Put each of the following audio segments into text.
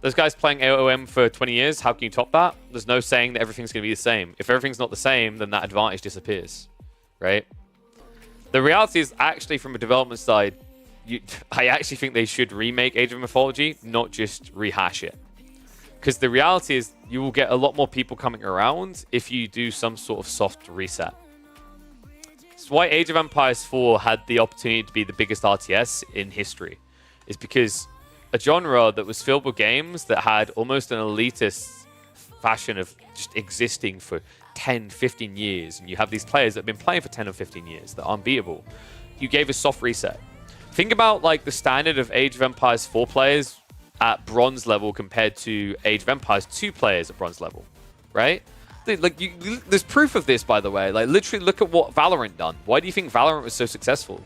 Those guys playing AOM for 20 years, how can you top that? There's no saying that everything's going to be the same. If everything's not the same, then that advantage disappears, right? The reality is actually from a development side, I actually think they should remake Age of Mythology, not just rehash it. Because the reality is you will get a lot more people coming around if you do some sort of soft reset. It's why Age of Empires 4 had the opportunity to be the biggest RTS in history. Is because a genre that was filled with games that had almost an elitist fashion of just existing for 10, 15 years, and you have these players that have been playing for 10 or 15 years that are unbeatable. You gave a soft reset. Think about like the standard of Age of Empires 4 players at bronze level compared to Age of Empires 2 players at bronze level, right? Like, there's proof of this, by the way. Like, literally look at what Valorant done. Why do you think Valorant was so successful? Do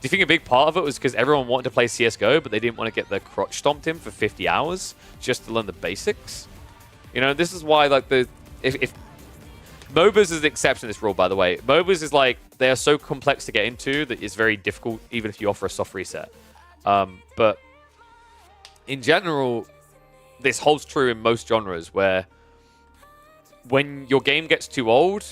you think a big part of it was because everyone wanted to play CSGO, but they didn't want to get their crotch stomped in for 50 hours just to learn the basics? You know, this is why, like, if MOBAs is the exception to this rule, by the way. MOBAs is like, they are so complex to get into that it's very difficult, even if you offer a soft reset. But in general, this holds true in most genres where when your game gets too old,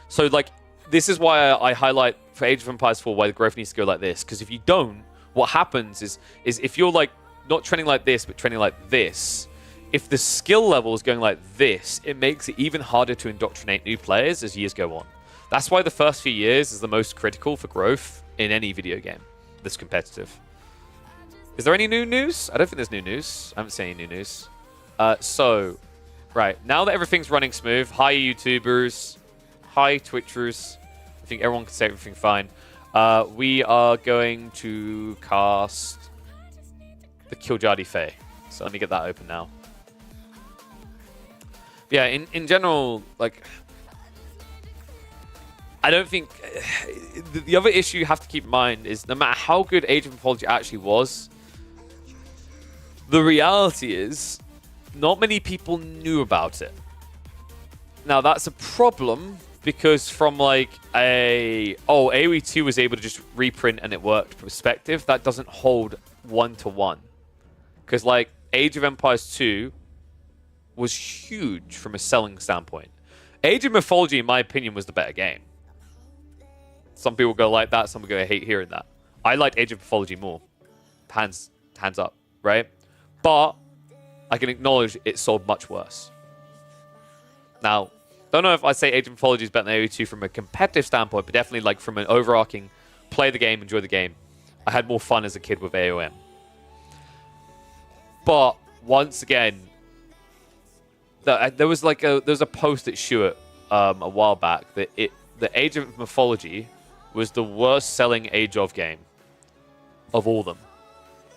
so like, this is why I highlight for Age of Empires 4 why the growth needs to go like this. Because if you don't, what happens is if you're like not trending like this, but trending like this, if the skill level is going like this, it makes it even harder to indoctrinate new players as years go on. That's why the first few years is the most critical for growth in any video game that's competitive. Is there any new news? I don't think there's new news. I haven't seen any new news. So, right, now that everything's running smooth, hi YouTubers, hi Twitchers, I think everyone can say everything fine. We are going to cast the Killjardy Fae. So let me get that open now. Yeah, in general, like, I don't think... The other issue you have to keep in mind is no matter how good Age of Mythology actually was, the reality is not many people knew about it. Now, that's a problem because from like AoE 2 was able to just reprint and it worked perspective, that doesn't hold one-to-one. Because like Age of Empires 2 was huge from a selling standpoint. Age of Mythology, in my opinion, was the better game. Some people go like that, some people go hate hearing that. I liked Age of Mythology more. Hands up, right? But I can acknowledge it sold much worse. Now, don't know if I say Age of Mythology is better than AoE2 from a competitive standpoint, but definitely like from an overarching play the game, enjoy the game. I had more fun as a kid with AOM. But once again, there was a post at Stuart a while back that the Age of Mythology was the worst selling Age of game of all of them.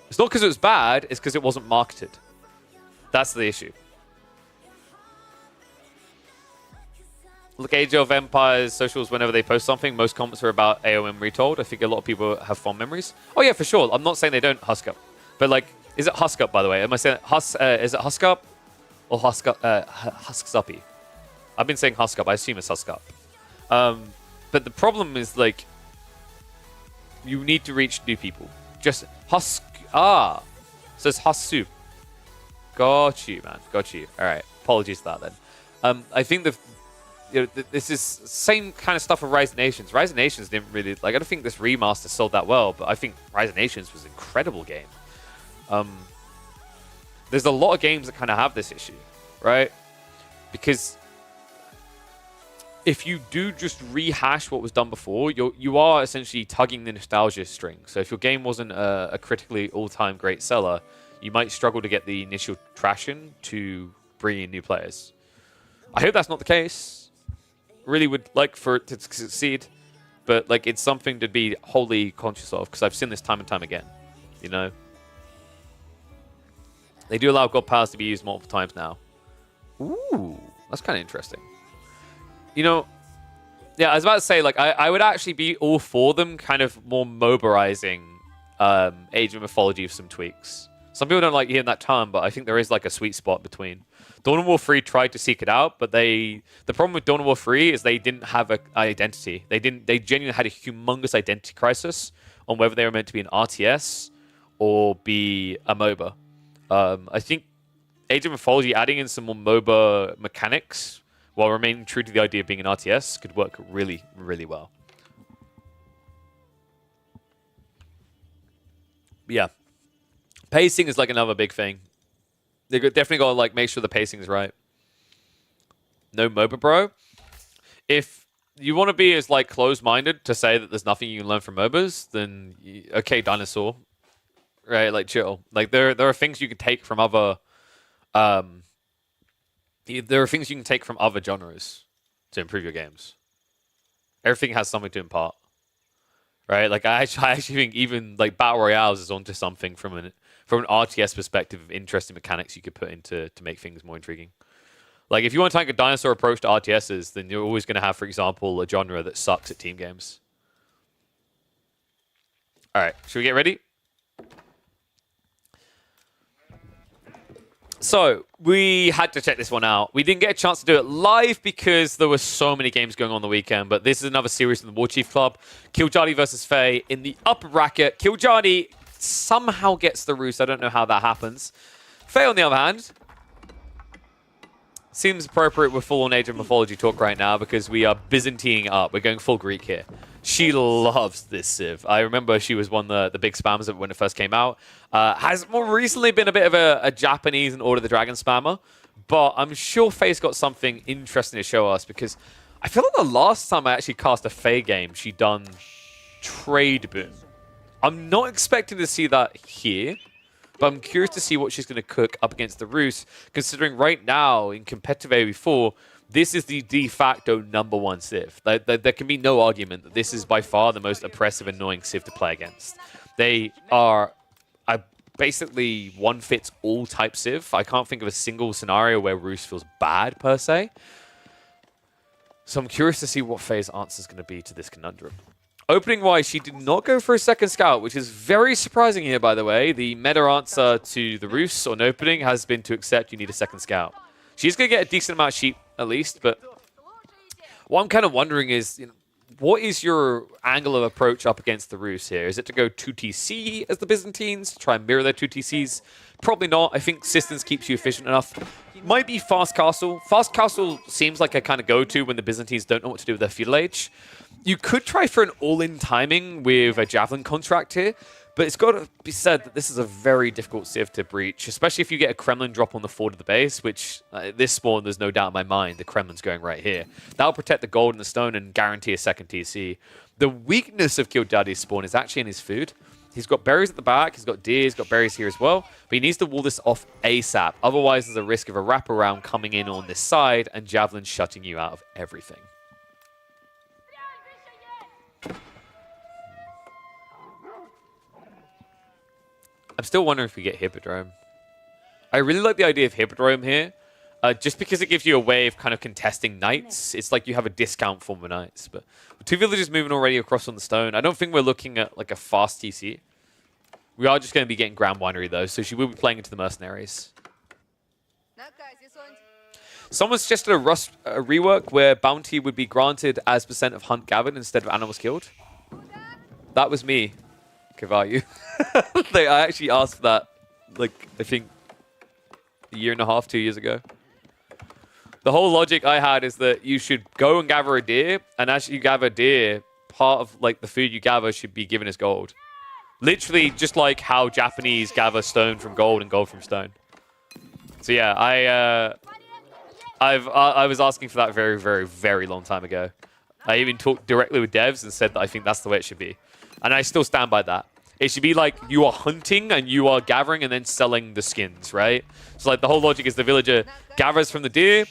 It's not because it was bad, it's because it wasn't marketed. That's the issue. Look, Age of Empires socials, whenever they post something, most comments are about AOM retold. I think a lot of people have fond memories. Oh yeah, for sure. I'm not saying they don't husk up. But like, is it husk up, by the way? Am I saying is it husk up or husks uppy? I've been saying husk up. I assume it's husk up. But the problem is like, you need to reach new people. Just husk. So it's husk. Got you, man. Got you. All right. Apologies for that then. I think this is same kind of stuff with Rise of Nations. Rise of Nations didn't really like. I don't think this remaster sold that well, but I think Rise of Nations was an incredible game. There's a lot of games that kind of have this issue, right? Because if you do just rehash what was done before, you are essentially tugging the nostalgia string. So if your game wasn't a critically all-time great seller, you might struggle to get the initial traction to bring in new players. I hope that's not the case. Really would like for it to succeed, but like it's something to be wholly conscious of because I've seen this time and time again. You know, they do allow God powers to be used multiple times now. Ooh, that's kind of interesting. You know, yeah, I was about to say, like, I would actually be all for them kind of more mobilizing Age of Mythology with some tweaks. Some people don't like hearing that term, but I think there is like a sweet spot between. Dawn of War 3 tried to seek it out, but the problem with Dawn of War 3 is they didn't have an identity. They genuinely had a humongous identity crisis on whether they were meant to be an RTS or be a MOBA. I think Age of Mythology adding in some more MOBA mechanics while remaining true to the idea of being an RTS could work really, really well. But yeah. Pacing is like another big thing. They definitely got to like make sure the pacing is right. No MOBA, bro. If you want to be as like closed-minded to say that there's nothing you can learn from MOBAs, then okay, dinosaur, right? Like chill. Like there are things you can take from other, there are things you can take from other genres to improve your games. Everything has something to impart, right? Like I actually think even like battle royales is onto something from an RTS perspective of interesting mechanics you could put into to make things more intriguing. Like, if you want to take a dinosaur approach to RTSs, then you're always going to have, for example, a genre that sucks at team games. All right, should we get ready? So, we had to check this one out. We didn't get a chance to do it live because there were so many games going on the weekend, but this is another series from the Warchief Club. Killjadi versus Faye in the upper bracket. Killjadi somehow gets the roost. I don't know how that happens. Faye, on the other hand, seems appropriate with full-on Age of Mythology talk right now because we are Byzantining up. We're going full Greek here. She loves this Civ. I remember she was one of the big spams of it when it first came out. Has more recently been a bit of a Japanese and Order of the Dragon spammer, but I'm sure Faye's got something interesting to show us because I feel like the last time I actually cast a Faye game, she done Trade Boom. I'm not expecting to see that here. But I'm curious to see what she's going to cook up against the Roos, considering right now in competitive AoE4, this is the de facto #1 Civ. There can be no argument that this is by far the most oppressive, annoying Civ to play against. They are basically one-fits-all type Civ. I can't think of a single scenario where Roos feels bad, per se. So I'm curious to see what Faye's answer is going to be to this conundrum. Opening-wise, she did not go for a second scout, which is very surprising here, by the way. The meta answer to the Roos on opening has been to accept you need a second scout. She's going to get a decent amount of sheep, at least, but what I'm kind of wondering is, what is your angle of approach up against the Roos here? Is it to go 2TC as the Byzantines, to try and mirror their 2TCs? Probably not. I think Systems keeps you efficient enough. Might be Fast Castle. Fast Castle seems like a kind of go-to when the Byzantines don't know what to do with their feudal age. You could try for an all-in timing with a Javelin contract here, but it's got to be said that this is a very difficult Civ to breach, especially if you get a Kremlin drop on the fort of the base, which this spawn, there's no doubt in my mind, the Kremlin's going right here. That'll protect the gold and the stone and guarantee a second TC. The weakness of Killjadi's spawn is actually in his food. He's got berries at the back, he's got deer, he's got berries here as well, but he needs to wall this off ASAP. Otherwise, there's a risk of a wraparound coming in on this side and Javelin shutting you out of everything. I'm still wondering if we get Hippodrome. I really like the idea of Hippodrome here, just because it gives you a way of kind of contesting knights. It's like you have a discount form of knights. But with 2 villagers moving already across on the stone, I don't think we're looking at like a fast TC. We are just going to be getting Grand Winery though, so she will be playing into the mercenaries. Someone suggested a rework where bounty would be granted as % of hunt gathered instead of animals killed. That was me, Kavayu. I actually asked that, like, I think a year and a half, 2 years ago. The whole logic I had is that you should go and gather a deer, and as you gather deer, part of like the food you gather should be given as gold. Literally, just like how Japanese gather stone from gold and gold from stone. So yeah, I was asking for that very, very, very long time ago. I even talked directly with devs and said that I think that's the way it should be, and I still stand by that. It should be like you are hunting and you are gathering and then selling the skins, right? So like the whole logic is the villager gathers from the deer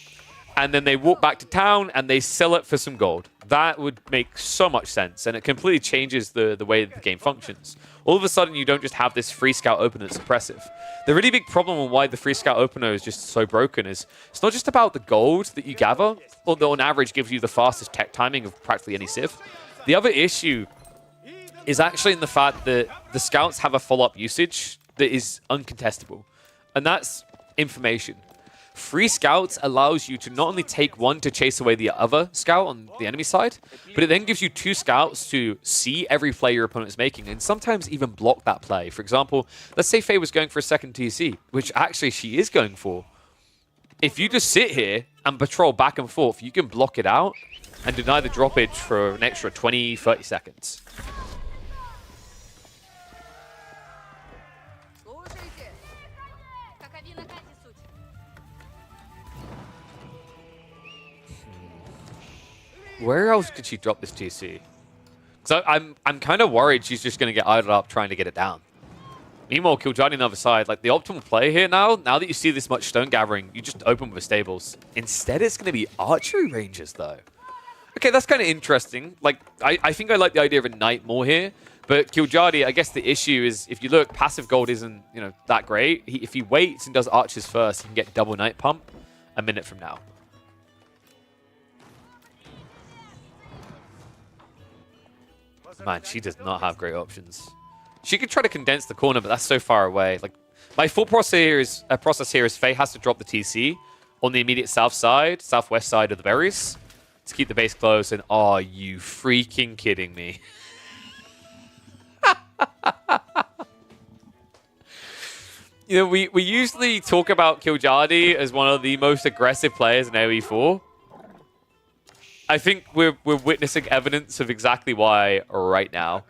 and then they walk back to town and they sell it for some gold. That would make so much sense and it completely changes the way that the game functions. All of a sudden you don't just have this free scout opener that's oppressive. The really big problem on why the free scout opener is just so broken is it's not just about the gold that you gather, although on average gives you the fastest tech timing of practically any civ. The other issue is actually in the fact that the scouts have a follow-up usage that is uncontestable. And that's information. Free scouts allows you to not only take one to chase away the other scout on the enemy side, but it then gives you 2 scouts to see every play your opponent is making and sometimes even block that play. For example, let's say Faye was going for a second TC, which actually she is going for. If you just sit here and patrol back and forth, you can block it out and deny the droppage for an extra 20, 30 seconds. Where else could she drop this TC? So I'm kind of worried she's just going to get idled up trying to get it down. Meanwhile, Killjani on the other side, like the optimal play here now that you see this much stone gathering, you just open with the stables. Instead, it's going to be archery ranges though. Okay, that's kind of interesting. Like, I think I like the idea of a knight more here. But Killjani, I guess the issue is, if you look, passive gold isn't, you know, that great. If he waits and does archers first, he can get double knight pump a minute from now. Man, she does not have great options. She could try to condense the corner, but that's so far away. Like, my full process here is Faye has to drop the TC on the immediate southwest side of the berries to keep the base closed. And are you freaking kidding me? You know, we usually talk about Killjani as one of the most aggressive players in AoE4. I think we're witnessing evidence of exactly why right now.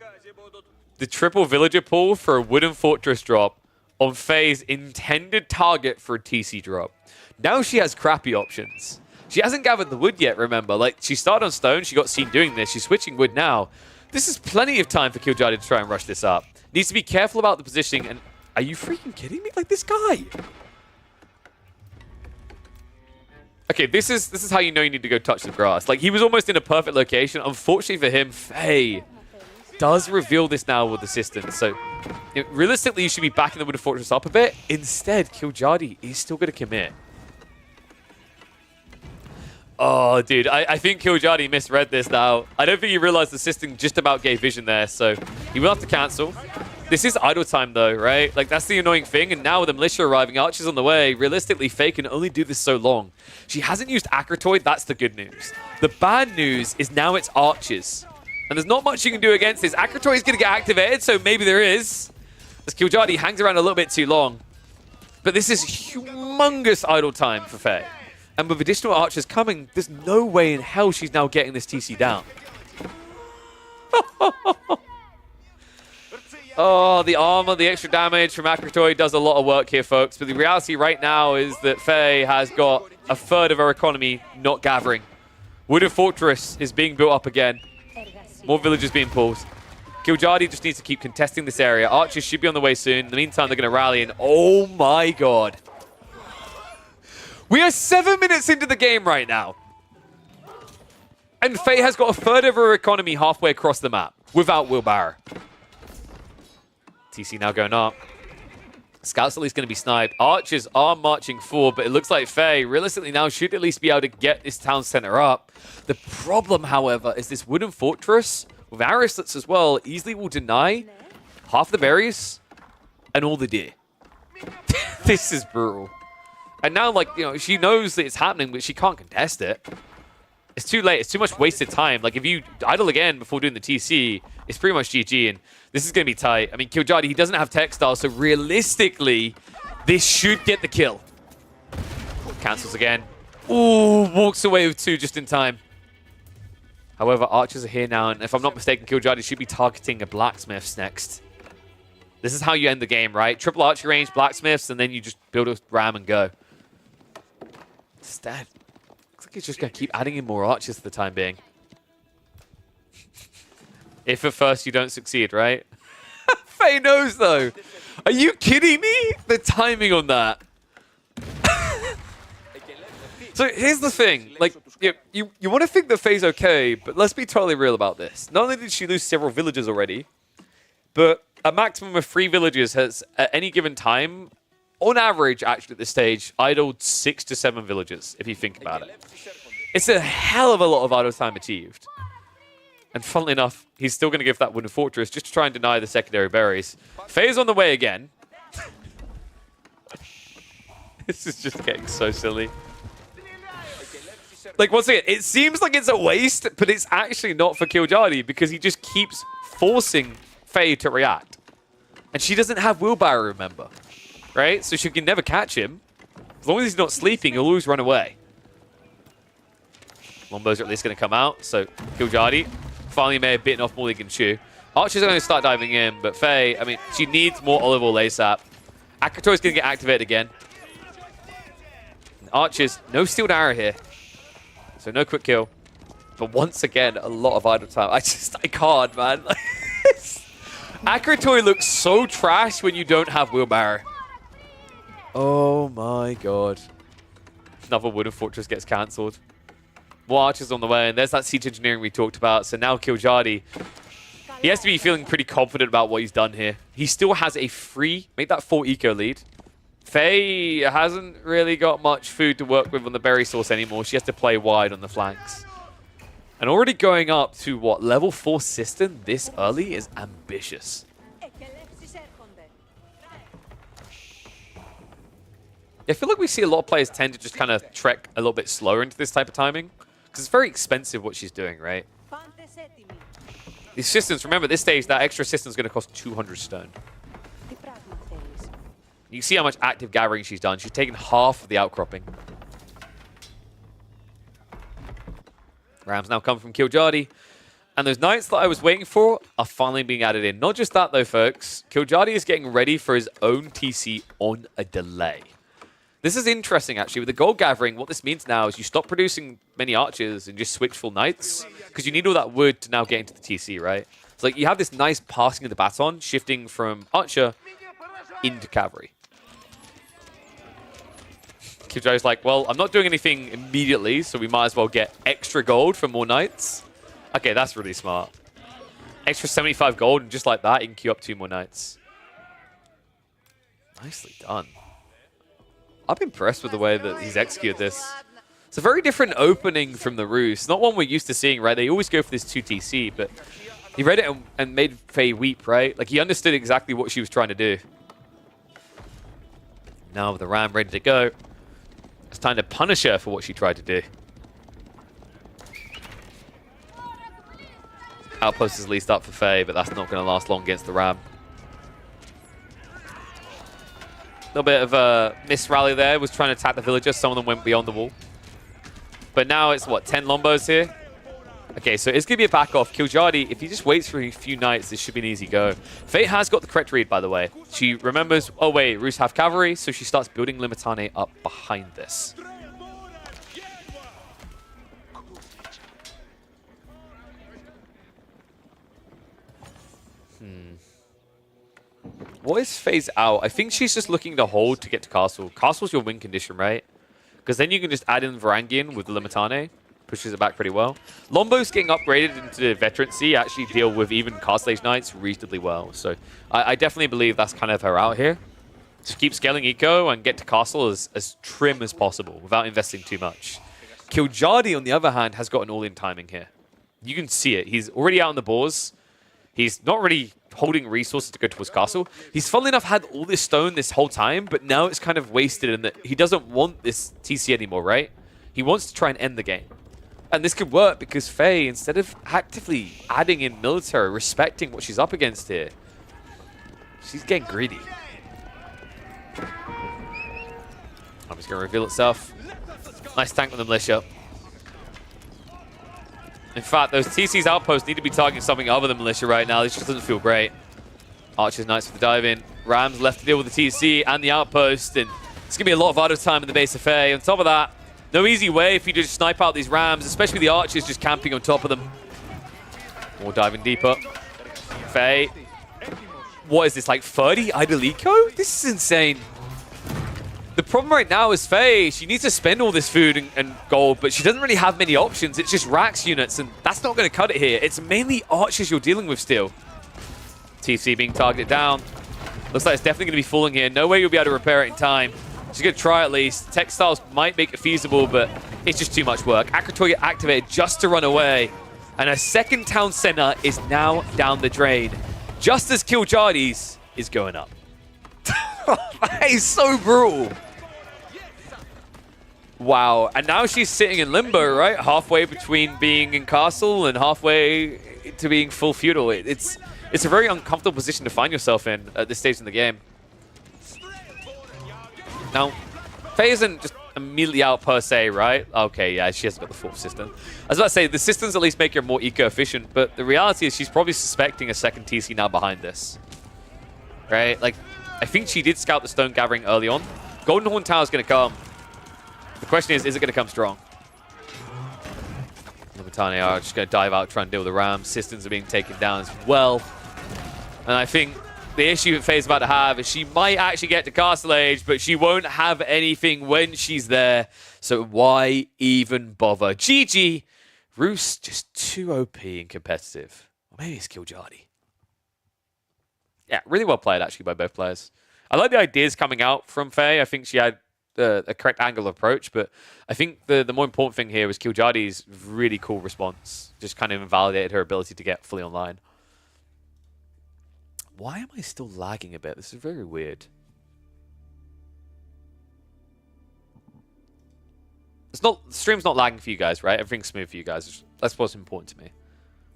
The triple villager pull for a wooden fortress drop on Faye's intended target for a TC drop. Now she has crappy options. She hasn't gathered the wood yet, remember. Like, she started on stone, she got seen doing this, she's switching wood now. This is plenty of time for Killjani to try and rush this up. Needs to be careful about the positioning, and are you freaking kidding me? Like, this guy. Okay, this is how you know you need to go touch the grass. Like, he was almost in a perfect location. Unfortunately for him, Faye does reveal this now with assistance. So, you know, realistically, you should be backing the Wooden Fortress up a bit. Instead, Killjani is still going to commit. Oh, dude, I think Killjani misread this now. I don't think he realized the system just about gave vision there, so he will have to cancel. This is idle time, though, right? Like, that's the annoying thing, and now with the militia arriving, Archer's on the way, realistically, Faye can only do this so long. She hasn't used Akratoid, that's the good news. The bad news is now it's Archers. And there's not much you can do against this. Akratoid is going to get activated, so maybe there is. As Killjani hangs around a little bit too long. But this is humongous idle time for Faye. And with additional Archers coming, there's no way in hell she's now getting this TC down. Oh, the armor, the extra damage from Akratoid does a lot of work here, folks. But the reality right now is that Faye has got a third of her economy not gathering. Wooden Fortress is being built up again. More villagers being pulled. Killjani just needs to keep contesting this area. Archers should be on the way soon. In the meantime, they're going to rally in. Oh my god. We are 7 minutes into the game right now. And Faye has got a third of her economy halfway across the map without Willbarrow. TC now going up. Scouts at least going to be sniped. Archers are marching forward, but it looks like Faye realistically now should at least be able to get this town center up. The problem, however, is this wooden fortress with arrow-slits as well easily will deny half the berries and all the deer. This is brutal. And now, like, you know, she knows that it's happening, but she can't contest it. It's too late. It's too much wasted time. Like, if you idle again before doing the TC, it's pretty much GG, and this is going to be tight. I mean, Killjani, he doesn't have textile, so realistically, this should get the kill. Cancels again. Ooh, walks away with 2 just in time. However, Archers are here now, and if I'm not mistaken, Killjani should be targeting a Blacksmiths next. This is how you end the game, right? Triple archery range, Blacksmiths, and then you just build a ram and go. Instead, looks like he's just going to keep adding in more Archers for the time being. If at first you don't succeed, right? Faye knows, though. Are you kidding me? The timing on that. So here's the thing. Like, you want to think that Faye's okay, but let's be totally real about this. Not only did she lose several villagers already, but a maximum of 3 villagers has, at any given time, on average, actually at this stage, idled 6 to 7 villagers, if you think about it. It's a hell of a lot of idle time achieved. And funnily enough, he's still going to give that Wooden Fortress just to try and deny the secondary berries. Faye's on the way again. This is just getting so silly. Like, once again, it seems like it's a waste, but it's actually not for Killjardy because he just keeps forcing Faye to react. And she doesn't have wheelbarrow, remember? Right? So she can never catch him. As long as he's not sleeping, he'll always run away. Lombos are at least going to come out, so Killjardy finally may have bitten off more than he can chew. Archer's going to start diving in, but Faye, I mean, she needs more olive oil ASAP. Akratoy's going to get activated again. And Archer's no stealed arrow here. So no quick kill. But once again, a lot of idle time. I can't, man. Akratoy looks so trash when you don't have wheelbarrow. Oh my god. Another wooden fortress gets cancelled. More archers on the way, and there's that siege engineering we talked about. So now Killjardy, he has to be feeling pretty confident about what he's done here. He still has a free, make that 4 eco lead. Faye hasn't really got much food to work with on the berry source anymore. She has to play wide on the flanks. And already going up to, what, level 4 System this early is ambitious. I feel like we see a lot of players tend to just kind of trek a little bit slower into this type of timing. Because it's very expensive what she's doing, right? These systems, remember at this stage, that extra system is going to cost 200 stone. You see how much active gathering she's done. She's taken half of the outcropping. Rams now come from Killjardy. And those knights that I was waiting for are finally being added in. Not just that, though, folks. Killjardy is getting ready for his own TC on a delay. This is interesting, actually. With the gold gathering, what this means now is you stop producing many archers and just switch full knights. Because you need all that wood to now get into the TC, right? So like, you have this nice passing of the baton, shifting from archer into cavalry. Killjardy's like, well, I'm not doing anything immediately, so we might as well get extra gold for more knights. Okay, that's really smart. Extra 75 gold, and just like that, you can queue up 2 more knights. Nicely done. I'm impressed with the way that he's executed this. It's a very different opening from the Roost. Not one we're used to seeing, right? They always go for this 2TC, but he read it and made Faye weep, right? Like, he understood exactly what she was trying to do. Now with the ram ready to go, it's time to punish her for what she tried to do. Outpost is leased up for Faye, but that's not going to last long against the ram. A little bit of a miss rally there. Was trying to attack the villagers. Some of them went beyond the wall. But now it's, what, 10 Lombos here? Okay, so it's going to be a back off. Killjardy, if he just waits for a few knights, this should be an easy go. Faye has got the correct read, by the way. She remembers, oh wait, Roost have cavalry, so she starts building Limitane up behind this. What is Faye's out? I think she's just looking to hold to get to castle. Castle's your win condition, right? Because then you can just add in Varangian with the Limitane. Pushes it back pretty well. Lombo's getting upgraded into the veterancy, actually deal with even Castle Age Knights reasonably well. So I definitely believe that's kind of her out here. Just keep scaling eco and get to castle as trim as possible without investing too much. Killjardy, on the other hand, has got an all-in timing here. You can see it. He's already out on the boars. He's not really holding resources to go towards castle. He's, funnily enough, had all this stone this whole time, but now it's kind of wasted in that he doesn't want this TC anymore, right? He wants to try and end the game. And this could work because Faye, instead of actively adding in military, respecting what she's up against here, she's getting greedy. I'm just going to reveal itself. Nice tank with the militia. In fact, those TC's outposts need to be targeting something other than militia right now. This just doesn't feel great. Archer's nice for the dive in. Rams left to deal with the TC and the outpost. And it's going to be a lot of idle time in the base of Faye. On top of that, no easy way if you just snipe out these Rams, especially the Archers just camping on top of them. More diving deeper. Faye. What is this, like 30 idle eco? This is insane. The problem right now is Faye, she needs to spend all this food and gold, but she doesn't really have many options. It's just Rax units, and that's not going to cut it here. It's mainly Archers you're dealing with still. TC being targeted down. Looks like it's definitely going to be falling here. No way you'll be able to repair it in time. She's going to try at least. Textiles might make it feasible, but it's just too much work. Akratoy activated just to run away. And a second town center is now down the drain. Just as Killjardy's is going up. That is so brutal. Wow, and now she's sitting in limbo, right? Halfway between being in castle and halfway to being full feudal. It's a very uncomfortable position to find yourself in at this stage in the game. Now, Faye isn't just immediately out per se, right? Okay, yeah, she hasn't got the fourth system. I was about to say, the systems at least make her more eco-efficient, but the reality is she's probably suspecting a second TC now behind this. Right? Like, I think she did scout the stone gathering early on. Golden Horn Tower is going to come. The question is it going to come strong? The Botani are just going to dive out, try and deal with the Ram. Systems are being taken down as well. And I think the issue that Faye's about to have is she might actually get to Castle Age, but she won't have anything when she's there. So why even bother? GG. Roos just too OP and competitive. Or maybe it's Kiljardi. Yeah, really well played actually by both players. I like the ideas coming out from Faye. I think she had a correct angle of approach, but I think the more important thing here was Kiljardi's really cool response. Just kind of invalidated her ability to get fully online. Why am I still lagging a bit? This is very weird. The stream's not lagging for you guys, right? Everything's smooth for you guys. That's what's important to me.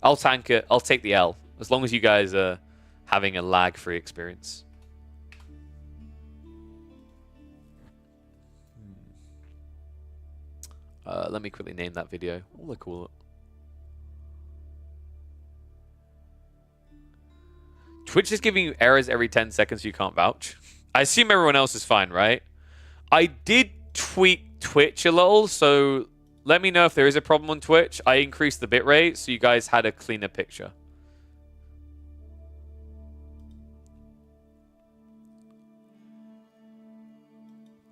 I'll tank it. I'll take the L. As long as you guys are having a lag-free experience. Let me quickly name that video. What will I call it? Twitch is giving you errors every 10 seconds, so you can't vouch. I assume everyone else is fine, right? I did tweak Twitch a little, so let me know if there is a problem on Twitch. I increased the bitrate, so you guys had a cleaner picture.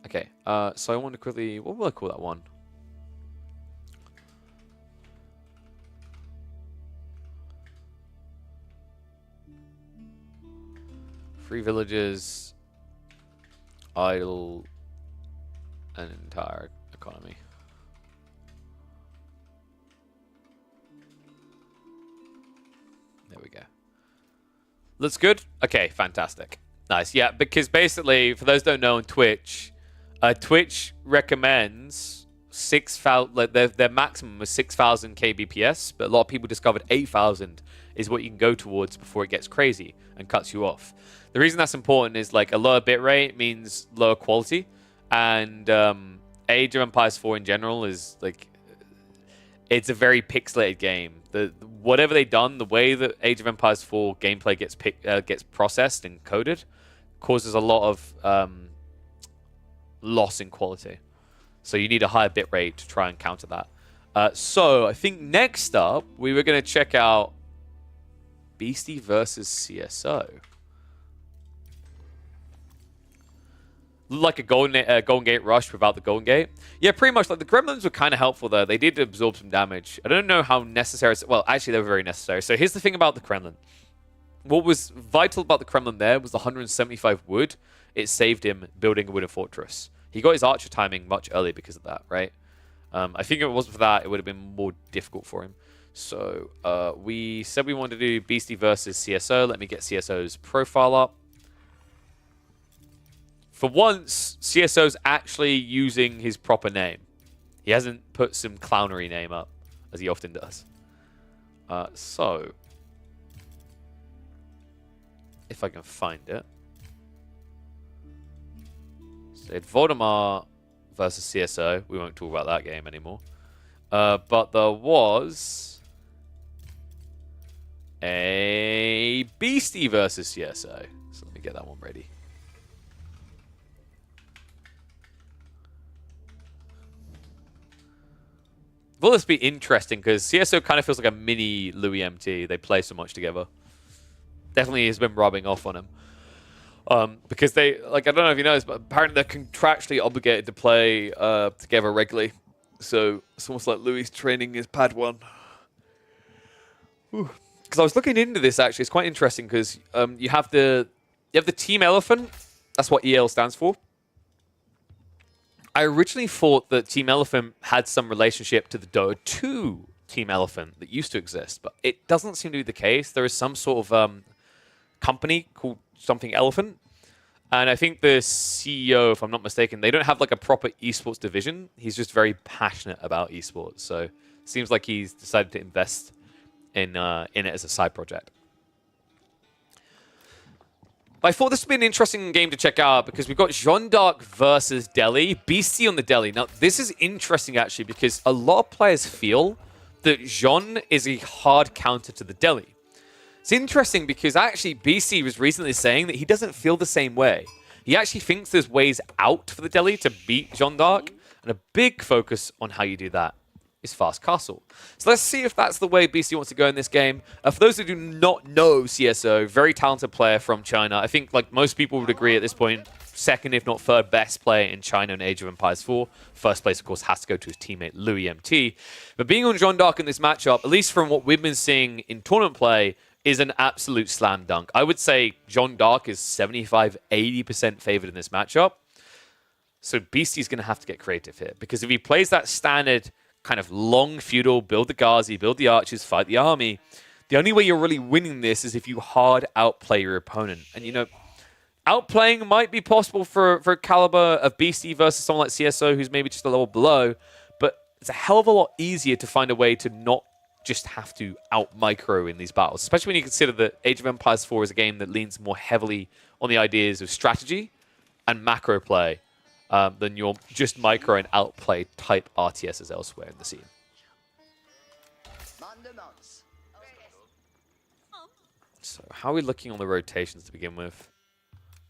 Okay, so I want to quickly... What will I call that one? Free villages, idle, an entire economy. There we go. Looks good? Okay, fantastic. Nice. Yeah, because basically, for those who don't know on Twitch, Twitch recommends 6,000, like their maximum was 6,000 kbps, but a lot of people discovered 8,000 is what you can go towards before it gets crazy and cuts you off. The reason that's important is like a lower bitrate means lower quality, and Age of Empires 4 in general is like, it's a very pixelated game. Whatever they've done, the way that Age of Empires 4 gameplay gets processed and coded causes a lot of loss in quality. So you need a higher bitrate to try and counter that. So I think next up, we were going to check out Beastie versus CSO. Like a Golden Gate rush without the Golden Gate. Yeah, pretty much. Like the Gremlins were kind of helpful there. They did absorb some damage. I don't know how necessary. Well, actually, they were very necessary. So here's the thing about the Kremlin. What was vital about the Kremlin there was the 175 wood. It saved him building a wooden fortress. He got his archer timing much earlier because of that, right? I think if it wasn't for that, it would have been more difficult for him. So we said we wanted to do Beastie versus CSO. Let me get CSO's profile up. For once, CSO's actually using his proper name. He hasn't put some clownery name up, as he often does. So, if I can find it. So, Voldemar versus CSO. We won't talk about that game anymore. But there was a Beastie versus CSO. So, let me get that one ready. Will this be interesting? Because CSO kind of feels like a mini Louis MT. They play so much together. Definitely has been rubbing off on him. Because they, like, I don't know if you know this, but apparently they're contractually obligated to play together regularly. So it's almost like Louis training his Padawan. Because I was looking into this actually. It's quite interesting because you have the Team Elephant. That's what EL stands for. I originally thought that Team Elephant had some relationship to the Dota 2 Team Elephant that used to exist, but it doesn't seem to be the case. There is some sort of company called something Elephant, And I think the CEO, if I'm not mistaken, they don't have like a proper esports division. He's just very passionate about esports. So it seems like he's decided to invest in it as a side project. But I thought this would be an interesting game to check out because we've got Jeanne d'Arc versus Deli. Beastie on the Deli. Now, this is interesting actually because a lot of players feel that Jeanne is a hard counter to the Deli. It's interesting because actually BC was recently saying that he doesn't feel the same way. He actually thinks there's ways out for the Deli to beat Jeanne d'Arc, and a big focus on how you do that is Fast Castle. So let's see if that's the way BC wants to go in this game. For those who do not know CSO, very talented player from China. I think like most people would agree at this point, second if not third best player in China in Age of Empires 4. First place, of course, has to go to his teammate Louis MT. But being on Jeanne d'Arc in this matchup, at least from what we've been seeing in tournament play, is an absolute slam dunk. I would say Jeanne d'Arc is 75-80% favored in this matchup. So Beastie's going to have to get creative here. Because if he plays that standard kind of long feudal, build the Ghazi, build the archers, fight the army, the only way you're really winning this is if you hard outplay your opponent. And, you know, outplaying might be possible for a caliber of Beastie versus someone like CSO who's maybe just a level below. But it's a hell of a lot easier to find a way to not just have to out-micro in these battles, especially when you consider that Age of Empires 4 is a game that leans more heavily on the ideas of strategy and macro play than your just micro and outplay type RTSs elsewhere in the scene. So how are we looking on the rotations to begin with?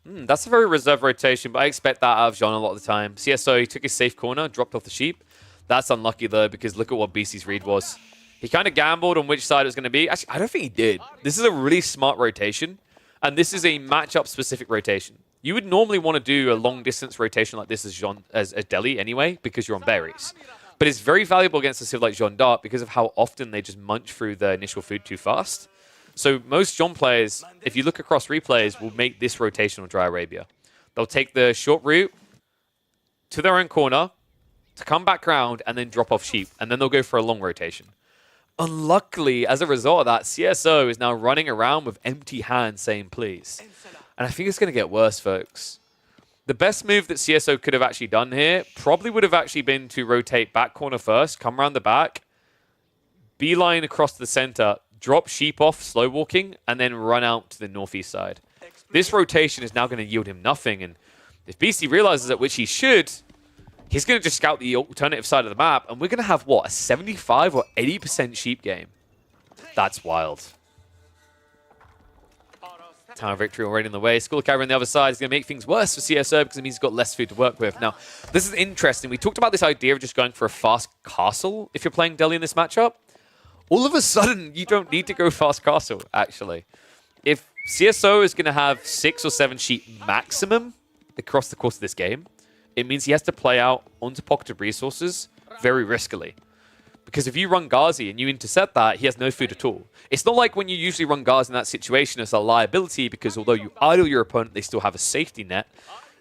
That's a very reserved rotation, but I expect that out of Jeanne a lot of the time. CSO, he took his safe corner, dropped off the sheep. That's unlucky though, because look at what BC's read was. He kind of gambled on which side it was going to be. Actually, I don't think he did. This is a really smart rotation, and this is a matchup-specific rotation. You would normally want to do a long-distance rotation like this as Deli anyway, because you're on berries. But it's very valuable against a civ like Jeanne d'Arc because of how often they just munch through the initial food too fast. So most Jeanne players, if you look across replays, will make this rotation on Dry Arabia. They'll take the short route to their own corner to come back around and then drop off sheep, and then they'll go for a long rotation. Unluckily, as a result of that, CSO is now running around with empty hands saying please. And I think it's going to get worse, folks. The best move that CSO could have actually done here probably would have actually been to rotate back corner first, come around the back, beeline across the center, drop sheep off, slow walking, and then run out to the northeast side. This rotation is now going to yield him nothing, and if BC realizes it, which he should, he's going to just scout the alternative side of the map, and we're going to have, what, a 75 or 80% sheep game? That's wild. Tower victory already in the way. School Cavalry on the other side is going to make things worse for CSO because it means he's got less food to work with. Now, this is interesting. We talked about this idea of just going for a fast castle if you're playing Deli in this matchup. All of a sudden, you don't need to go fast castle, actually. If CSO is going to have 6 or 7 sheep maximum across the course of this game, it means he has to play out onto pocketed resources very riskily. Because if you run Ghazi and you intercept that, he has no food at all. It's not like when you usually run Ghazi in that situation as a liability, because although you idle your opponent, they still have a safety net.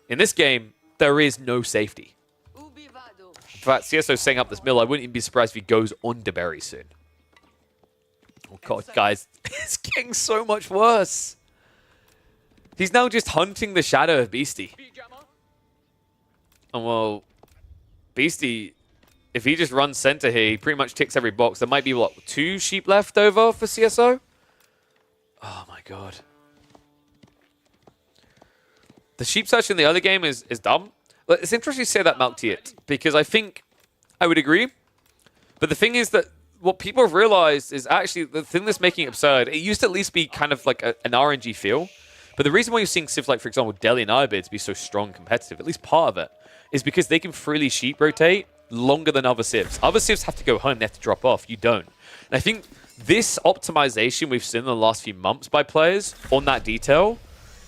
In this game, there is no safety. In fact, CSO's setting up this mill. I wouldn't even be surprised if he goes on to berry soon. Oh god, guys, it's getting so much worse. He's now just hunting the shadow of Beastie. And well, Beastie, if he just runs center here, he pretty much ticks every box. There might be, what, 2 sheep left over for CSO? Oh my god. The sheep search in the other game is dumb. It's interesting to say that, Malktiet, because I think I would agree. But the thing is that what people have realized is actually the thing that's making it absurd. It used to at least be kind of like an RNG feel. But the reason why you're seeing civs like, for example, Deli and Iobid be so strong and competitive, at least part of it, is because they can freely sheep rotate longer than other civs. Other civs have to go home, they have to drop off. You don't. And I think this optimization we've seen in the last few months by players on that detail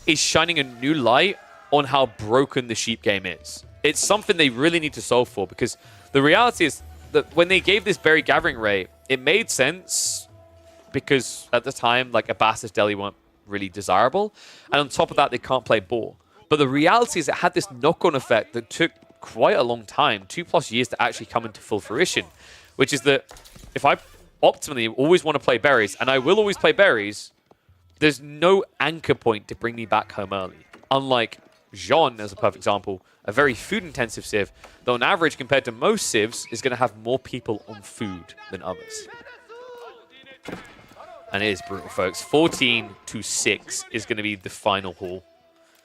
is shining a new light on how broken the sheep game is. It's something they really need to solve for, because the reality is that when they gave this berry gathering rate, it made sense because at the time, like, Abbasis Deli weren't really desirable. And on top of that, they can't play ball. But the reality is it had this knock-on effect that took quite a long time, 2+ years to actually come into full fruition, which is that if I optimally always want to play berries, and I will always play berries, there's no anchor point to bring me back home early. Unlike Jean, as a perfect example, a very food-intensive civ, though on average, compared to most civs, is going to have more people on food than others. And it is brutal, folks. 14-6 is going to be the final haul.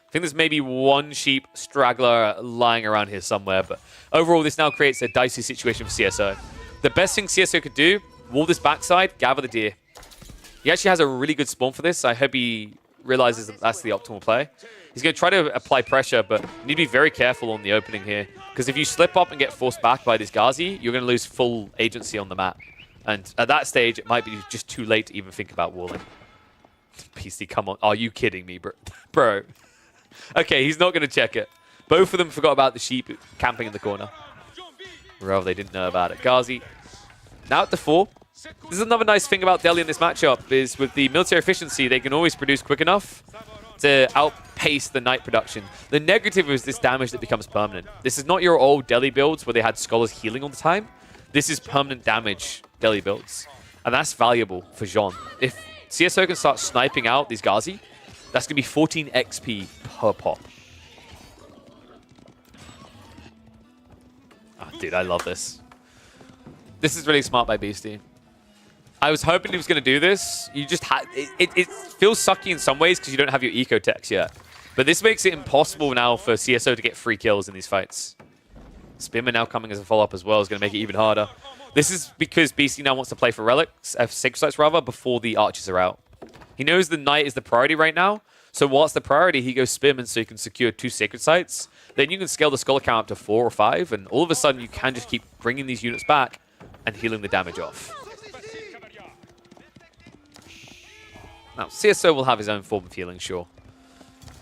I think there's maybe one sheep straggler lying around here somewhere, but overall, this now creates a dicey situation for CSO. The best thing CSO could do, wall this backside, gather the deer. He actually has a really good spawn for this. I hope he realizes that that's the optimal play. He's going to try to apply pressure, but you need to be very careful on the opening here. Because if you slip up and get forced back by this Ghazi, you're going to lose full agency on the map. And at that stage, it might be just too late to even think about walling. PC, come on. Are you kidding me, bro? Bro. Okay, he's not going to check it. Both of them forgot about the sheep camping in the corner. Or they didn't know about it. Ghazi, now at the 4. This is another nice thing about Delhi in this matchup, is with the military efficiency, they can always produce quick enough to outpace the Knight production. The negative is this damage that becomes permanent. This is not your old Delhi builds where they had scholars healing all the time. This is permanent damage Delhi builds. And that's valuable for Jean. If CSO can start sniping out these Ghazi, that's going to be 14 XP per pop. Oh, dude, I love this. This is really smart by Beastie. I was hoping he was going to do this. You just had it feels sucky in some ways because you don't have your eco techs yet. But this makes it impossible now for CSO to get free kills in these fights. Spearman now coming as a follow-up as well is going to make it even harder. This is because Beastie now wants to play for relics, sacred sites rather, before the archers are out. He knows the knight is the priority right now. So whilst the priority, he goes Spearman so you can secure 2 sacred sites. Then you can scale the scholar count up to 4 or 5. And all of a sudden, you can just keep bringing these units back and healing the damage off. Now, CSO will have his own form of healing, sure.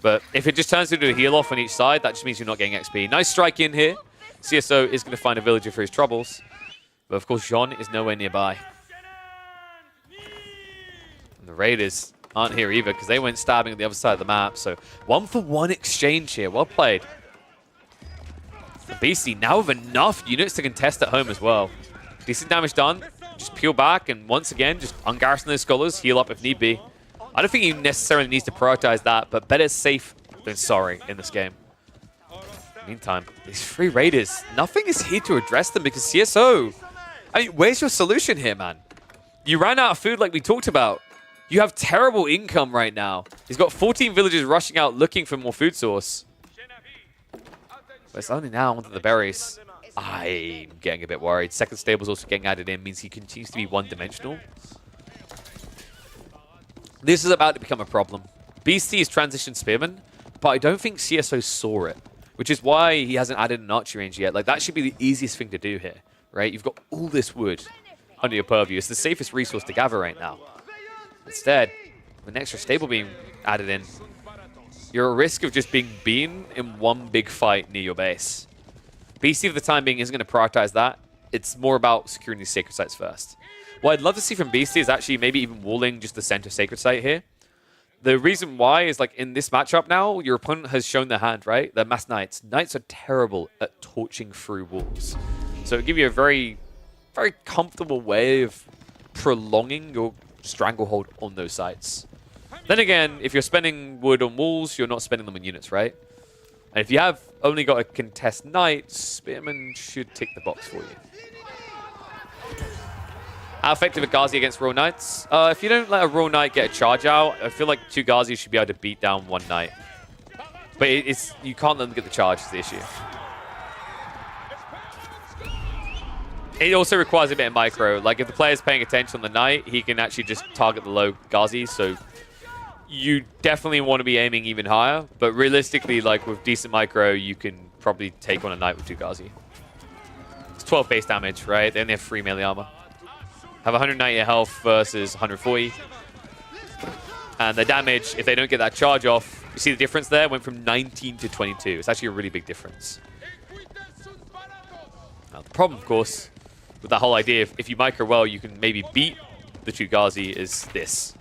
But if it just turns into a heal off on each side, that just means you're not getting XP. Nice strike in here. CSO is going to find a villager for his troubles. But of course, Jean is nowhere nearby. And the Raiders aren't here either because they went stabbing at the other side of the map. So 1-for-1 exchange here. Well played. The Beastie now with enough units to contest at home as well. Decent damage done. Just peel back and once again, just ungarrison those scholars. Heal up if need be. I don't think he necessarily needs to prioritize that, but better safe than sorry in this game. Meantime, these 3 Raiders, nothing is here to address them because CSO. I mean, where's your solution here, man? You ran out of food like we talked about. You have terrible income right now. He's got 14 villagers rushing out looking for more food source. But it's only now onto the berries. I'm getting a bit worried. Second stable's also getting added in, means he continues to be one-dimensional. This is about to become a problem. Beastie is transitioned Spearman, but I don't think CSO saw it, which is why he hasn't added an archery range yet. Like, that should be the easiest thing to do here, right? You've got all this wood under your purview. It's the safest resource to gather right now. Instead, with an extra stable being added in, you're at risk of just being beaten in one big fight near your base. Beastie, for the time being, isn't going to prioritize that. It's more about securing these sacred sites first. What I'd love to see from Beastie is actually maybe even walling just the center sacred site here. The reason why is, like, in this matchup now, your opponent has shown their hand, right? They're mass knights. Knights are terrible at torching through walls. So it'll give you a very, very comfortable way of prolonging your stranglehold on those sites. Then again, if you're spending wood on walls, you're not spending them on units, right? And if you have only got a contest knight, Spearman should tick the box for you. How effective are Ghazi against Royal Knights? If you don't let a Royal Knight get a charge out, I feel like 2 Ghazis should be able to beat down 1 Knight. But you can't let them get the charge is the issue. It also requires a bit of micro. Like, if the player's paying attention on the Knight, he can actually just target the low Ghazi. So you definitely want to be aiming even higher. But realistically, like, with decent micro, you can probably take on a Knight with 2 Ghazi. It's 12 base damage, right? They only have 3 melee armor. Have 190 health versus 140. And the damage, if they don't get that charge off, you see the difference there? Went from 19 to 22. It's actually a really big difference. Now, the problem, of course, with that whole idea, if you micro well, you can maybe beat the 2 Ghazi, is this.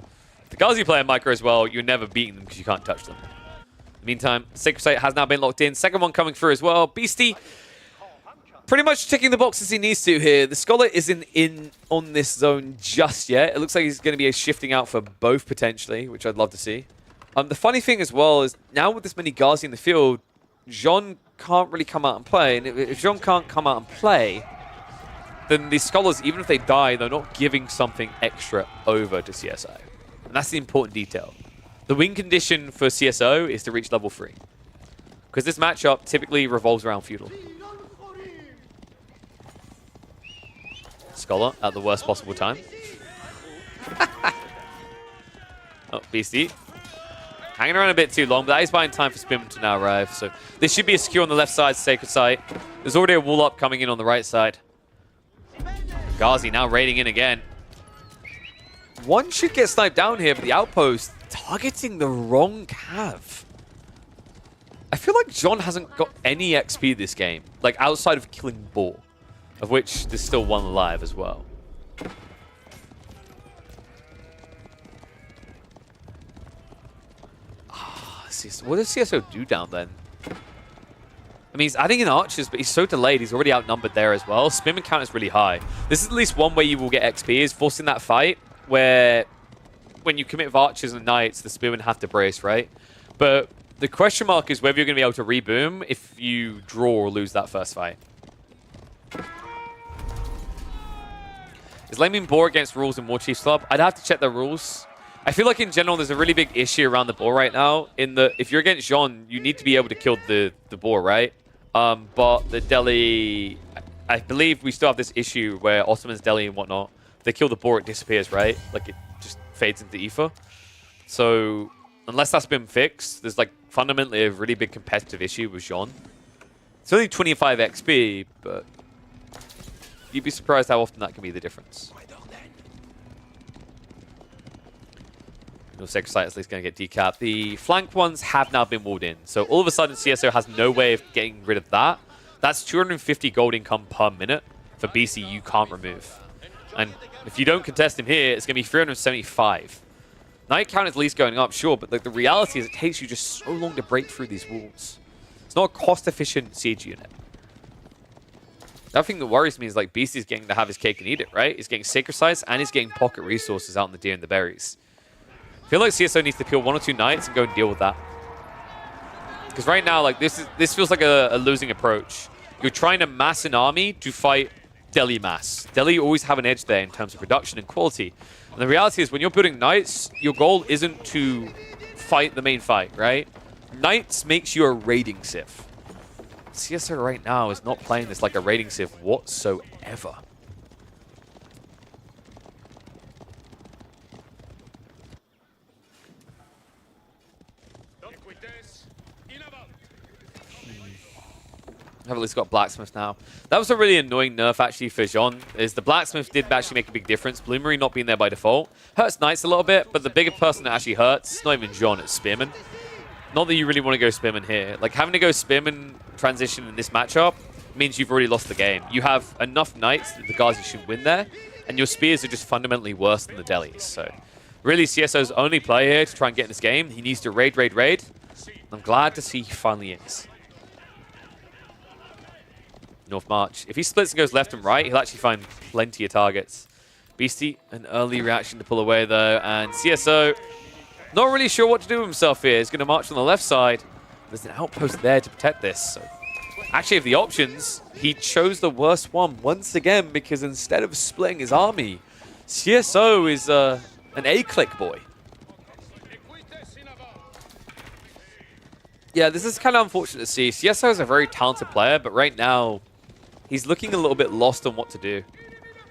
If the Ghazi player micro as well, you're never beating them because you can't touch them. In the meantime, Sacred Site has now been locked in. Second one coming through as well. Beastie pretty much ticking the boxes he needs to here. The Scholar isn't in on this zone just yet. It looks like he's going to be shifting out for both potentially, which I'd love to see. The funny thing as well is now with this many Ghazi in the field, Jean can't really come out and play. And if Jean can't come out and play, then these Scholars, even if they die, they're not giving something extra over to CSO. And that's the important detail. The win condition for CSO is to reach level 3. Because this matchup typically revolves around Feudal. Scholar at the worst possible time. Oh, Beastie. Hanging around a bit too long, but that is buying time for Spimman to now arrive. So this should be a secure on the left side, Sacred Site. There's already a wall up coming in on the right side. Ghazi now raiding in again. One should get sniped down here, but the outpost targeting the wrong cav. I feel like John hasn't got any XP this game, like outside of killing Boar, of which there's still one alive as well. What does CSO do down then? I mean, he's adding in archers, but he's so delayed. He's already outnumbered there as well. Spimman count is really high. This is at least one way you will get XP, is forcing that fight where when you commit with archers and knights, the spearmen have to brace, right? But the question mark is whether you're going to be able to reboom if you draw or lose that first fight. Is Laming Boar against rules in Warchief's club? I'd have to check the rules. I feel like in general there's a really big issue around the Boar right now. In the if you're against Jean, you need to be able to kill the Boar, right? But the Delhi, I believe we still have this issue where Ottoman's Delhi and whatnot, if they kill the Boar, it disappears, right? Like it just fades into ether. So unless that's been fixed, there's like fundamentally a really big competitive issue with Jean. It's only 25 XP, but you'd be surprised how often that can be the difference. Sacred Site is at least going to get decapped. The flanked ones have now been walled in. So all of a sudden, CSO has no way of getting rid of that. That's 250 gold income per minute for BC you can't remove. And if you don't contest him here, it's going to be 375. Knight count is at least going up, sure, but like, the reality is it takes you just so long to break through these walls. It's not a cost-efficient siege unit. The other thing that worries me is like BC is getting to have his cake and eat it, right? He's getting Sacred Sites and he's getting pocket resources out in the deer and the berries. I feel like CSO needs to kill 1 or 2 knights and go and deal with that. Because right now, like this feels like a losing approach. You're trying to mass an army to fight Delhi mass. Delhi always have an edge there in terms of production and quality. And the reality is when you're building knights, your goal isn't to fight the main fight, right? Knights makes you a raiding civ. CSO right now is not playing this like a raiding civ whatsoever. I've at least got Blacksmith now. That was a really annoying nerf actually for Jean, is the Blacksmith did actually make a big difference. Bloomery not being there by default hurts Knights a little bit, but the bigger person that actually hurts, not even Jean, it's Spearman. Not that you really want to go Spearman here. Like having to go Spearman transition in this matchup means you've already lost the game. You have enough Knights that the guys you should win there, and your Spears are just fundamentally worse than the Delis. So really CSO's only play here to try and get in this game. He needs to raid. I'm glad to see he finally is. North March. If he splits and goes left and right, he'll actually find plenty of targets. Beastie, an early reaction to pull away though, and CSO not really sure what to do with himself here. He's going to march on the left side. There's an outpost there to protect this. So actually, of the options, he chose the worst one once again because instead of splitting his army, CSO is an A-click boy. Yeah, this is kind of unfortunate to see. CSO is a very talented player, but right now, he's looking a little bit lost on what to do.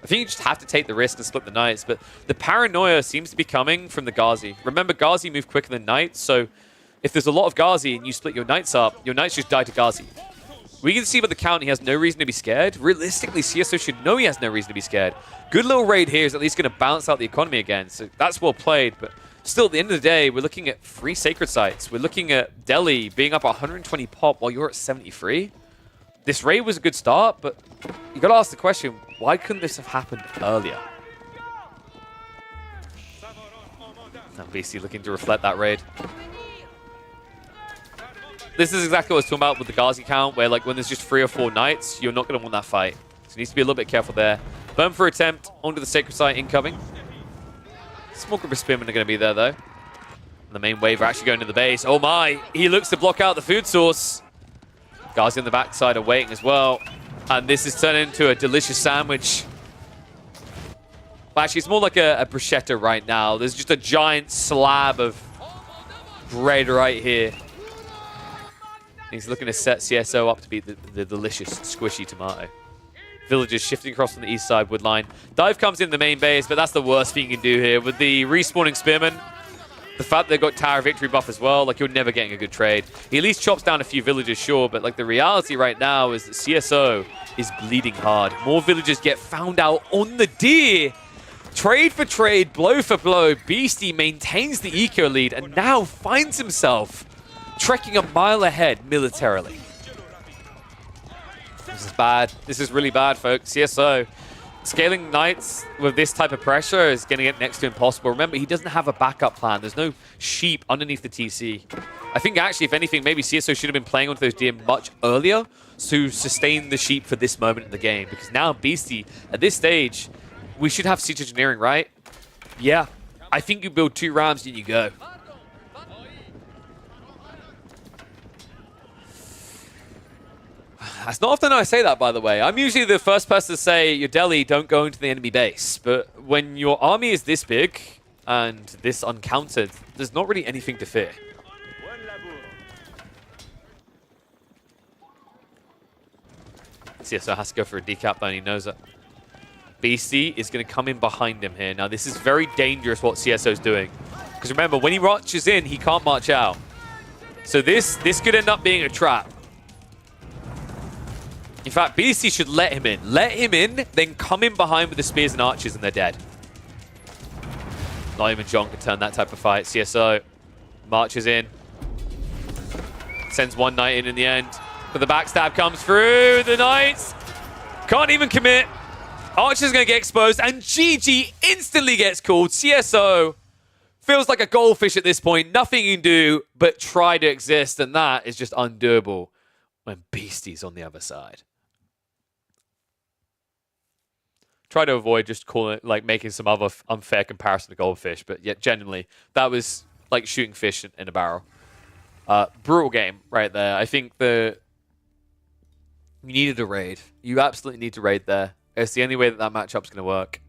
I think you just have to take the risk and split the Knights, but the paranoia seems to be coming from the Ghazi. Remember, Ghazi move quicker than Knights, so if there's a lot of Ghazi and you split your Knights up, your Knights just die to Ghazi. We can see by the count he has no reason to be scared. Realistically, CSO should know he has no reason to be scared. Good little raid here is at least going to balance out the economy again, so that's well played, but still, at the end of the day, we're looking at 3 Sacred Sites. We're looking at Delhi being up 120 pop while you're at 73. This raid was a good start, but you got to ask the question, why couldn't this have happened earlier? Now BC looking to reflect that raid. This is exactly what I was talking about with the Ghazi count, where like when there's just 3 or 4 Knights, you're not going to win that fight. So you need to be a little bit careful there. Burn for attempt onto the Sacred Site incoming. Small group of Spearmen are going to be there, though. The main wave are actually going to the base. Oh my, he looks to block out the food source. Guys on the backside are waiting as well. And this is turned into a delicious sandwich. Well, actually, it's more like a bruschetta right now. There's just a giant slab of bread right here. He's looking to set CSO up to be the delicious, squishy tomato. Villagers shifting across from the east side wood line. Dive comes in the main base, but that's the worst thing you can do here. With the respawning spearmen, the fact they've got Tower Victory buff as well, like, you're never getting a good trade. He at least chops down a few villagers, sure, but like the reality right now is that CSO is bleeding hard. More villagers get found out on the deer. Trade for trade, blow for blow, Beastie maintains the eco lead and now finds himself trekking a mile ahead militarily. This is bad. This is really bad, folks. CSO. Scaling Knights with this type of pressure is going to get next to impossible. Remember, he doesn't have a backup plan. There's no sheep underneath the TC. I think, actually, if anything, maybe CSO should have been playing onto those deer much earlier to sustain the sheep for this moment in the game. Because now, Beastie, at this stage, we should have siege engineering, right? Yeah. I think you build 2 rams and you go. That's not often I say that, by the way. I'm usually the first person to say, your deli, don't go into the enemy base. But when your army is this big and this uncountered, there's not really anything to fear. CSO has to go for a decap, though, and he knows it. Beastie is going to come in behind him here. Now, this is very dangerous what CSO's doing. Because remember, when he marches in, he can't march out. So this could end up being a trap. In fact, Beastie should let him in. Let him in, then come in behind with the spears and archers, and they're dead. Not even John can turn that type of fight. CSO marches in. Sends one knight in the end. But the backstab comes through. The knights can't even commit. Archer's going to get exposed, and GG instantly gets called. CSO feels like a goldfish at this point. Nothing you can do but try to exist, and that is just undoable when Beastie's on the other side. Try to avoid just calling it, like, making some other unfair comparison to goldfish, but yet genuinely, that was like shooting fish in a barrel. Brutal game right there. I think you needed a raid. You absolutely need to raid there. It's the only way that that matchup's going to work.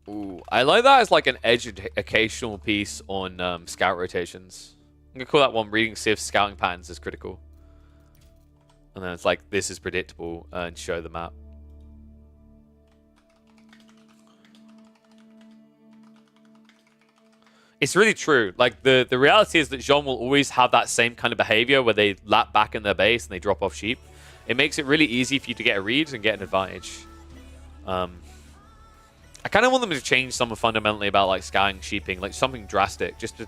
Ooh, I like that as like an educational piece on scout rotations. I'm going to call that one reading Civ's scouting patterns is critical. And then it's like, this is predictable, and show the map. It's really true. Like, the reality is that Jean will always have that same kind of behavior where they lap back in their base and they drop off sheep. It makes it really easy for you to get a read and get an advantage. I kind of want them to change something fundamentally about like scouting, sheeping, like something drastic, just to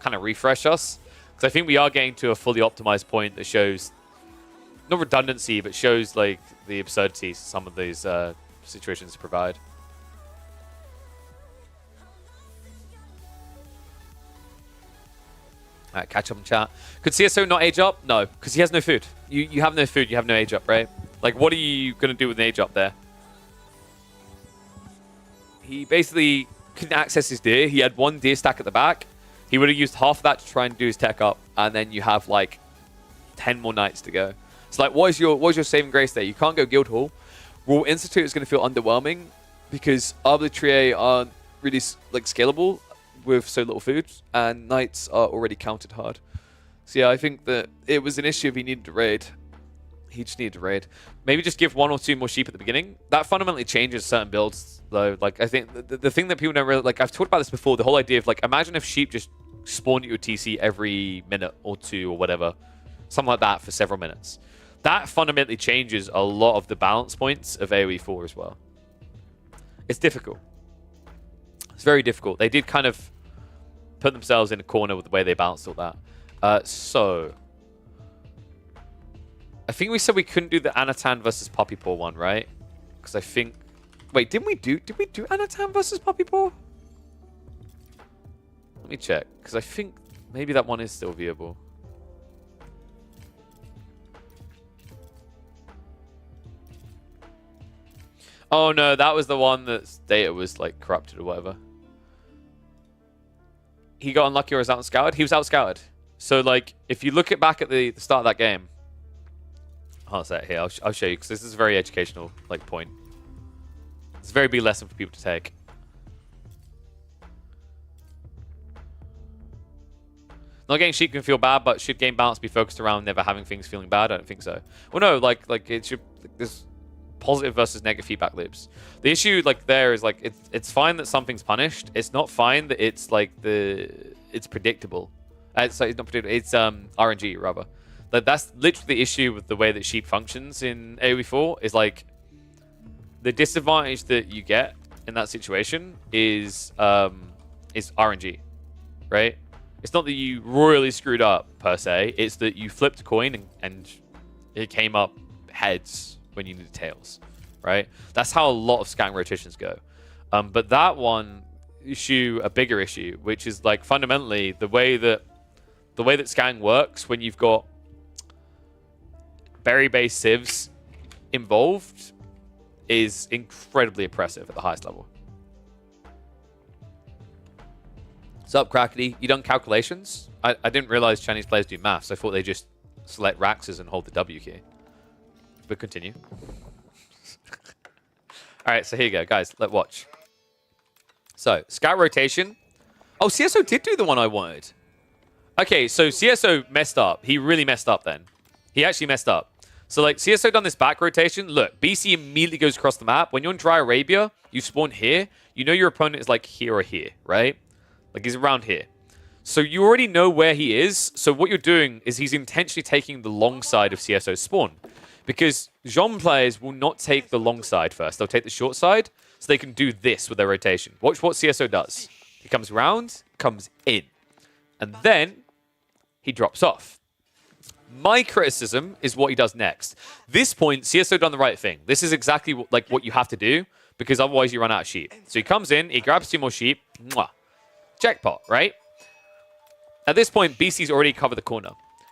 kind of refresh us. Because I think we are getting to a fully optimized point that shows, not redundancy, but shows like the absurdity some of these situations provide. Alright, catch up in chat. Could CSO not age up? No, because he has no food. You have no food, you have no age up, right? Like, what are you going to do with an age up there? He basically couldn't access his deer. He had one deer stack at the back. He would have used half of that to try and do his tech up, and then you have like 10 more nights to go. So like, what is your saving grace there? You can't go Guildhall. Raw Institute is going to feel underwhelming because Arbitrae aren't really like scalable with so little food, and Knights are already counted hard. So yeah, I think that it was an issue if he needed to raid. He just needed to raid. Maybe just give 1 or 2 more sheep at the beginning. That fundamentally changes certain builds, though. Like, I think the thing that people don't really... Like, I've talked about this before, the whole idea of, like, imagine if sheep just spawned at your TC every minute or 2 or whatever. Something like that for several minutes. That fundamentally changes a lot of the balance points of AoE 4 as well. It's difficult. It's very difficult. They did kind of put themselves in a corner with the way they balanced all that. So I think we said we couldn't do the Anatan versus Puppy Paw one, right? Because I think... Wait, did we do Anatan versus Puppy Paw? Let me check, because I think maybe that one is still viewable. Oh no, that was the one that's data was like corrupted or whatever. He got unlucky or was outscouted? He was outscouted. So like, if you look back at the start of that game, I'll say it here. I'll show you because this is a very educational like point. It's a very big lesson for people to take. Not getting sheep can feel bad, but should game balance be focused around never having things feeling bad? I don't think so. Well, no, like it should. There's positive versus negative feedback loops. The issue like there is like it's fine that something's punished. It's not fine that it's like it's predictable. Sorry, it's not predictable. It's RNG rather. That's literally the issue with the way that sheep functions in AoE4 is like the disadvantage that you get in that situation is RNG, right? It's not that you royally screwed up per se. It's that you flipped a coin and it came up heads when you needed tails, right? That's how a lot of scouting rotations go. But that one issue, a bigger issue, which is like fundamentally the way that scouting works when you've got berry-based civs involved is incredibly oppressive at the highest level. What's up, Crackety? You done calculations? I didn't realize Chinese players do maths. I thought they just select Raxes and hold the W key. But continue. Alright, so here you go, guys. Let's watch. So, scout rotation. Oh, CSO did do the one I wanted. Okay, so CSO messed up. He really messed up then. He actually messed up. So, like, CSO done this back rotation. Look, BC immediately goes across the map. When you're in Dry Arabia, you spawn here. You know your opponent is, like, here or here, right? Like, he's around here. So you already know where he is. So what you're doing is he's intentionally taking the long side of CSO's spawn. Because Jean players will not take the long side first. They'll take the short side, so they can do this with their rotation. Watch what CSO does. He comes around, comes in. And then he drops off. My criticism is what he does next. This point, CSO done the right thing. This is exactly what you have to do, because otherwise you run out of sheep. So he comes in, he grabs 2 more sheep. Mwah. Jackpot, right? At this point, BC's already covered the corner.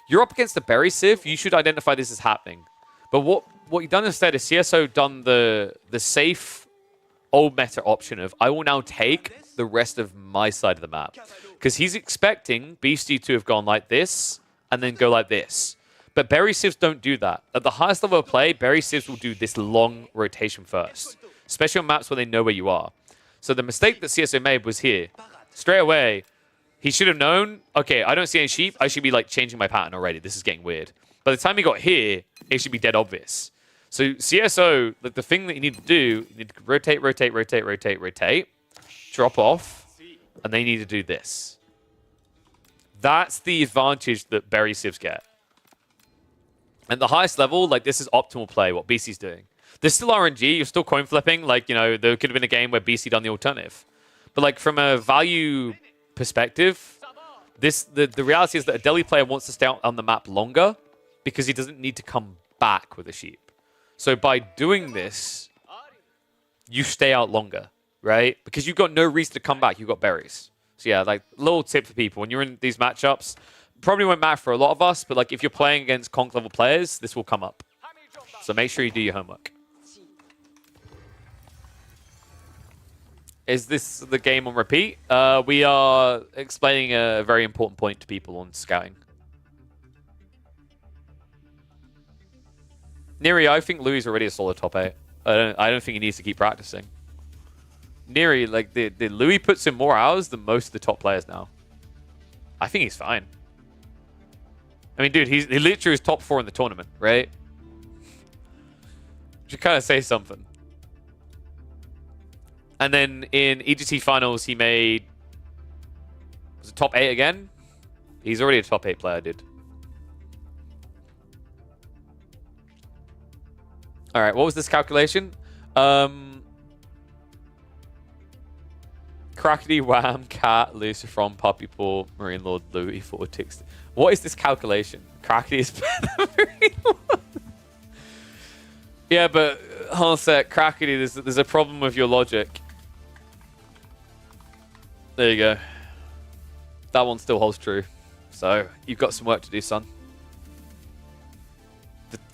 You're up against the berry sieve. You should identify this is happening. But what you've done instead is CSO done the safe old meta option of I will now take the rest of my side of the map. Because he's expecting Beastie to have gone like this and then go like this. But berry sieves don't do that. At the highest level of play, berry sieves will do this long rotation first. Especially on maps where they know where you are. So the mistake that CSO made was here. Straight away, he should have known, okay, I don't see any sheep. I should be like changing my pattern already. This is getting weird. By the time he got here, it should be dead obvious. So CSO, like the thing that you need to do, you need to rotate, rotate, rotate, rotate, rotate, drop off, and then you need to do this. That's the advantage that berry sieves get. At the highest level, like this is optimal play, what BC's doing. There's still RNG, you're still coin flipping. Like, you know, there could have been a game where BC done the alternative. But like from a value perspective, the reality is that a Delhi player wants to stay out on the map longer because he doesn't need to come back with a sheep. So by doing this, you stay out longer, right? Because you've got no reason to come back. You've got berries. So yeah, like little tip for people. When you're in these matchups, probably won't matter for a lot of us, but like if you're playing against conk level players, this will come up. So make sure you do your homework. Is this the game on repeat? We are explaining a very important point to people on scouting. Neri, I think Louis is already a solid top 8. I don't think he needs to keep practicing. Neri, like the Louis puts in more hours than most of the top players now. I think he's fine. I mean, dude, he literally was top 4 in the tournament, right? Should kind of say something. And then in EGT finals, he made was it top 8 again? He's already a top 8 player, dude. All right, what was this calculation? Crackety Wham, Cat, Lucifer, Puppy Paw, Marine Lord, Louis, Vortex. What is this calculation? Crackety is better than Marine Lord. Yeah, but hold on a sec. Crackety, there's a problem with your logic. There you go. That one still holds true. So, you've got some work to do, son.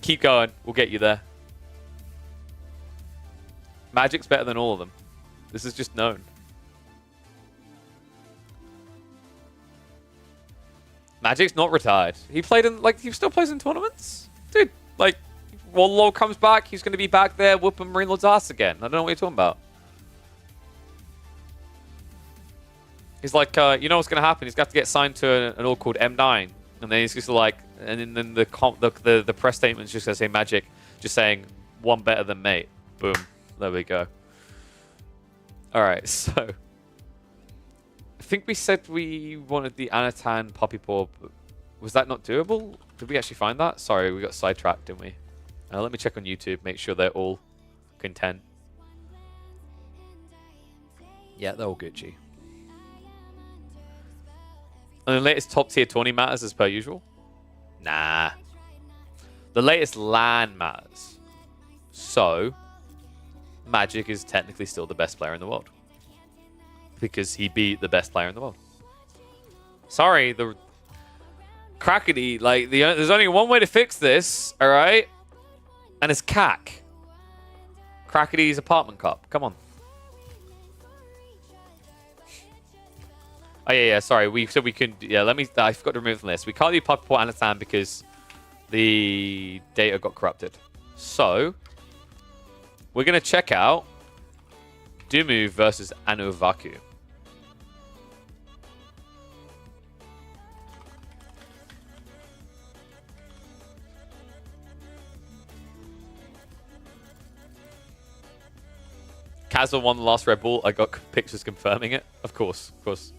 Keep going. We'll get you there. Magic's better than all of them. This is just known. Magic's not retired. He played in, like, he still plays in tournaments? Dude, like, Warlord comes back, he's going to be back there whooping Marine Lord's ass again. I don't know what you're talking about. He's like, you know what's going to happen? He's got to get signed to an org called M9. And then he's just like, and then the press statement's just going to say Magic, just saying, one better than mate. Boom. There we go. Alright, so. I think we said we wanted the Anatan Puppy Paw. Was that not doable? Did we actually find that? Sorry, we got sidetracked, didn't we? Let me check on YouTube, make sure they're all content. Yeah, they're all Gucci. And the latest top tier tourney matters as per usual? Nah. The latest LAN matters. So, Magic is technically still the best player in the world. Because he beat the best player in the world. Sorry, the Crackety, like, there's only one way to fix this, alright? And it's CAC. Crackety's apartment cup. Come on. Oh, yeah, sorry. We said we couldn't... Yeah, I forgot to remove it from this. We can't do Puppy Paw Anatan because the data got corrupted. So, we're going to check out Dumu versus Anuvaku. Kazva won the last Red Bull. I got pictures confirming it. Of course, of course.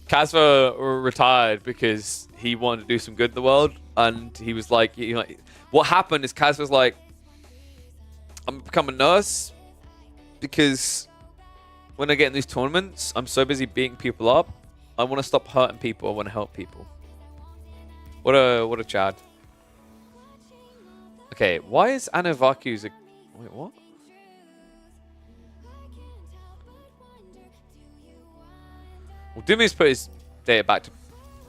Kazva retired because he wanted to do some good in the world, and he was like, you know, what happened is Kazva was like, I'm gonna become a nurse because when I get in these tournaments, I'm so busy beating people up. I want to stop hurting people. I want to help people. What a Chad. Okay, why is Anuvaku's a... Wait, what? Well, Dumu's put his data back to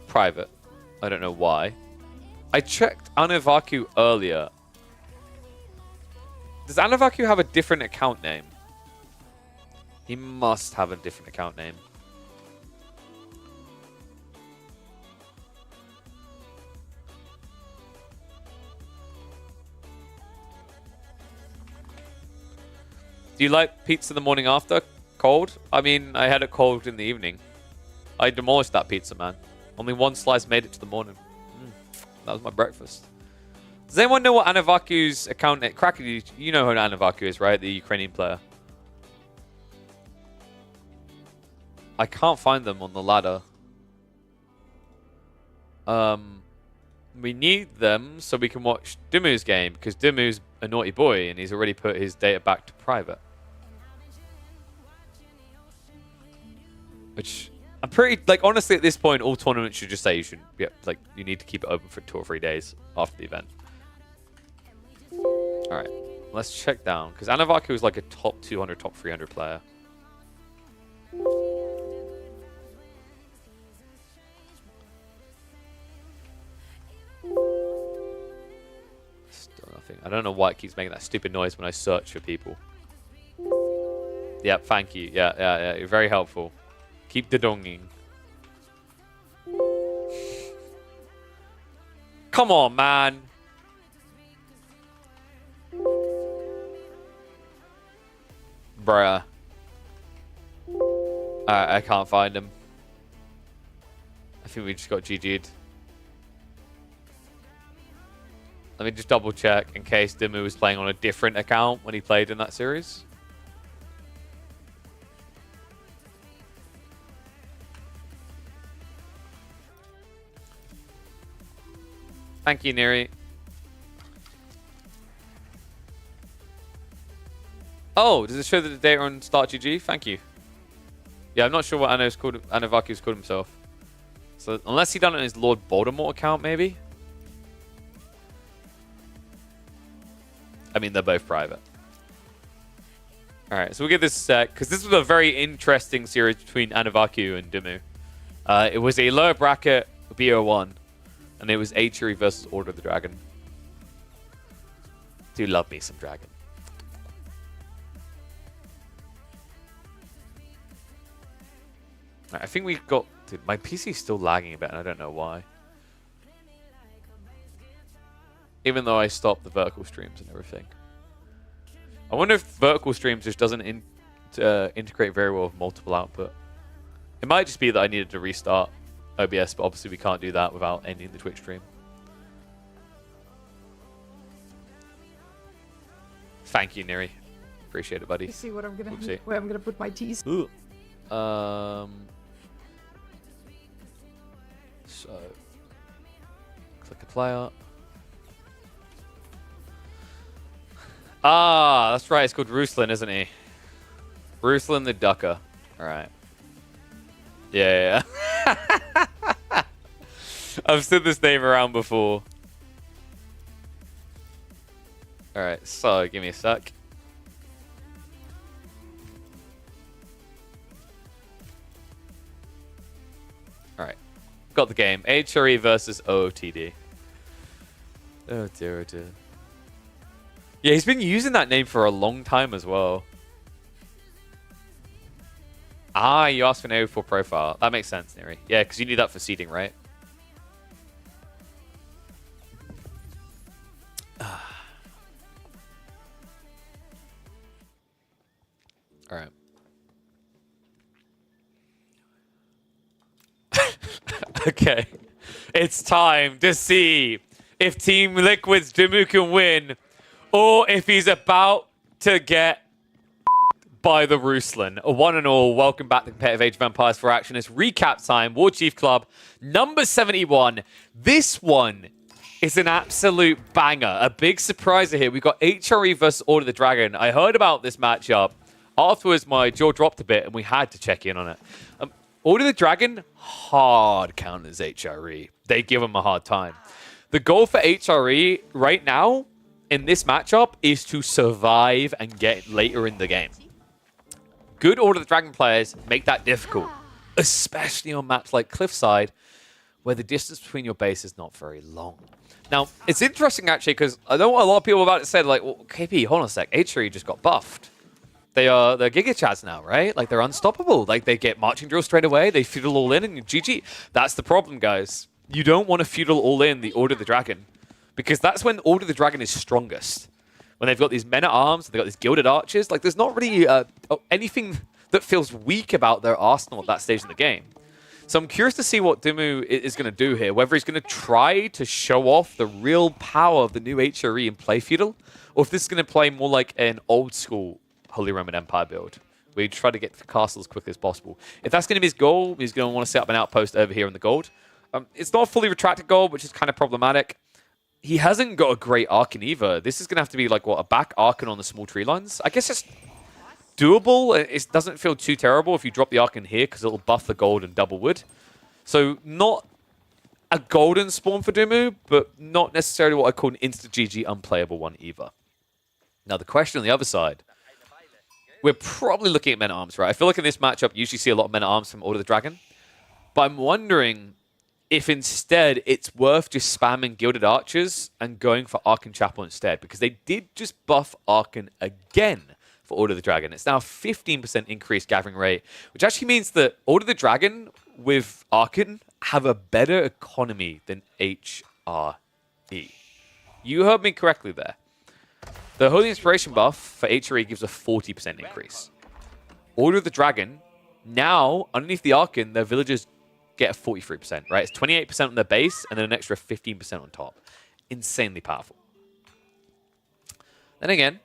private. I don't know why. I checked Anuvaku earlier. Does Anuvaku have a different account name? He must have a different account name. Do you like pizza the morning after? Cold? I mean, I had it cold in the evening. I demolished that pizza, man. Only one slice made it to the morning. That was my breakfast. Does anyone know what Anuvaku's account name? Crackety, you know who Anuvaku is, right? The Ukrainian player. I can't find them on the ladder. We need them so we can watch Dumu's game, because Dumu's a naughty boy and he's already put his data back to private. Which, I'm pretty, like, honestly, at this point, all tournaments should just say you should, yeah, like, you need to keep it open for 2 or 3 days after the event. Alright, let's check down, because Anuvaku is like a top 200, top 300 player. Still nothing. I don't know why it keeps making that stupid noise when I search for people. Yep, thank you. Yeah, you're very helpful. Keep the donging. Come on, man. Bruh. I can't find him. I think we just got GG'd. Let me just double check in case Dimu was playing on a different account when he played in that series. Thank you, Neri. Oh, does it show that the data on Start GG? Thank you. Yeah, I'm not sure what Anavaku's called himself. So unless he done it in his Lord Voldemort account, maybe. I mean, they're both private. All right, so we'll give this a sec, because this was a very interesting series between Anavaku and Dimu. It was a lower bracket BO1, and it was Achery versus Order of the Dragon. Do love me some Dragon. Right, I think we got... Dude, my PC's still lagging a bit, and I don't know why. Even though I stopped the vertical streams and everything. I wonder if vertical streams just doesn't integrate very well with multiple output. It might just be that I needed to restart OBS, but obviously we can't do that without ending the Twitch stream. Thank you, Neri. Appreciate it, buddy. You see what I'm gonna where I'm gonna put my teas. So click a player. Ah, that's right. It's called Ruslan, isn't he? Ruslan the Ducker. All right. Yeah. I've said this name around before. All right. So give me a sec. All right. Got the game. HRE versus OOTD. Oh dear, oh dear. Yeah, he's been using that name for a long time as well. Ah, you asked for an AO4 profile. That makes sense, Neri. Yeah, because you need that for seeding, right? All right. Okay. It's time to see if Team Liquid's Dimu can win, or if he's about to get by the Ruslan. One and all, welcome back to Competitive Age of Empires for Action. It's recap time. Warchief Club, number 71. This one is an absolute banger. A big surprise here. We've got HRE versus Order of the Dragon. I heard about this matchup. Afterwards, my jaw dropped a bit, and we had to check in on it. Order of the Dragon, hard counters HRE. They give him a hard time. The goal for HRE right now in this matchup is to survive and get later in the game. Good Order of the Dragon players make that difficult, especially on maps like Cliffside, where the distance between your base is not very long. Now, it's interesting, actually, because I know a lot of people about it said, like, well, KP, hold on a sec, HRE just got buffed. They're Giga Chads now, right? Like, they're unstoppable. Like, they get marching drill straight away, they feudal all in, and GG. That's the problem, guys. You don't want to feudal all in the Order of the Dragon, because that's when Order of the Dragon is strongest. When they've got these men-at-arms, they've got these gilded archers, like, there's not really anything that feels weak about their arsenal at that stage in the game. So I'm curious to see what Dimu is going to do here, whether he's going to try to show off the real power of the new HRE and play feudal, or if this is going to play more like an old-school Holy Roman Empire build, where you try to get the castle as quickly as possible. If that's going to be his goal, he's going to want to set up an outpost over here in the gold. It's not a fully retracted gold, which is kind of problematic. He hasn't got a great Archon either. This is going to have to be like, what, a back Archon on the small tree lines? I guess it's doable. It doesn't feel too terrible if you drop the Archon here, because it'll buff the gold and double wood. So not a golden spawn for Dimu, but not necessarily what I call an insta-GG unplayable one either. Now, the question on the other side, we're probably looking at men-at-arms, right? I feel like in this matchup, you usually see a lot of men-at-arms from Order of the Dragon. But I'm wondering if instead it's worth just spamming Gilded Archers and going for Archon Chapel instead, because they did just buff Archon again for Order of the Dragon. It's now a 15% increased gathering rate, which actually means that Order of the Dragon with Archon have a better economy than HRE. You heard me correctly there. The Holy Inspiration buff for HRE gives a 40% increase. Order of the Dragon, now, underneath the Archon, their villagers get a 43%, right? It's 28% on their base, and then an extra 15% on top. Insanely powerful. Then again,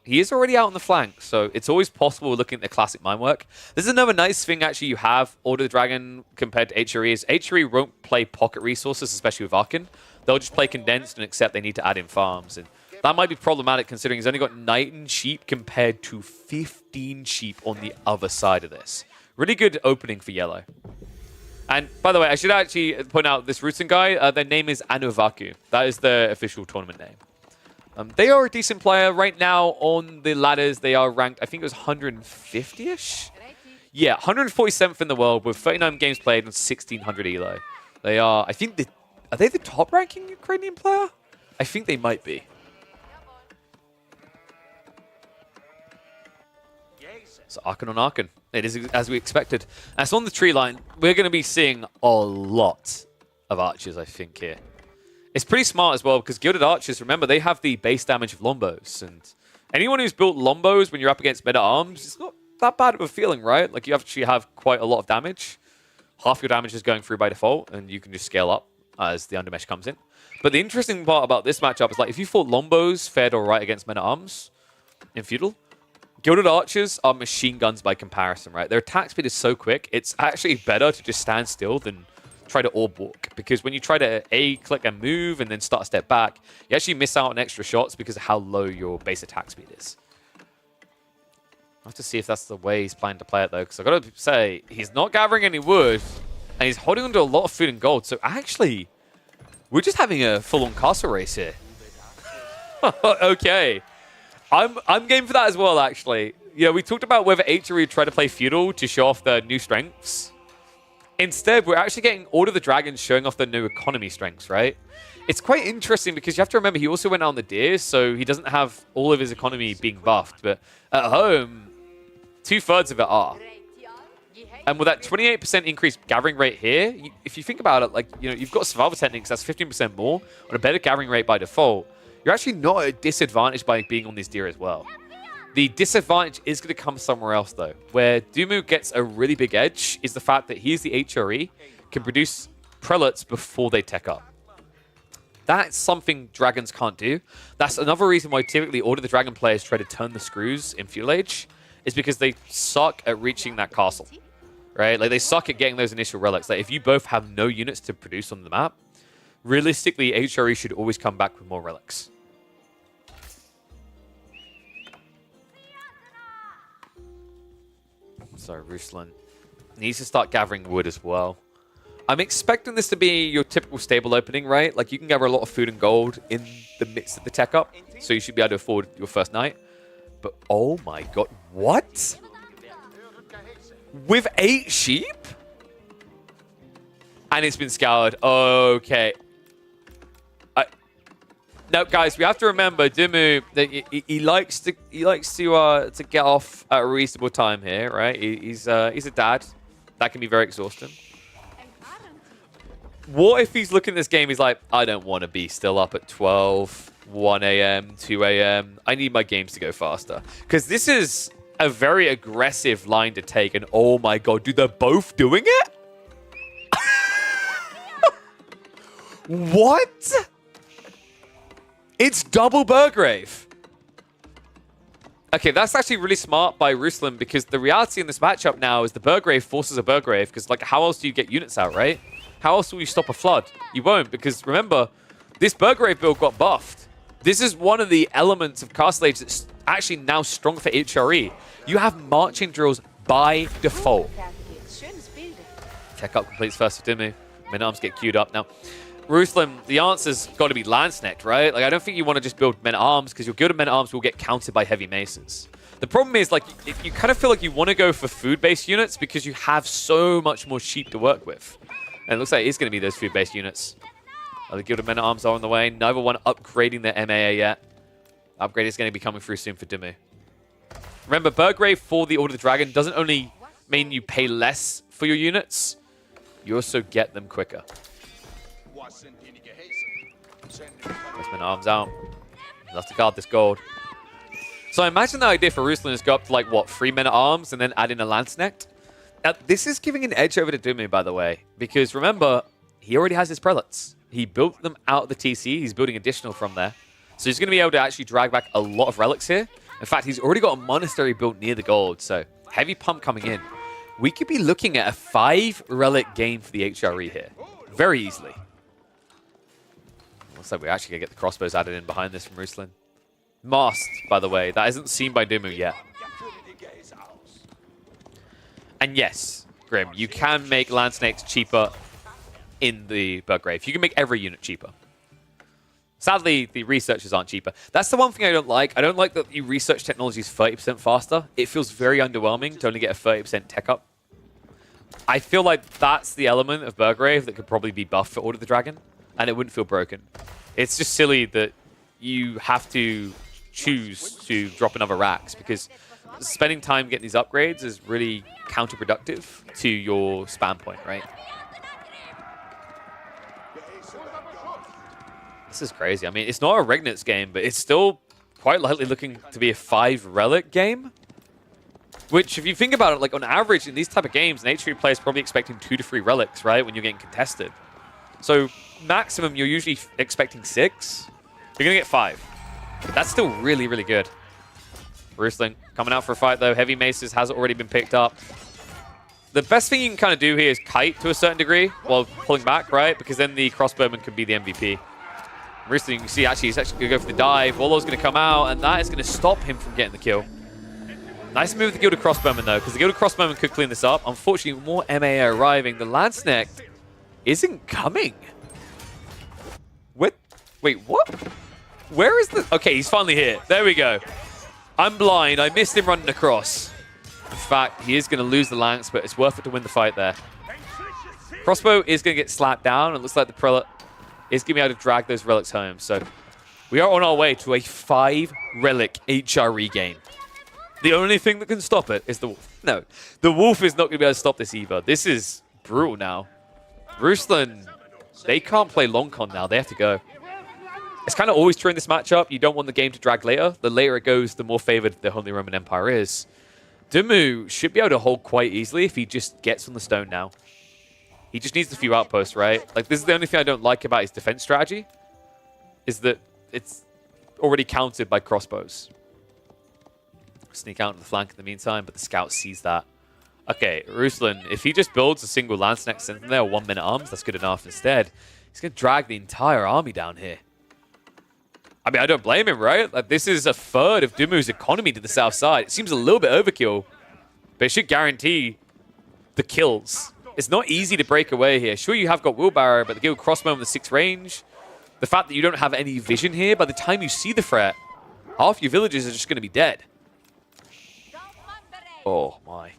he is already out on the flank, so it's always possible looking at the classic mine work. This is another nice thing, actually, you have Order of the Dragon compared to HRE, is HRE won't play pocket resources, especially with Archon. They'll just play condensed and accept they need to add in farms, and that might be problematic considering he's only got 19 sheep compared to 15 sheep on the other side of this, Really good opening for yellow. And by the way, I should actually point out this Rutsen guy, their name is Anuvaku. That is their official tournament name. They are a decent player. Right now on the ladders, they are ranked, I think it was 150-ish? Yeah, 147th in the world with 39 games played and 1,600 elo. They are, I think, are they the top ranking Ukrainian player? I think they might be. So Arkan on Arkan. It is as we expected. And so on the tree line, we're going to be seeing a lot of archers, I think, here. It's pretty smart as well, because Gilded Archers, remember, they have the base damage of Lombos. And anyone who's built Lombos when you're up against Men-at-Arms, it's not that bad of a feeling, right? Like, you actually have quite a lot of damage. Half your damage is going through by default, and you can just scale up as the Undermesh comes in. But the interesting part about this matchup is, like, if you thought Lombos fared all right against Men-at-Arms in Feudal, Gilded Archers are machine guns by comparison, right? Their attack speed is so quick, it's actually better to just stand still than try to orb walk. Because when you try to A-click and move and then start a step back, you actually miss out on extra shots because of how low your base attack speed is. I'll have to see if that's the way he's planning to play it, though, because I've got to say, he's not gathering any wood, and he's holding onto a lot of food and gold. So actually, we're just having a full-on castle race here. Okay. I'm game for that as well, actually. You know, we talked about whether HRE would try to play Feudal to show off their new strengths. Instead, we're actually getting Order of the Dragons showing off their new economy strengths, right? It's quite interesting because you have to remember he also went out on the Deers, so he doesn't have all of his economy being buffed. But at home, 2/3 of it are. And with that 28% increased gathering rate here, if you think about it, like, you know, you've got survival techniques, that's 15% more on a better gathering rate by default. You're actually not at a disadvantage by being on this Deer as well. The disadvantage is going to come somewhere else, though. Where Dumu gets a really big edge is the fact that he's the HRE, can produce prelates before they tech up. That's something dragons can't do. That's another reason why typically Order of the Dragon players try to turn the screws in Feudal Age, is because they suck at reaching that castle, right? Like, they suck at getting those initial relics. Like, if you both have no units to produce on the map, realistically, HRE should always come back with more relics. So Ruslan needs to start gathering wood as well. I'm expecting this to be your typical stable opening, right? Like, you can gather a lot of food and gold in the midst of the tech up, so you should be able to afford your first night. But oh my god, what? With 8 sheep? And it's been scoured. Okay. No, guys, we have to remember Dumu that he likes to get off at a reasonable time here, right? He's a dad. That can be very exhausting. What if he's looking at this game? He's like, I don't want to be still up at 12, 1 a.m., 2 a.m. I need my games to go faster. Because this is a very aggressive line to take. And oh my god, dude, they're both doing it? What? It's double Burgrave. Okay, that's actually really smart by Ruslan, because the reality in this matchup now is the Burgrave forces a Burgrave, because, like, how else do you get units out, right? How else will you stop a flood? You won't, because remember, this Burgrave build got buffed. This is one of the elements of Castle Age that's actually now strong for HRE. You have marching drills by default. Tech up completes first for Dimmu. Men-at-Arms get queued up now. Ruslan, the answer's got to be Landsnecht, right? Like, I don't think you want to just build Men-at-Arms, because your Gilded Men-at-Arms will get countered by Heavy Masons. The problem is, like, you kind of feel like you want to go for food-based units because you have so much more sheep to work with. And it looks like it's going to be those food-based units. The Gilded Men-at-Arms are on the way. Neither one upgrading their MAA yet. Upgrade is going to be coming through soon for Dimmu. Remember, Burgrave for the Order of the Dragon doesn't only mean you pay less for your units, you also get them quicker. Let's Men-at-Arms out. He'll have to guard this gold. So I imagine the idea for Ruslan is go up to, like, what, 3 Men-at-Arms and then add in a Landsnecht? Now, this is giving an edge over to Dimmu, by the way, because remember, he already has his prelates. He built them out of the TC. He's building additional from there. So he's going to be able to actually drag back a lot of relics here. In fact, he's already got a monastery built near the gold, so heavy pump coming in. We could be looking at a 5-relic game for the HRE here. Very easily. Looks like we're actually going to get the crossbows added in behind this from Ruslan. Mast, by the way. That isn't seen by Dimmu yet. And yes, Grim, you can make Land Snakes cheaper in the Burgrave. You can make every unit cheaper. Sadly, the researchers aren't cheaper. That's the one thing I don't like. I don't like that you research technologies 30% faster. It feels very underwhelming to only get a 30% tech up. I feel like that's the element of Burgrave that could probably be buffed for Order of the Dragon, and it wouldn't feel broken. It's just silly that you have to choose to drop another racks, because spending time getting these upgrades is really counterproductive to your spam point, right? This is crazy. I mean, it's not a Regnitz game, but it's still quite likely looking to be a 5 relic game. Which, if you think about it, like on average in these type of games, an H3 player is probably expecting 2 to 3 relics, right, when you're getting contested. So maximum, you're usually expecting 6. You're going to get 5. But that's still really, really good. Ruslan coming out for a fight, though. Heavy Maces has already been picked up. The best thing you can kind of do here is kite to a certain degree while pulling back, right? Because then the crossbowman can be the MVP. Ruslan, you can see, actually, he's actually going to go for the dive. Wallo's going to come out, and that is going to stop him from getting the kill. Nice move with the Gilded Crossbowman, though, because the Gilded Crossbowman could clean this up. Unfortunately, more MA arriving. The Landsneck isn't coming. What? Wait, what? Where is the... Okay, he's finally here. There we go. I'm blind. I missed him running across. In fact, he is going to lose the lance, but it's worth it to win the fight there. Crossbow is going to get slapped down. It looks like the Prelate is going to be able to drag those relics home. So we are on our way to a 5-relic HRE game. The only thing that can stop it is the Wolf. No, the Wolf is not going to be able to stop this either. This is brutal now. Ruslan, they can't play long con now. They have to go. It's kind of always true in this matchup. You don't want the game to drag later. The later it goes, the more favored the Holy Roman Empire is. Dumu should be able to hold quite easily if he just gets on the stone now. He just needs a few outposts, right? Like, this is the only thing I don't like about his defense strategy, is that it's already countered by crossbows. Sneak out to the flank in the meantime, but the scout sees that. Okay, Ruslan, if he just builds a single lance next to there, 1 minute arms, that's good enough. Instead, he's going to drag the entire army down here. I mean, I don't blame him, right? Like, this is a third of Dumu's economy to the south side. It seems a little bit overkill, but it should guarantee the kills. It's not easy to break away here. Sure, you have got Wheelbarrow, but the Guild Crossbow with the 6 range, the fact that you don't have any vision here, by the time you see the threat, half your villages are just going to be dead. Oh, my.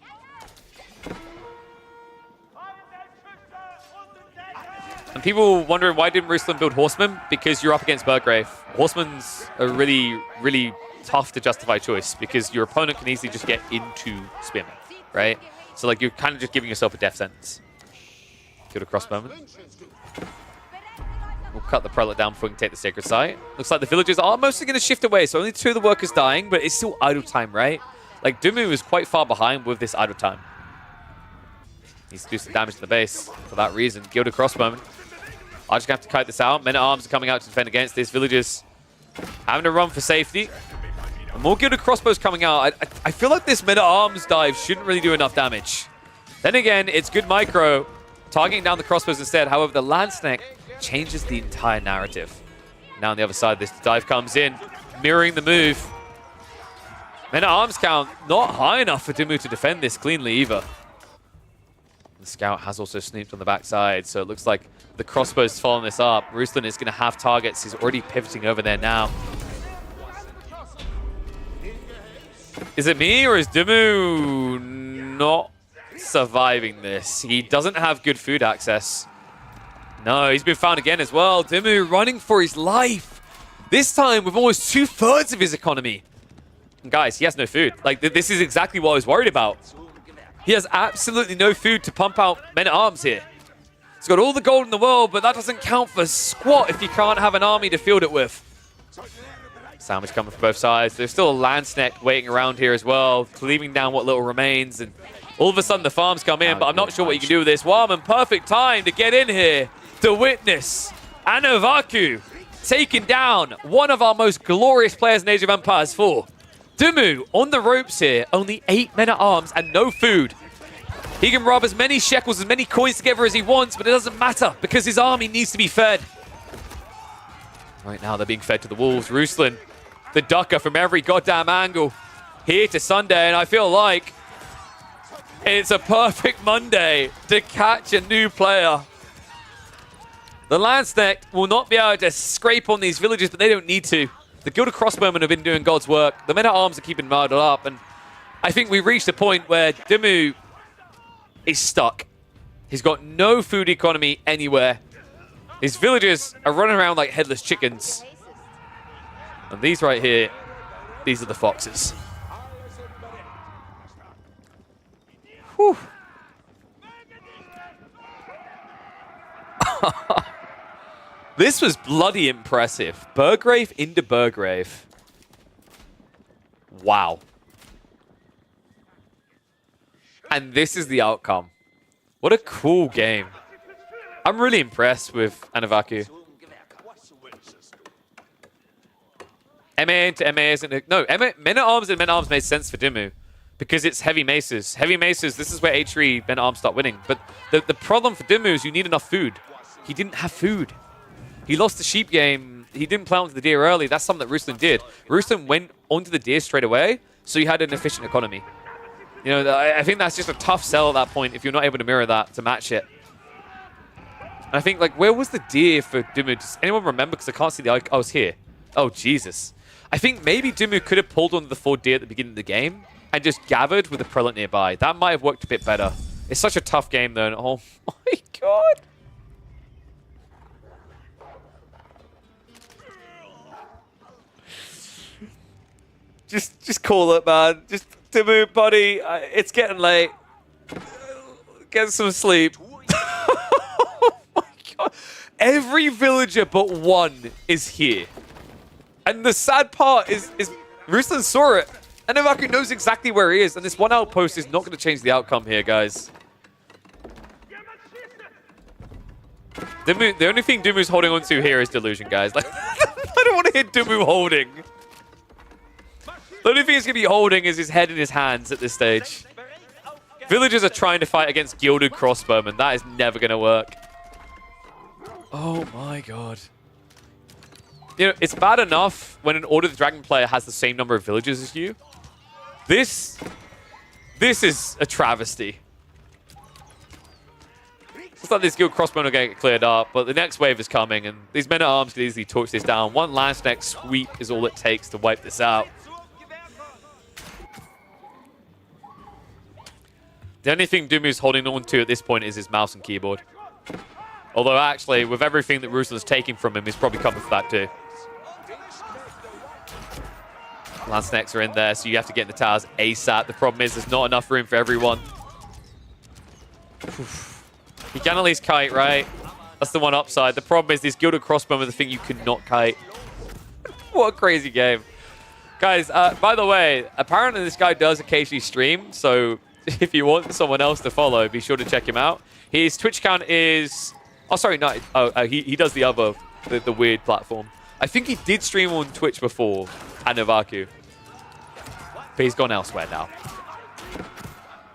And people wondering, why didn't Ruslan build Horsemen? Because you're up against Burgrave. Horsemen's a really, really tough to justify choice, because your opponent can easily just get into Spearmen, right? So, like, you're kind of just giving yourself a death sentence. Kill a crossbowman. We'll cut the Prelate down before we can take the Sacred Site. Looks like the villagers are mostly going to shift away, so only 2 of the workers dying, but it's still idle time, right? Like, Dumu is quite far behind with this idle time. Needs to do some damage to the base for that reason. Gilded Crossbowman. I'm just going to have to kite this out. Men-at-Arms are coming out to defend against this. Villagers having to run for safety. And more Gilded Crossbows coming out. I feel like this Men-at-Arms dive shouldn't really do enough damage. Then again, it's good micro. Targeting down the crossbows instead. However, the Landsneck changes the entire narrative. Now on the other side, this dive comes in, mirroring the move. Men-at-Arms count not high enough for Dumu to defend this cleanly either. The scout has also snooped on the backside, so it looks like the crossbow's following this up. Ruslan is going to have targets. He's already pivoting over there now. Is it me, or is Dumu not surviving this? He doesn't have good food access. No, he's been found again as well. Dumu running for his life. This time with almost 2/3 of his economy. And guys, he has no food. Like, this is exactly what I was worried about. He has absolutely no food to pump out Men-at-Arms here. He's got all the gold in the world, but that doesn't count for squat if you can't have an army to field it with. Sandwich coming from both sides. There's still a Landsneck waiting around here as well, cleaving down what little remains. And all of a sudden the farms come in, but I'm not sure what you can do with this. Warman, perfect time to get in here to witness Anovaku taking down one of our most glorious players in Age of Empires 4. Dumu on the ropes here, only 8 men-at-arms and no food. He can rub as many shekels, as many coins together as he wants, but it doesn't matter because his army needs to be fed. Right now they're being fed to the wolves. Ruslan, the ducker from every goddamn angle, here to Sunday, and I feel like It's a perfect Monday to catch a new player. The Landsneck will not be able to scrape on these villages, but they don't need to. The Gilded Crossbowmen have been doing God's work. The men-at-arms are keeping muddled up, and I think we've reached a point where Dimmu is stuck. He's got no food economy anywhere. His villagers are running around like headless chickens. And these right here, these are the foxes. Whew. This was bloody impressive. Burgrave into Burgrave. Wow. And this is the outcome. What a cool game. I'm really impressed with Anavaku. MA into MA isn't... No, Men-at-Arms and Men-at-Arms made sense for Dimmu. Because it's heavy maces. Heavy maces, this is where H3 Men-at-Arms start winning. But the problem for Dimmu is you need enough food. He didn't have food. He lost the sheep game. He didn't play onto the deer early. That's something that Ruslan did. Ruslan went onto the deer straight away, so you had an efficient economy. You know, I think that's just a tough sell at that point if you're not able to mirror that to match it. And I think, like, where was the deer for Dimmu? Does anyone remember? Because I can't see the icon. Oh, it's here. Oh, Jesus. I think maybe Dimmu could have pulled onto the 4 deer at the beginning of the game and just gathered with a prelate nearby. That might have worked a bit better. It's such a tough game, though. And oh, my God. Just call it, man. Just Dimmu, buddy. It's getting late. Get some sleep. Oh my God. Every villager but one is here. And the sad part is Ruslan saw it. And Anavaku knows exactly where he is. And this one outpost is not going to change the outcome here, guys. Dimmu, the only thing Dimmu's holding on to here is delusion, guys. Like, I don't want to hit Dimmu holding. The only thing he's going to be holding is his head in his hands at this stage. Villagers are trying to fight against Gilded Crossbowmen. That is never going to work. Oh my God. You know, it's bad enough when an Order of the Dragon player has the same number of villagers as you. This is a travesty. Looks like this Gilded Crossbowmen are going to get cleared up, but the next wave is coming, and these men-at-arms can easily torch this down. One Landsneck sweep is all it takes to wipe this out. The only thing Dimmu's holding on to at this point is his mouse and keyboard. Although, actually, with everything that Ruslan's taking from him, he's probably coming for that too. Landsnecks are in there, so you have to get in the towers ASAP. The problem is there's not enough room for everyone. You can at least kite, right? That's the one upside. The problem is this Gilded Crossbowmen are the thing you cannot kite. What a crazy game. Guys, by the way, apparently this guy does occasionally stream, so if you want someone else to follow, be sure to check him out. His Twitch account is... Oh, sorry, no. He does the other, the weird platform. I think he did stream on Twitch before, Anavaku. But he's gone elsewhere now.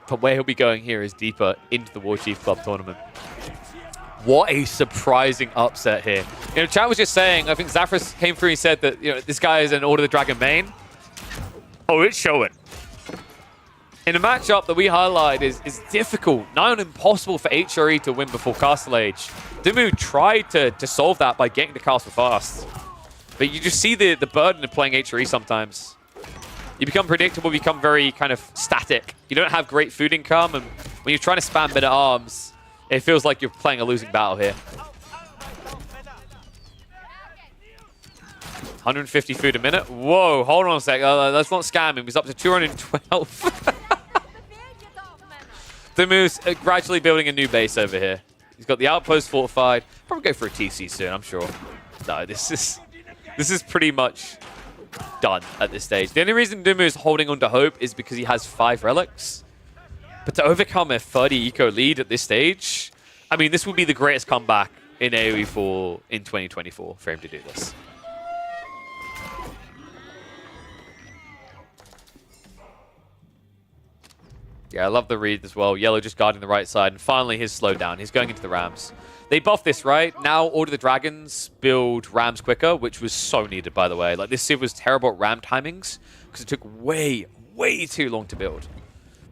But where he'll be going here is deeper into the Warchief Club tournament. What a surprising upset here. You know, chat was just saying, I think Zaphras came through and said that, you know, this guy is an Order of the Dragon main. Oh, it's showing. In a matchup that we highlight is difficult, not impossible for HRE to win before Castle Age. Dimmu tried to solve that by getting the castle fast. But you just see the burden of playing HRE sometimes. You become predictable, become very kind of static. You don't have great food income, and when you're trying to spam men-at-arms, it feels like you're playing a losing battle here. 150 food a minute? Whoa, hold on a sec. Let's not scam him. He's up to 212. Dimmu's gradually building a new base over here. He's got the outpost fortified. Probably go for a TC soon, I'm sure. No, this is pretty much done at this stage. The only reason Dimmu is holding on to hope is because he has 5 relics. But to overcome a 30 eco lead at this stage, I mean, this would be the greatest comeback in AoE 4 in 2024 for him to do this. Yeah, I love the read as well. Yellow just guarding the right side, and finally his slowdown. He's going into the Rams. They buffed this, right? Now Order of the Dragons build Rams quicker, which was so needed, by the way. Like, this Civ was terrible at Ram timings because it took way, way too long to build.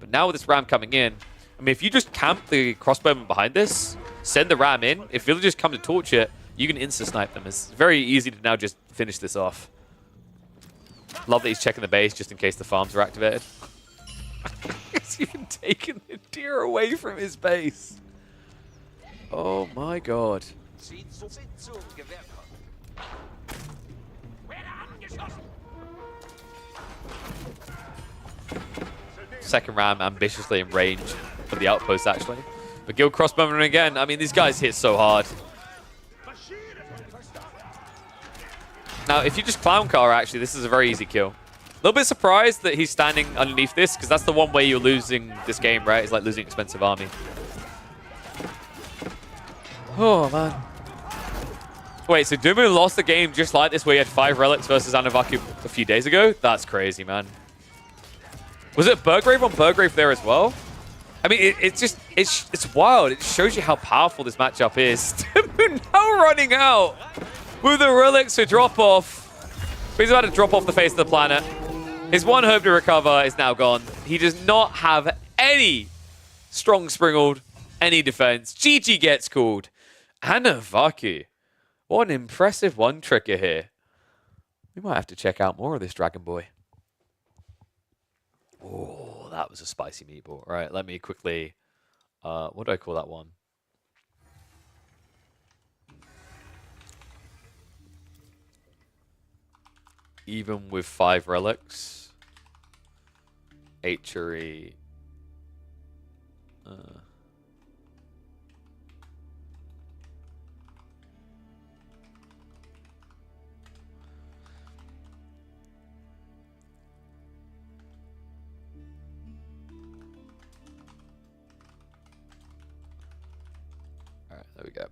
But now with this ram coming in, I mean, if you just camp the crossbowman behind this, send the ram in, if villagers come to torch it, you can insta-snipe them. It's very easy to now just finish this off. Love that he's checking the base just in case the farms are activated. He's even taken the deer away from his base. Oh my god. Second ram ambitiously in range of the outpost, actually. But Guild Crossbowman again. I mean, these guys hit so hard. Now, if you just Clown Car, actually, this is a very easy kill. A little bit surprised that he's standing underneath this, because that's the one way you're losing this game, right? It's like losing expensive army. Oh, man. Wait, so Dumu lost the game just like this, where he had 5 relics versus Anavaku a few days ago? That's crazy, man. Was it Burgrave on Burgrave there as well? I mean, it's wild. It shows you how powerful this matchup is. Dumu now running out with the relics to drop off. He's about to drop off the face of the planet. His one hope to recover is now gone. He does not have any strong springald, any defense. GG gets called. Anavaku. What an impressive one-tricker here. We might have to check out more of this Dragon Boy. Oh, that was a spicy meatball. All right, let me quickly... what do I call that one? Even with 5 relics. Hatchery. Alright, there we go.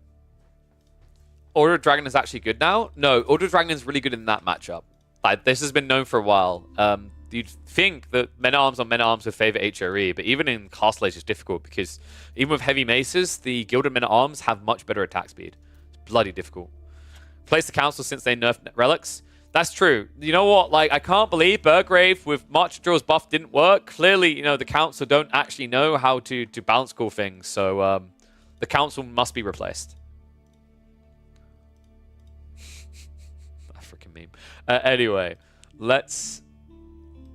Order of Dragon is actually good now? No, Order of Dragon is really good in that matchup. Like, this has been known for a while. You'd think that Men-at-Arms on Men-at-Arms would favor HRE, but even in Castle Age it's difficult because even with heavy maces, the Gilded Men-at-Arms have much better attack speed. It's bloody difficult. Place the Council since they nerfed relics. That's true. You know what? Like, I can't believe Burgrave with March Draw's buff didn't work. Clearly, you know, the Council don't actually know how to balance call things, so the Council must be replaced. Meme. Anyway, let's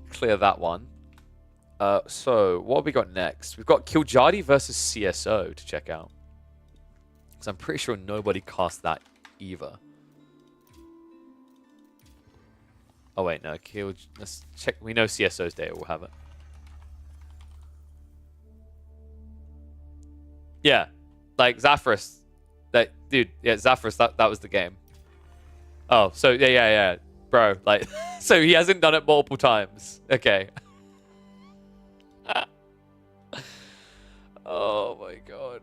clear that one. So, what have we got next? We've got Kiljadi versus CSO to check out. Because I'm pretty sure nobody cast that either. Oh, wait, no. Let's check. We know CSO's data will have it. Yeah. Like, Zathras. Dude, yeah, Zathras, that was the game. Oh, so yeah. Bro, like, so he hasn't done it multiple times. Okay. Oh my god.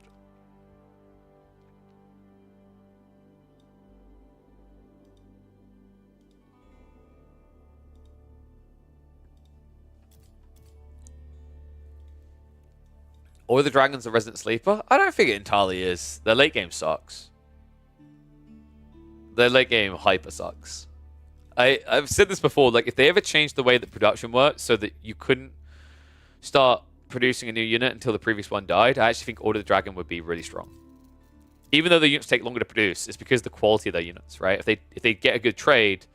Or the Dragon's a Resident Sleeper? I don't think it entirely is. The late game sucks. The late game hyper sucks. I've said this before, like if they ever changed the way that production worked so that you couldn't start producing a new unit until the previous one died, I actually think Order of the Dragon would be really strong. Even though the units take longer to produce, it's because of the quality of their units, right? If they get a good trade,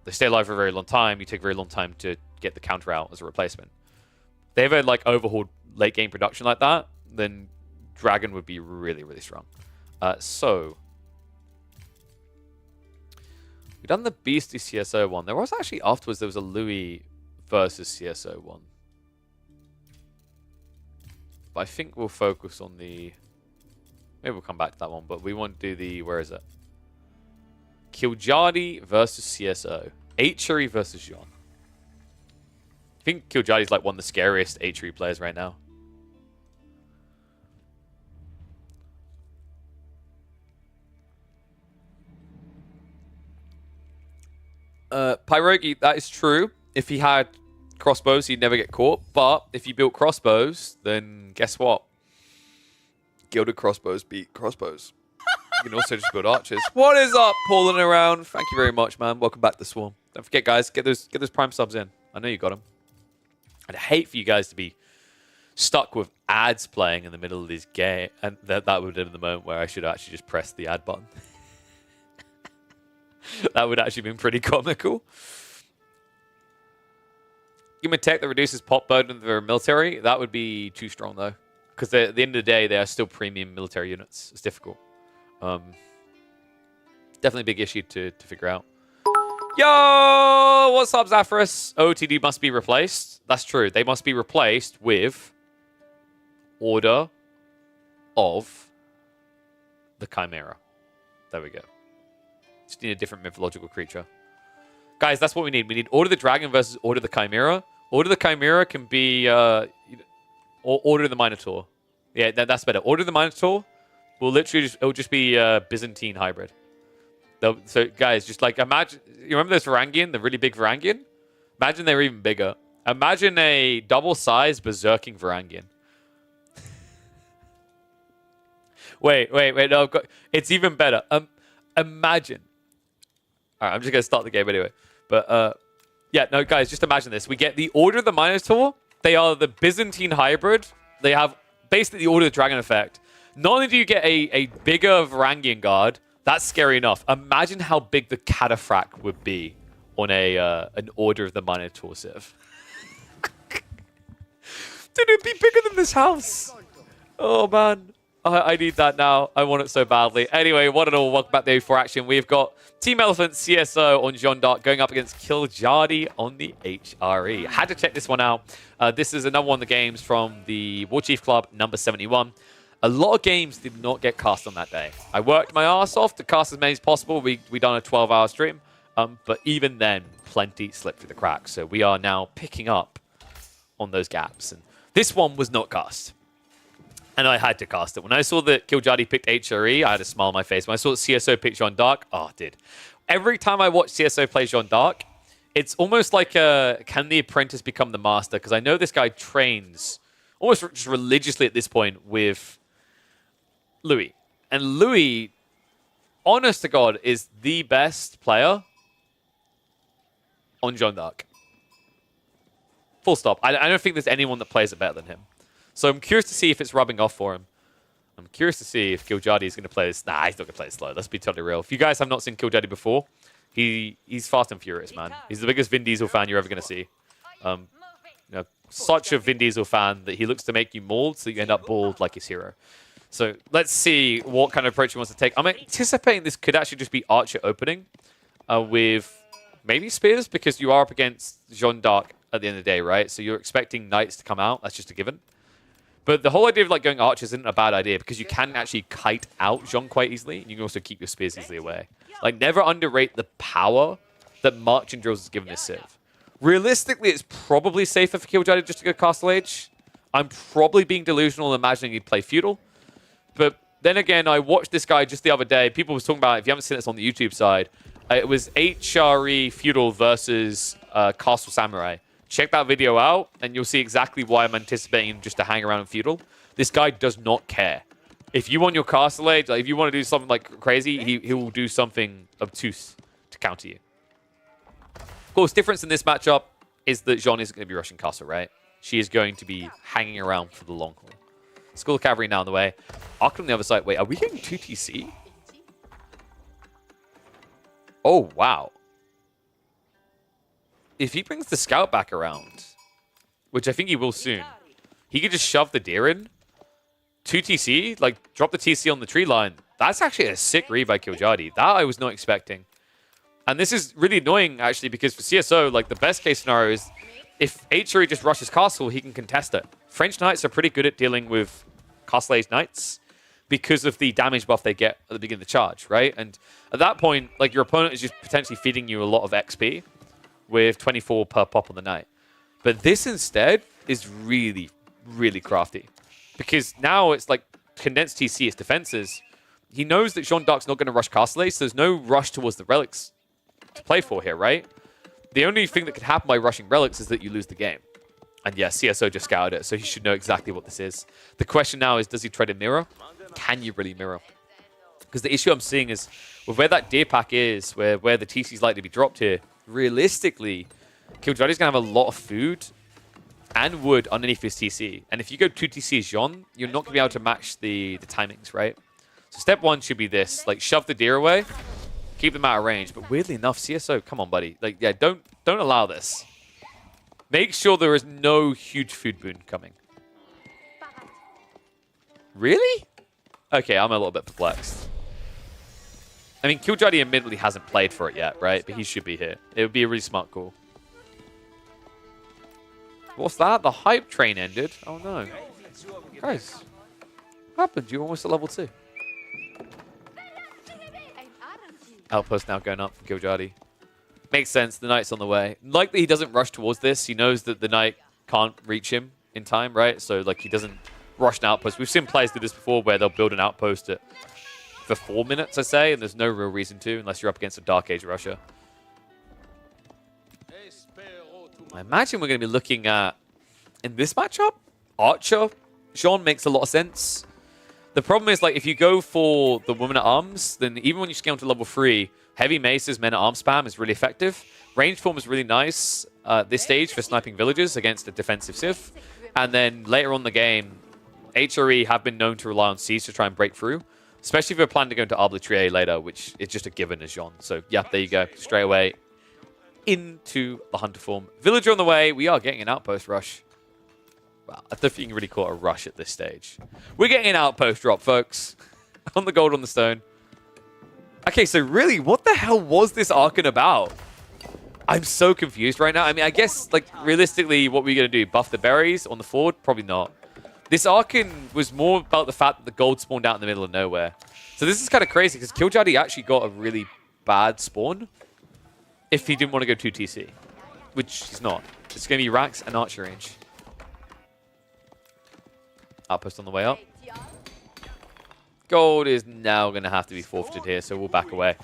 they stay alive for a very long time, you take a very long time to get the counter out as a replacement. If they ever like overhauled late game production like that, then Dragon would be really, really strong. So we've done the Beastie CSO one. There was actually afterwards, there was a Louis versus CSO one. But I think we'll focus on the... Maybe we'll come back to that one, but we want to do the... Where is it? Kiljadi versus CSO. Hatchery versus Jean. I think Kiljadi's like one of the scariest Hatchery players right now. Pyrogi, that is true. If he had crossbows, he'd never get caught. But if you built crossbows, then guess what? Gilded crossbows beat crossbows. You can also just build archers. What is up, pulling around? Thank you very much, man. Welcome back to Swarm. Don't forget, guys, get those Prime subs in. I know you got them. I'd hate for you guys to be stuck with ads playing in the middle of this game, and that would have been the moment where I should actually just press the ad button. That would actually been pretty comical. Give me a tech that reduces pop burden of their military. That would be too strong, though. Because at the end of the day, they are still premium military units. It's difficult. Definitely a big issue to figure out. Yo! What's up, Zaphyrus? OTD must be replaced. That's true. They must be replaced with Order of the Chimera. There we go. Just need a different mythological creature. Guys, that's what we need. We need Order of the Dragon versus Order of the Chimera. Order of the Chimera can be Order of the Minotaur. Yeah, that's better. Order of the Minotaur will literally it'll just be Byzantine hybrid. So guys, just like imagine, you remember those Varangian, the really big Varangian? Imagine they're even bigger. Imagine a double-sized berserking Varangian. wait, no, it's even better. Imagine. All right, I'm just gonna start the game anyway. But yeah, no, guys, just imagine this. We get the Order of the Minotaur. They are the Byzantine hybrid. They have basically the Order of the Dragon effect. Not only do you get a bigger Varangian guard, that's scary enough. Imagine how big the Cataphract would be on an Order of the Minotaur civ. Dude, it'd be bigger than this house. Oh, man. I need that now. I want it so badly. Anyway, one and all, welcome back to A4 Action. We've got Team Elephant CSO on Jeanne d'Arc going up against Killjadi on the HRE. Had to check this one out. This is another one of the games from the Warchief Club, number 71. A lot of games did not get cast on that day. I worked my ass off to cast as many as possible. We done a 12-hour stream. But even then, plenty slipped through the cracks. So we are now picking up on those gaps. And this one was not cast. And I had to cast it. When I saw that Killjadi picked HRE, I had a smile on my face. When I saw that CSO picked Jeanne d'Arc, oh, dude. Every time I watch CSO play Jeanne d'Arc, it's almost like, can the apprentice become the master? Because I know this guy trains almost just religiously at this point with Louis. And Louis, honest to God, is the best player on Jeanne d'Arc. Full stop. I don't think there's anyone that plays it better than him. So I'm curious to see if it's rubbing off for him. I'm curious to see if Killjadi is going to play this. Nah, he's not going to play it slow. Let's be totally real. If you guys have not seen Killjadi before, he's fast and furious, man. He's the biggest Vin Diesel fan you're ever going to see. You know, such a Vin Diesel fan that he looks to make you mauled so you end up bald like his hero. So let's see what kind of approach he wants to take. I'm anticipating this could actually just be Archer opening with maybe Spears because you are up against Jeanne d'Arc at the end of the day, right? So you're expecting Knights to come out. That's just a given. But the whole idea of like going Archers isn't a bad idea because you can actually kite out Jeanne quite easily. And you can also keep your Spears easily away. Like, never underrate the power that Marching Drills has given this civ. Realistically, it's probably safer for Killjadi just to go Castle Age. I'm probably being delusional imagining he'd play Feudal. But then again, I watched this guy just the other day. People was talking about, if you haven't seen this on the YouTube side, it was HRE Feudal versus Castle Samurai. Check that video out, and you'll see exactly why I'm anticipating him just to hang around in Feudal. This guy does not care. If you want your Castle Age, like if you want to do something like crazy, he will do something obtuse to counter you. Of course, difference in this matchup is that Jeanne isn't going to be rushing Castle, right? She is going to be hanging around for the long haul. School of Cavalry now on the way. Arc on the other side. Wait, are we getting 2 TC? Oh, wow. If he brings the scout back around, which I think he will soon, he could just shove the deer in. 2 TC, like drop the TC on the tree line. That's actually a sick read by Killjadi. That I was not expecting. And this is really annoying, actually, because for CSO, like the best case scenario is if HRE just rushes Castle, he can contest it. French Knights are pretty good at dealing with Castle Age Knights because of the damage buff they get at the beginning of the charge, right? And at that point, like your opponent is just potentially feeding you a lot of XP with 24 per pop on the Knight. But this instead is really, really crafty. Because now it's like condensed TC, its defenses. He knows that Jeanne d'Arc's not going to rush Castle Age, so there's no rush towards the relics to play for here, right? The only thing that could happen by rushing relics is that you lose the game. And yeah, CSO just scouted it, so he should know exactly what this is. The question now is, does he try to mirror? Can you really mirror? Because the issue I'm seeing is, with where that deer pack is, where the TC is likely to be dropped here, realistically, Killjadi's going to have a lot of food and wood underneath his TC. And if you go 2 TC as Jean, you're not going to be able to match the timings, right? So step 1 should be this. Like, shove the deer away, keep them out of range. But weirdly enough, CSO, come on, buddy. Like, yeah, don't allow this. Make sure there is no huge food boon coming. Really? Okay, I'm a little bit perplexed. I mean, Killjoy admittedly hasn't played for it yet, right? But he should be here. It would be a really smart call. What's that? The hype train ended? Oh no. Guys, what happened? You're almost at level 2. Outpost now going up from Killjoy. Makes sense. The knight's on the way. Likely he doesn't rush towards this. He knows that the knight can't reach him in time, right? So like he doesn't rush an outpost. We've seen players do this before where they'll build an outpost for 4 minutes, I say, and there's no real reason to unless you're up against a Dark Age Russia. I imagine we're going to be looking at, in this matchup, Archer. Jean makes a lot of sense. The problem is, like, if you go for the Woman at Arms, then even when you scale to level 3, Heavy Mace's Men at Arms spam is really effective. Range form is really nice at this stage for sniping villagers against a defensive Civ. And then later on in the game, HRE have been known to rely on Siege to try and break through, especially if you're planning to go into Arbitrier later, which is just a given as Jean. So, yeah, there you go. Straight away into the Hunter form. Villager on the way. We are getting an outpost rush. Wow, I don't think you can really call it a rush at this stage. We're getting an outpost drop, folks. On the gold on the stone. Okay, so really, what the hell was this Archon about? I'm so confused right now. I mean, I guess, like, realistically, what we're going to do? Buff the berries on the forward? Probably not. This Archon was more about the fact that the gold spawned out in the middle of nowhere. So this is kind of crazy, because Killjoy actually got a really bad spawn if he didn't want to go 2 TC, which he's not. It's going to be Rax and Archer range. Outpost on the way up. Gold is now going to have to be forfeited here, so we'll back away.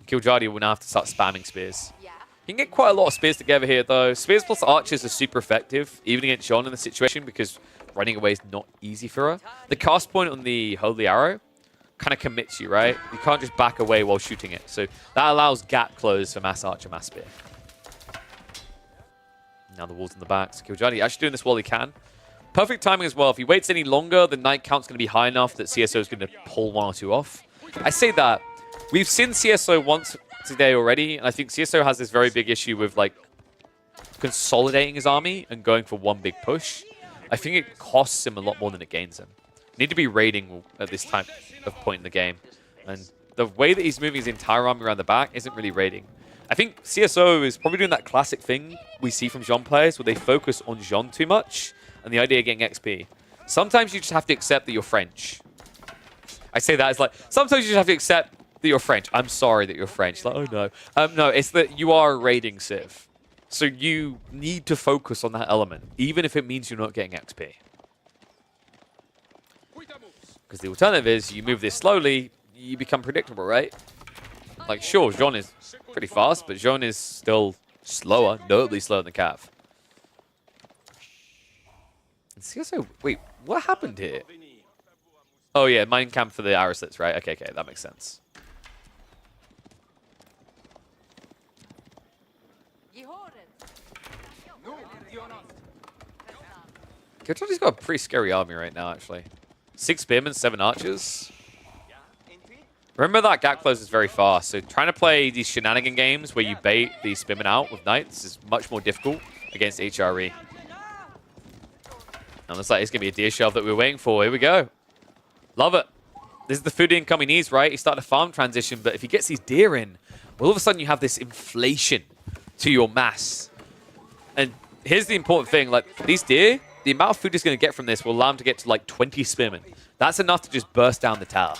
Killjoy will now have to start spamming spears. You can get quite a lot of spears together here, though. Spears plus archers are super effective, even against Jean in the situation, because running away is not easy for her. The cast point on the Holy Arrow kind of commits you, right? You can't just back away while shooting it. So that allows gap close for Mass Archer, Mass Spear. Now the walls in the back. So Killjoy actually doing this while he can. Perfect timing as well. If he waits any longer, the night count's going to be high enough that CSO is going to pull 1 or 2 off. I say that. We've seen CSO once today already, and I think CSO has this very big issue with, like, consolidating his army and going for one big push. I think it costs him a lot more than it gains him. Need to be raiding at this time of point in the game. And the way that he's moving his entire army around the back isn't really raiding. I think CSO is probably doing that classic thing we see from Jean players where they focus on Jean too much and the idea of getting XP. Sometimes you just have to accept that you're French. I say that as like, sometimes you just have to accept that you're French. I'm sorry that you're French. Like, oh no. No, it's that you are a raiding Civ. So you need to focus on that element, even if it means you're not getting XP. Because the alternative is you move this slowly, you become predictable, right? Like, sure, Jean is pretty fast, but Jean is still slower, notably slower than Cav. And CSO, wait, what happened here? Oh yeah, mine camp for the arrow slits, right? Okay, that makes sense. Killjoy's got a pretty scary army right now, actually. 6 spearmen, 7 archers. Remember that gap close is very fast, so trying to play these shenanigan games where you bait these spearmen out with knights is much more difficult against HRE. And looks like it's going to be a deer shove that we're waiting for. Here we go. Love it. This is the food income he needs, right? He started a farm transition, but if he gets these deer in, well, all of a sudden you have this inflation to your mass. And here's the important thing, like, these deer, the amount of food he's going to get from this will allow him to get to like 20 spearmen. That's enough to just burst down the tower.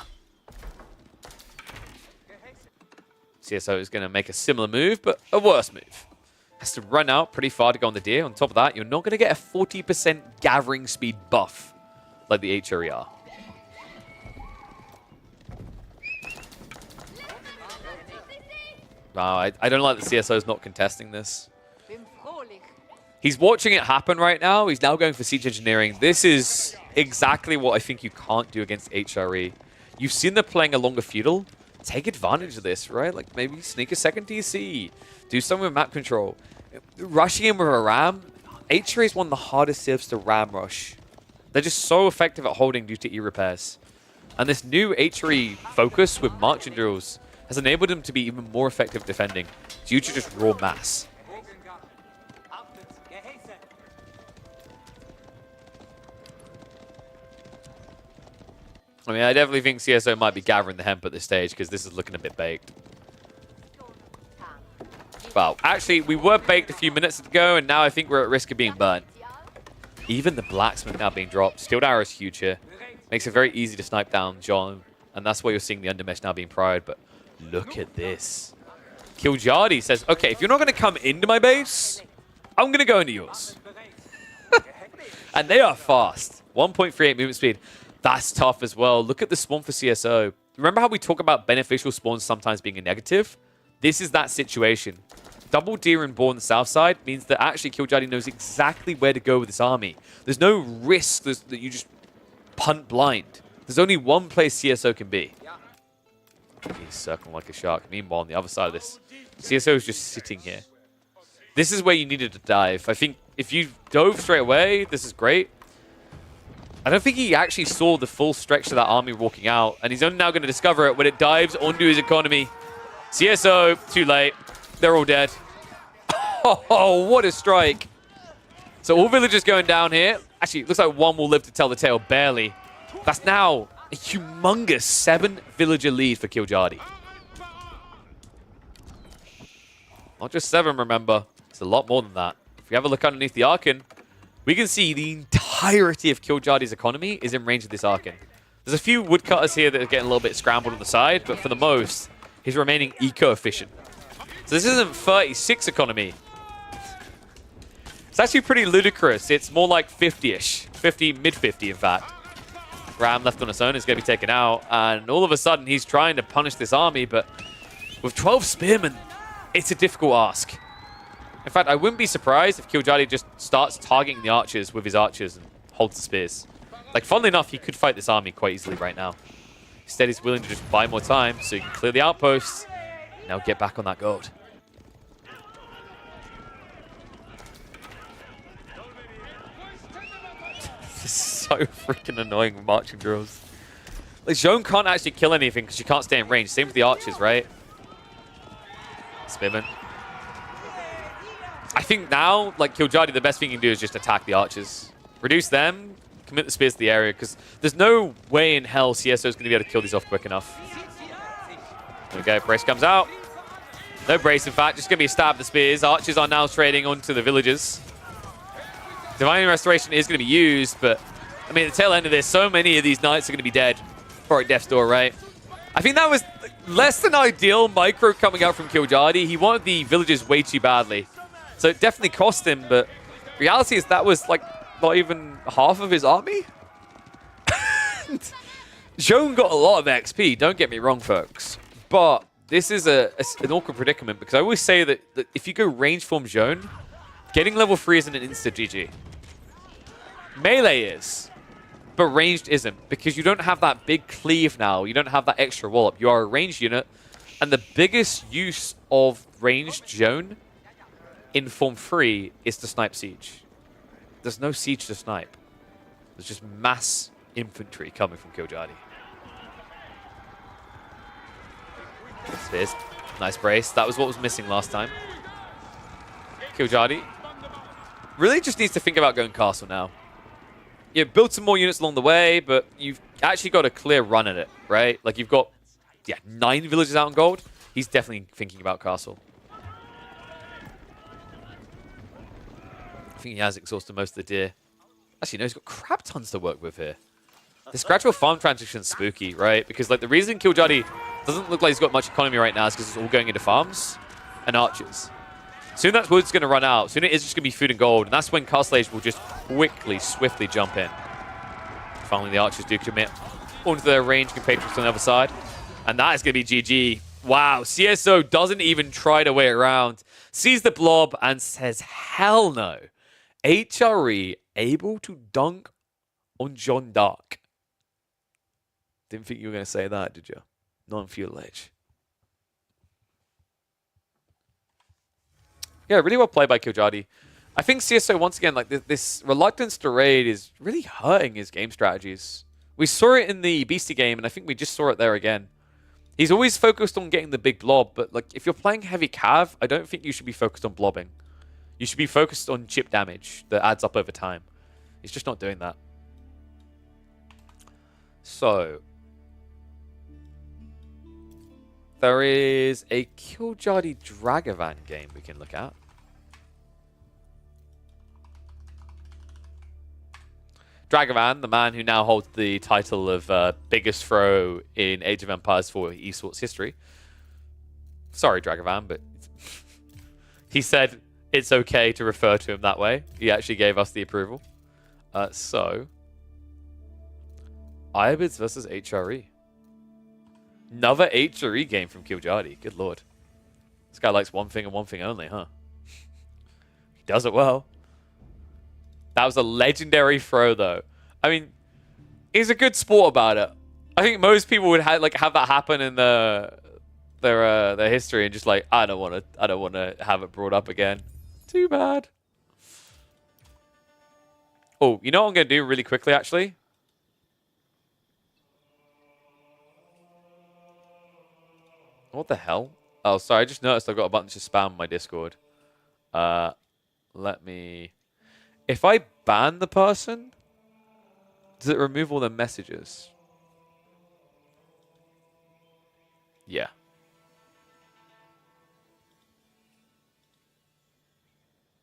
CSO is going to make a similar move, but a worse move. Has to run out pretty far to go on the deer. On top of that, you're not going to get a 40% gathering speed buff like the HRE are. Wow, I don't like that CSO is not contesting this. He's watching it happen right now. He's now going for siege engineering. This is exactly what I think you can't do against HRE. You've seen them playing a longer feudal. Take advantage of this, right? Like maybe sneak a second TC. Do something with map control. Rushing in with a ram, HRE is one of the hardest civs to ram rush. They're just so effective at holding due to E-repairs. And this new HRE focus with marching drills has enabled them to be even more effective defending due to just raw mass. I mean, I definitely think CSO might be gathering the hemp at this stage because this is looking a bit baked. Well, actually, we were baked a few minutes ago, and now I think we're at risk of being burnt. Even the blacksmith now being dropped. Steel arrow is huge here. Makes it very easy to snipe down John, and that's why you're seeing the undermesh now being pried. But look at this. Killjadi says, okay, if you're not going to come into my base, I'm going to go into yours. And they are fast. 1.38 movement speed. That's tough as well. Look at the spawn for CSO. Remember how we talk about beneficial spawns sometimes being a negative? This is that situation. Double deer and boar on the south side means that actually Killjadi knows exactly where to go with this army. There's no risk that you just punt blind. There's only one place CSO can be. He's circling like a shark. Meanwhile, on the other side of this, CSO is just sitting here. This is where you needed to dive. I think if you dove straight away, this is great. I don't think he actually saw the full stretch of that army walking out, and he's only now going to discover it when it dives onto his economy. CSO, too late. They're all dead. Oh, what a strike. So all villagers going down here. Actually, it looks like one will live to tell the tale, barely. That's now a humongous 7-villager lead for Killjadi. Not just 7, remember. It's a lot more than that. If we have a look underneath the Archon, we can see the entirety of Killjadi's economy is in range of this Archon. There's a few woodcutters here that are getting a little bit scrambled on the side, but for the most, he's remaining eco-efficient. So this isn't 36 economy. It's actually pretty ludicrous. It's more like 50-ish. 50, mid-50, in fact. Ram left on his own is going to be taken out, and all of a sudden he's trying to punish this army, but with 12 spearmen, it's a difficult ask. In fact, I wouldn't be surprised if Killjadi just starts targeting the archers with his archers and holds the spears. Like, funnily enough, he could fight this army quite easily right now. Instead, he's willing to just buy more time so he can clear the outposts. Now get back on that gold. This is so freaking annoying with marching drills. Like, Joan can't actually kill anything because she can't stay in range. Same with the archers, right? Spearman. I think now, like, Killjadi, the best thing you can do is just attack the archers. Reduce them, commit the spears to the area, because there's no way in hell CSO is going to be able to kill these off quick enough. There we go, brace comes out. No brace, in fact, just going to be a stab the spears. Archers are now trading onto the villagers. Divine Restoration is going to be used, but, I mean, at the tail end of this, so many of these knights are going to be dead before Death's Door, right? I think that was less than ideal micro coming out from Killjadi. He wanted the villagers way too badly. So it definitely cost him, but reality is that was, like, not even half of his army. Joan got a lot of XP, don't get me wrong, folks. But this is an awkward predicament, because I always say that if you go range form Joan, getting level 3 isn't an insta GG. Melee is, but ranged isn't, because you don't have that big cleave now. You don't have that extra wallop. You are a ranged unit, and the biggest use of ranged Joan in Form 3 is to snipe siege. There's no siege to snipe. There's just mass infantry coming from Killjadi. Spears. Nice brace. That was what was missing last time. Killjadi really just needs to think about going castle now. You build some more units along the way, but you've actually got a clear run at it, right? Like, you've got, 9 villages out in gold. He's definitely thinking about castle. I think he has exhausted most of the deer. Actually, no, he's got crap tons to work with here. This gradual farm transition is spooky, right? Because, like, the reason Killjadi doesn't look like he's got much economy right now is because it's all going into farms and archers. Soon that wood's going to run out. Soon it is just going to be food and gold. And that's when Castle Age will just quickly, swiftly jump in. Finally, the archers do commit onto their range compatriots on the other side. And that is going to be GG. Wow, CSO doesn't even try to wait around. Sees the blob and says, hell no. HRE able to dunk on John Dark. Didn't think you were going to say that, did you? Non-fuel edge. Yeah, really well played by Killjadi. I think CSO, once again, like this reluctance to raid is really hurting his game strategies. We saw it in the Beastie game, and I think we just saw it there again. He's always focused on getting the big blob, but like if you're playing heavy cav, I don't think you should be focused on blobbing. You should be focused on chip damage that adds up over time. He's just not doing that. So there is a Killjardy Dragavan game we can look at. Dragavan, the man who now holds the title of biggest throw in Age of Empires 4 esports history. Sorry, Dragavan, but he said it's okay to refer to him that way. He actually gave us the approval. So, Ibids versus HRE. Another HRE game from Killjardy. Good lord. This guy likes one thing and one thing only, huh? He does it well. That was a legendary throw, though. I mean, he's a good sport about it. I think most people would have that happen in their history and just like, I don't want to have it brought up again. Too bad. Oh, you know what I'm gonna do really quickly, actually? What the hell? Oh, sorry. I just noticed I've got a button to spam my Discord. Let me. If I ban the person, does it remove all the messages? Yeah.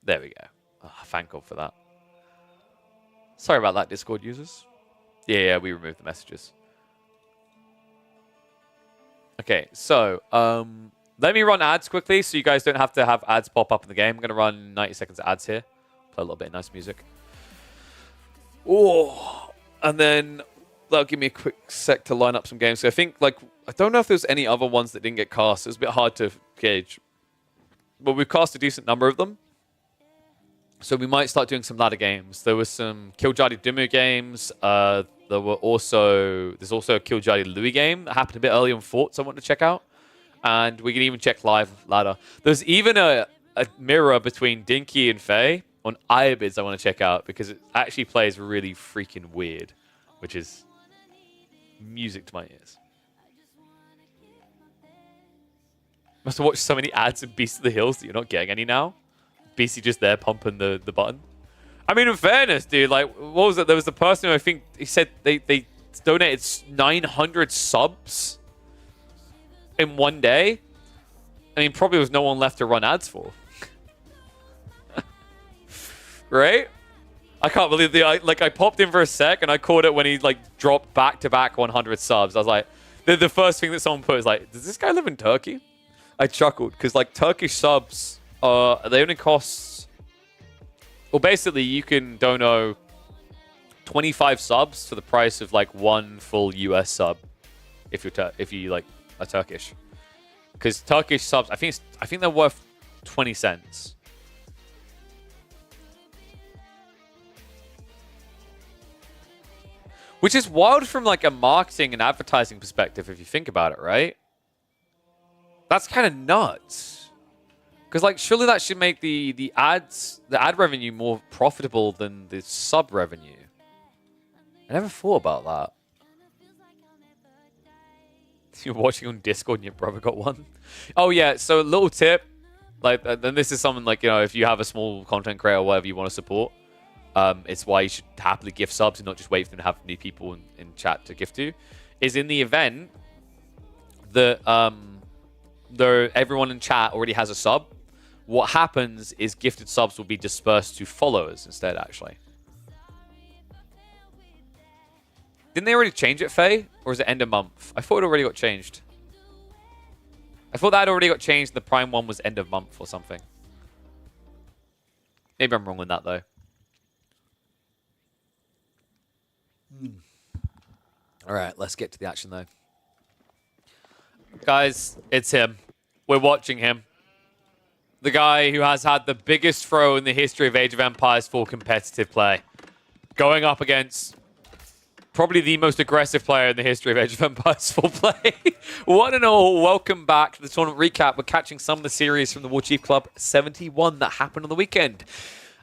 There we go. Oh, thank God for that. Sorry about that, Discord users. Yeah, we removed the messages. Okay, so let me run ads quickly so you guys don't have to have ads pop up in the game. I'm going to run 90 seconds of ads here. Play a little bit of nice music. Oh, and then that'll give me a quick sec to line up some games. So I think, I don't know if there's any other ones that didn't get cast. It was a bit hard to gauge. But we've cast a decent number of them. So we might start doing some ladder games. There was some Killjardy Dumu games. There's also a Killjardy Louis game that happened a bit early on Forts I want to check out. And we can even check live ladder. There's even a mirror between Dinky and Faye on Ibids I want to check out because it actually plays really freaking weird, which is music to my ears. Must have watched so many ads in Beast of the Hills that you're not getting any now. BC just there pumping the button. I mean, in fairness, dude, what was it? There was the person who I think he said they donated 900 subs in one day. I mean, probably was no one left to run ads for. Right? I can't believe I popped in for a sec and I caught it when he dropped back-to-back 100 subs. I was like, the first thing that someone put is like, does this guy live in Turkey? I chuckled because Turkish subs, they only cost, well, basically you can dono 25 subs for the price of one full US sub if you are Turkish. Because Turkish subs, I think they're worth 20 cents. Which is wild from a marketing and advertising perspective if you think about it, right? That's kind of nuts. Because surely that should make the ad revenue more profitable than the sub revenue. I never thought about that. You're watching on Discord and your brother got one. Oh yeah, so a little tip, then this is something if you have a small content creator or whatever you want to support, it's why you should happily gift subs and not just wait for them to have new people in chat to gift to. Is in the event that everyone in chat already has a sub, what happens is gifted subs will be dispersed to followers instead, actually. Didn't they already change it, Faye? Or is it end of month? I thought it already got changed. I thought that had already got changed. The Prime one was end of month or something. Maybe I'm wrong on that, though. All right, let's get to the action, though. Guys, it's him. We're watching him. The guy who has had the biggest throw in the history of Age of Empires 4 competitive play. Going up against probably the most aggressive player in the history of Age of Empires 4 play. One and all, welcome back to the tournament recap. We're catching some of the series from the Warchief Club 71 that happened on the weekend.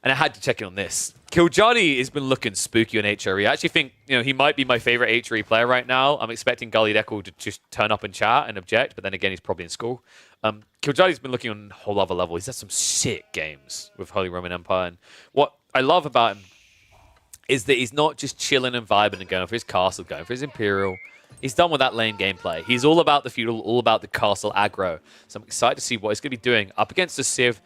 And I had to check in on this. Kiljadi has been looking spooky on HRE. I actually think he might be my favorite HRE player right now. I'm expecting Gully Deckle to just turn up and chat and object, but then again, he's probably in school. Kiljadi's been looking on a whole other level. He's had some sick games with Holy Roman Empire. And what I love about him is that he's not just chilling and vibing and going for his castle, going for his Imperial. He's done with that lane gameplay. He's all about the feudal, all about the castle aggro. So I'm excited to see what he's going to be doing up against a Civ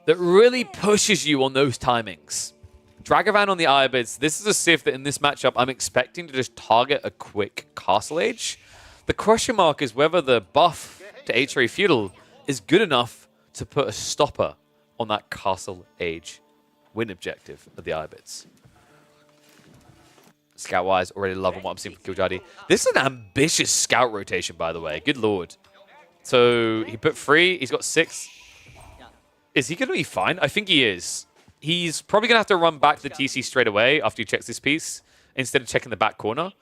that really pushes you on those timings. Dragavan on the Ibids. This is a Civ that in this matchup, I'm expecting to just target a quick castle age. The question mark is whether the buff to HRE Feudal is good enough to put a stopper on that castle age win objective of the Ibids. Scout-wise, already loving what I'm seeing from Kiljadi. This is an ambitious scout rotation, by the way. Good lord. So he put 3. He's got 6. Is he going to be fine? I think he is. He's probably going to have to run back to the TC straight away after he checks this piece instead of checking the back corner.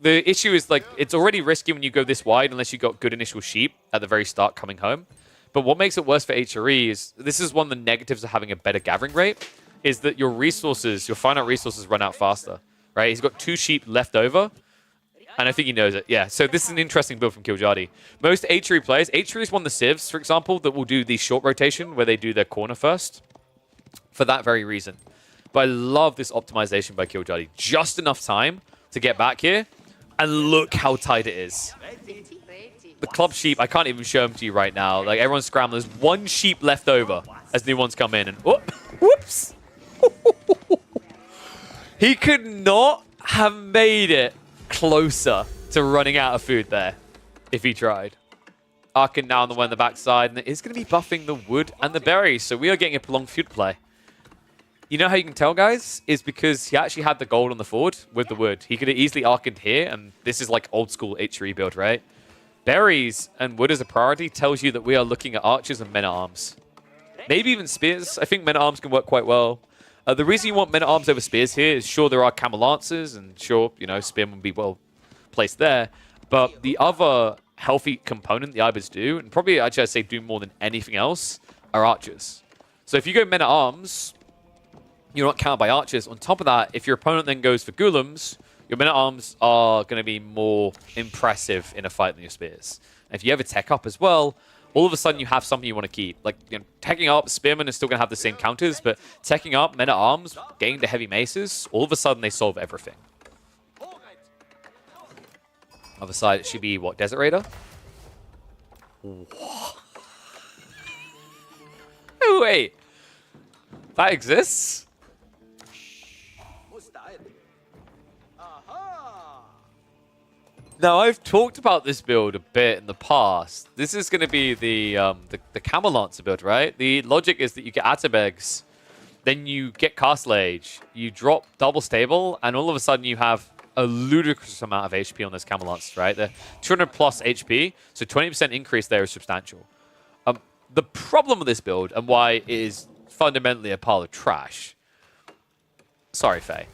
The issue is, like, it's already risky when you go this wide unless you got good initial sheep at the very start coming home. But what makes it worse for HRE is, this is one of the negatives of having a better gathering rate, is that your resources, your finite resources run out faster, right? He's got 2 sheep left over. And I think he knows it. Yeah, so this is an interesting build from Kiljadi. Most HRE players, HRE is one of the civs, for example, that will do the short rotation where they do their corner first for that very reason. But I love this optimization by Kiljadi. Just enough time to get back here, and look how tight it is. The club sheep, I can't even show them to you right now. Like, everyone's scrambling. There's 1 sheep left over as new ones come in, and whoops! He could not have made it closer to running out of food there if he tried. Arkin now on the one on the backside, and it is going to be buffing the wood and the berries, so we are getting a prolonged feud play. You know how you can tell, guys? Is because he actually had the gold on the forward with the wood. He could have easily Arkined here, and this is like old school HRE build, right? Berries and wood as a priority tells you that we are looking at archers and men-at-arms. Maybe even spears. I think men-at-arms can work quite well. The reason you want men-at-arms over spears here is, sure, there are camel lancers, and sure, spearmen would be well placed there. But the other healthy component the Ibids do, and probably actually I'd say do more than anything else, are archers. So if you go men-at-arms, you're not countered by archers. On top of that, if your opponent then goes for ghoulems, your men-at-arms are going to be more impressive in a fight than your spears. And if you ever tech up as well, all of a sudden you have something you want to keep. Like, teching up, spearmen is still going to have the same counters, but teching up, men-at-arms, getting the heavy maces, all of a sudden they solve everything. Other side, it should be, what, Desert Raider? What? Oh, wait. That exists? Now, I've talked about this build a bit in the past. This is going to be the Camel Lancer build, right? The logic is that you get Atabegs, then you get Castle Age, you drop double stable, and all of a sudden you have a ludicrous amount of HP on those Camel Lancers, right? They're 200 plus HP, so 20% increase there is substantial. The problem with this build, and why it is fundamentally a pile of trash, sorry, Faye,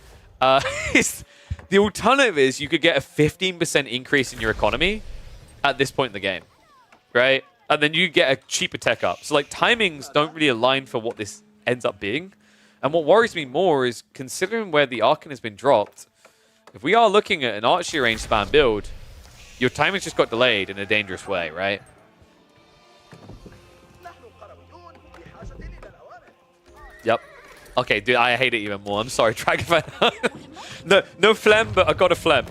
is... The alternative is you could get a 15% increase in your economy at this point in the game, right? And then you get a cheaper tech up. So, like, timings don't really align for what this ends up being. And what worries me more is, considering where the Archon has been dropped, if we are looking at an archery range span build, your timing's just got delayed in a dangerous way, right? Yep. Okay, dude, I hate it even more. I'm sorry, Dragonfan. no phlegm, but I got a phlegm.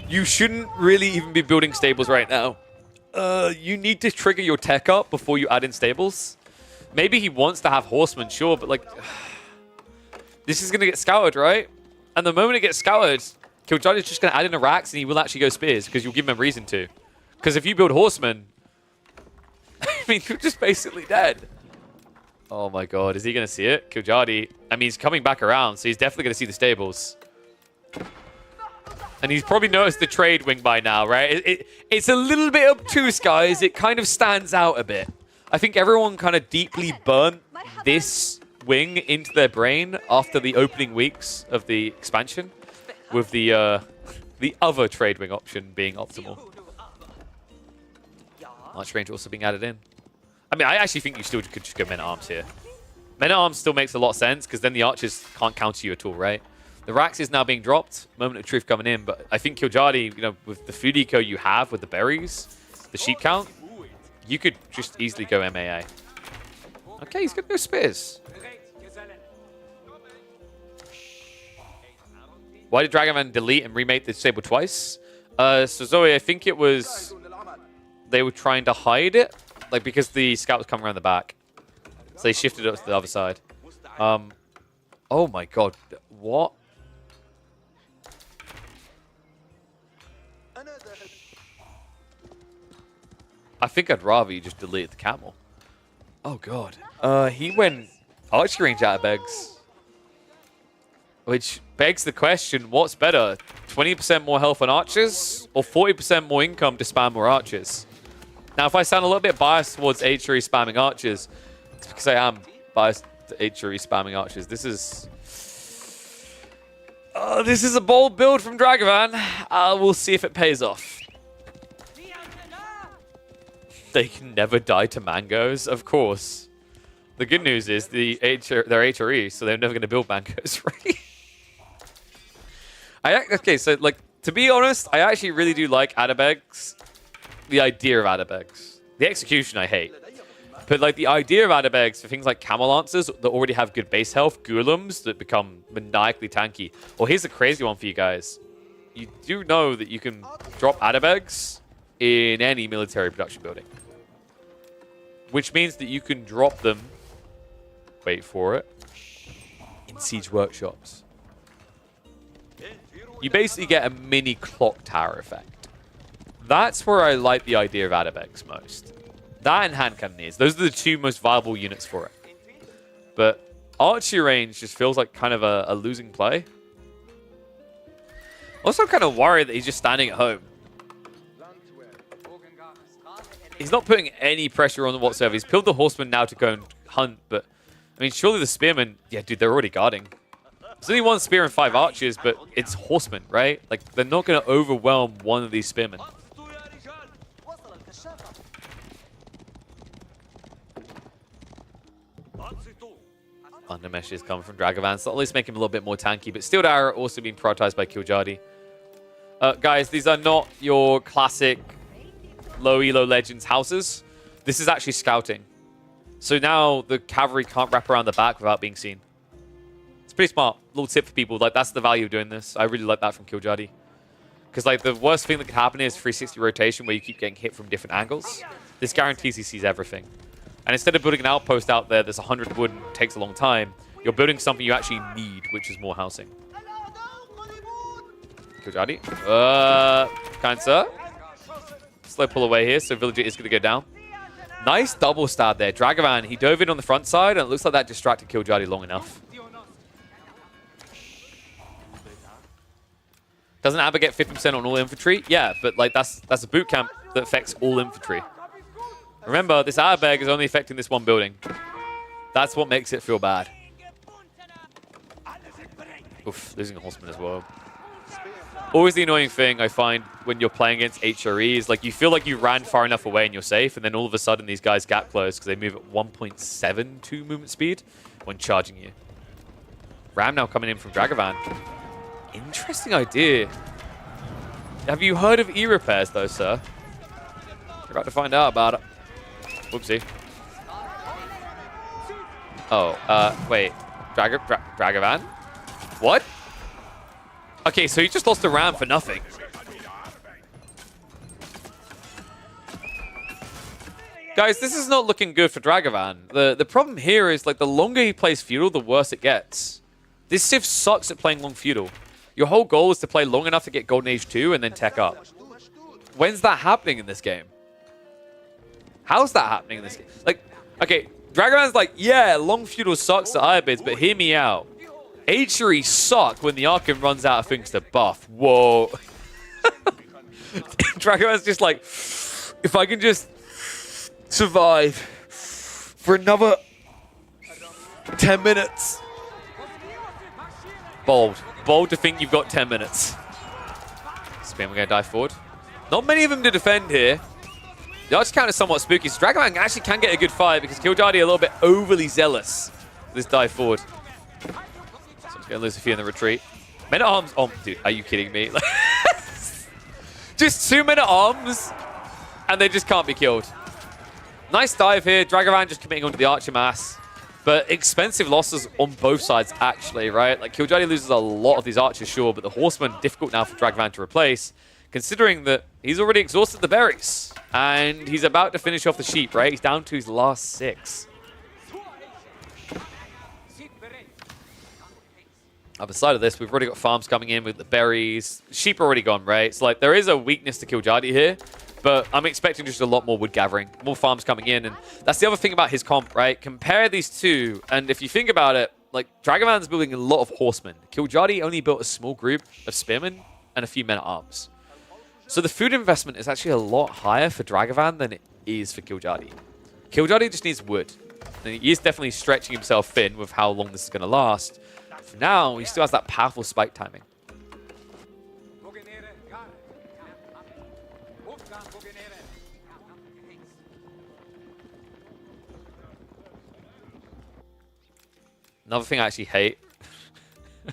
You shouldn't really even be building stables right now. You need to trigger your tech up before you add in stables. Maybe he wants to have horsemen, sure, but like... this is going to get scoured, right? And the moment it gets scoured, Kiljadi is just going to add in a Rax and he will actually go spears because you'll give him a reason to. Because if you build horsemen, I mean, you're just basically dead. Oh my god, is he going to see it? Kiljadi, I mean, he's coming back around, so he's definitely going to see the stables. And he's probably noticed the trade wing by now, right? It's a little bit obtuse, guys. It kind of stands out a bit. I think everyone kind of deeply burnt this wing into their brain after the opening weeks of the expansion, with the other trade wing option being optimal. Arch range also being added in. I mean, I actually think you still could just go men-at-arms here. Men-at-Arms still makes a lot of sense because then the archers can't counter you at all, right? The Rax is now being dropped. Moment of truth coming in, but I think Killjardy, you know, with the food eco you have with the berries, the sheep count, you could just easily go MAA. Okay, he's gonna go Spears. Why did Dragoman delete and remake the disable twice? So Zoe, I think it was they were trying to hide it, like because the scout was coming around the back, so they shifted it to the other side. Oh my god, what? I think I'd rather you just delete the camel. Oh god. He went archery range out of Begs. Which begs the question, what's better? 20% more health on archers or 40% more income to spam more archers? Now, if I sound a little bit biased towards HRE spamming archers, it's because I am biased to HRE spamming archers. This is a bold build from Dragovan. We'll see if it pays off. They can never die to mangoes, of course. The good news is they're HRE, so they're never going to build mangoes, right? Okay, so like to be honest, I actually really do like Adabegs. The idea of Adabegs. The execution I hate. But like the idea of Adabegs for things like Camel Lancers that already have good base health, Golems that become maniacally tanky. Well, here's the crazy one for you guys. You do know that you can drop Adabegs in any military production building. Which means that you can drop them, wait for it, in siege workshops. You basically get a mini clock tower effect. That's where I like the idea of Adabegs most. That and hand cannoneers. Those are the two most viable units for it. But archery range just feels like kind of a losing play. Also kind of worried that he's just standing at home. He's not putting any pressure on whatsoever. He's killed the horseman now to go and hunt, but I mean, surely the spearmen, yeah, dude, they're already guarding. There's only one spear and 5 archers, but it's horsemen, right? Like, they're not going to overwhelm one of these spearmen. Undermesh is coming from Dragovan, so at least make him a little bit more tanky, but Steel Arrow also being prioritized by Killjardy. Guys, these are not your classic low elo legends houses. This is actually scouting. So now the cavalry can't wrap around the back without being seen. It's pretty smart. Little tip for people. Like, that's the value of doing this. I really like that from Killjardy. Because, like, the worst thing that could happen is 360 rotation where you keep getting hit from different angles. This guarantees he sees everything. And instead of building an outpost out there that's 100 wood and takes a long time, you're building something you actually need, which is more housing. Killjardy. Kind sir. Slow pull away here, so Villager is going to go down. Nice double stab there. Dragovan, he dove in on the front side, and it looks like that distracted Killjardy long enough. Doesn't Abba get 50% on all infantry? Yeah, but like that's a boot camp that affects all infantry. Remember, this Abba is only affecting this one building. That's what makes it feel bad. Oof, losing a horseman as well. Always the annoying thing I find when you're playing against HRE is like you feel like you ran far enough away and you're safe, and then all of a sudden these guys gap close because they move at 1.72 movement speed when charging you. Ram now coming in from Dragovan. Interesting idea. Have you heard of E-repairs though, sir? You're about to find out about it. Whoopsie. Oh, wait. Dragovan? What? Okay, so he just lost a ram for nothing. Guys, this is not looking good for Dragovan. The problem here is, like, the longer he plays feudal, the worse it gets. This Civ sucks at playing long feudal. Your whole goal is to play long enough to get Golden Age 2 and then tech up. When's that happening in this game? How's that happening in this game? Like, okay, Dragovan's like, yeah, long feudal sucks at higher bids, but hear me out. HRE suck when the Archon runs out of things to buff. Whoa. Dragovan's just like, if I can just survive for another 10 minutes. Bold. Bold to think you've got 10 minutes. Spin, we're going to dive forward. Not many of them to defend here. The archer count is somewhat spooky, so Dragovan actually can get a good fight because Killjardy a little bit overly zealous this dive forward. So I'm going to lose a few in the retreat. Men-at-Arms. Oh, dude, are you kidding me? Just 2 Men-at-Arms, and they just can't be killed. Nice dive here. Dragavan just committing onto the Archer mass. But expensive losses on both sides, actually, right? Like, Killjoy loses a lot of these Archers, sure, but the Horseman, difficult now for Dragavan to replace, considering that he's already exhausted the berries. And he's about to finish off the sheep, right? He's down to his last 6. Other side of this, we've already got farms coming in with the berries. Sheep are already gone, right? So, like, there is a weakness to Killjoy here. But I'm expecting just a lot more wood gathering, more farms coming in. And that's the other thing about his comp, right? Compare these two. And if you think about it, like, Dragavan's building a lot of horsemen. Killjoy only built a small group of spearmen and a few men-at-arms. So the food investment is actually a lot higher for Dragavan than it is for Killjoy. Killjoy just needs wood. And he is definitely stretching himself thin with how long this is going to last. For now, he still has that powerful spike timing. Another thing I actually hate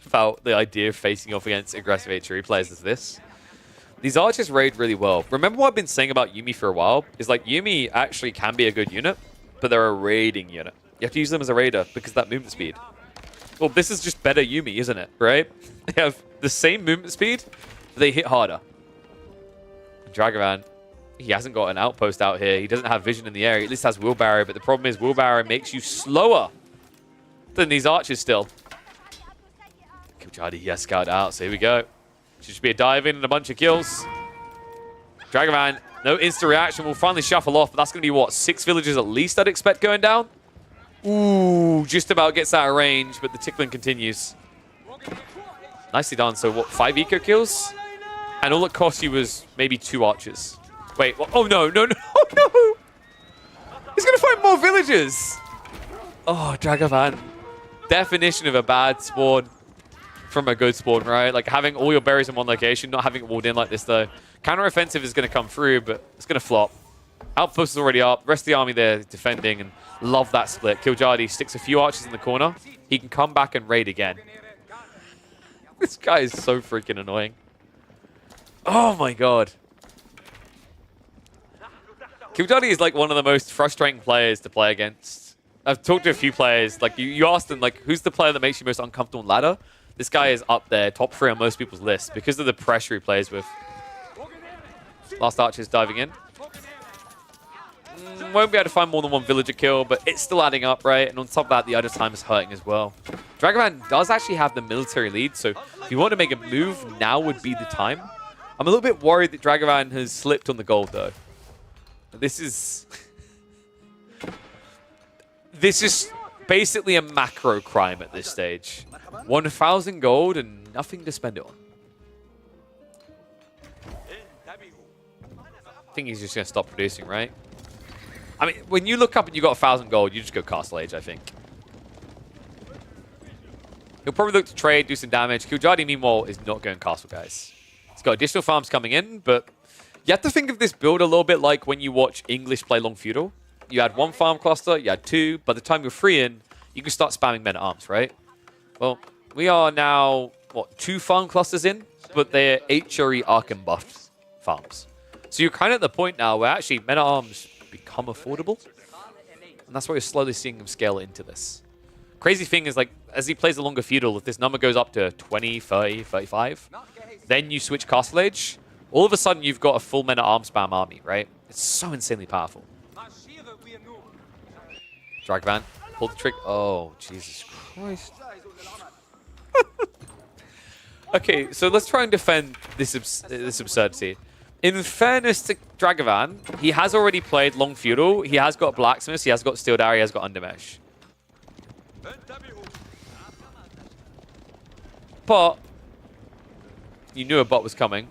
about the idea of facing off against aggressive HRE players is this. These archers raid really well. Remember what I've been saying about Yuumi for a while? Is like Yuumi actually can be a good unit, but they're a raiding unit. You have to use them as a raider because of that movement speed. Well, this is just better Yuumi, isn't it? Right? They have the same movement speed, but they hit harder. Dragavan, he hasn't got an outpost out here. He doesn't have vision in the area. He at least has wheelbarrow, but the problem is wheelbarrow makes you slower than these archers still. Killjoy, yes, scout out. So here we go. Should just be a dive in and a bunch of kills. Dragavan, no instant reaction. Will finally shuffle off, but that's going to be, what, 6 villagers at least I'd expect going down? Ooh, just about gets out of range, but the tickling continues. Nicely done. So, what, 5 eco kills? And all it cost you was maybe 2 archers. Wait, what? Oh, no, no, no, oh, no! He's going to find more villagers! Oh, Dragavan. Definition of a bad spawn from a good spawn, right? Like, having all your berries in one location, not having it walled in like this, though. Counter-offensive is going to come through, but it's going to flop. Outpost is already up. Rest of the army there defending, and love that split. Killjoy sticks a few archers in the corner. He can come back and raid again. This guy is so freaking annoying. Oh, my God. Killjoy is, like, one of the most frustrating players to play against. I've talked to a few players. Like, you asked them, like, who's the player that makes you most uncomfortable on ladder? This guy is up there, top 3 on most people's lists because of the pressure he plays with. Last archer's diving in. Won't be able to find more than 1 villager kill, but it's still adding up, right? And on top of that, the idle time is hurting as well. Dragavan does actually have the military lead, so if you want to make a move, now would be the time. I'm a little bit worried that Dragavan has slipped on the gold, though. This is... This is basically a macro crime at this stage. 1,000 gold and nothing to spend it on. I think he's just going to stop producing, right? I mean, when you look up and you got 1,000 gold, you just go Castle Age, I think. He'll probably look to trade, do some damage. Killjoy, meanwhile, is not going Castle, guys. He's got additional farms coming in, but you have to think of this build a little bit like when you watch English play Long Feudal. You had 1 farm cluster, you had 2. By the time you're 3 in, you can start spamming men-at-arms, right? Well, we are now, what, 2 farm clusters in, but they're HRE Arkham buffed farms. So you're kind of at the point now where actually men-at-arms become affordable. And that's why you're slowly seeing them scale into this. Crazy thing is, like, as he plays a longer feudal, if this number goes up to 20, 30, 35, then you switch Castle Age, all of a sudden you've got a full men-at-arms spam army, right? It's so insanely powerful. Dragavan, pull the trick. Oh, Jesus Christ. Okay, so let's try and defend this absurdity. In fairness to Dragavan, he has already played Long Feudal. He has got Blacksmiths, he has got Steel Dagger, he has got Undermesh. But you knew a bot was coming.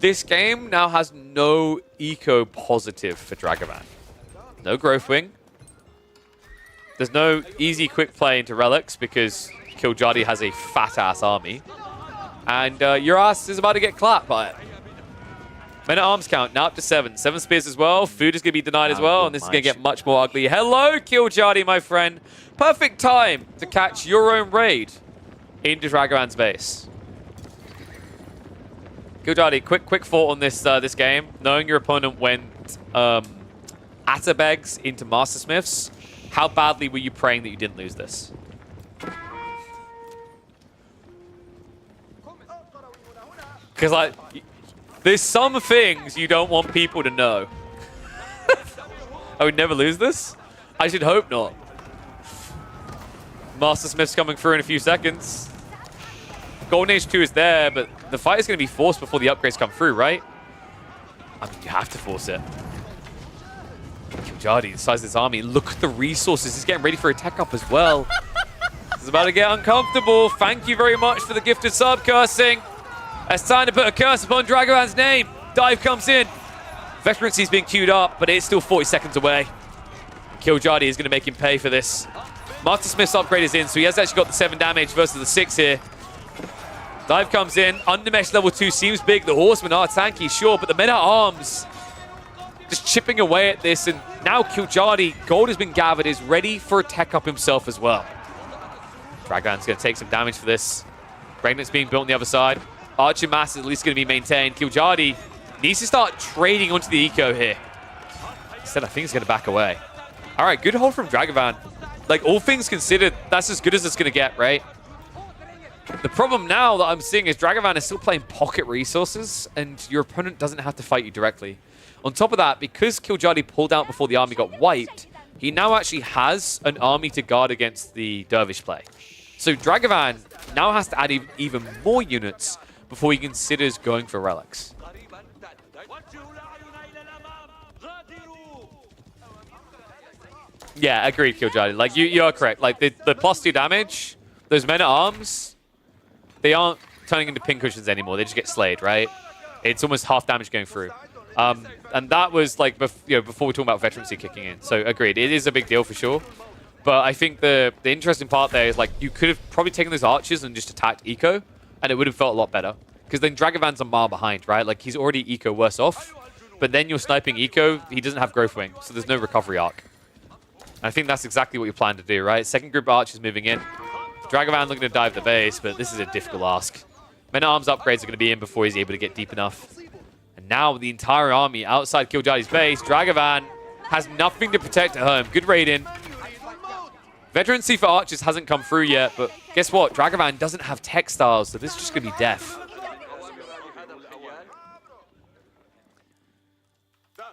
This game now has no eco positive for Dragavan. No Growth Wing. There's no easy quick play into Relics because Killjoy has a fat ass army. And your ass is about to get clapped by it. Men-at-Arms count now up to 7. 7 spears as well. Food is going to be denied as well, and this is going to get much more ugly. Hello, Killjadi, my friend. Perfect time to catch your own raid into Dragavan's base. Killjadi, quick thought on this this game. Knowing your opponent went Atabegs into Master Smiths, how badly were you praying that you didn't lose this? Because, like, there's some things you don't want people to know. I would never lose this? I should hope not. Master Smith's coming through in a few seconds. Golden Age 2 is there, but the fight is going to be forced before the upgrades come through, right? I mean, you have to force it. Killjadi, the size of his army. Look at the resources. He's getting ready for a tech up as well. It's about to get uncomfortable. Thank you very much for the gifted sub, Cursing. It's time to put a curse upon Dragavan's name. Dive comes in. Veterancy's being queued up, but it's still 40 seconds away. Killjadi is going to make him pay for this. Master Smith's upgrade is in, so he has actually got the 7 damage versus the 6 here. Dive comes in. Undermesh level 2 seems big. The Horsemen are tanky, sure, but the Men-at-Arms just chipping away at this. And now Killjadi, gold has been gathered, is ready for a tech up himself as well. Dragavan's going to take some damage for this. Regnant's being built on the other side. Archer Mass is at least going to be maintained. Killjadi needs to start trading onto the eco here. Instead, I think he's going to back away. All right, good hold from Dragavan. Like, all things considered, that's as good as it's going to get, right? The problem now that I'm seeing is Dragavan is still playing pocket resources, and your opponent doesn't have to fight you directly. On top of that, because Killjadi pulled out before the army got wiped, he now actually has an army to guard against the Dervish play. So Dragavan now has to add even more units before he considers going for relics. Yeah, agreed, Killjadi. Like, you're correct. Like, the +2 damage, those Men-at-Arms, they aren't turning into pincushions anymore. They just get slayed, right? It's almost half damage going through. And that was, like, before we're talking about veterancy kicking in. So, agreed. It is a big deal for sure. But I think the interesting part there is, like, you could have probably taken those archers and just attacked eco, and it would have felt a lot better. Because then Dragavan's a mile behind, right? Like, he's already eco worse off. But then you're sniping eco, he doesn't have growth wing, so there's no recovery arc. And I think that's exactly what you plan to do, right? Second group of archers moving in. Dragavan looking to dive the base, but this is a difficult ask. Men-at-Arms upgrades are going to be in before he's able to get deep enough. And now the entire army outside Killjadi's base, Dragavan has nothing to protect at home. Good raid in. Veterancy for archers hasn't come through yet, but guess what? Dragavan doesn't have textiles, so this is just going to be death.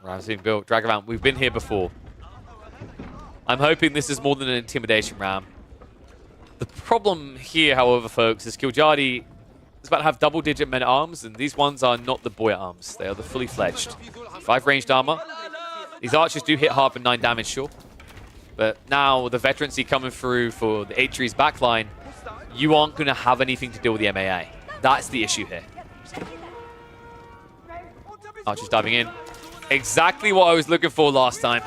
Ram's being built. Dragavan, we've been here before. I'm hoping this is more than an intimidation ram. The problem here, however, folks, is Killjadi is about to have double-digit Men-at-Arms, and these ones are not the boy arms. They are the fully fledged. 5 ranged armor. These archers do hit hard for 9 damage, sure. But now the veterancy coming through for the Atreus backline, you aren't going to have anything to deal with the MAA. That's the issue here. Archers diving in. Exactly what I was looking for last time.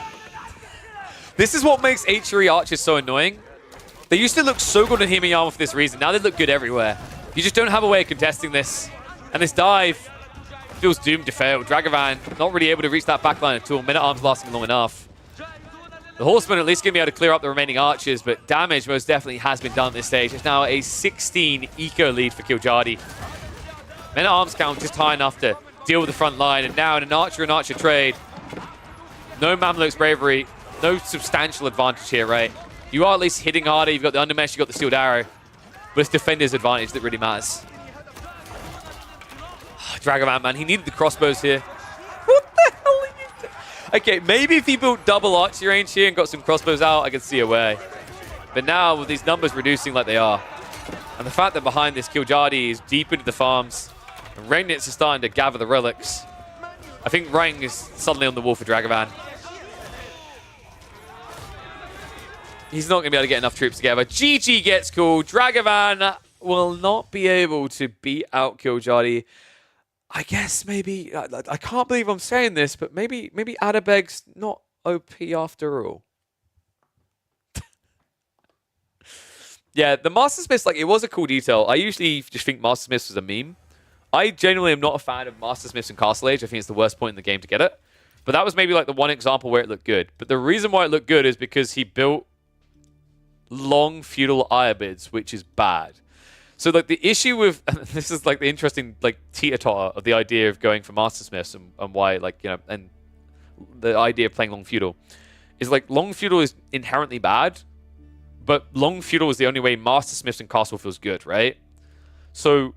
This is what makes HRE archers so annoying. They used to look so good in Himiyama for this reason. Now they look good everywhere. You just don't have a way of contesting this. And this dive feels doomed to fail. Dragavan not really able to reach that backline at all. Men-at-Arms lasting long enough. The Horsemen at least going to be able to clear up the remaining archers, but damage most definitely has been done at this stage. It's now a 16 eco lead for Killjadi. Men-at-Arms count just high enough to deal with the front line, and now in an archer and archer trade, no Mamluk's bravery, no substantial advantage here, right? You are at least hitting harder, you've got the undermesh, you've got the sealed arrow, but it's defender's advantage that really matters. Dragavan, man, he needed the crossbows here. What the hell are you doing? Okay, maybe if he built double archery range here and got some crossbows out, I could see a way. But now, with these numbers reducing like they are, and the fact that behind this Killjadi is deep into the farms, and Rengnitz is starting to gather the relics, I think Rang is suddenly on the wall for Dragavan. He's not going to be able to get enough troops together. GG gets called. Dragavan will not be able to beat out Killjadi. I guess maybe, I can't believe I'm saying this, but maybe Adabeg's not OP after all. Yeah, the Master Smiths, like, it was a cool detail. I usually just think Master Smiths was a meme. I genuinely am not a fan of Master Smiths and Castle Age. I think it's the worst point in the game to get it. But that was maybe like the one example where it looked good. But the reason why it looked good is because he built long feudal Iabids, which is bad. So like the issue with this is like the interesting like teeter-totter of the idea of going for Master Smiths and why like and the idea of playing long feudal is like long feudal is inherently bad, but long feudal is the only way Master Smiths and Castle feels good, right? So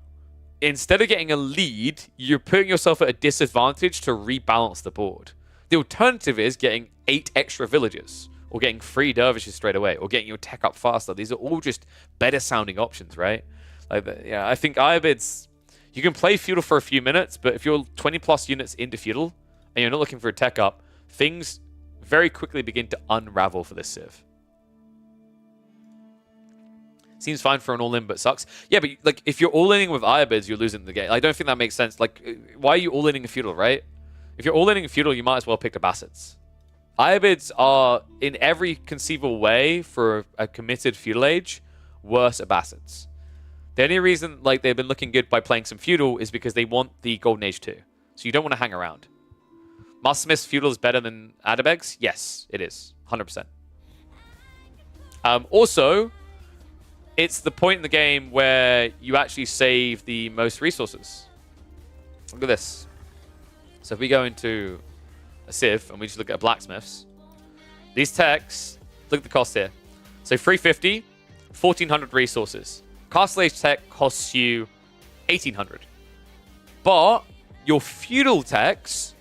instead of getting a lead, you're putting yourself at a disadvantage to rebalance the board. The alternative is getting 8 extra villages, or getting 3 dervishes straight away, or getting your tech up faster. These are all just better sounding options, right? Like, yeah, I think Iabids, you can play feudal for a few minutes, but if you're 20 plus units into feudal and you're not looking for a tech up, things very quickly begin to unravel for this civ. Seems fine for an all-in, but sucks. Yeah, but like if you're all-inning with Iabids, you're losing the game. I don't think that makes sense. Like, why are you all-inning a feudal, right? If you're all-inning a feudal, you might as well pick the Bassets. Iabids are, in every conceivable way, for a committed feudal age, worse at Bassets. The only reason like they've been looking good by playing some feudal is because they want the Golden Age too. So you don't want to hang around. Master Smith's feudal is better than Adabegs? Yes, it is. 100%. Also, it's the point in the game where you actually save the most resources. Look at this. So if we go into a civ and we just look at blacksmiths, these techs, look at the cost here. So 350, 1400 resources. Castle Age tech costs you 1800. But your feudal techs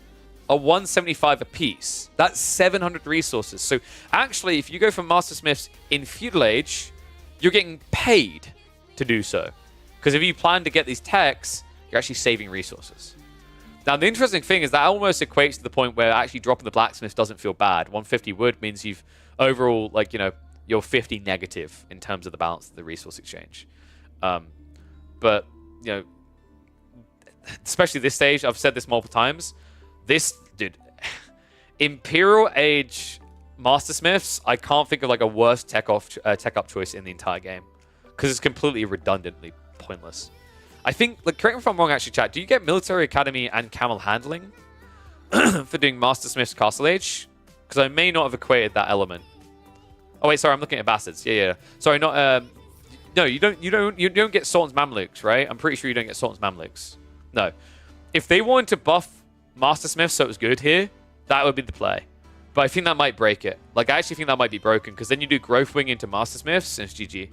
are 175 a piece. That's 700 resources. So actually, if you go for Master Smiths in feudal age, you're getting paid to do so. Because if you plan to get these techs, you're actually saving resources. Now, the interesting thing is that almost equates to the point where actually dropping the blacksmith doesn't feel bad. 150 wood means you've overall, like, you're 50 negative in terms of the balance of the resource exchange. But, especially this stage, I've said this multiple times. This, dude, Imperial Age Master Smiths, I can't think of like a worse tech up choice in the entire game. Because it's completely redundantly pointless. I think, like, correct me if I'm wrong, actually, chat. Do you get Military Academy and Camel Handling for doing Master Smith's Castle Age? Because I may not have equated that element. Oh wait, sorry, I'm looking at Bastards. Yeah. Sorry, not. No, you don't get Sultan's Mamluks, right? I'm pretty sure you don't get Sultan's Mamluks. No. If they wanted to buff Master Smith so it was good here, that would be the play. But I think that might break it. Like, I actually think that might be broken because then you do Growth Wing into Master Smiths and it's GG.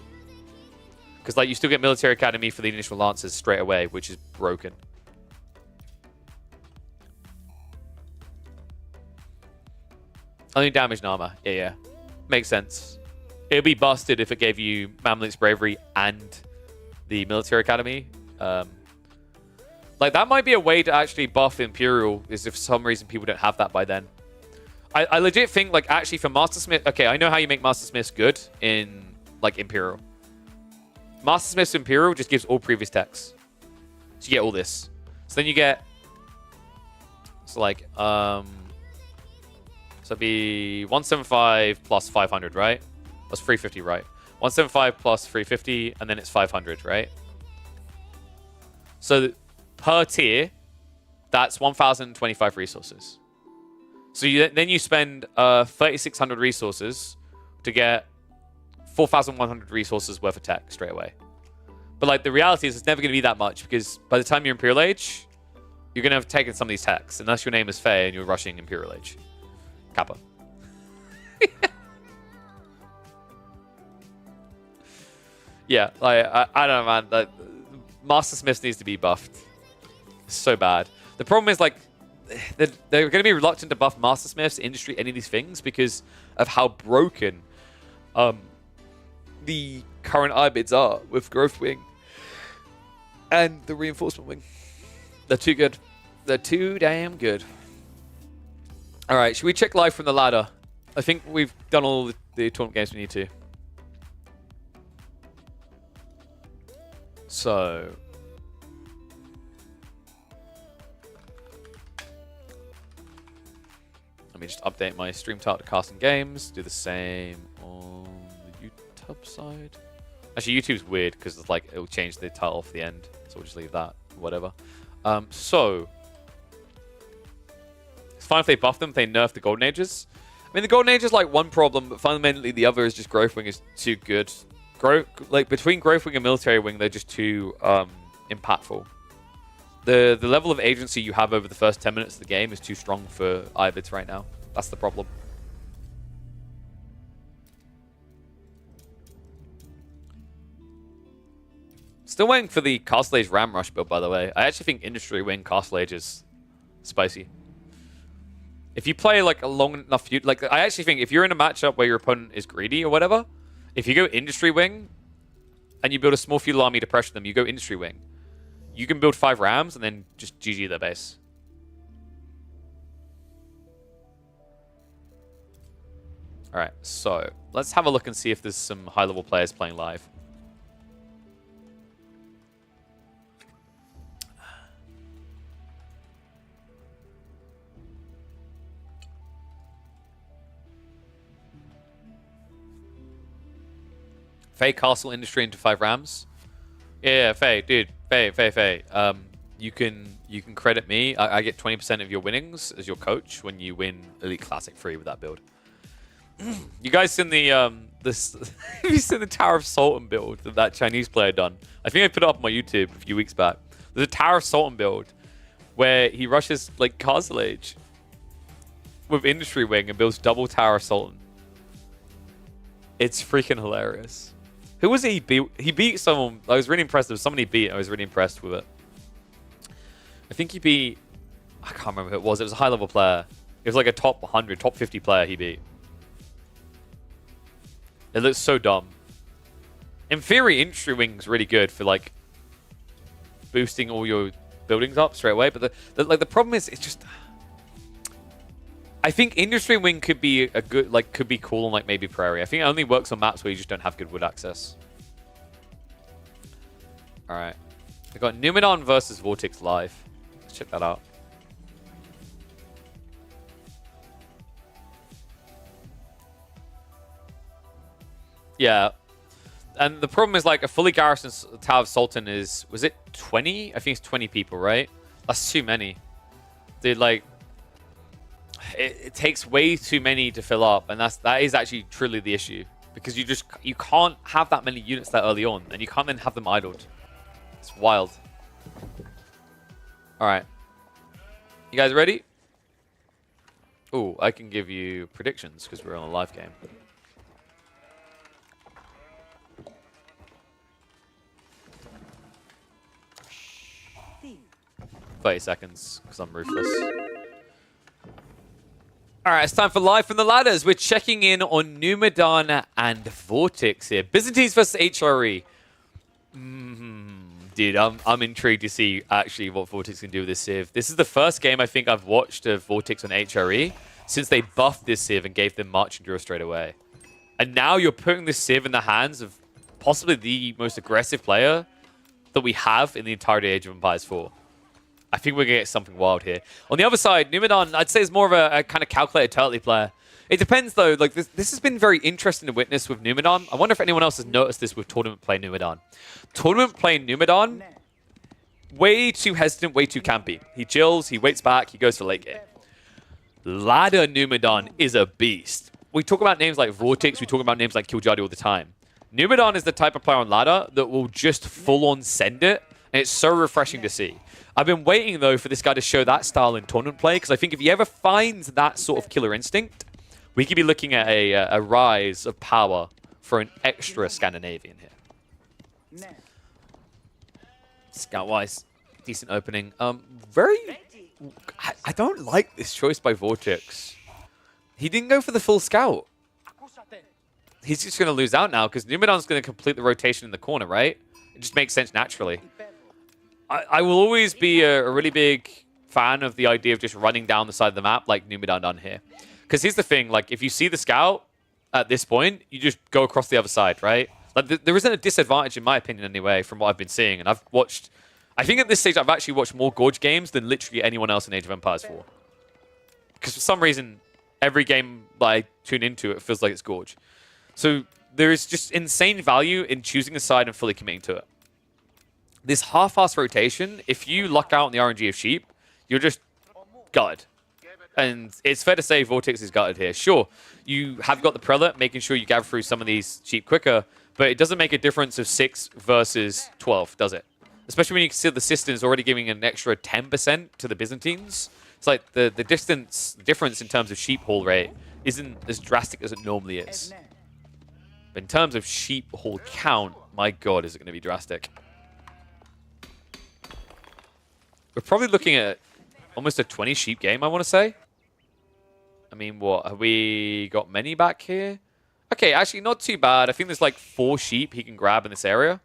Because, like, you still get Military Academy for the initial Lancers straight away, which is broken. Only damage and armor. Yeah. Makes sense. It'd be busted if it gave you Mamluk's Bravery and the Military Academy. Like, that might be a way to actually buff Imperial, is if for some reason people don't have that by then. I legit think, like, actually for Master Smith... Okay, I know how you make Master Smiths good in, like, Imperial. Master Smith's Imperial just gives all previous techs. So you get all this. So then you get... So, like, so it'd be 175 plus 500, right? That's 350, right? 175 plus 350, and then it's 500, right? So per tier, that's 1,025 resources. So then you spend 3,600 resources to get 4,100 resources worth of tech straight away. But like the reality is it's never going to be that much because by the time you're Imperial Age, you're going to have taken some of these techs, unless your name is Faye and you're rushing Imperial Age. Kappa. Yeah, like, I don't know, man. Like, Master Smith needs to be buffed. It's so bad. The problem is, like, they're going to be reluctant to buff Master Smiths, industry, any of these things because of how broken the current Iabids are with Growth Wing and the Reinforcement Wing. They're too good. They're too damn good. All right, should we check live from the ladder? I think we've done all the tournament games we need to. So... let me just update my stream title to Casting Games. Do the same on the YouTube side. Actually, YouTube's weird because it's like it'll change the title for the end. So we'll just leave that. whatever. So it's fine if they buff them, if they nerf the Golden Ages. I mean, the Golden Age is like one problem, but fundamentally the other is just Growth Wing is too good. Between Growth Wing and Military Wing, they're just too impactful. The level of agency you have over the first 10 minutes of the game is too strong for Ivids right now. That's the problem. Still waiting for the Castle Age Ram Rush build, by the way. I actually think Industry Wing Castle Age is spicy. If you play like a long enough feud, like I actually think if you're in a matchup where your opponent is greedy or whatever, if you go Industry Wing and you build a small feudal army to pressure them, you go Industry Wing. You can build 5 Rams and then just GG their base. Alright, so let's have a look and see if there's some high-level players playing live. Faye Castle Industry into 5 Rams. Yeah, Faye, dude. Faye. You can credit me. I get 20% of your winnings as your coach when you win Elite Classic free with that build. You guys seen the have you seen the Tower of Sultan build that Chinese player done? I think I put it up on my YouTube a few weeks back. There's a Tower of Sultan build where he rushes like Castle Age with Industry Wing and builds double Tower of Sultan. It's freaking hilarious. Who was it he beat? He beat someone. I was really impressed. There was someone he beat. I was really impressed with it. I think he beat... I can't remember who it was. It was a high-level player. It was like a top 100, top 50 player he beat. It looks so dumb. In theory, Industry Wing's really good for like boosting all your buildings up straight away. But the problem is, it's just... I think Industry Wing could be a good, like, could be cool on like maybe Prairie. I think it only works on maps where you just don't have good wood access. All right, I got Numenor versus Vortex live. Let's check that out. Yeah, and the problem is like a fully garrisoned Tower of Sultan is, was it 20? I think it's 20 people, right? That's too many. Dude, like. It takes way too many to fill up, and that is actually truly the issue, because you can't have that many units that early on, and you can't then have them idled. It's wild. All right, you guys ready? Oh, I can give you predictions because we're on a live game. "30 seconds because I'm ruthless." All right, it's time for Live from the Ladders. We're checking in on Numenor and Vortex here. Byzantines versus HRE. Dude, I'm intrigued to see actually what Vortex can do with this Civ. This is the first game I think I've watched of Vortex on HRE since they buffed this Civ and gave them March and Enduro straight away. And now you're putting this Civ in the hands of possibly the most aggressive player that we have in the entirety of Age of Empires 4. I think we're going to get something wild here. On the other side, Numenor, I'd say is more of a kind of calculated turtley player. It depends, though. Like this has been very interesting to witness with Numenor. I wonder if anyone else has noticed this with tournament play Numenor. Tournament play Numenor, way too hesitant, way too campy. He chills, he waits back, he goes for late game. Ladder Numenor is a beast. We talk about names like Vortex, we talk about names like Killjadi all the time. Numenor is the type of player on ladder that will just full-on send it, and it's so refreshing to see. I've been waiting, though, for this guy to show that style in tournament play, because I think if he ever finds that sort of killer instinct, we could be looking at a rise of power for an extra Scandinavian here. Scout-wise, decent opening. I don't like this choice by Vortex. He didn't go for the full scout. He's just going to lose out now, because Numenor's going to complete the rotation in the corner, right? It just makes sense naturally. I will always be a really big fan of the idea of just running down the side of the map like Numenor done here. Because here's the thing, like, if you see the scout at this point, you just go across the other side, right? Like, there isn't a disadvantage, in my opinion, anyway, from what I've been seeing. And I've watched... I think at this stage, I've actually watched more Gorge games than literally anyone else in Age of Empires 4. Because for some reason, every game that I tune into, it feels like it's Gorge. So there is just insane value in choosing a side and fully committing to it. this half-ass rotation, if you luck out on the RNG of sheep, you're just gutted. And it's fair to say Vortex is gutted here. Sure, you have got the prelate, making sure you gather through some of these sheep quicker, but it doesn't make a difference of 6 versus 12, does it? Especially when you consider the system is already giving an extra 10% to the Byzantines. It's like the difference in terms of sheep haul rate isn't as drastic as it normally is. But in terms of sheep haul count, my god, is it going to be drastic. We're probably looking at almost a 20 sheep game, I want to say. I mean, what? Have we got many back here? Okay, actually not too bad. I think there's like 4 sheep he can grab in this area.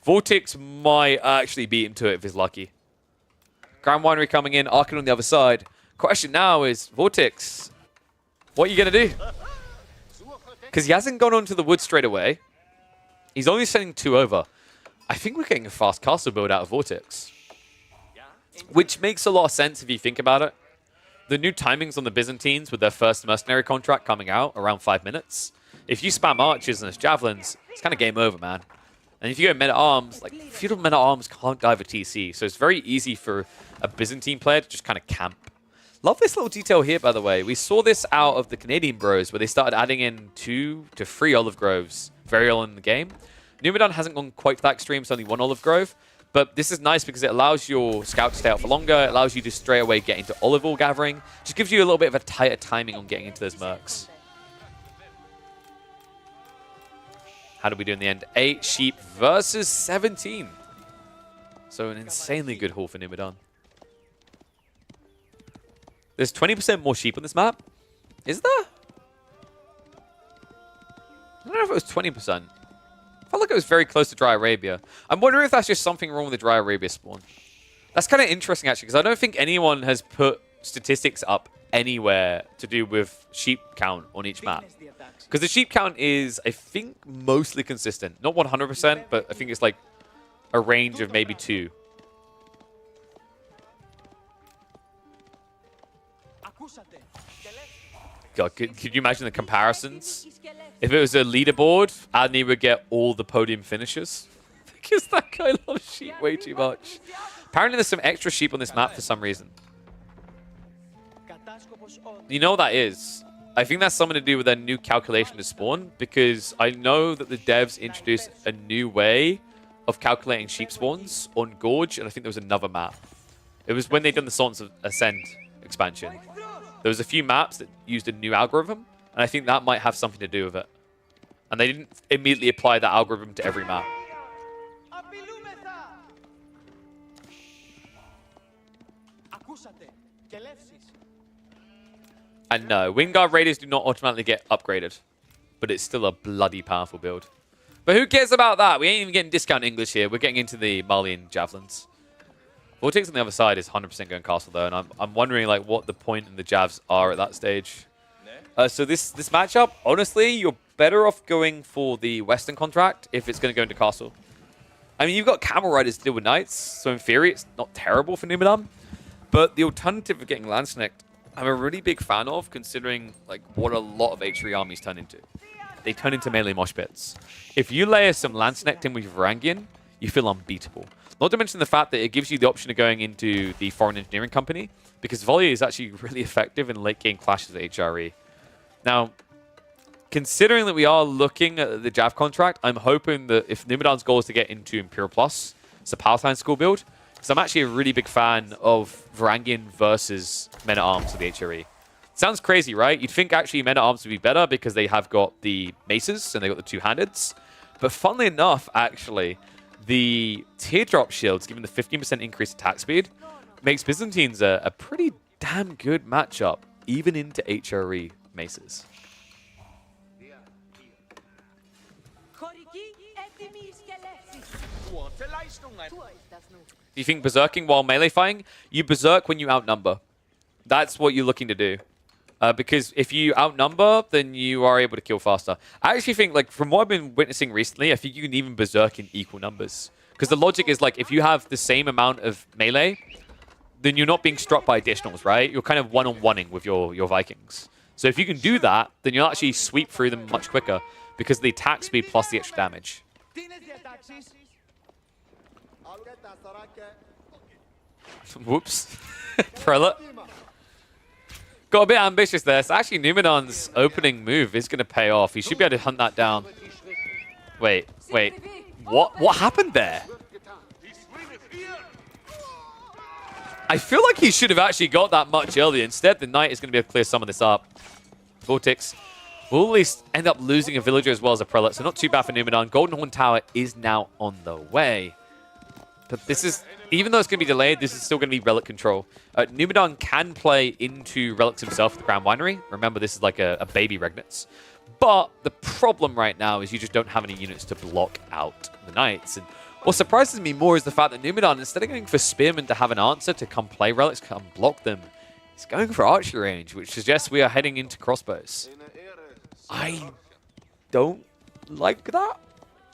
Vortex might actually beat him to it if he's lucky. Grand Winery coming in, Arkin on the other side. Question now is, Vortex, what are you going to do? Because he hasn't gone onto the wood straight away. He's only sending 2 over. I think we're getting a fast castle build out of Vortex. Which makes a lot of sense if you think about it. The new timings on the Byzantines with their first mercenary contract coming out around 5 minutes. If you spam archers and it's javelins, it's kind of game over, man. And if you go men-at-arms, like, feudal men-at-arms can't dive a TC, so it's very easy for a Byzantine player to just kind of camp. Love this little detail here, by the way. We saw this out of the Canadian bros, where they started adding in 2 to 3 olive groves very early in the game. Numidan hasn't gone quite to that extreme, it's only 1 olive grove. But this is nice because it allows your scout to stay out for longer. It allows you to straight away get into olive oil gathering. Just gives you a little bit of a tighter timing on getting into those mercs. How do we do in the end? 8 sheep versus 17. So an insanely good haul for Numidan. There's 20% more sheep on this map. Is there? I don't know if it was 20%. I felt like it was very close to Dry Arabia. I'm wondering if that's just something wrong with the Dry Arabia spawn. That's kind of interesting, actually, because I don't think anyone has put statistics up anywhere to do with sheep count on each map. Because the sheep count is, I think, mostly consistent. Not 100%, but I think it's like a range of maybe 2. God, could you imagine the comparisons? If it was a leaderboard, Adney would get all the podium finishes. Because that guy loves sheep way too much. Apparently there's some extra sheep on this map for some reason. You know what that is? I think that's something to do with their new calculation to spawn, because I know that the devs introduced a new way of calculating sheep spawns on Gorge, and I think there was another map. It was when they done the Sons of Ascend expansion. There was a few maps that used a new algorithm, and I think that might have something to do with it. And they didn't immediately apply that algorithm to every map. And no, Wingard Raiders do not automatically get upgraded. But it's still a bloody powerful build. But who cares about that? We ain't even getting discount English here. We're getting into the Malian javelins. Vortex on the other side is 100% going castle though, and I'm wondering like what the point in the javs are at that stage. So this matchup, honestly, you're better off going for the Western contract if it's going to go into castle. I mean, you've got Camel Riders to deal with Knights, so in theory it's not terrible for Numidan. But the alternative of getting Landsnecht, I'm a really big fan of, considering like what a lot of H3 armies turn into. They turn into melee mosh pits. If you layer some Landsnecht in with Varangian, you feel unbeatable. Not to mention the fact that it gives you the option of going into the Foreign Engineering Company, because Volley is actually really effective in late game clashes with HRE. Now, considering that we are looking at the Jav contract, I'm hoping that if Numidan's goal is to get into Imperial Plus, it's a Palatine school build, because I'm actually a really big fan of Varangian versus Men-at-Arms with the HRE. Sounds crazy, right? You'd think actually Men-at-Arms would be better because they have got the maces and they got the two-handeds. But funnily enough, actually, the Teardrop Shields, given the 15% increased attack speed, makes Byzantines a pretty damn good matchup, even into HRE maces. You think berserking while melee fighting? You berserk when you outnumber. That's what you're looking to do. Because if you outnumber, then you are able to kill faster. I actually think, like, from what I've been witnessing recently, I think you can even berserk in equal numbers. Because the logic is, like, if you have the same amount of melee, then you're not being struck by additionals, right? You're kind of one-on-oneing with your Vikings. So if you can do that, then you'll actually sweep through them much quicker because of the attack speed plus the extra damage. Whoops. Prelate. Got a bit ambitious there. So actually, Numenon's opening move is going to pay off. He should be able to hunt that down. Wait. What happened there? I feel like he should have actually got that much earlier. Instead, the Knight is going to be able to clear some of this up. Vortex will at least end up losing a villager as well as a prelate, so not too bad for Numenon. Golden Horn Tower is now on the way. But this is, even though it's going to be delayed, this is still going to be relic control. Numenon can play into relics himself with the Grand Winery. Remember, this is like a baby Regnitz. But the problem right now is you just don't have any units to block out the Knights. And what surprises me more is the fact that Numenon, instead of going for Spearmen to have an answer to come play relics, come block them, he's going for archery range, which suggests we are heading into crossbows. I don't like that.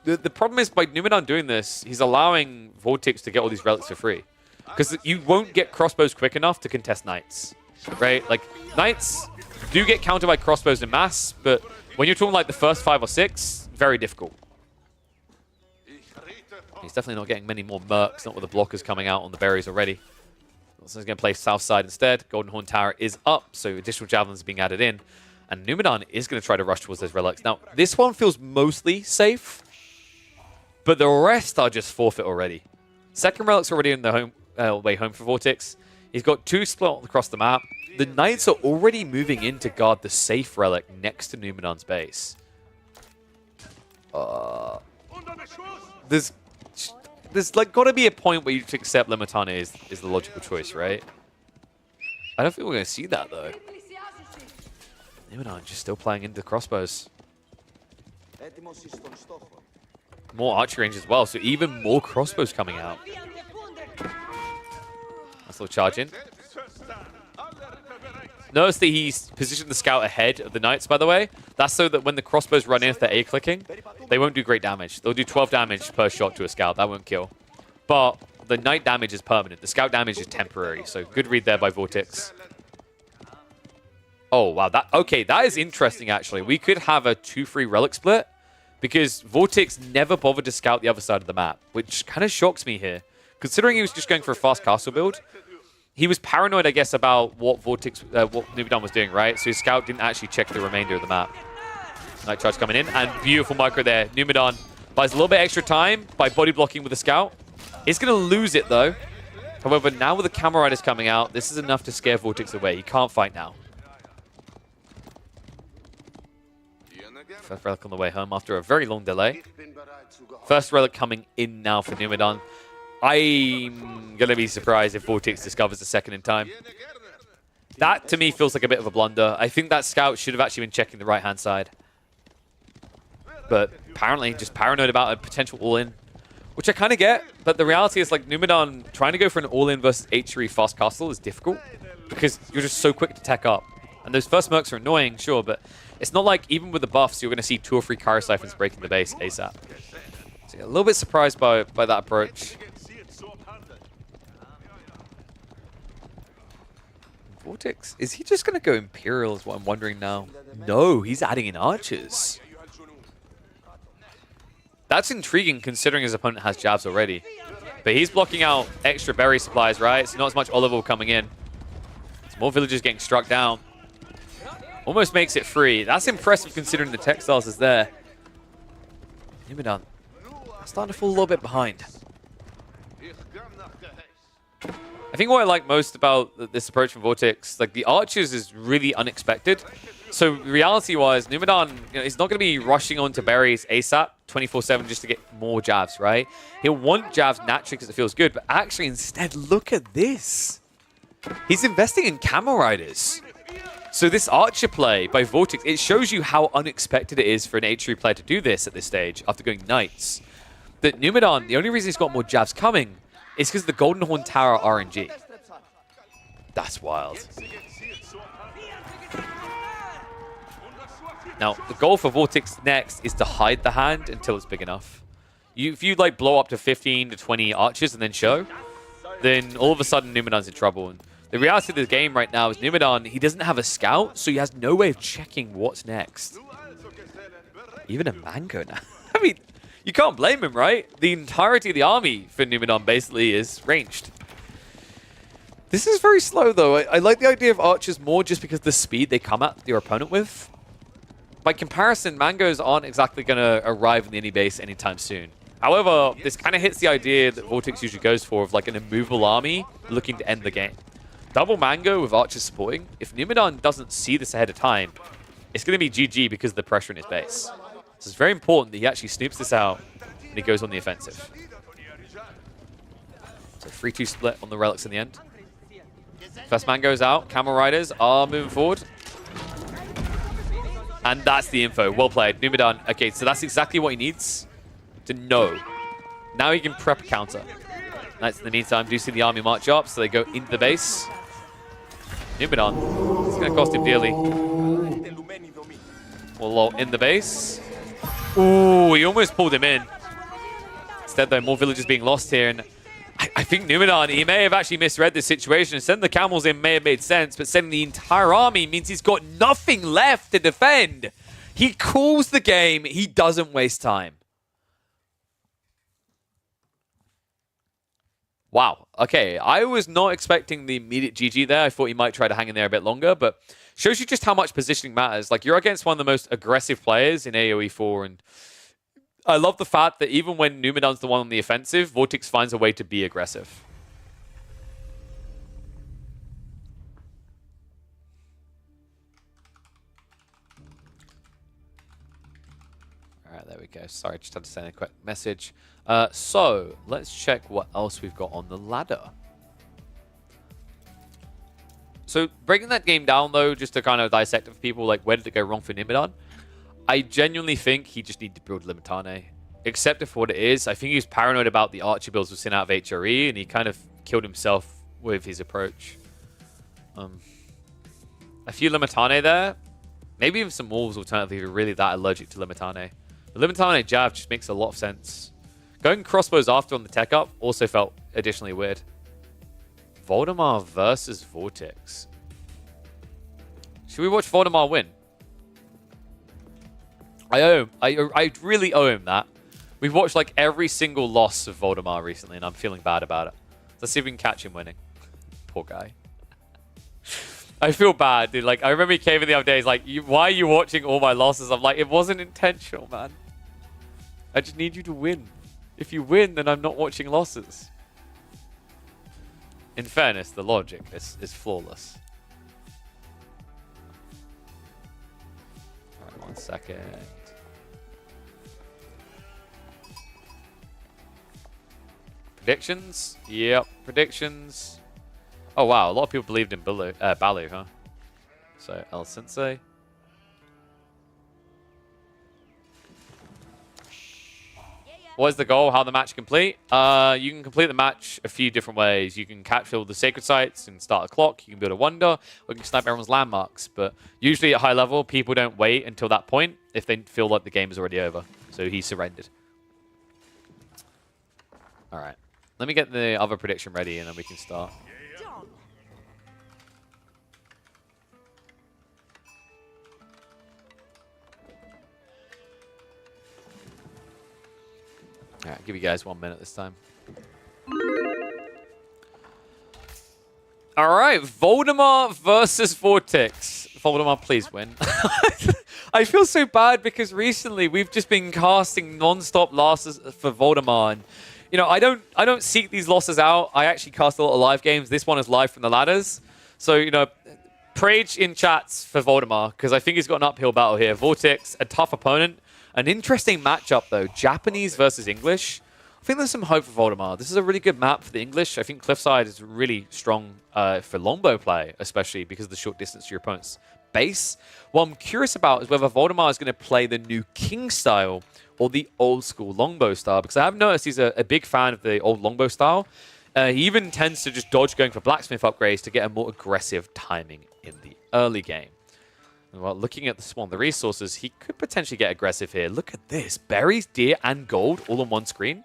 The problem is, by Numenon doing this, he's allowing Vortex to get all these relics for free. Because you won't get crossbows quick enough to contest Knights, right? Like, Knights do get countered by crossbows in mass, but when you're talking like the first 5 or 6, very difficult. He's definitely not getting many more mercs, not with the blockers coming out on the berries already. So he's going to play south side instead. Golden Horn Tower is up, so additional javelins are being added in. And Numenon is going to try to rush towards those relics. Now, this one feels mostly safe, but the rest are just forfeit already. Second relic's already in the way home for Vortex. He's got 2 split across the map. The Knights are already moving in to guard the safe relic next to Numenon's base. There's like got to be a point where you just accept Limitana is the logical choice, right? I don't think we're going to see that, though. Numenon just still playing into crossbows. More archery range as well, so even more crossbows coming out. Nice little charge in. Notice that he's positioned the scout ahead of the Knights, by the way. That's so that when the crossbows run in, if they're A-clicking, they won't do great damage. They'll do 12 damage per shot to a scout. That won't kill. But the Knight damage is permanent. The scout damage is temporary. So good read there by Vortex. Oh, wow. Okay, that is interesting, actually. We could have a 2-3 relic split because Vortex never bothered to scout the other side of the map, which kind of shocks me here. Considering he was just going for a fast castle build, he was paranoid, I guess, about what what Numenon was doing, right? So his scout didn't actually check the remainder of the map. Night charge coming in, and beautiful micro there. Numenon buys a little bit extra time by body blocking with the scout. He's going to lose it, though. However, now with the Camel Riders coming out, this is enough to scare Vortex away. He can't fight now. First relic on the way home after a very long delay. First relic coming in now for Numenon. I'm going to be surprised if Vortex discovers the second in time. That, to me, feels like a bit of a blunder. I think that scout should have actually been checking the right-hand side. But apparently, just paranoid about a potential all-in, which I kind of get. But the reality is, like, Numenon trying to go for an all-in versus H3 fast castle is difficult because you're just so quick to tech up. And those first mercs are annoying, sure, but it's not like even with the buffs, you're going to see 2 or 3 Kyro Siphons breaking the base ASAP. So yeah, a little bit surprised by that approach. Vortex, is he just going to go Imperial is what I'm wondering now? No, he's adding in archers. That's intriguing considering his opponent has jabs already. But he's blocking out extra berry supplies, right? So not as much olive oil coming in. It's more villagers getting struck down. Almost makes it free. That's impressive considering the textiles is there. Numenon starting to fall a little bit behind. I think what I like most about this approach from Vortex, like the archers is really unexpected. So reality-wise, Numenon, he's not going to be rushing onto berries ASAP 24/7 just to get more jabs, right? He'll want jabs naturally because it feels good, but actually instead, look at this. He's investing in Camel Riders. So this archer play by Vortex, it shows you how unexpected it is for an H3 player to do this at this stage after going Knights. That Numenon, the only reason he's got more jabs coming is because of the Golden Horn Tower RNG. That's wild. Now, the goal for Vortex next is to hide the hand until it's big enough. If you like blow up to 15 to 20 archers and then show, then all of a sudden Numenon's in trouble. And the reality of the game right now is Numenon, he doesn't have a scout, so he has no way of checking what's next. Even a Mango now. I mean, You can't blame him, right? The entirety of the army for Numenor basically is ranged. This is very slow, though. I like the idea of archers more just because the speed they come at your opponent with. By comparison, Mangoes aren't exactly going to arrive in the enemy base anytime soon. However, this kind of hits the idea that Vortex usually goes for of like an immovable army looking to end the game. Double Mango with archers supporting. If Numenor doesn't see this ahead of time, it's going to be GG because of the pressure in his base. So it's very important that he actually snoops this out and he goes on the offensive. So 3-2 split on the relics in the end. First man goes out. Camel Riders are moving forward. And that's the info. Well played. Numenor. Okay, so that's exactly what he needs to know. Now he can prep a counter. Nice. In the meantime, do you see the army march up? So they go into the base. Numenor. It's going to cost him dearly. Well, in the base. Ooh, he almost pulled him in. Instead, though, more villages being lost here. And I think Numenor, he may have actually misread this situation. Sending the camels in may have made sense, but sending the entire army means he's got nothing left to defend. He calls the game. He doesn't waste time. Wow. Okay, I was not expecting the immediate GG there. I thought he might try to hang in there a bit longer, but shows you just how much positioning matters. Like, you're against one of the most aggressive players in AoE 4, and I love the fact that even when Numenon's the one on the offensive, Vortex finds a way to be aggressive. All right, there we go. Sorry, just had to send a quick message. So, let's check what else we've got on the ladder. So, breaking that game down, though, just to kind of dissect it for people, like, where did it go wrong for Numenor? I genuinely think he just needed to build Limitane. Except for what it is, I think he was paranoid about the Archer builds we've seen out of HRE, and he kind of killed himself with his approach. A few Limitane there. Maybe even some Wolves alternatively if you're really that allergic to Limitane. The Limitane Jav just makes a lot of sense. Going crossbows after on the tech up also felt additionally weird. Voldemar versus Vortex. Should we watch Voldemar win? I really owe him that. We've watched like every single loss of Voldemar recently, and I'm feeling bad about it. Let's see if we can catch him winning. Poor guy. I feel bad, dude. Like, I remember he came in the other day. He's like, why are you watching all my losses? I'm like, it wasn't intentional, man. I just need you to win. If you win, then I'm not watching losses. In fairness, the logic is flawless. All right, 1 second. Predictions? Yep, predictions. Oh, wow. A lot of people believed in Balu, huh? So, El Sensei. What is the goal? How the match complete? You can complete the match a few different ways. You can capture all the sacred sites and start a clock. You can build a wonder, or you can snipe everyone's landmarks. But usually at high level, people don't wait until that point if they feel like the game is already over. So he surrendered. All right. Let me get the other prediction ready, and then we can start. All right, give you guys 1 minute this time. All right, Voldemar versus Vortex. Voldemar, please win. I feel so bad because recently we've just been casting non-stop losses for Voldemar. And, you know, I don't seek these losses out. I actually cast a lot of live games. This one is live from the ladders. So, you know, Prage in chats for Voldemar because I think he's got an uphill battle here. Vortex, a tough opponent. An interesting matchup, though. Japanese versus English. I think there's some hope for Voldemar. This is a really good map for the English. I think Cliffside is really strong for longbow play, especially because of the short distance to your opponent's base. What I'm curious about is whether Voldemar is going to play the new King style or the old school longbow style, because I have noticed he's a big fan of the old longbow style. He even tends to just dodge going for blacksmith upgrades to get a more aggressive timing in the early game. Well, looking at the resources, he could potentially get aggressive here. Look at this. Berries, deer, and gold all on one screen.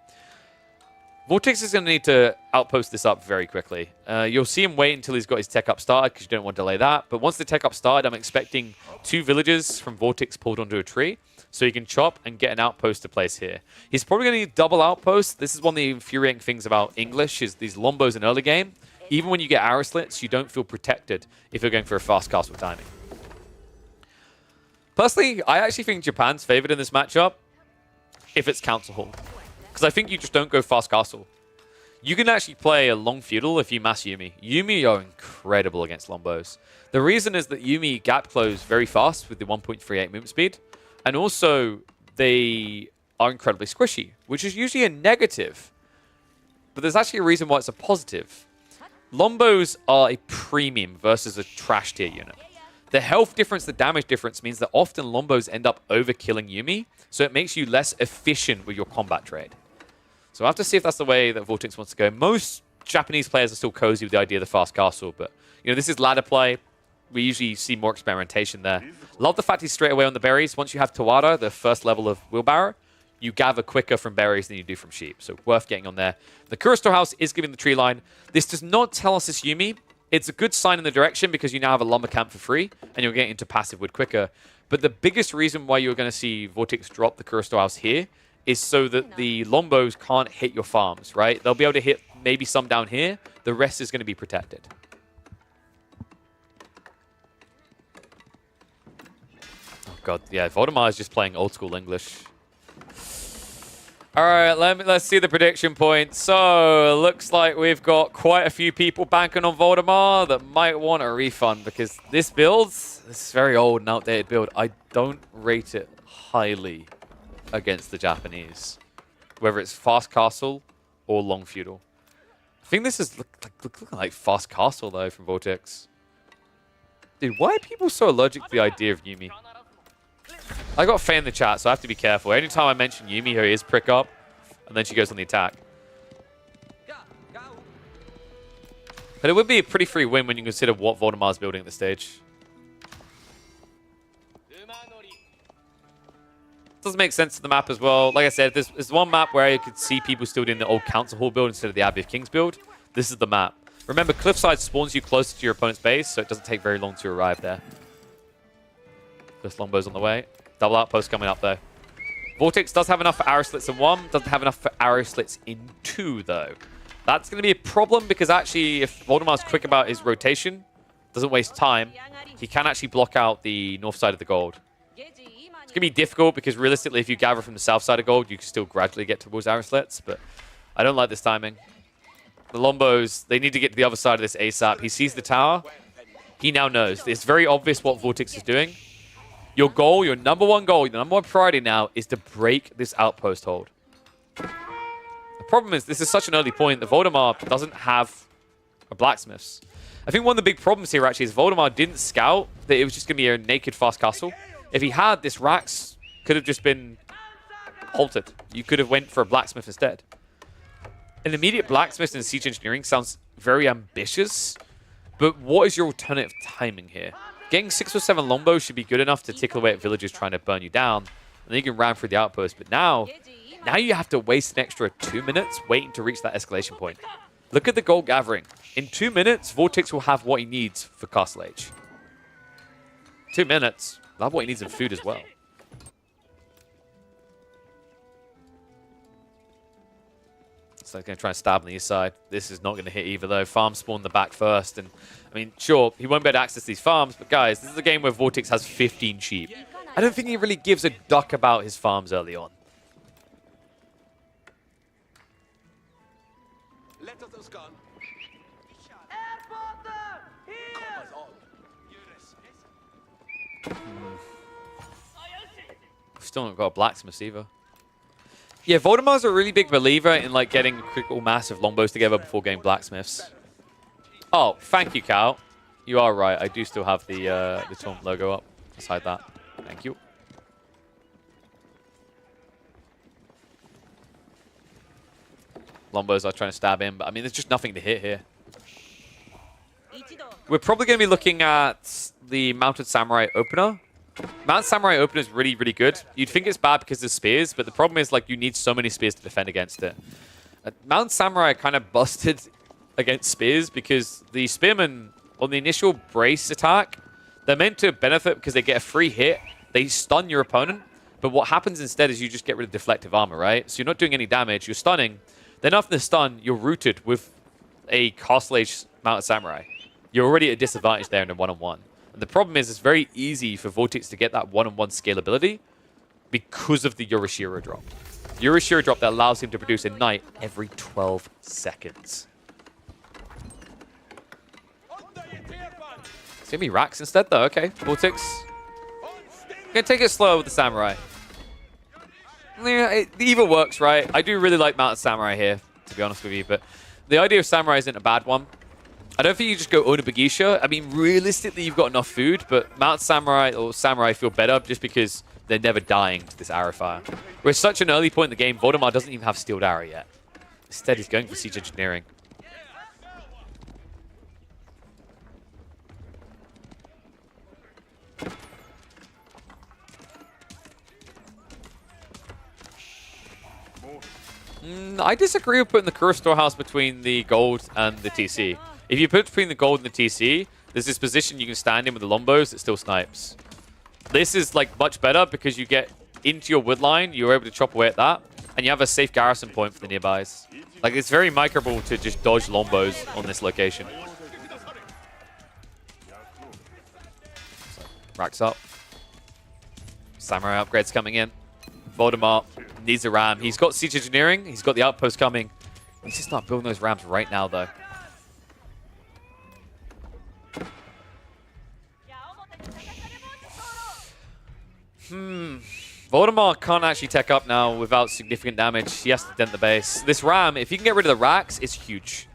Vortex is going to need to outpost this up very quickly. You'll see him wait until he's got his tech up started because you don't want to delay that. But once the tech up started, I'm expecting 2 villagers from Vortex pulled onto a tree. so he can chop and get an outpost to place here. He's probably going to need double outposts. This is one of the infuriating things about English, is these Lombos in early game. Even when you get arrow slits, you don't feel protected if you're going for a fast castle timing. Personally, I actually think Japan's favored in this matchup if it's Council Hall. Because I think you just don't go fast castle. You can actually play a long feudal if you mass Yuumi. Yuumi are incredible against Lombos. The reason is that Yuumi gap close very fast with the 1.38 movement speed. And also, they are incredibly squishy, which is usually a negative. But there's actually a reason why it's a positive. Lombos are a premium versus a trash tier unit. The health difference, the damage difference means that often Lombos end up overkilling Yuumi, so it makes you less efficient with your combat trade. So we'll have to see if that's the way that Vortex wants to go. Most Japanese players are still cozy with the idea of the fast castle, but this is ladder play. We usually see more experimentation there. Love the fact he's straight away on the berries. Once you have Tawada, the first level of wheelbarrow, you gather quicker from berries than you do from sheep. So worth getting on there. The Kurosto house is giving the tree line. This does not tell us it's Yuumi. It's a good sign in the direction because you now have a lumber camp for free and you're getting into passive wood quicker. But the biggest reason why you're going to see Vortex drop the Kurosto house here is so that the Lombos can't hit your farms, right? They'll be able to hit maybe some down here. The rest is going to be protected. Oh god, yeah, Voldemar is just playing old school English. All right, let's see the prediction points. So, looks like we've got quite a few people banking on Voldemar that might want a refund because this is very old and outdated build. I don't rate it highly against the Japanese, whether it's fast castle or long feudal. I think this is looking like fast castle though from Vortex. Dude, why are people so allergic to the idea of Yuumi? I got Faye in the chat, so I have to be careful. Anytime I mention Yuumi, her ears prick up, and then she goes on the attack. But it would be a pretty free win when you consider what Voldemar's building at this stage. Doesn't make sense to the map as well. Like I said, there's one map where you could see people still doing the old Council Hall build instead of the Abbey of Kings build. This is the map. Remember, Cliffside spawns you closer to your opponent's base, so it doesn't take very long to arrive there. First longbows on the way. Double outpost coming up, though. Vortex does have enough for arrow slits in 1. Doesn't have enough for arrow slits in 2, though. That's going to be a problem because actually, if Voldemar's quick about his rotation, doesn't waste time, he can actually block out the north side of the gold. It's going to be difficult because realistically, if you gather from the south side of gold, you can still gradually get towards arrow slits, but I don't like this timing. The Lombos, they need to get to the other side of this ASAP. He sees the tower. He now knows. It's very obvious what Vortex is doing. Your goal, your number one goal, your number one priority now is to break this outpost hold. The problem is, this is such an early point that Voldemar doesn't have a blacksmiths. I think one of the big problems here actually is Voldemar didn't scout that it was just going to be a naked fast castle. If he had, this Rax could have just been halted. You could have went for a blacksmith instead. An immediate blacksmith in siege engineering sounds very ambitious, but what is your alternative timing here? Getting 6 or 7 longbows should be good enough to tickle away at villagers trying to burn you down, and then you can ram through the outpost. But now you have to waste an extra 2 minutes waiting to reach that escalation point. Look at the gold gathering. In 2 minutes, Vortex will have what he needs for Castle Age. 2 minutes, he'll have what he needs in food as well. So he's going to try and stab on the east side. This is not going to hit either, though. Farm spawn the back first. And, I mean, sure, he won't be able to access these farms. But, guys, this is a game where Vortex has 15 sheep. I don't think he really gives a duck about his farms early on. Still not got a blacksmith either. Yeah, Voldemar's a really big believer in like getting critical mass of longbows together before getting blacksmiths. Oh, thank you, Cal. You are right. I do still have the Taunt logo up beside that. Thank you. Longbows are trying to stab him, but I mean, there's just nothing to hit here. We're probably going to be looking at the Mounted Samurai opener. Mounted Samurai opener is really, really good. You'd think it's bad because of spears, but the problem is like you need so many spears to defend against it. Mounted Samurai kind of busted against spears because the spearmen on the initial brace attack, they're meant to benefit because they get a free hit. They stun your opponent, But what happens instead is you just get rid of deflective armor, right? So you're not doing any damage, you're stunning. Then after the stun, you're rooted with a Castle Age Mounted Samurai. You're already at a disadvantage there in a one-on-one. And the problem is it's very easy for Vortex to get that one-on-one scalability because of the Yorishiro drop. Yorishiro drop that allows him to produce a knight every 12 seconds. It's gonna be Rax instead though, okay. Vortex. Gonna take it slow with the Samurai. Yeah, it either works, right? I do really like Mounted Samurai here, to be honest with you, but the idea of Samurai isn't a bad one. I don't think you just go Ona Bagisha. I mean, realistically, you've got enough food, but Mounted Samurai or Samurai feel better just because they're never dying to this arrow fire. We're at such an early point in the game, Voldemar doesn't even have Steeled Arrow yet. Instead, he's going for Siege Engineering. I disagree with putting the Curse Storehouse between the gold and the TC. If you put it between the gold and the TC, there's this position you can stand in with the Lombos that still snipes. This is like much better because you get into your wood line, you're able to chop away at that, and you have a safe garrison point for the nearbys. Like, it's very microable to just dodge Lombos on this location. So, racks up. Samurai upgrades coming in. Voldemar needs a ram. He's got Siege Engineering. He's got the outpost coming. He needs to start building those rams right now, though. Voldemar can't actually tech up now without significant damage. He has to dent the base. This ram, if you can get rid of the racks, it's huge.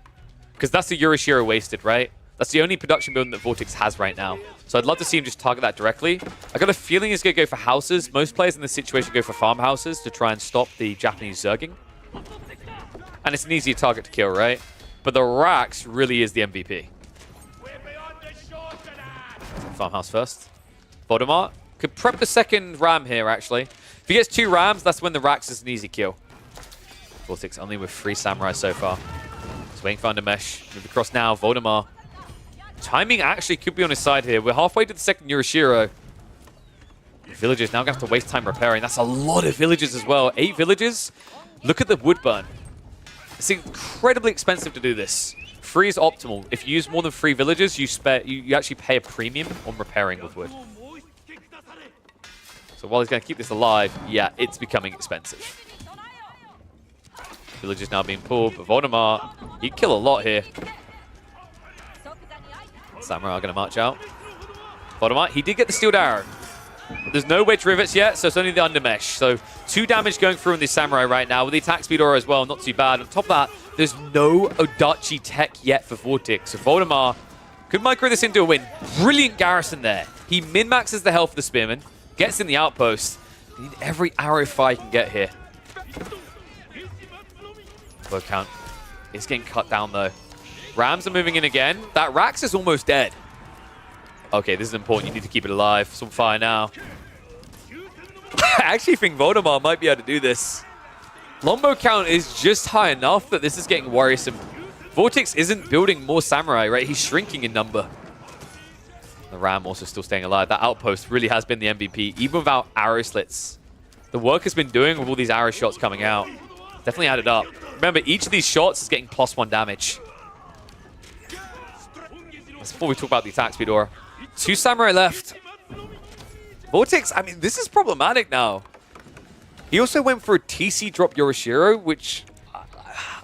Because that's the Yorishiro wasted, right? That's the only production building that Vortex has right now. So I'd love to see him just target that directly. I got a feeling he's going to go for houses. Most players in this situation go for farmhouses to try and stop the Japanese zerging. And it's an easier target to kill, right? But the racks really is the MVP. Farmhouse first. Voldemar could prep the second ram here, actually. If he gets 2 rams, that's when the racks is an easy kill. Vortex only with 3 samurai so far. Just waiting for Undermesh. Move across now. Voldemar. Timing actually could be on his side here. We're halfway to the second Yorishiro. Villagers now going to have to waste time repairing. That's a lot of villages as well. 8 villages. Look at the wood burn. It's incredibly expensive to do this. 3 is optimal. If you use more than 3 villages, you actually pay a premium on repairing with wood. So while he's going to keep this alive, yeah, it's becoming expensive. Villagers now being pulled, but Voldemar, he'd kill a lot here. Samurai are going to march out. Voldemar, he did get the Steeled Arrow. There's no wedge rivets yet, so it's only the undermesh. So 2 damage going through on the Samurai right now with the attack speed aura as well. Not too bad. On top of that, there's no Odachi tech yet for Vortex. So Voldemar could micro this into a win. Brilliant garrison there. He min-maxes the health of the Spearman, gets in the outpost. You need every arrow fire you can get here. Word count is getting cut down though. Rams are moving in again. That Rax is almost dead. Okay, this is important. You need to keep it alive. It's on fire now. I actually think Voldemar might be able to do this. Lombo count is just high enough that this is getting worrisome. Vortex isn't building more samurai, right? He's shrinking in number. The Ram also still staying alive. That outpost really has been the MVP, even without arrow slits. The work has been doing with all these arrow shots coming out. Definitely added up. Remember, each of these shots is getting +1 damage. That's before we talk about the attack speed aura. 2 samurai left. Vortex, I mean, this is problematic now. He also went for a TC drop Yorishiro, which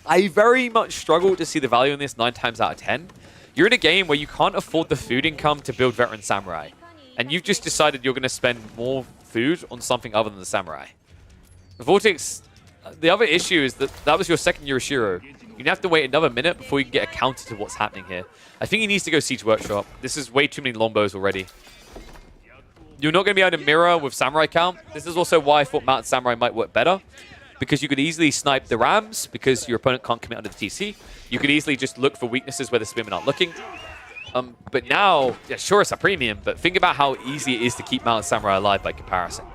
I very much struggle to see the value in this 9 times out of 10. You're in a game where you can't afford the food income to build veteran samurai. And you've just decided you're going to spend more food on something other than the samurai. Vortex, the other issue is that that was your second Yorishiro. You'd have to wait another minute before you can get a counter to what's happening here. I think he needs to go Siege Workshop. This is way too many Lombos already. You're not going to be able to mirror with Samurai count. This is also why I thought Mounted Samurai might work better. Because you could easily snipe the Rams because your opponent can't commit under the TC. You could easily just look for weaknesses where the Spearmen aren't looking. But now, yeah, sure, it's a premium, but think about how easy it is to keep Mounted Samurai alive by comparison.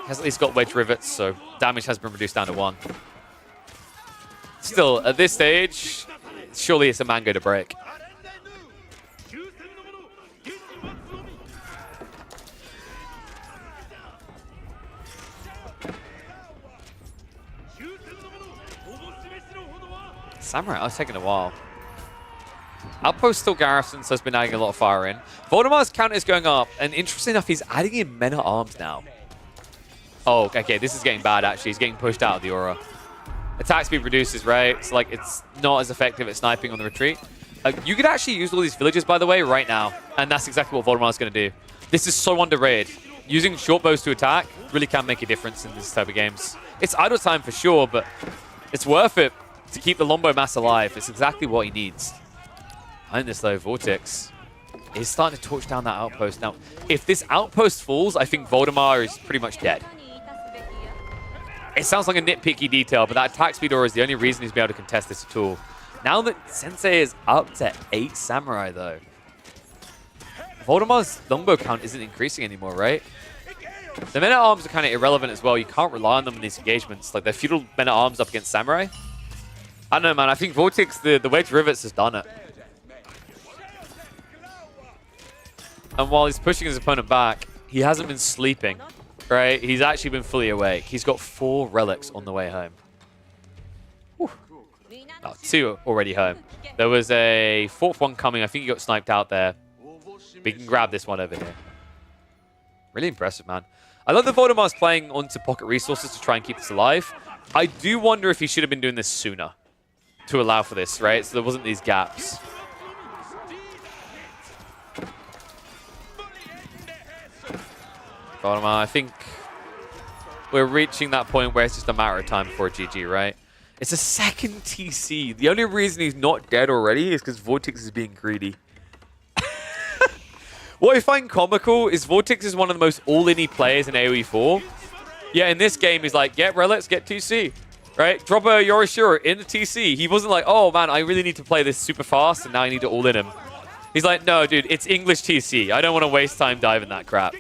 Has at least got wedge rivets, so damage has been reduced down to 1. Still, at this stage, surely it's a mango to break. Samurai, oh, it's taking a while. Outpost still garrisons, so has been adding a lot of fire in. Voldemar's counter is going up, and interesting enough, he's adding in men-at-arms now. Oh, okay, this is getting bad, actually. He's getting pushed out of the aura. Attack speed reduces, right? So, like, it's not as effective at sniping on the retreat. You could actually use all these villages, by the way, right now, and that's exactly what Voldemar's going to do. This is so underrated. Using short bows to attack really can make a difference in this type of games. It's idle time for sure, but it's worth it to keep the Lombo mass alive. It's exactly what he needs. Behind this, though, Vortex is starting to torch down that outpost. Now, if this outpost falls, I think Voldemar is pretty much dead. It sounds like a nitpicky detail, but that attack speed aura is the only reason he's been able to contest this at all. Now that Sensei is up to 8 Samurai, though, Voldemar's longbow count isn't increasing anymore, right? The men-at-arms are kind of irrelevant as well. You can't rely on them in these engagements. Like, they're feudal men-at-arms up against Samurai. I don't know, man. I think Vortex, the Wedge Rivets has done it. And while he's pushing his opponent back, he hasn't been sleeping, right? He's actually been fully awake. He's got 4 relics on the way home. Whew. Oh, 2 already home. There was a 4th one coming. I think he got sniped out there. But he can grab this one over here. Really impressive, man. I love that Voldemar's playing onto pocket resources to try and keep this alive. I do wonder if he should have been doing this sooner to allow for this, right? So there wasn't these gaps. Voldemar, I think we're reaching that point where it's just a matter of time before GG, right? It's a second TC. The only reason he's not dead already is because Vortex is being greedy. What I find comical is Vortex is one of the most all-in-y players in AoE 4. Yeah, in this game, he's like, get relics, get TC. Right? Drop a Yorishiro in the TC. He wasn't like, oh man, I really need to play this super fast and now I need to all-in him. He's like, no, dude, it's English TC. I don't want to waste time diving that crap.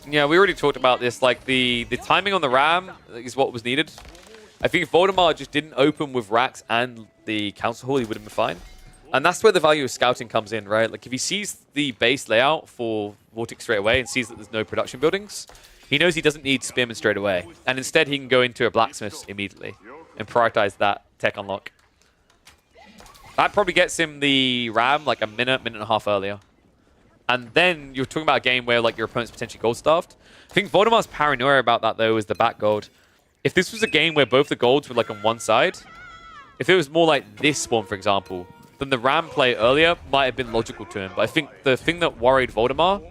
Yeah, we already talked about this. Like, the timing on the ram is what was needed. I think if Voldemar just didn't open with Rax and the Council Hall, he would have been fine. And that's where the value of scouting comes in, right? Like, if he sees the base layout for Vortex straight away and sees that there's no production buildings, he knows he doesn't need Spearman straight away. And instead, he can go into a blacksmith's immediately and prioritize that tech unlock. That probably gets him the ram like a minute and a half earlier. And then you're talking about a game where like your opponent's potentially gold-starved. I think Voldemar's paranoia about that, though, is the back gold. If this was a game where both the golds were like on one side, if it was more like this spawn, for example, then the ram play earlier might have been logical to him. But I think the thing that worried Voldemar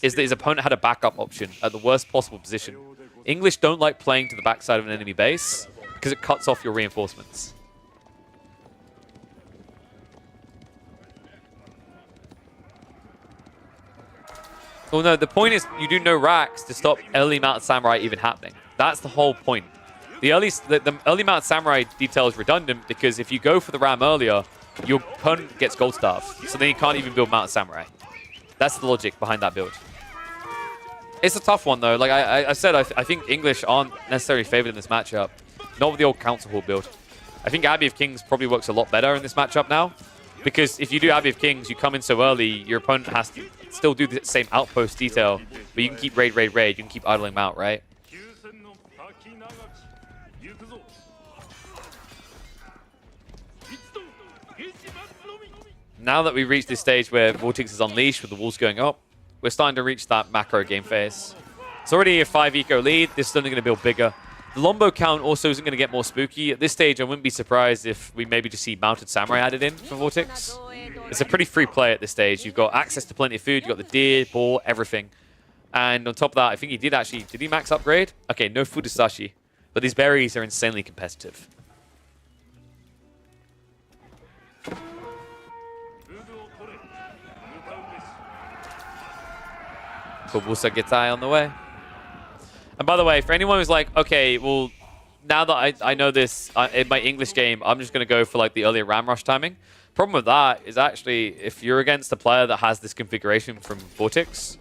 is that his opponent had a backup option at the worst possible position. English don't like playing to the backside of an enemy base because it cuts off your reinforcements. Well, no, the point is you do no racks to stop early mounted samurai even happening. That's the whole point. The early mounted samurai detail is redundant because if you go for the ram earlier, your opponent gets gold starved. So then you can't even build mounted samurai. That's the logic behind that build. It's a tough one, though. Like I said, I think English aren't necessarily favored in this matchup. Not with the old Council Hall build. I think Abbey of Kings probably works a lot better in this matchup now. Because if you do Abbey of Kings, you come in so early, your opponent has to still do the same outpost detail, but you can keep raid. You can keep idling them out, right? Now that we reach this stage where Vortex is unleashed with the walls going up, we're starting to reach that macro game phase. It's already a 5 eco lead. This is only going to build bigger. The Lombo count also isn't going to get more spooky. At this stage, I wouldn't be surprised if we maybe just see Mounted Samurai added in for Vortex. It's a pretty free play at this stage. You've got access to plenty of food. You've got the deer, boar, everything. And on top of that, I think he did actually... Did he max upgrade? Okay, no Fudasashi. But these berries are insanely competitive. Kobusa gets eye on the way. And by the way, for anyone who's like, okay, well, now that I know this in my English game, I'm just going to go for like the earlier ram rush timing. Problem with that is actually, if you're against a player that has this configuration from Vortex,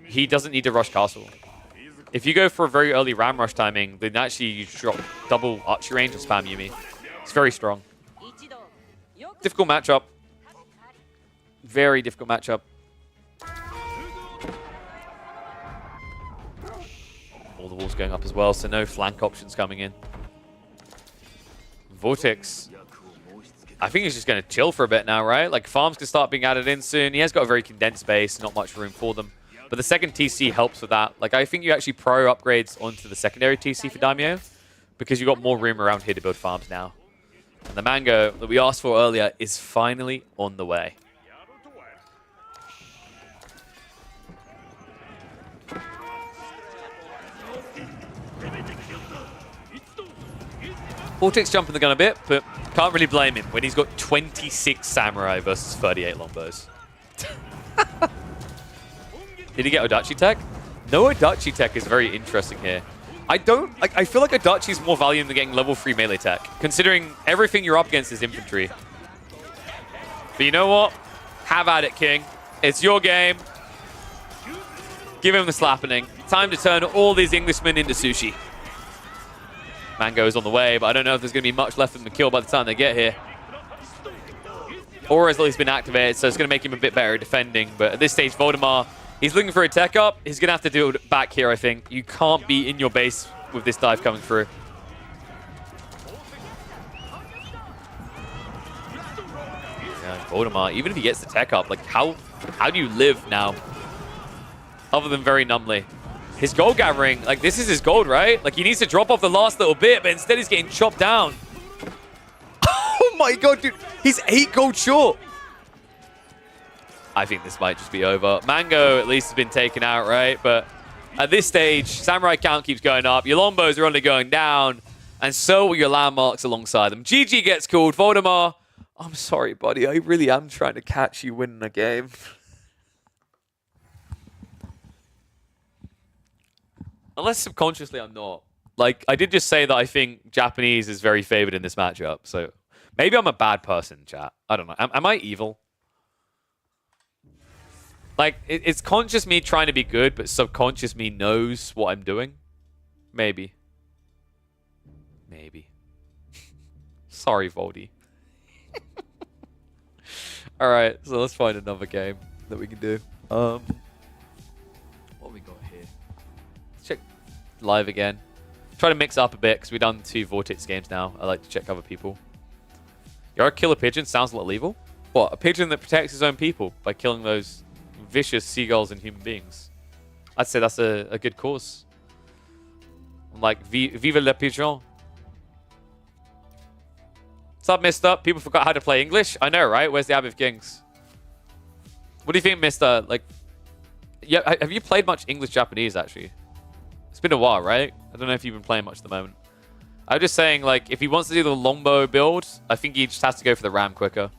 he doesn't need to rush castle. If you go for a very early ram rush timing, then actually you drop double archery range and spam Yumi. It's very strong. Difficult matchup. Very difficult matchup. All the walls tunnels going up as well, so no flank options coming in. Vortex, I think he's just going to chill for a bit now, right? Like, farms can start being added in soon. He has got a very condensed base, not much room for them. But the second TC helps with that. Like, I think you actually pro upgrades onto the secondary TC for Daimyo because you've got more room around here to build farms now. And the mango that we asked for earlier is finally on the way. Vortex jumping the gun a bit, but can't really blame him when he's got 26 Samurai versus 38 Longbos. Did he get Odachi tech? No Odachi tech is very interesting here. I feel like Odachi is more valuable than getting level 3 melee tech, considering everything you're up against is infantry. But you know what? Have at it, King. It's your game. Give him the slappening. Time to turn all these Englishmen into sushi. Mango is on the way, but I don't know if there's going to be much left of them to kill by the time they get here. Aura's at least been activated, so it's going to make him a bit better at defending. But at this stage, Voldemar, he's looking for a tech up. He's going to have to do it back here, I think. You can't be in your base with this dive coming through. Yeah, Voldemar, even if he gets the tech up, like how do you live now? Other than very numbly. His gold gathering, like this is his gold, right? Like he needs to drop off the last little bit, but instead he's getting chopped down. Oh my god, dude. He's 8 gold short. I think this might just be over. Mango at least has been taken out, right? But at this stage, Samurai count keeps going up. Your Lombos are only going down. And so will your landmarks alongside them. GG gets called. Voldemar, I'm sorry, buddy. I really am trying to catch you winning a game. Unless subconsciously I'm not. Like, I did just say that I think Japanese is very favored in this matchup. So maybe I'm a bad person, chat. I don't know. Am I evil? Like, it's conscious me trying to be good, but subconscious me knows what I'm doing. Maybe. Maybe. Sorry, Voldy. Alright, so let's find another game that we can do. What we got here? Let's check live again. Try to mix up a bit, because we've done 2 Vortex games now. I like to check other people. Your killer pigeon sounds a lot evil. What? A pigeon that protects his own people by killing those vicious seagulls and human beings. I'd say that's a good cause. Like, vive le pigeon. What's up, mister? People forgot how to play English? I know, right? Where's the Abbey of Kings? What do you think, mister? Like, yeah, have you played much English-Japanese, actually? It's been a while, right? I don't know if you've been playing much at the moment. I'm just saying, like, if he wants to do the longbow build, I think he just has to go for the ram quicker.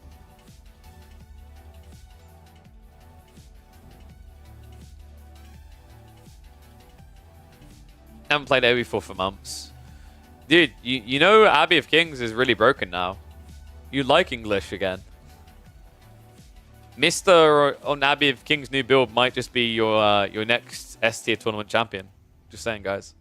I haven't played it before for months. Dude, you know Abbey of Kings is really broken now. You like English again. Mr. on Abbey of Kings new build might just be your next S-tier tournament champion. Just saying, guys.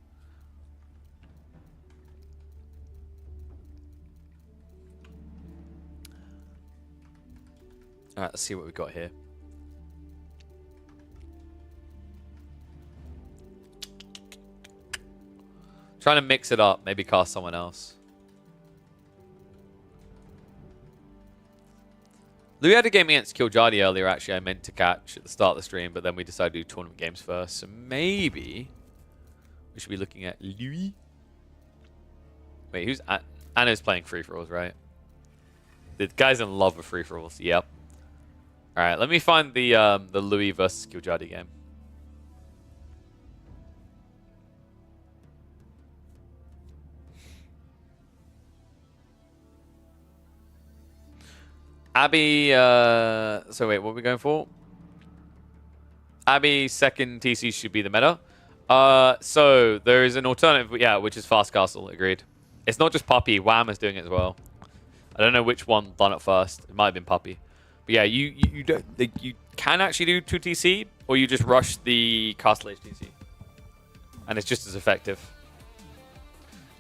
Alright, let's see what we've got here. Trying to mix it up. Maybe cast someone else. Louis had a game against Killjadi earlier, actually. I meant to catch at the start of the stream, but then we decided to do tournament games first. So maybe we should be looking at Louis. Wait, who's... Anna's playing free-for-alls, right? The guy's in love with free-for-alls. Yep. Alright, let me find the Louis versus Killjadi game. Abby, so wait, what are we going for? Abby, second TC should be the meta. So there is an alternative, yeah, which is Fast Castle, agreed. It's not just Puppy, Wham is doing it as well. I don't know which one done it first. It might have been Puppy. But yeah, you can actually do 2 TC, or you just rush the Castle HTC. And it's just as effective.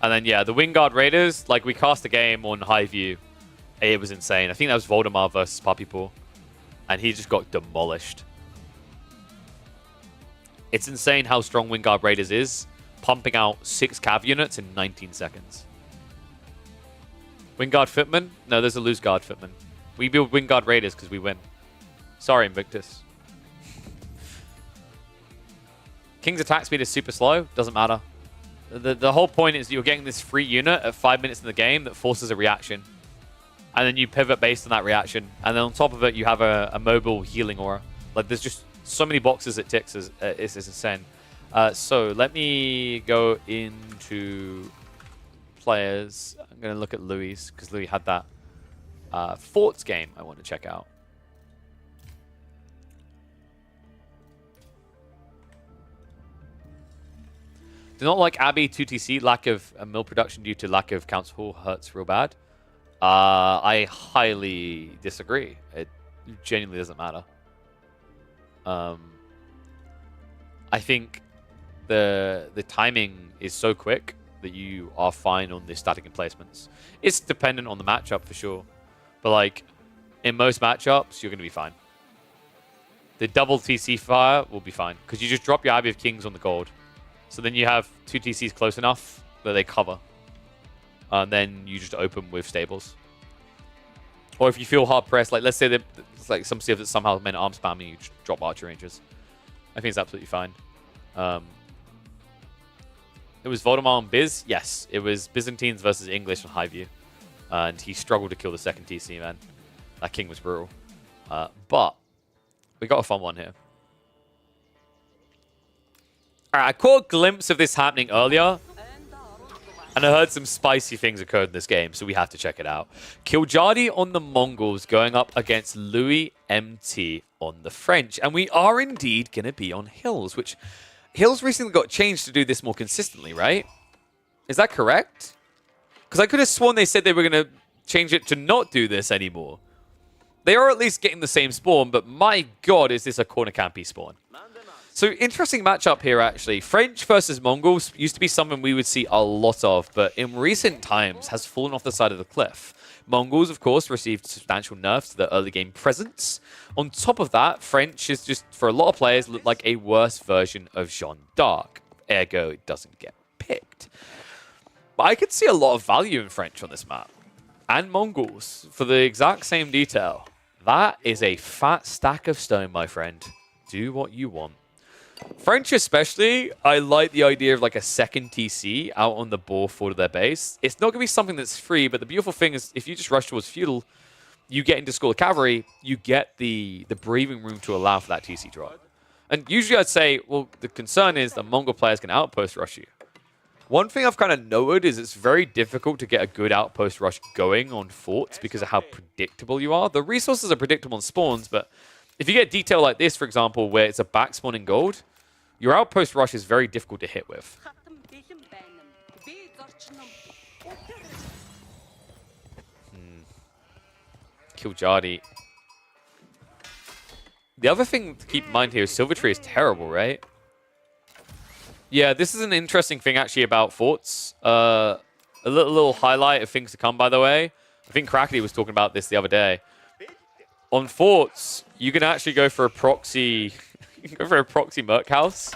And then yeah, the Wingard Raiders, like we cast the game on high view. It was insane. I think that was Voldemar versus Puppy Paw. And he just got demolished. It's insane how strong Wingard Raiders is. pumping out 6 cav units in 19 seconds. Wingard Footman? No, there's a loose guard Footman. We build Wingard Raiders because we win. Sorry, Invictus. King's attack speed is super slow. Doesn't matter. The whole point is you're getting this free unit at 5 minutes in the game that forces a reaction. And then you pivot based on that reaction. And then on top of it, you have a mobile healing aura. Like, there's just so many boxes it ticks. It's insane. So let me go into players. I'm going to look at Louis because Louis had that Forts game I want to check out. Do not like Abbey 2TC. Lack of mill production due to lack of council hurts real bad. I highly disagree. It genuinely doesn't matter. I think the timing is so quick that you are fine on the static emplacements. It's dependent on the matchup for sure. But like in most matchups, you're going to be fine. The double TC fire will be fine because you just drop your Abbey of Kings on the gold. So then you have 2 TCs close enough that they cover. And then you just open with stables. Or if you feel hard pressed, like let's say that it's like some civ that somehow meant arm spam and you just drop archer ranges. I think it's absolutely fine. It was Voldemort and Biz? Yes. It was Byzantines versus English on Highview. And he struggled to kill the second TC, man. That king was brutal. But we got a fun one here. Alright, I caught a glimpse of this happening earlier. And I heard some spicy things occurred in this game, so we have to check it out. Kiljadi on the Mongols going up against Louis MT on the French. And we are indeed going to be on Hills, which Hills recently got changed to do this more consistently, right? Is that correct? Because I could have sworn they said they were going to change it to not do this anymore. They are at least getting the same spawn, but my god, is this a corner campy spawn. So, interesting matchup here, actually. French versus Mongols used to be something we would see a lot of, but in recent times has fallen off the side of the cliff. Mongols, of course, received substantial nerfs to their early game presence. On top of that, French is just, for a lot of players, look like a worse version of Jeanne d'Arc. Ergo, it doesn't get picked. But I could see a lot of value in French on this map. And Mongols, for the exact same detail. That is a fat stack of stone, my friend. Do what you want. French especially, I like the idea of like a second TC out on the ball for their base. It's not going to be something that's free, but the beautiful thing is if you just rush towards feudal, you get into School of Cavalry, you get the breathing room to allow for that TC drop. And usually I'd say, well, the concern is the Mongol players can outpost rush you. One thing I've kind of noted is it's very difficult to get a good outpost rush going on forts because of how predictable you are. The resources are predictable on spawns, but if you get detail like this, for example, where it's a back spawn in gold, your outpost rush is very difficult to hit with. Kiljadi. The other thing to keep in mind here is Silvertree is terrible, right? Yeah, this is an interesting thing actually about forts. A little highlight of things to come, by the way. I think Crackety was talking about this the other day. On forts, you can actually go for a proxy... You can go for a proxy Merc House,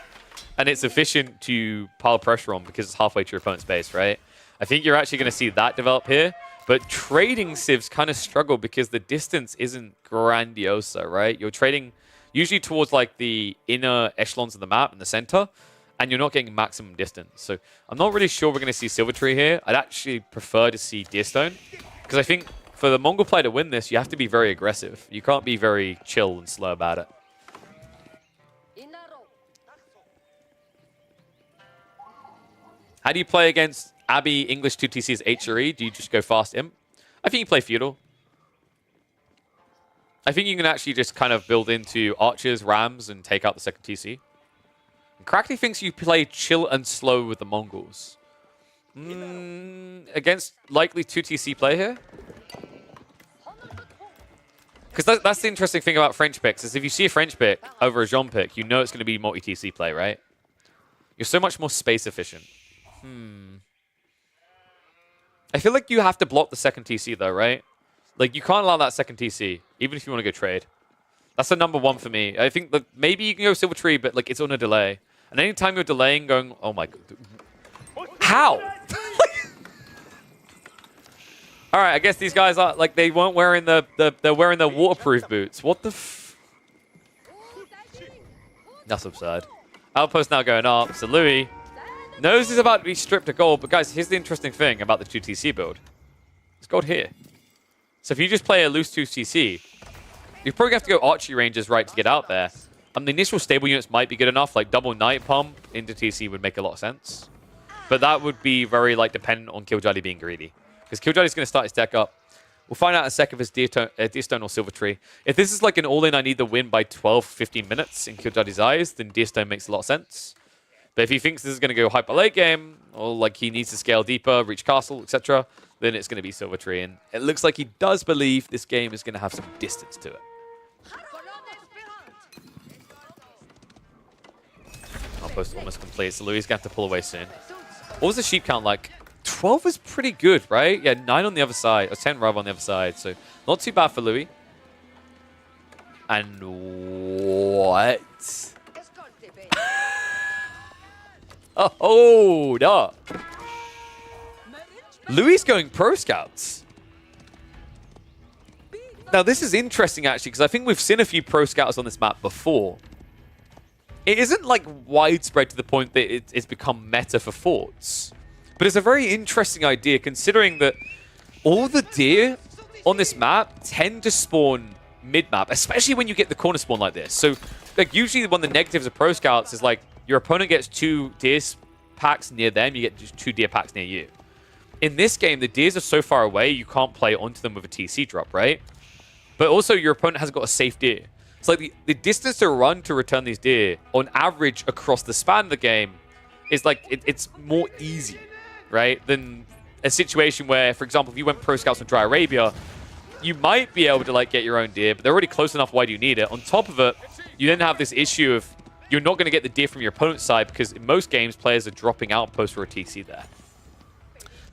and it's efficient to pile pressure on because it's halfway to your opponent's base, right? I think you're actually going to see that develop here, but trading civs kind of struggle because the distance isn't grandiosa, right? You're trading usually towards like the inner echelons of the map in the center, and you're not getting maximum distance. So I'm not really sure we're going to see Silvertree here. I'd actually prefer to see Deerstone, because I think for the Mongol player to win this, you have to be very aggressive. You can't be very chill and slow about it. How do you play against Abbey English 2TC's HRE? Do you just go fast imp? I think you play feudal. I think you can actually just kind of build into archers, rams, and take out the second TC. And Crackety thinks you play chill and slow with the Mongols. Against likely 2TC play here? Because that's the interesting thing about French picks, is if you see a French pick over a Jean pick, you know it's going to be multi-TC play, right? You're so much more space efficient. I feel like you have to block the second TC though, right? Like, you can't allow that second TC, even if you want to go trade. That's the number one for me. I think that maybe you can go Silvertree, but like it's on a delay. And anytime you're delaying, going, oh my god, how? All right, I guess these guys are like they weren't wearing they're wearing their waterproof boots. What the? That's absurd. Outpost now going up. So Louis knows he's about to be stripped of gold. But guys, here's the interesting thing about the 2TC build. There's gold here. So if you just play a loose 2TC, you probably have to go archery ranges right to get out there. The initial stable units might be good enough, like double Night Pump into TC would make a lot of sense. But that would be very like dependent on Killjoy being greedy. Because Killjoy is going to start his deck up. We'll find out in a sec if it's Deerstone or Silver Tree. If this is like an all-in, I need the win by 12, 15 minutes in Killjoy's eyes, then Deerstone makes a lot of sense. But if he thinks this is going to go hyper late game, or like he needs to scale deeper, reach castle, etc., then it's going to be Silver Tree. And it looks like he does believe this game is going to have some distance to it. Outpost almost complete, so Louis is going to have to pull away soon. What was the sheep count like? 12 is pretty good, right? Yeah, 9 on the other side, or 10 rather on the other side, so not too bad for Louis. And what? Oh, hold up. Louis going pro scouts. Now, this is interesting, actually, because I think we've seen a few pro scouts on this map before. It isn't, like, widespread to the point that it's become meta for forts. But it's a very interesting idea, considering that all the deer on this map tend to spawn mid-map, especially when you get the corner spawn like this. So, like, usually one of the negatives of pro scouts is, like, your opponent gets 2 deer packs near them, you get just 2 deer packs near you. In this game, the deers are so far away, you can't play onto them with a TC drop, right? But also, your opponent hasn't got a safe deer. It's like the distance to run to return these deer, on average, across the span of the game, is like, it's more easy, right? Than a situation where, for example, if you went pro scouts in Dry Arabia, you might be able to like get your own deer, but they're already close enough. Why do you need it? On top of it, you then have this issue of you're not going to get the deer from your opponent's side because in most games, players are dropping outposts for a TC there.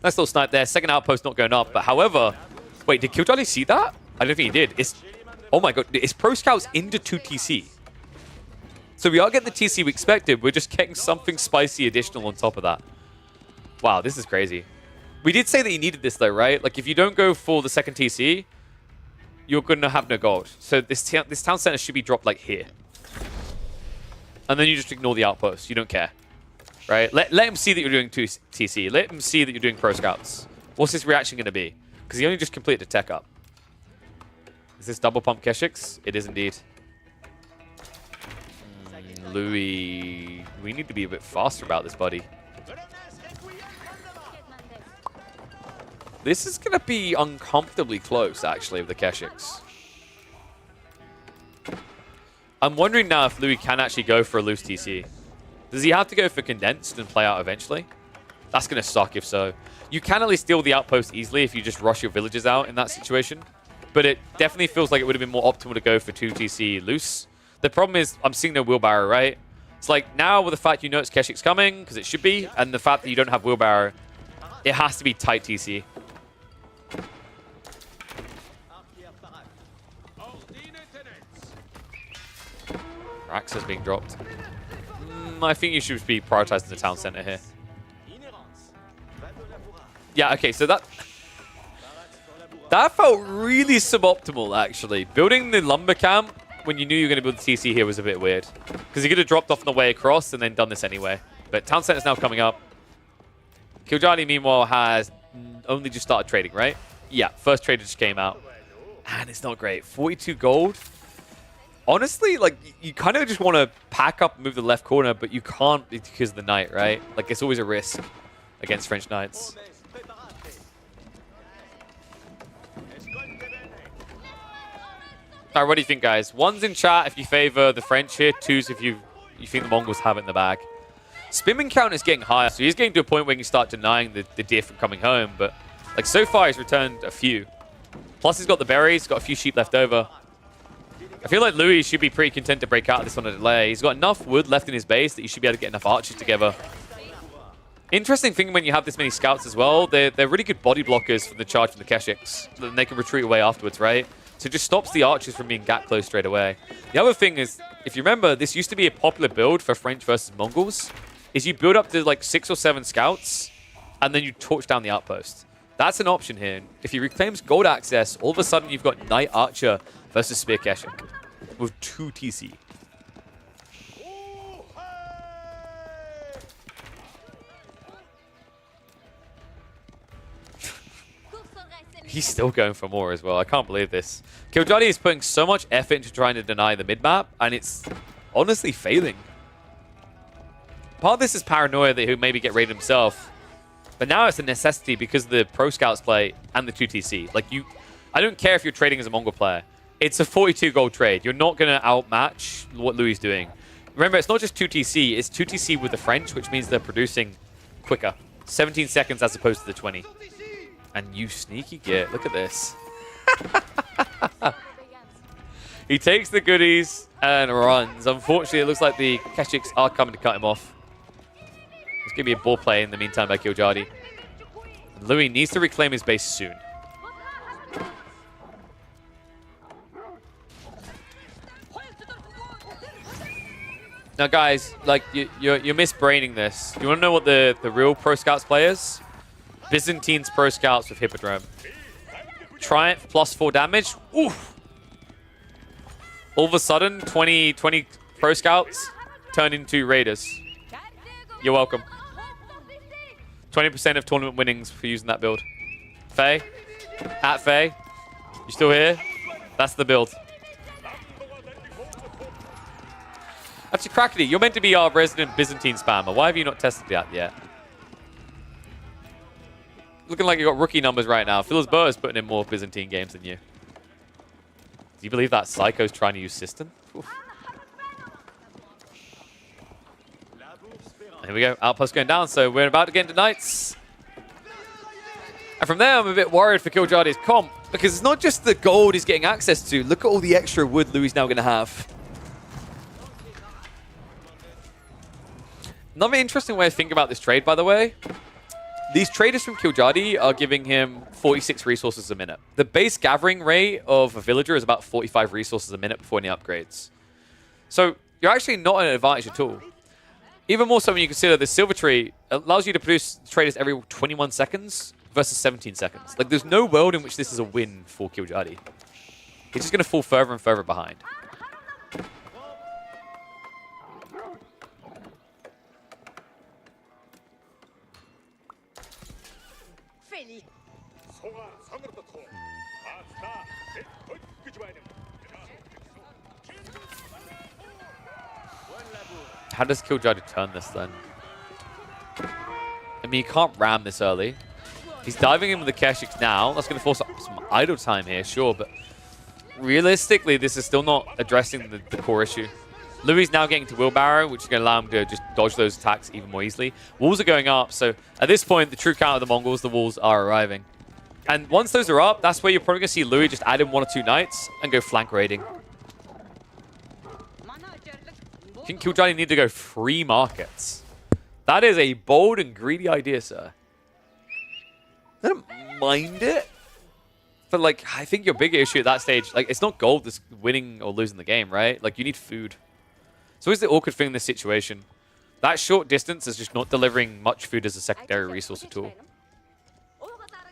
Nice little snipe there. Second outpost not going up, but however, wait, did Killjoy see that? I don't think he did. Oh my god, it's pro scouts into 2TC. So we are getting the TC we expected. We're just getting something spicy additional on top of that. Wow, this is crazy. We did say that you needed this though, right? Like if you don't go for the second TC, you're going to have no gold. So this town center should be dropped like here. And then you just ignore the outpost. You don't care, right? Let him see that you're doing 2 TC. Let him see that you're doing pro scouts. What's his reaction going to be? Because he only just completed the tech up. Is this double pump Keshix? It is indeed. Louis, we need to be a bit faster about this, buddy. This is going to be uncomfortably close, actually, with the Keshix. I'm wondering now if Louis can actually go for a loose TC. Does he have to go for condensed and play out eventually? That's going to suck if so. You can at least steal the outpost easily if you just rush your villagers out in that situation. But it definitely feels like it would have been more optimal to go for 2 TC loose. The problem is I'm seeing no wheelbarrow, right? It's like now with the fact you know it's Keshix coming, because it should be, and the fact that you don't have wheelbarrow, it has to be tight TC. Rax is being dropped. I think you should be prioritizing the town center here. Yeah, okay, so that felt really suboptimal, actually. Building the lumber camp when you knew you were going to build the TC here was a bit weird. Because you could have dropped off on the way across and then done this anyway. But town center's now coming up. Killjoy, meanwhile, has only just started trading, right? Yeah, first trader just came out. And it's not great. 42 gold. Honestly, like, you kind of just want to pack up and move to the left corner, but you can't because of the knight, right? Like, it's always a risk against French knights. All right, what do you think, guys? 1's in chat if you favor the French here. 2's if you think the Mongols have it in the bag. Spinman count is getting higher, so he's getting to a point where he can start denying the deer from coming home. But, like, so far he's returned a few. Plus he's got the berries, got a few sheep left over. I feel like Louis should be pretty content to break out of this on a delay. He's got enough wood left in his base that he should be able to get enough archers together. Interesting thing when you have this many scouts as well, they're really good body blockers for the charge from the Keshix. Then they can retreat away afterwards, right? So it just stops the archers from being that close straight away. The other thing is, if you remember, this used to be a popular build for French versus Mongols, is you build up to like 6 or 7 scouts, and then you torch down the outpost. That's an option here. If he reclaims gold access, all of a sudden you've got Knight Archer versus Spear Keshik with 2 TC. He's still going for more as well. I can't believe this. Killjoy is putting so much effort into trying to deny the mid-map, and it's honestly failing. Part of this is paranoia that he'll maybe get raided himself, but now it's a necessity because of the Pro Scouts play and the 2TC. Like, I don't care if you're trading as a Mongol player. It's a 42 gold trade. You're not going to outmatch what Louis is doing. Remember, it's not just 2TC. It's 2TC with the French, which means they're producing quicker. 17 seconds as opposed to the 20. And you sneaky git. Look at this. He takes the goodies and runs. Unfortunately, it looks like the Keshiks are coming to cut him off. There's going to be a ball play in the meantime by Killjoy. Louis needs to reclaim his base soon. Now, guys, like you're misbraining this. You want to know what the real Pro Scouts play is? Byzantine's Pro Scouts with Hippodrome. Triumph +4 damage. Oof. All of a sudden, 20 Pro Scouts turn into Raiders. You're welcome. 20% of tournament winnings for using that build. Faye? At Faye? You still here? That's the build. Actually, Crackety, you're meant to be our resident Byzantine spammer. Why have you not tested that yet? Looking like you got rookie numbers right now. Phyllis Burr is putting in more Byzantine games than you. Do you believe that Psycho's trying to use System? Oof. Here we go. Outpost going down, so we're about to get into Knights. And from there, I'm a bit worried for Killjoy's comp, because it's not just the gold he's getting access to. Look at all the extra wood Louis is now going to have. Another interesting way to think about this trade, by the way. These traders from Killjoy are giving him 46 resources a minute. The base gathering rate of a villager is about 45 resources a minute before any upgrades. So you're actually not at an advantage at all. Even more so when you consider the Silver Tree allows you to produce traders every 21 seconds versus 17 seconds. Like, there's no world in which this is a win for Killjoy. He's just going to fall further and further behind. How does Killjoy turn this then? I mean, you can't ram this early. He's diving in with the Keshiks now. That's going to force up some idle time here, sure, but realistically, this is still not addressing the core issue. Louis is now getting to Wheelbarrow, which is going to allow him to just dodge those attacks even more easily. Walls are going up, so at this point, the true count of the Mongols, the walls are arriving. And once those are up, that's where you're probably going to see Louis just add in 1 or 2 knights and go flank raiding. I think Killjoy need to go free markets. That is a bold and greedy idea, sir. I don't mind it. But, like, I think your bigger issue at that stage, like, it's not gold that's winning or losing the game, right? Like, you need food. It's always the awkward thing in this situation. That short distance is just not delivering much food as a secondary resource at all.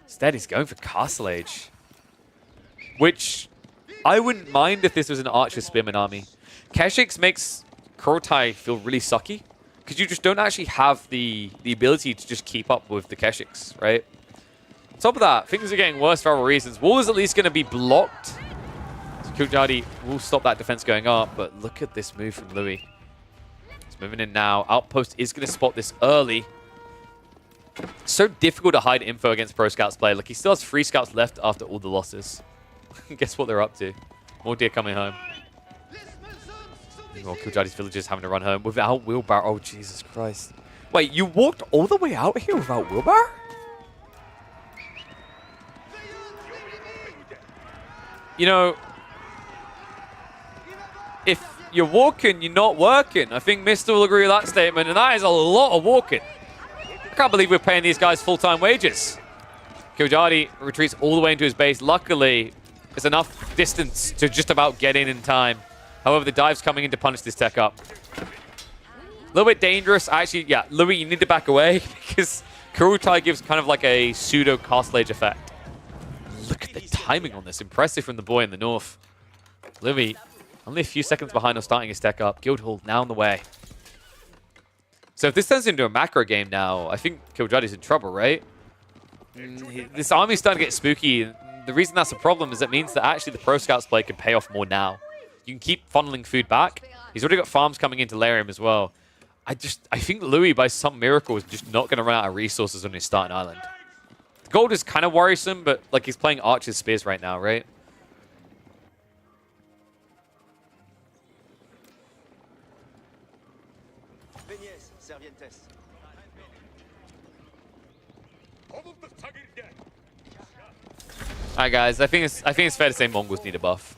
Instead, he's going for Castle Age. Which, I wouldn't mind if this was an Archer Spearman army. Keshiks makes Kurotai feel really sucky, because you just don't actually have the ability to just keep up with the Keshiks, right? On top of that, things are getting worse for other reasons. Wall is at least going to be blocked. So Killjoy will stop that defense going up, but look at this move from Louis. He's moving in now. Outpost is going to spot this early. So difficult to hide info against Pro Scouts play. Like, he still has 3 scouts left after all the losses. Guess what they're up to? More deer coming home. Well, Killjoy's villagers having to run home without Wheelbarrow. Oh, Jesus Christ. Wait, you walked all the way out here without Wheelbarrow? You know, if you're walking, you're not working. I think Mr. will agree with that statement, and that is a lot of walking. I can't believe we're paying these guys full-time wages. Killjoy retreats all the way into his base. Luckily, It's enough distance to just about get in time. However, the dive's coming in to punish this tech up. A little bit dangerous. Actually, yeah, Louis, you need to back away because Kurutai gives kind of like a pseudo castlage effect. Look at the timing on this. Impressive from the boy in the north. Louis, only a few seconds behind on starting his tech up. Guildhall now on the way. So if this turns into a macro game now, I think Killjody's in trouble, right? This army's starting to get spooky. The reason that's a problem is it means that actually the Pro Scouts play can pay off more now. You can keep funneling food back. He's already got farms coming in to layer him as well. I think Louis, by some miracle, is just not going to run out of resources on his starting island. The gold is kind of worrisome, but like he's playing Archer's Spears right now, right? Alright guys, I think it's fair to say Mongols need a buff.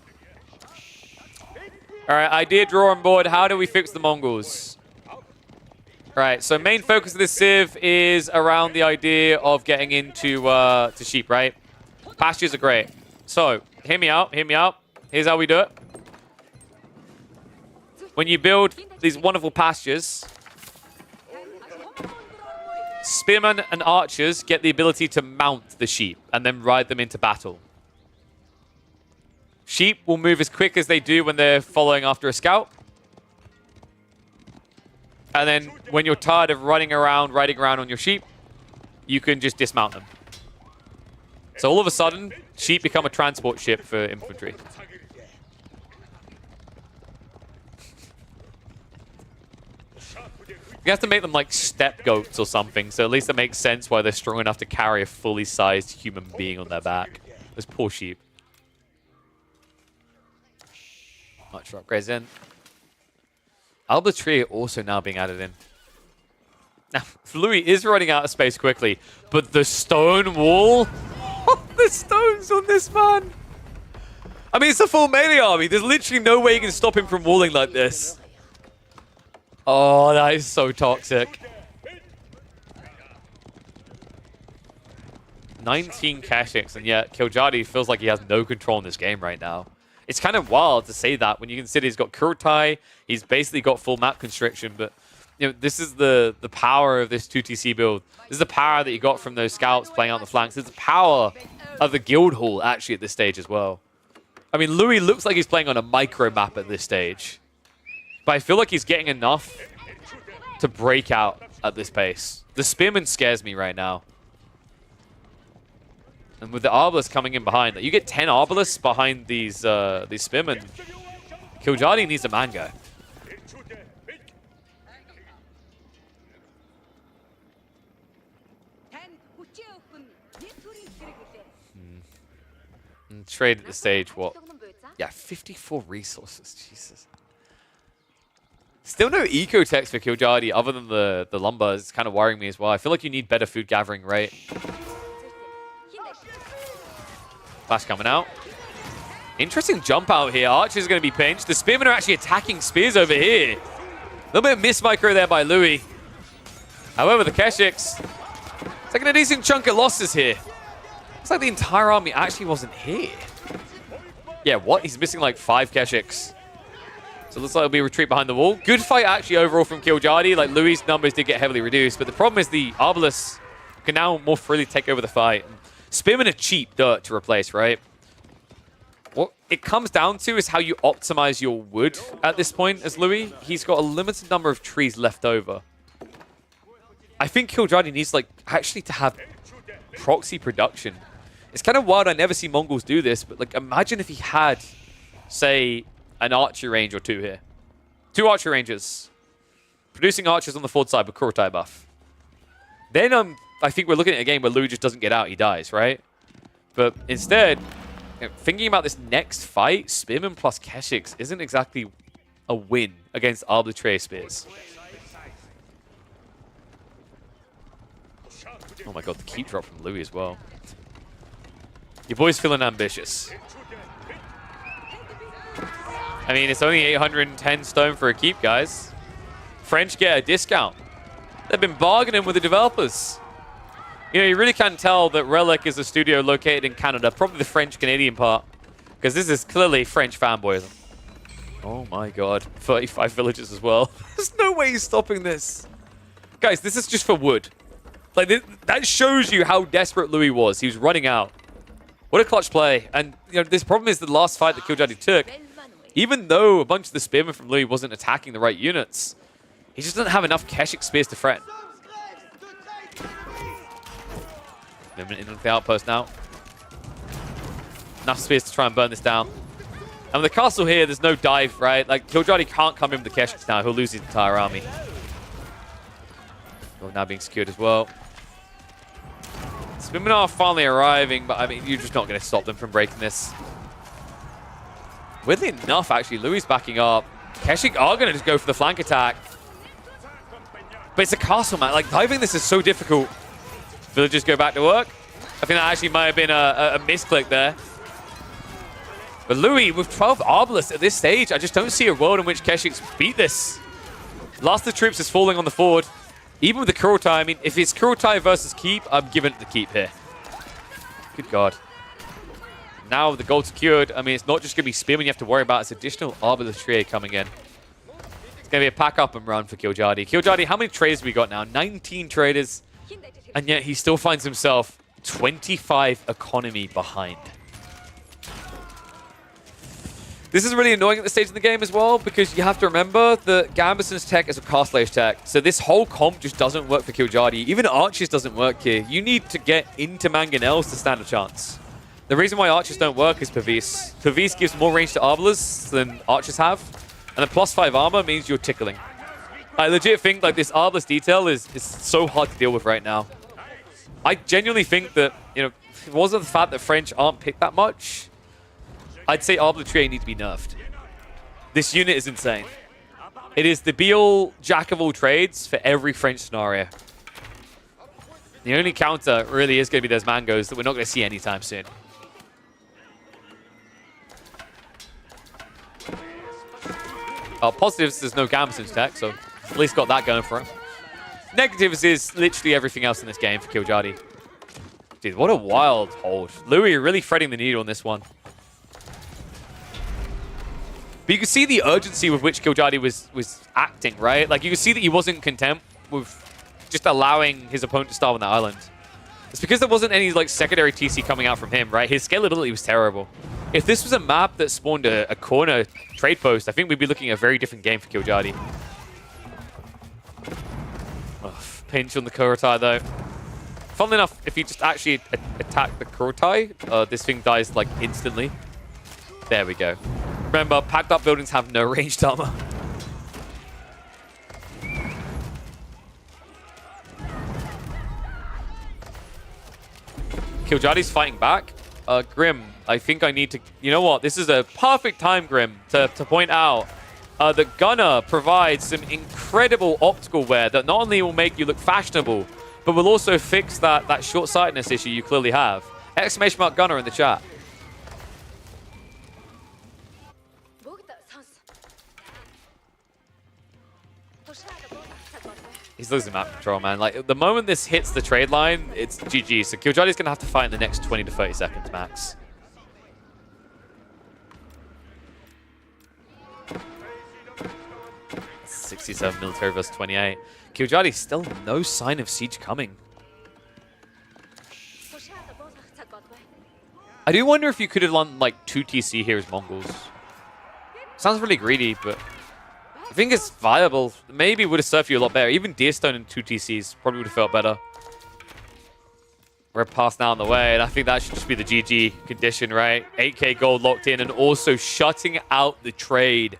Alright, idea draw on board. How do we fix the Mongols? Alright, so main focus of this Civ is around the idea of getting into to sheep, right? Pastures are great. So, hear me out, hear me out. Here's how we do it. When you build these wonderful pastures, spearmen and archers get the ability to mount the sheep and then ride them into battle. Sheep will move as quick as they do when they're following after a scout. And then when you're tired of riding around on your sheep, you can just dismount them. So all of a sudden, sheep become a transport ship for infantry. You have to make them like step goats or something, so at least it makes sense why they're strong enough to carry a fully sized human being on their back. Those poor sheep. Much upgrades in. Alba Tree also now being added in. Now, Louis is running out of space quickly, but the stone wall? The stones on this man! I mean, it's a full melee army. There's literally no way you can stop him from walling like this. Oh, that is so toxic. 19 Kashyyyks, and yet Killjody feels like he has no control in this game right now. It's kind of wild to say that when you consider he's got Kurutai, he's basically got full map constriction, but you know, this is the power of this 2TC build. This is the power that you got from those scouts playing out the flanks. It's the power of the Guildhall actually at this stage as well. I mean, Louis looks like he's playing on a micro map at this stage. But I feel like he's getting enough to break out at this pace. The Spearman scares me right now. And with the Arbalists coming in behind, you get 10 Arbalists behind these Spearmen. Killjody needs a mango. And trade at the stage, what? Yeah, 54 resources, Jesus. Still no eco text for Killjody other than the lumber is kind of worrying me as well. I feel like you need better food gathering, right? Flash coming out. Interesting jump out here. Archer's going to be pinched. The Spearmen are actually attacking spears over here. A little bit of miss micro there by Louis. However, the Kashyyyks taking a decent chunk of losses here. Looks like the entire army actually wasn't here. Yeah, what? He's missing like 5 Kashyyyks. So it looks like it'll be a retreat behind the wall. Good fight actually overall from Killjody. Like Louis' numbers did get heavily reduced, but the problem is the Arbalists can now more freely take over the fight. Spearmen are cheap dirt to replace, right? What it comes down to is how you optimize your wood at this point as Louis. He's got a limited number of trees left over. I think Killjody needs like actually to have proxy production. It's kind of wild. I never see Mongols do this, but like imagine if he had, say, an archer range or 2 here. 2 archer ranges. Producing archers on the forward side with Kurutai buff. Then I think we're looking at a game where Louis just doesn't get out, he dies, right? But instead, you know, thinking about this next fight, Spearman plus Kashyyyks isn't exactly a win against arbitrary spears. Oh my god, the keep drop from Louis as well. Your boy's feeling ambitious. I mean, it's only 810 stone for a keep, guys. French get a discount. They've been bargaining with the developers. You know, you really can tell that Relic is a studio located in Canada, probably the French-Canadian part. Because this is clearly French fanboyism. Oh my god. 35 villages as well. There's no way he's stopping this. Guys, this is just for wood. Like, that shows you how desperate Louis was. He was running out. What a clutch play. And, you know, this problem is the last fight that Killjoy took. Even though a bunch of the spearmen from Louis wasn't attacking the right units, he just doesn't have enough Keshik spears to threaten. In the outpost now. Enough spears to try and burn this down. And with the castle here, there's no dive, right? Like, Killjoy can't come in with the Keshiks now. He'll lose his entire army. Oh, now being secured as well. Spearmen are finally arriving, but I mean, you're just not going to stop them from breaking this. Weirdly enough, actually, Louis backing up. Keshik are going to just go for the flank attack. But it's a castle, man. Like, diving this is so difficult. Villagers go back to work. I think that actually might have been a misclick there. But Louis, with 12 Arbalists at this stage, I just don't see a world in which Keshiks beat this. Last of the troops is falling on the ford. Even with the Kurotai, I mean, if it's Kurotai versus Keep, I'm giving it the Keep here. Good God. Now with the gold secured, I mean, it's not just going to be Spearmen you have to worry about. It's additional Arbalistry coming in. It's going to be a pack up and run for Killjoy. Killjoy, how many traders have we got now? 19 traders. And yet he still finds himself 25 economy behind. This is really annoying at this stage in the game as well, because you have to remember that Gambeson's tech is a Castle Age tech. So this whole comp just doesn't work for Killjoy. Even Archers doesn't work here. You need to get into Mangonels to stand a chance. The reason why Archers don't work is Pavis. Pavis gives more range to Arbalists than Archers have. And the +5 armor means you're tickling. I legit think like this Arbalist detail is so hard to deal with right now. I genuinely think that, you know, if it wasn't the fact that French aren't picked that much, I'd say Arbalistry needs to be nerfed. This unit is insane. It is the be-all, jack-of-all trades for every French scenario. The only counter really is going to be those mangoes that we're not going to see anytime soon. Positives, there's no Gambeson's tech, so at least got that going for him. Negatives is literally everything else in this game for Killjoy. Dude, what a wild hold. Louis really threading the needle on this one. But you can see the urgency with which Killjoy was acting, right? Like, you can see that he wasn't content with just allowing his opponent to starve on that island. It's because there wasn't any, like, secondary TC coming out from him, right? His scalability was terrible. If this was a map that spawned a corner trade post, I think we'd be looking at a very different game for Killjoy. Pinch on the Kurotai, though. Funnily enough, if you just actually attack the Kurotai, this thing dies, like, instantly. There we go. Remember, packed up buildings have no ranged armor. Killjoy's fighting back. Grim, I think I need to... You know what? This is a perfect time, Grim, to point out that Gunner provides some incredible optical wear that not only will make you look fashionable, but will also fix that short-sightedness issue you clearly have. ! Gunner in the chat. He's losing map control, man. Like, the moment this hits the trade line, it's GG. So Killjoy's going to have to fight in the next 20 to 30 seconds max. $67 military versus 28. Killjoy, still no sign of siege coming. I do wonder if you could have done like 2 TC here as Mongols. Sounds really greedy, but I think it's viable. Maybe would have served you a lot better. Even Deerstone and 2 TCs probably would have felt better. We're past now on the way, and I think that should just be the GG condition, right? 8k gold locked in and also shutting out the trade.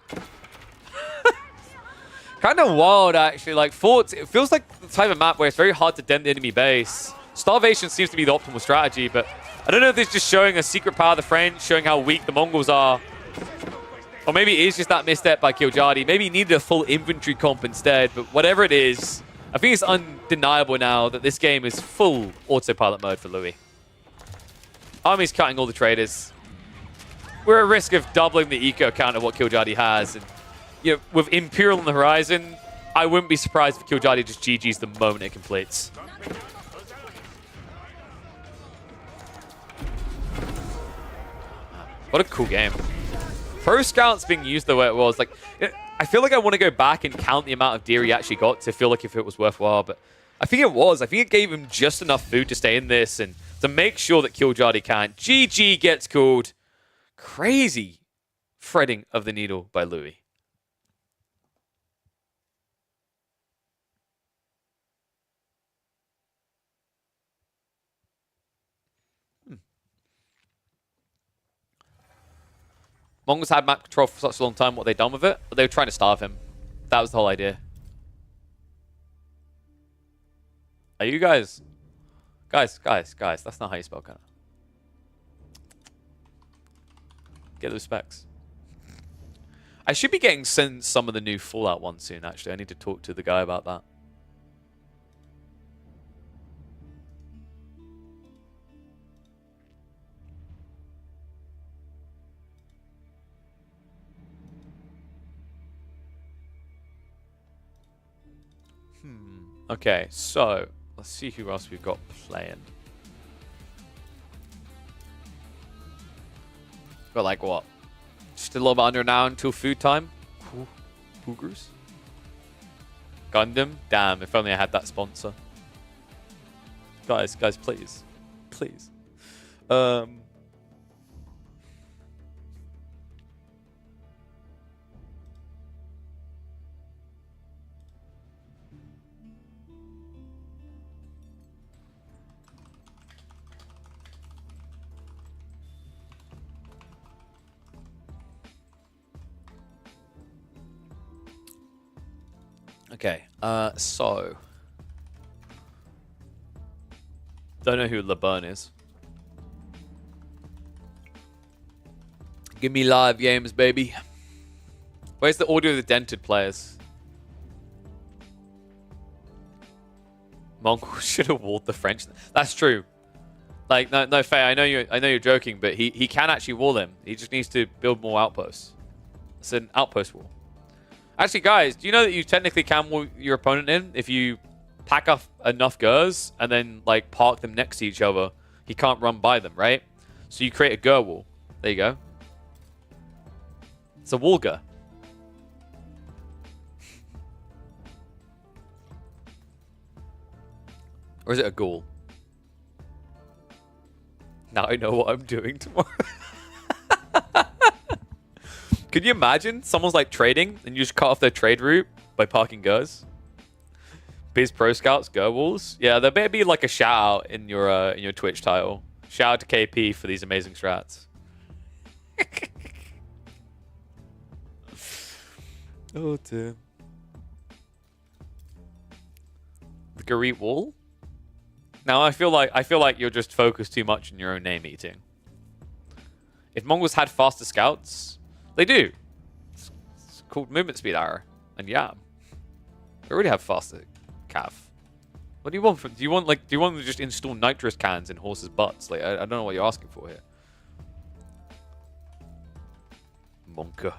Kind of wild, actually. Like, forts, it feels like the type of map where it's very hard to dent the enemy base. Starvation seems to be the optimal strategy, but I don't know if it's just showing a secret power of the French, showing how weak the Mongols are. Or maybe it is just that misstep by Killjoy. Maybe he needed a full infantry comp instead, but whatever it is, I think it's undeniable now that this game is full autopilot mode for Louis. Army's cutting all the traders. We're at risk of doubling the eco count of what Killjoy has. And, you know, with Imperial on the horizon, I wouldn't be surprised if Killjoy just GG's the moment it completes. What a cool game. Pro Scout's being used the way it was. Like, I feel like I want to go back and count the amount of deer he actually got to feel like if it was worthwhile, but I think it was. I think it gave him just enough food to stay in this and to make sure that Killjadi can. GG gets called. Crazy threading of the needle by Louis. Mongols had map control for such a long time. What they done with it? They were trying to starve him. That was the whole idea. Are you guys? Guys. That's not how you spell kind of. Get those specs. I should be getting sent some of the new Fallout ones soon, actually. I need to talk to the guy about that. Okay, so let's see who else we've got playing. Got like what? Just a little bit under an hour until food time. Poogers. Gundam. Damn, if only I had that sponsor. Guys, please. Please. Okay, so don't know who LeBurn is. Give me live games, baby. Where's the audio of the dented players? Mongol should have walled the French. That's true. Like, no, Faye, I know you're joking, but he can actually wall them. He just needs to build more outposts. It's an outpost wall. Actually, guys, do you know that you technically can wall your opponent in if you pack up enough Gurs and then like park them next to each other? He can't run by them, right? So you create a Gur wall. There you go. It's a Wallgur. Or is it a ghoul? Now I know what I'm doing tomorrow. Could you imagine someone's like trading and you just cut off their trade route by parking Gurs? Biz Pro Scouts, Gur walls. Yeah, there better be like a shout out in your Twitch title. Shout out to KP for these amazing strats. Oh dear. The Garit wall. Now I feel like you're just focused too much on your own name eating. If Mongols had faster scouts, they do. It's called movement speed arrow and yam. They already have faster cav. What do you want from? Do you want to just install nitrous cans in horses' butts? Like I don't know what you're asking for here. Monka.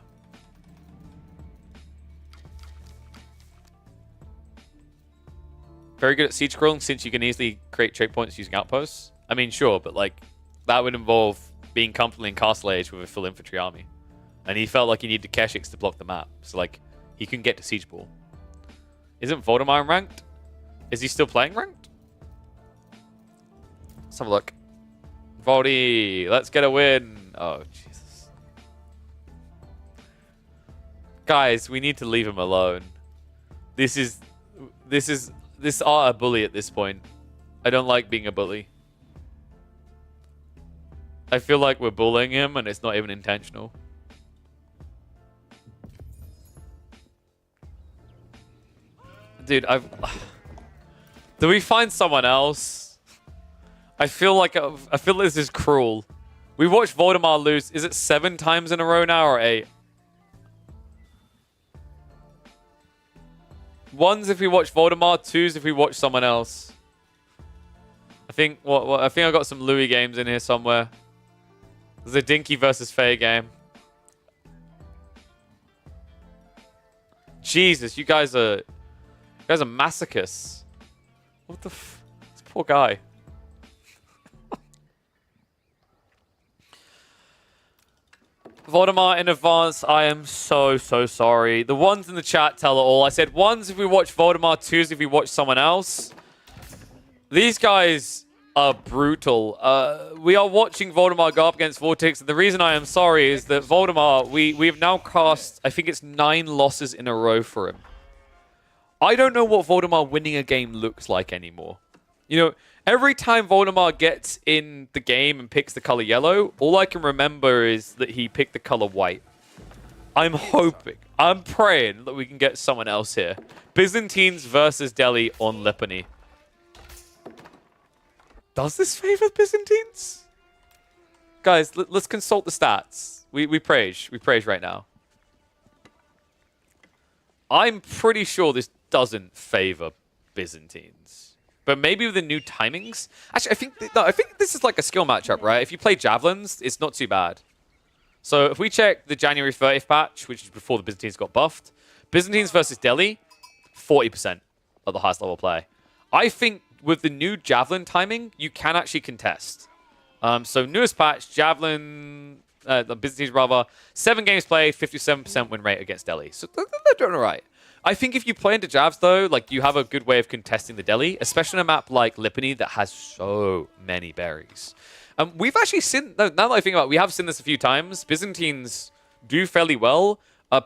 Very good at siege scrolling since you can easily create checkpoints using outposts. I mean, sure, but like that would involve being comfortably in Castle Age with a full infantry army. And he felt like he needed Keshiks to block the map. So like he couldn't get to Siege Ball. Isn't Voldemar ranked? Is he still playing ranked? Let's have a look. Voldy, let's get a win. Oh, Jesus. Guys, we need to leave him alone. This are a bully at this point. I don't like being a bully. I feel like we're bullying him and it's not even intentional. Dude, do we find someone else? I feel like this is cruel. We watched Voldemar lose. Is it 7 times in a row now or 8? 1's if we watch Voldemar, 2's if we watch someone else. I think I think I got some Louis games in here somewhere. There's a Dinky versus Faye game. Jesus, you guys are masochists. What the f... This poor guy. Voldemar in advance, I am so sorry. The ones in the chat tell it all. I said ones if we watch Voldemar, twos if we watch someone else. These guys are brutal. We are watching Voldemar go up against Vortex, and the reason I am sorry is that Voldemar, we have now cast, I think it's 9 losses in a row for him. I don't know what Voldemar winning a game looks like anymore. You know, every time Voldemar gets in the game and picks the color yellow, all I can remember is that he picked the color white. I'm hoping, I'm praying that we can get someone else here. Byzantines versus Delhi on Lipany. Does this favor Byzantines? Guys, let's consult the stats. We praise right now. I'm pretty sure this doesn't favor Byzantines. But maybe with the new timings? Actually, I think this is like a skill matchup, right? If you play Javelins, it's not too bad. So if we check the January 30th patch, which is before the Byzantines got buffed, Byzantines versus Delhi, 40% of the highest level play. I think with the new Javelin timing, you can actually contest. So newest patch, Javelin, the Byzantines rather, 7 games played, 57% win rate against Delhi. So they're doing all right. I think if you play into Javs, though, like you have a good way of contesting the Delhi, especially on a map like Lipany that has so many berries. We've actually seen, now that I think about it, we have seen this a few times. Byzantines do fairly well.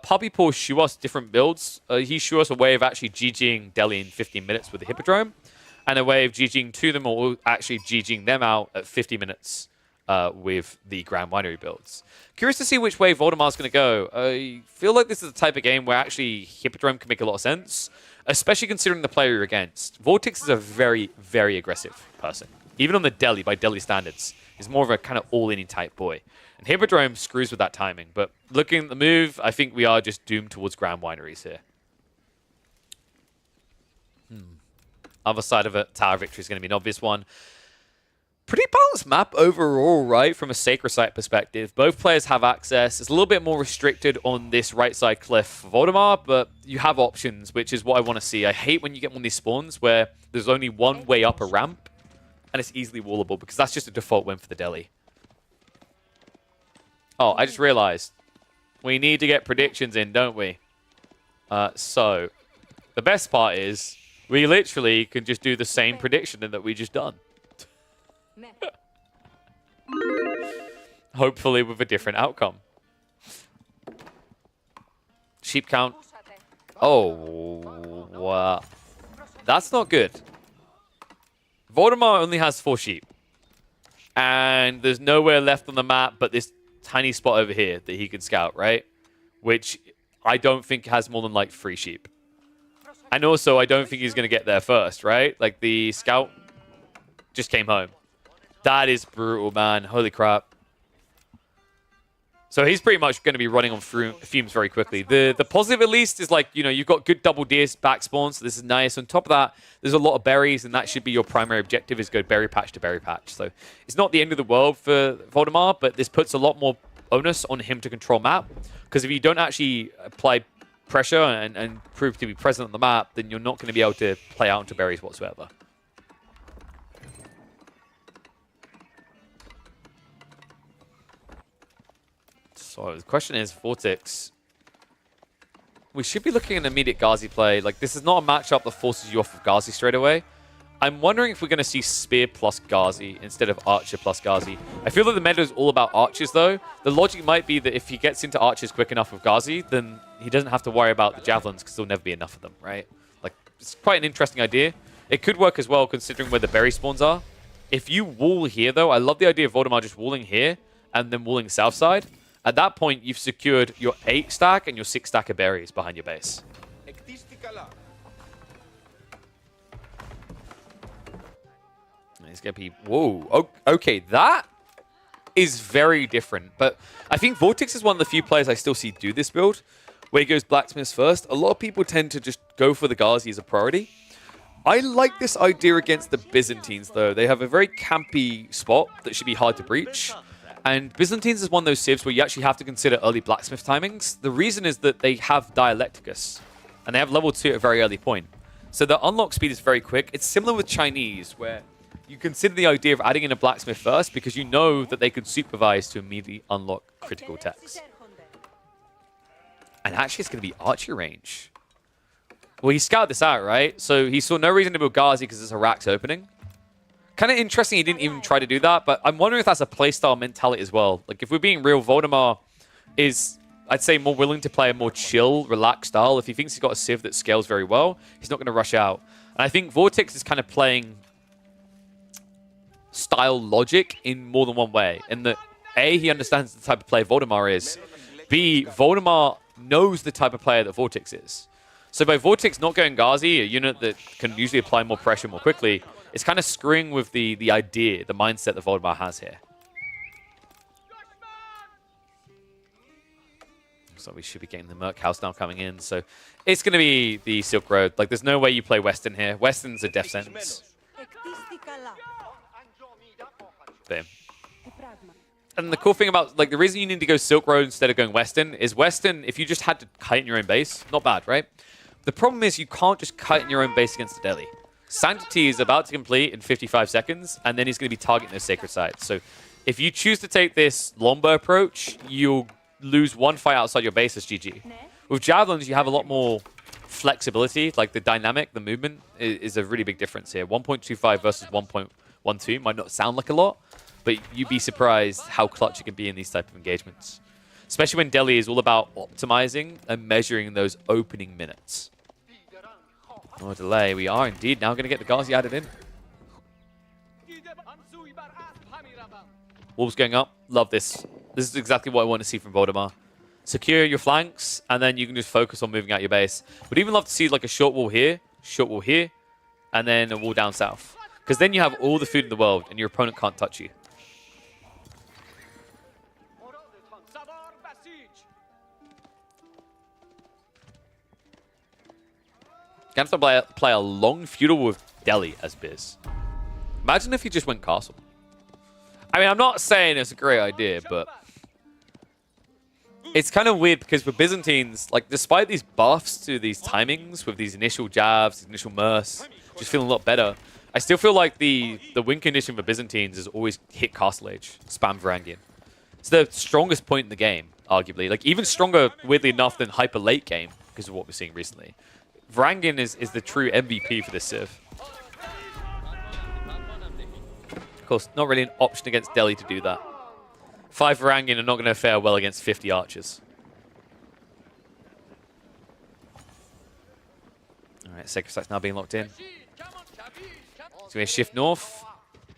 Puppy Paw show us different builds. He show us a way of actually GGing Delhi in 15 minutes with the Hippodrome, and a way of GGing to them or actually GGing them out at 50 minutes with the Grand Winery builds. Curious to see which way Voldemar's going to go. I feel like this is the type of game where actually Hippodrome can make a lot of sense, especially considering the player you're against. Vortex is a very, very aggressive person. Even on the Delhi, by Delhi standards, he's more of a kind of all-in type boy. And Hippodrome screws with that timing. But looking at the move, I think we are just doomed towards Grand Wineries here. Other side of it, Tower Victory is going to be an obvious one. Pretty balanced map overall, right? From a Sacred Site perspective. Both players have access. It's a little bit more restricted on this right side cliff for Voldemar, but you have options, which is what I want to see. I hate when you get one of these spawns where there's only one way up a ramp, and it's easily wallable, because that's just a default win for the Delhi. Oh, I just realized. We need to get predictions in, don't we? So, the best part is, we literally can just do the same prediction that we just done. Hopefully with a different outcome. Sheep count. Oh, wow. That's not good. Voldemar only has 4 sheep. And there's nowhere left on the map but this tiny spot over here that he can scout, right? Which I don't think has more than like 3 sheep. And also, I don't think he's going to get there first, right? Like, the scout just came home. That is brutal, man. Holy crap. So he's pretty much going to be running on fumes very quickly. The positive, at least, is like, you know, you've got good double deers back spawn, so this is nice. On top of that, there's a lot of berries, and that should be your primary objective, is go berry patch to berry patch. So it's not the end of the world for Voldemar, but this puts a lot more onus on him to control map. Because if you don't actually apply pressure and prove to be present on the map, then you're not going to be able to play out into berries whatsoever. So the question is, Vortex, we should be looking at an immediate Ghazi play. Like, this is not a matchup that forces you off of Ghazi straight away. I'm wondering if we're going to see Spear plus Ghazi instead of Archer plus Ghazi. I feel like the meta is all about Archers, though. The logic might be that if he gets into Archers quick enough with Ghazi, then he doesn't have to worry about the Javelins, because there'll never be enough of them, right? Like, it's quite an interesting idea. It could work as well, considering where the berry spawns are. If you wall here, though, I love the idea of Voldemar just walling here and then walling south side. At that point, you've secured your 8 stack and your 6 stack of berries behind your base. It's going to be... Whoa. Okay, that is very different. But I think Vortex is one of the few players I still see do this build, where he goes Blacksmiths first. A lot of people tend to just go for the Ghazi as a priority. I like this idea against the Byzantines, though. They have a very campy spot that should be hard to breach. And Byzantines is one of those civs where you actually have to consider early blacksmith timings. The reason is that they have Dialecticus, and they have level 2 at a very early point. So the unlock speed is very quick. It's similar with Chinese, where you consider the idea of adding in a blacksmith first because you know that they could supervise to immediately unlock critical techs. And actually, it's going to be archery range. Well, he scouted this out, right? So he saw no reason to build Ghazi because there's a Rax opening. Kind of interesting he didn't even try to do that, but I'm wondering if that's a playstyle mentality as well. Like, if we're being real, Voldemar is, I'd say, more willing to play a more chill, relaxed style. If he thinks he's got a Civ that scales very well, he's not going to rush out. And I think Vortex is kind of playing style logic in more than one way. In that, A, he understands the type of player Voldemar is. B, Voldemar knows the type of player that Vortex is. So by Vortex not going Ghazi, a unit that can usually apply more pressure more quickly, it's kind of screwing with the idea, the mindset that Voldemar has here. So we should be getting the Merc House now coming in. So it's going to be the Silk Road. Like, there's no way you play Western here. Western's a death sentence. Boom. And the cool thing about, like, the reason you need to go Silk Road instead of going Western is Western, if you just had to kite in your own base, not bad, right? The problem is you can't just kite in your own base against the Delhi. Sanctity is about to complete in 55 seconds, and then he's going to be targeting those sacred sites. So if you choose to take this longbow approach, you'll lose one fight outside your base as GG. With Javelins, you have a lot more flexibility, like the dynamic, the movement is a really big difference here. 1.25 versus 1.12 might not sound like a lot, but you'd be surprised how clutch it can be in these type of engagements. Especially when Delhi is all about optimizing and measuring those opening minutes. No delay. We are indeed now going to get the Ghazi added in. Wolves going up. Love this. This is exactly what I want to see from Voldemar. Secure your flanks, and then you can just focus on moving out your base. Would even love to see like a short wall here, and then a wall down south. Because then you have all the food in the world, and your opponent can't touch you. Gonna have to play a long feudal with Delhi as Biz. Imagine if he just went castle. I mean, I'm not saying it's a great idea, but it's kind of weird because for Byzantines, like, despite these buffs to these timings with these initial jabs, initial mercs, just feeling a lot better, I still feel like the win condition for Byzantines is always hit castle age, spam Varangian. It's the strongest point in the game, arguably. Like, even stronger, weirdly enough, than hyper late game because of what we're seeing recently. Varangian is the true MVP for this Civ. Of course, not really an option against Delhi to do that. 5 Varangian are not going to fare well against 50 archers. Alright, Sacred Site's now being locked in. So we shift north.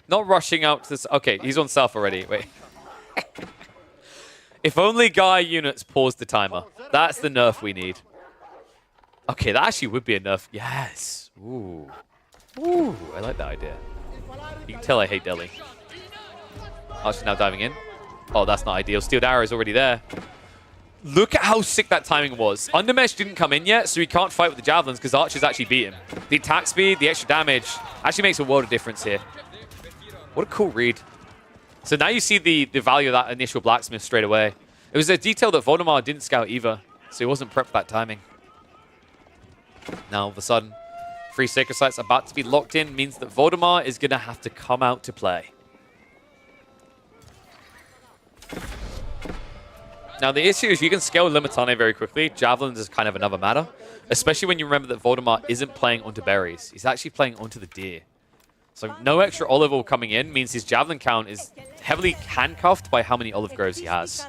Not rushing out to this. Okay, he's on south already. Wait. If only Guy units paused the timer. That's the nerf we need. Okay, that actually would be a nerf. Yes. Ooh. Ooh, I like that idea. You can tell I hate Delhi. Archer's now diving in. Oh, that's not ideal. Steeled Arrow is already there. Look at how sick that timing was. Undermesh didn't come in yet, so he can't fight with the Javelins because Archers actually beat him. The attack speed, the extra damage, actually makes a world of difference here. What a cool read. So now you see the value of that initial Blacksmith straight away. It was a detail that Voldemar didn't scout either, so he wasn't prepped for that timing. Now, all of a sudden, 3 Sacred Sites about to be locked in means that Voldemar is going to have to come out to play. Now, the issue is you can scale Limitane very quickly. Javelins is kind of another matter, especially when you remember that Voldemar isn't playing onto berries. He's actually playing onto the deer. So no extra olive oil coming in means his Javelin count is heavily handcuffed by how many olive groves he has.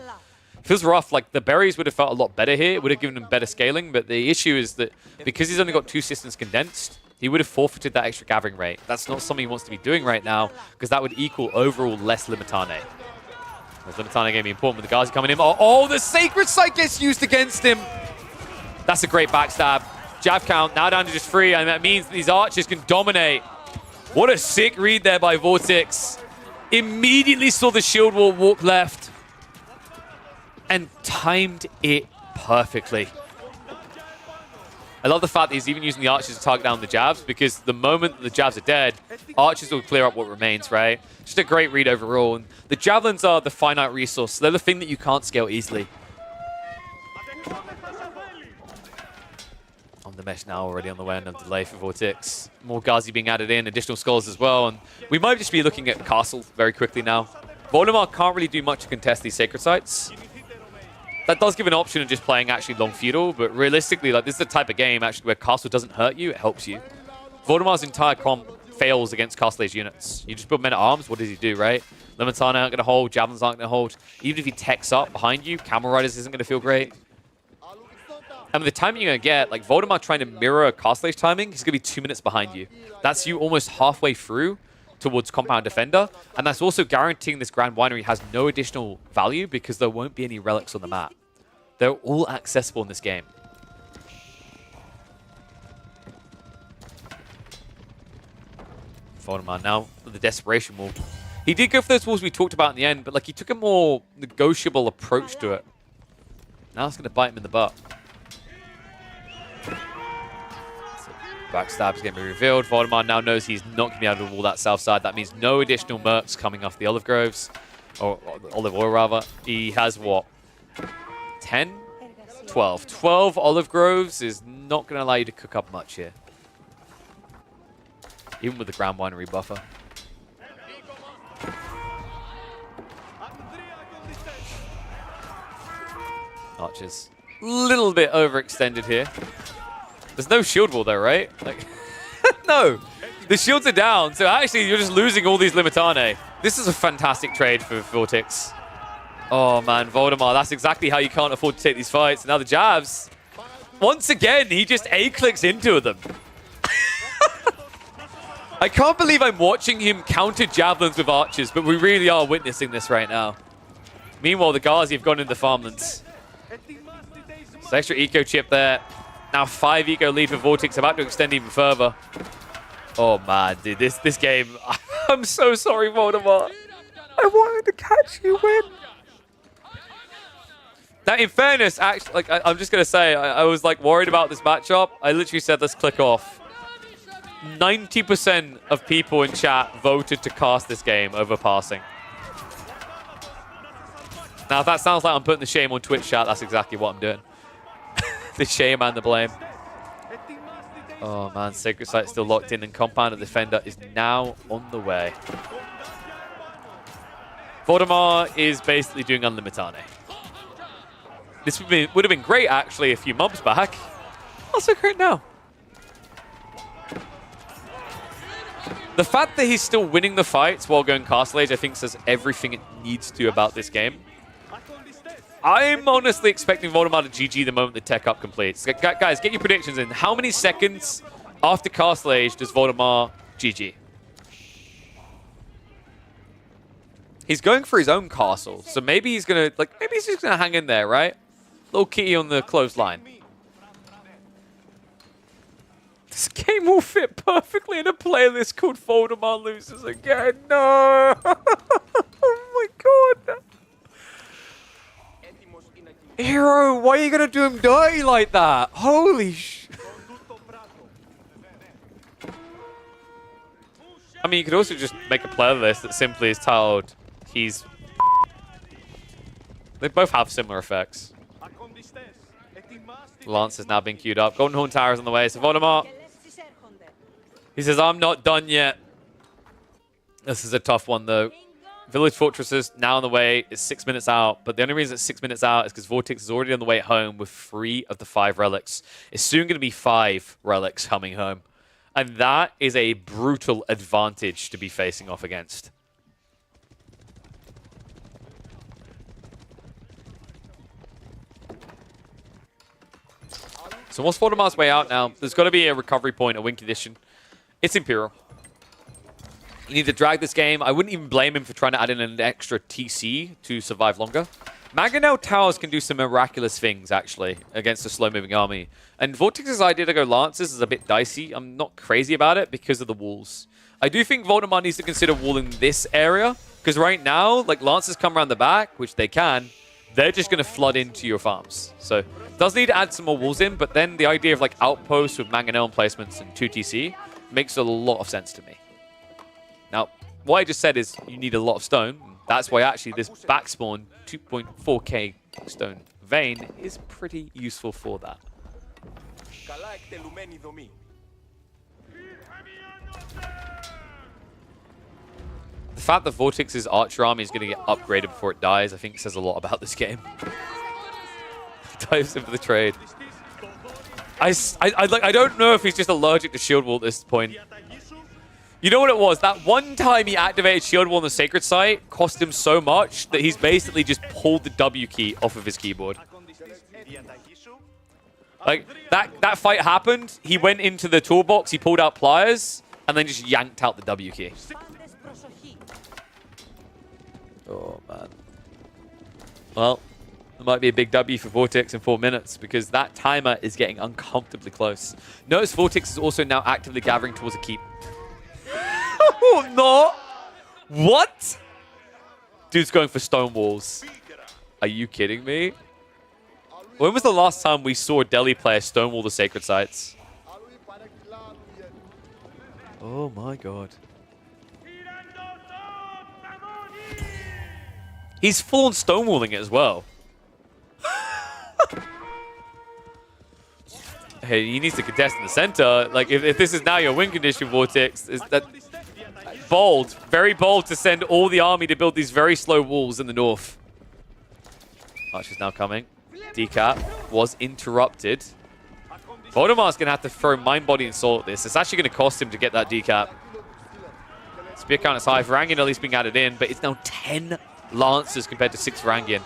Feels rough. Like, the berries would have felt a lot better here. It would have given him better scaling, but the issue is that because he's only got 2 systems condensed, he would have forfeited that extra gathering rate. That's not something he wants to be doing right now, because that would equal overall less Limitane. Limitane going to be important with the Ghazi coming in. Oh, the Sacred Site gets used against him. That's a great backstab. Jab count now down to just 3, and that means these archers can dominate. What a sick read there by Vortex. Immediately saw the shield wall walk left and timed it perfectly. I love the fact that he's even using the archers to target down the jabs, because the moment the jabs are dead, archers will clear up what remains, right? Just a great read overall. And the javelins are the finite resource. They're the thing that you can't scale easily. On the mesh now already on the way, and a delay for Vortex. More Ghazi being added in, additional skulls as well. And we might just be looking at Castle very quickly now. Voldemar can't really do much to contest these Sacred Sites. That does give an option of just playing actually long feudal, but realistically, like this is the type of game actually where castle doesn't hurt you, it helps you. Voldemar's entire comp fails against castle age units. You just put men at arms, what does he do, right? Limitana aren't going to hold, javelins aren't going to hold. Even if he techs up behind you, Camel Riders isn't going to feel great. And the timing you're going to get, like Voldemar trying to mirror castle age timing, he's going to be 2 minutes behind you. That's you almost halfway through towards Compound Defender, and that's also guaranteeing this Grand Winery has no additional value because there won't be any relics on the map. They're all accessible in this game. Voldemar now with the Desperation Wall. He did go for those walls we talked about in the end, but like he took a more negotiable approach to it. Now it's going to bite him in the butt. Backstab's going to be revealed. Voldemar now knows he's not going to be able to wall that south side. That means no additional mercs coming off the Olive Groves. Or Olive Oil, rather. He has, what? 10? 12. 12 Olive Groves is not going to allow you to cook up much here. Even with the Grand Winery buffer. Archers. Little bit overextended here. There's no shield wall though, right? Like, no. The shields are down, so actually you're just losing all these Limitane. This is a fantastic trade for Vortex. Oh man, Voldemar, that's exactly how you can't afford to take these fights. Now the jabs. Once again, he just A-clicks into them. I can't believe I'm watching him counter javelins with archers, but we really are witnessing this right now. Meanwhile, the Ghazi have gone into the farmlands. So extra eco chip there. Now 5 eco lead for Vortex, about to extend even further. Oh man, dude, this game. I'm so sorry, Voldemar. I wanted to catch you win. Now, in fairness, actually, like I'm just gonna say, I was like worried about this matchup. I literally said, let's click off. 90% of people in chat voted to cast this game over passing. Now, if that sounds like I'm putting the shame on Twitch chat, that's exactly what I'm doing. The shame and the blame. Oh man, Sacred Site still locked in, and Compound Defender is now on the way. Voldemar is basically doing Unlimitane. This would have been great actually a few months back. Also great now. The fact that he's still winning the fights while going Castle Age, I think says everything it needs to about this game. I'm honestly expecting Voldemar to GG the moment the tech up completes. Guys, get your predictions in. How many seconds after Castle Age does Voldemar GG? He's going for his own castle, so maybe he's gonna maybe he's just gonna hang in there, right? Little kitty on the clothesline. This game will fit perfectly in a playlist called Voldemar Loses Again. No! Oh my god! Hero, why are you gonna do him dirty like that? Holy sh... I mean, you could also just make a playlist that simply is titled, he's... They both have similar effects. Lance is now being queued up. Golden Horn Tower is on the way, so Voldemar... He says, I'm not done yet. This is a tough one, though. Village Fortresses now on the way. It's 6 minutes out, but the only reason it's 6 minutes out is because Vortex is already on the way home with 3 of the 5 relics. It's soon going to be 5 relics coming home. And that is a brutal advantage to be facing off against. So once Voldemar's way out now, there's got to be a recovery point, a win condition. It's Imperial. You need to drag this game. I wouldn't even blame him for trying to add in an extra TC to survive longer. Mangonel Towers can do some miraculous things, actually, against a slow-moving army. And Vortex's idea to go Lancers is a bit dicey. I'm not crazy about it because of the walls. I do think Voldemar needs to consider walling this area, because right now, like, Lancers come around the back, which they can, they're just going to flood into your farms. So, does need to add some more walls in, but then the idea of, like, outposts with Mangonel emplacements and 2 TC makes a lot of sense to me. Now, what I just said is you need a lot of stone. That's why actually this backspawn 2.4k stone vein is pretty useful for that. The fact that Vortex's Archer army is going to get upgraded before it dies, I think says a lot about this game. dives in for the trade. I don't know if he's just allergic to shield wall at this point. You know what it was? That one time he activated shield wall on the sacred site cost him so much that he's basically just pulled the W key off of his keyboard. Like, that fight happened, he went into the toolbox, he pulled out pliers, and then just yanked out the W key. Oh, man. Well, there might be a big W for Vortex in 4 minutes because that timer is getting uncomfortably close. Notice Vortex is also now actively gathering towards a keep. Oh, no! What? Dude's going for stone walls. Are you kidding me? When was the last time we saw a Delhi player stonewall the sacred sites? Oh my god. He's full-on stonewalling it as well. Hey, he needs to contest in the center. Like, if this is now your win condition, Vortex, is that bold, very bold to send all the army to build these very slow walls in the north. Archer's now coming. Decap was interrupted. Voldemar's going to have to throw Mind, Body, and Soul at this. It's actually going to cost him to get that decap. Spear count is high. Varangian at least being added in, but it's now 10 Lancers compared to 6 Varangian.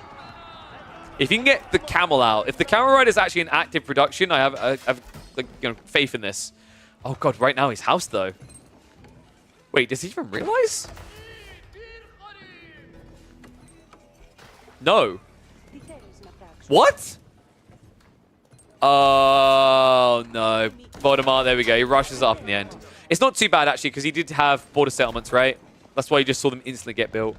If you can get the Camel out, if the Camel Rider is actually in active production, I have like, faith in this. Oh god, right now he's housed though. Wait, does he even realize? No. What? Oh, no. Voldemort, there we go. He rushes up in the end. It's not too bad, actually, because he did have border settlements, right? That's why you just saw them instantly get built.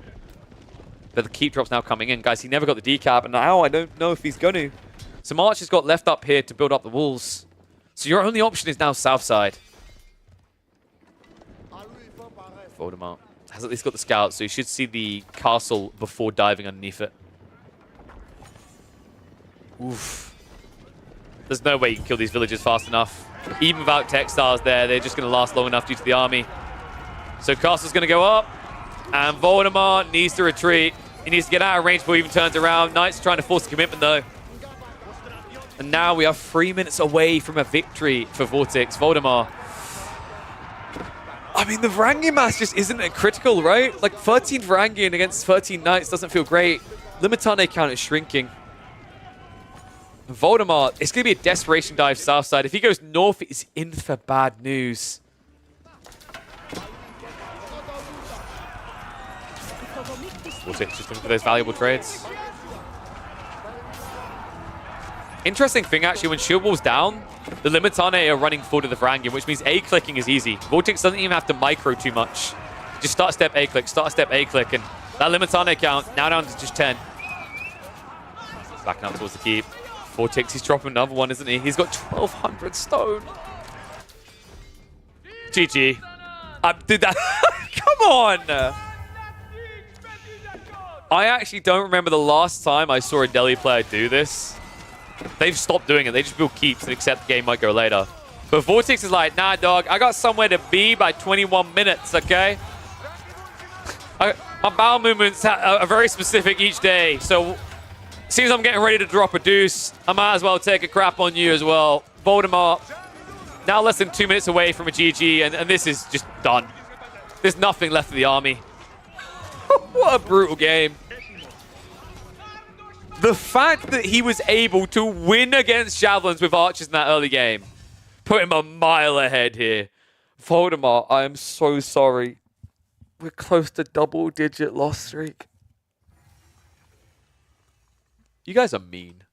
But the keep drop's now coming in. Guys, he never got the decap, and now I don't know if he's going to. So March has got left up here to build up the walls. So your only option is now south side. Voldemort has at least got the scouts, so you should see the castle before diving underneath it. Oof. There's no way you can kill these villagers fast enough. Even without textiles there, they're just going to last long enough due to the army. So castle's going to go up, and Voldemort needs to retreat. He needs to get out of range before he even turns around. Knight's trying to force a commitment, though. And now we are 3 minutes away from a victory for Vortex. Voldemort. I mean, the Varangian mass just isn't a critical, right? Like, 13 Varangian against 13 Knights doesn't feel great. Limitane count is shrinking. Voldemort, it's going to be a desperation dive south side. If he goes north, it's in for bad news. Vortex just looking for those valuable trades. Interesting thing, actually, when shield wall's down, the Limitane are running forward to the Varangian, which means A-clicking is easy. Vortex doesn't even have to micro too much. Just start step A-click, start step A-click, and that Limitane count now down to just 10. Backing up towards the keep. Vortex, he's dropping another one, isn't he? He's got 1,200 stone. GG. Did that? Come on! I actually don't remember the last time I saw a Delhi player do this. They've stopped doing it. They just build keeps and accept the game might go later. But Vortex is like, nah, dog, I got somewhere to be by 21 minutes, okay? My bowel movements are very specific each day, so seems I'm getting ready to drop a deuce. I might as well take a crap on you as well. Voldemort, now less than 2 minutes away from a GG, and this is just done. There's nothing left of the army. What a brutal game. The fact that he was able to win against Javelins with Archers in that early game put him a mile ahead here. Voldemort, I am so sorry. We're close to double-digit loss streak. You guys are mean.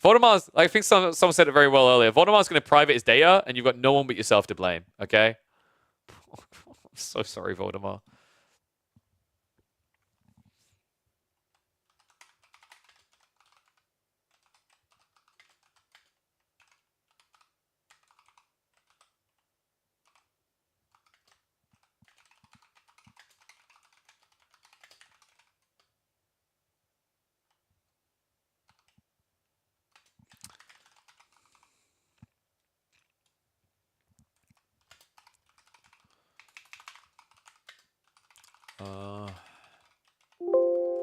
Voldemar's, I think someone said it very well earlier. Voldemar's going to private his data, and you've got no one but yourself to blame, okay? I'm so sorry, Voldemar.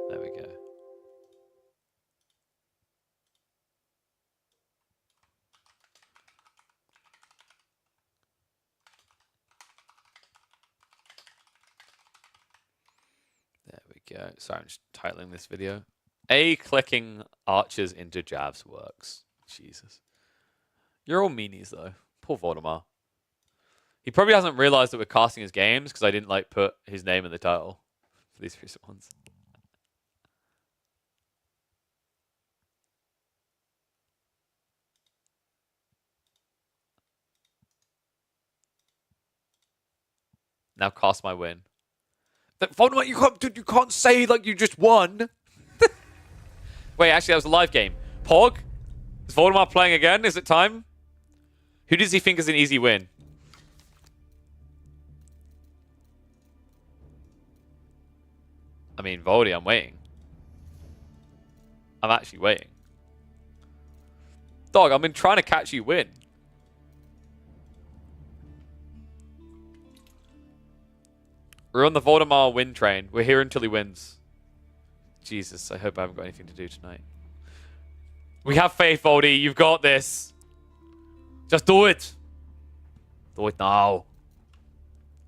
There we go. go. Sorry, I'm just titling this video. Clicking archers into jabs works. Jesus. You're all meanies, though. Poor Voldemort. He probably hasn't realized that we're casting his games because I didn't, like, put his name in the title for these recent ones. Now cast my win. Voldemort, you can't say like you just won. Wait, actually, that was a live game. Pog? Is Voldemort playing again? Is it time? Who does he think is an easy win? I mean, Voldy, I'm waiting. I'm actually waiting. Dog, I've been trying to catch you win. We're on the Voldemort win train. We're here until he wins. Jesus, I hope I haven't got anything to do tonight. We have faith, Voldy. You've got this. Just do it. Do it now.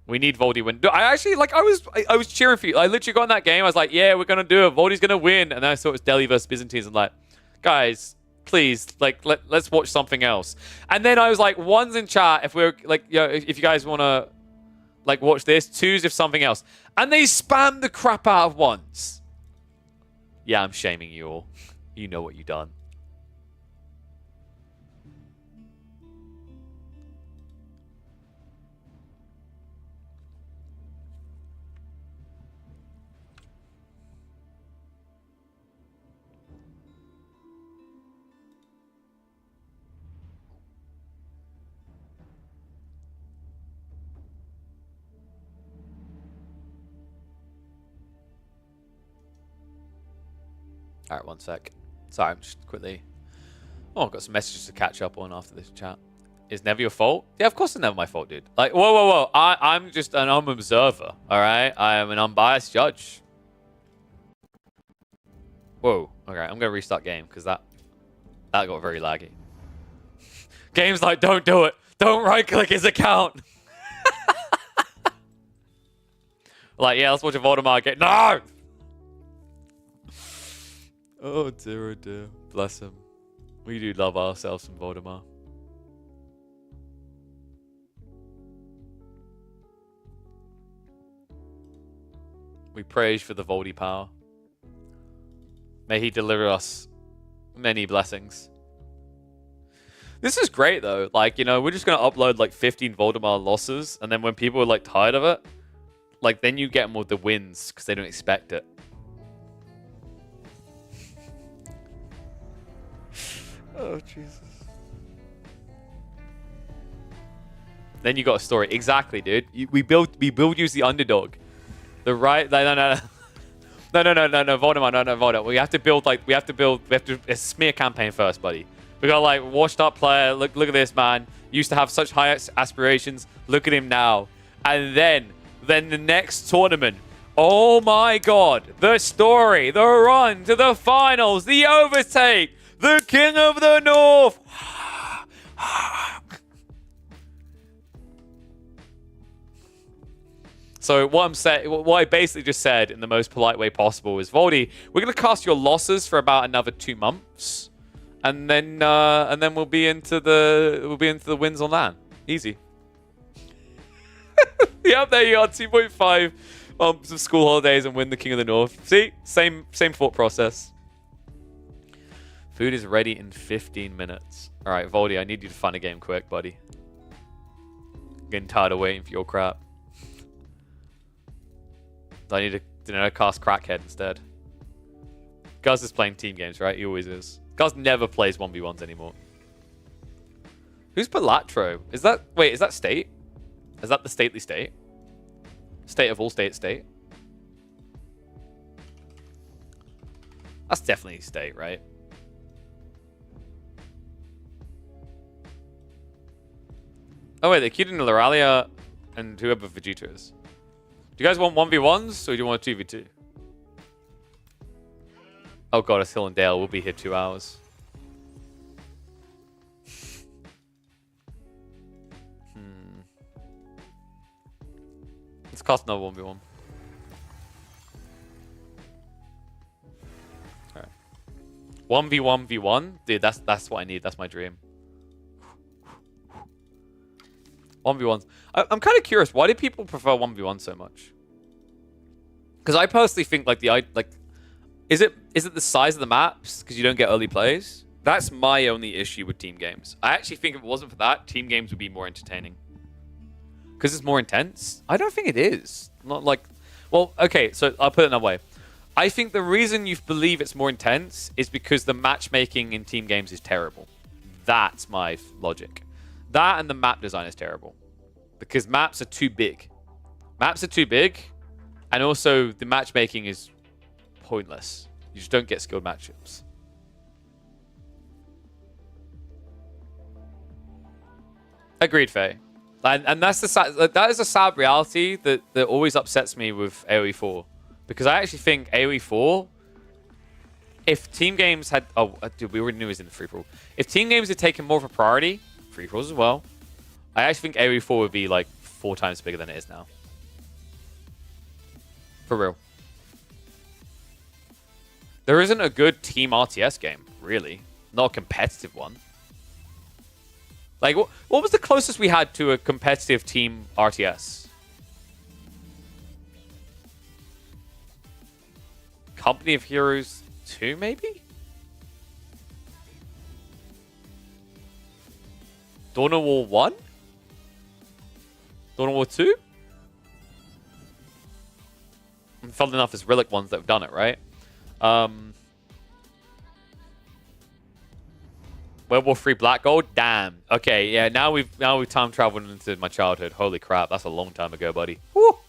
We need Voldy win. I actually, like, I was cheering for you. I literally got in that game. I was like, yeah, we're going to do it. Voldy's going to win. And then I saw it was Delhi versus Byzantines. I'm like, guys, please, like, let's watch something else. And then I was like, one's in chat if we're, like, you know, if you guys want to, like, watch this. Two's if something else. And they spammed the crap out of ones. Yeah, I'm shaming you all. You know what you done. All right, one sec. Sorry, I'm just quickly... Oh, I've got some messages to catch up on after this chat. Is never your fault? Yeah, of course it's never my fault, dude. Like, whoa. I'm just an observer, all right? I am an unbiased judge. Whoa. Okay, I'm going to restart game because that got very laggy. Game's like, don't do it. Don't right-click his account. Like, yeah, let's watch a Voldemort game. No! Oh dear, bless him. We do love ourselves some Voldemort. We praise for the Voldy power. May he deliver us many blessings. This is great though. Like, you know, we're just gonna upload like 15 Voldemort losses, and then when people are like tired of it, like then you get them with the wins because they don't expect it. Oh, Jesus. Then you got a story. Exactly, dude. We build you as the underdog. The right... No, Voldemort, no, Voldemort. We have to build, like... We have to a smear campaign first, buddy. We got, like, washed up player. Look at this, man. Used to have such high aspirations. Look at him now. And then the next tournament. Oh, my God. The story. The run to the finals. The overtake. The King of the North! So what I basically just said in the most polite way possible is, Voldy, we're going to cast your losses for about another 2 months, and then we'll be into the wins on that. Easy. Yep, there you are. 2.5 months of school holidays and win the King of the North. See, same thought process. Food is ready in 15 minutes. All right, Voldy, I need you to fund a game quick, buddy. I'm getting tired of waiting for your crap. I need to cast Crackhead instead. Guz is playing team games, right? He always is. Guz never plays 1v1s anymore. Who's Balatro? Is that state? Is that the stately state? State of all state? That's definitely state, right? Oh wait, they're keeping Loralia and whoever Vegeta is. Do you guys want 1v1s or do you want 2v2? Oh god, it's Hill and Dale. We'll be here 2 hours. Let's cast another 1v1. 1v1v1. Dude, that's what I need. That's my dream. 1v1s. I'm kind of curious. Why do people prefer 1v1 so much? Because I personally think like is it the size of the maps? Because you don't get early plays. That's my only issue with team games. I actually think if it wasn't for that, team games would be more entertaining. Because it's more intense. I don't think it is. Not like, well, okay. So I'll put it another way. I think the reason you believe it's more intense is because the matchmaking in team games is terrible. That's my logic. That and the map design is terrible. Because maps are too big. Maps are too big. And also, the matchmaking is pointless. You just don't get skilled matchups. Agreed, Faye. And that's that is a sad reality that always upsets me with AoE 4. Because I actually think AoE 4, if team games had... Oh, dude, we already knew it was in the free-for-all. If team games had taken more of a priority, free-for-alls as well, I actually think AoE 4 would be like 4 times bigger than it is now. For real. There isn't a good team RTS game, really. Not a competitive one. Like, what was the closest we had to a competitive team RTS? Company of Heroes 2, maybe? Dawn of War 1? Dawn of War 2? And funnily enough, there's Relic ones that have done it, right? Werewolf 3 Black Gold? Damn. Okay, yeah, now we've time traveled into my childhood. Holy crap, that's a long time ago, buddy. Woo! What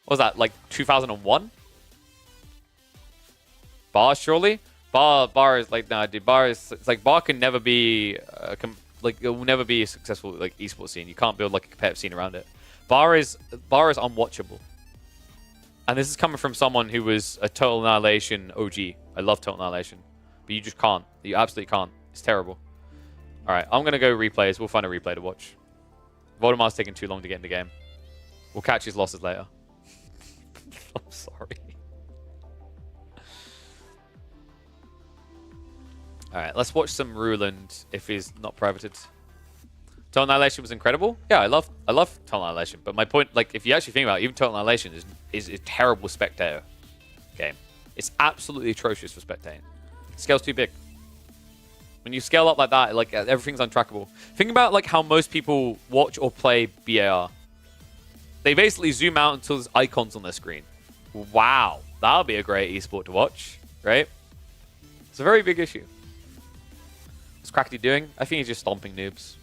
was that, like 2001? Bar, surely? Bar is like, nah, dude, Bar is, it's like, Bar can never be, like, it will never be a successful, like, esports scene. You can't build, like, a competitive scene around it. Bar is unwatchable. And this is coming from someone who was a Total Annihilation OG. I love Total Annihilation. But you just can't. You absolutely can't. It's terrible. Alright, I'm going to go replays. We'll find a replay to watch. Voldemar's taking too long to get in the game. We'll catch his losses later. I'm sorry. Alright, let's watch some Ruland if he's not privated. Total Annihilation was incredible. Yeah, I love Total Annihilation. But my point, like, if you actually think about it, even Total Annihilation is a terrible spectator game. It's absolutely atrocious for spectating. Scale's too big. When you scale up like that, like, everything's untrackable. Think about, like, how most people watch or play BAR. They basically zoom out until there's icons on their screen. Wow. That'll be a great esport to watch, right? It's a very big issue. What's Crackety doing? I think he's just stomping noobs.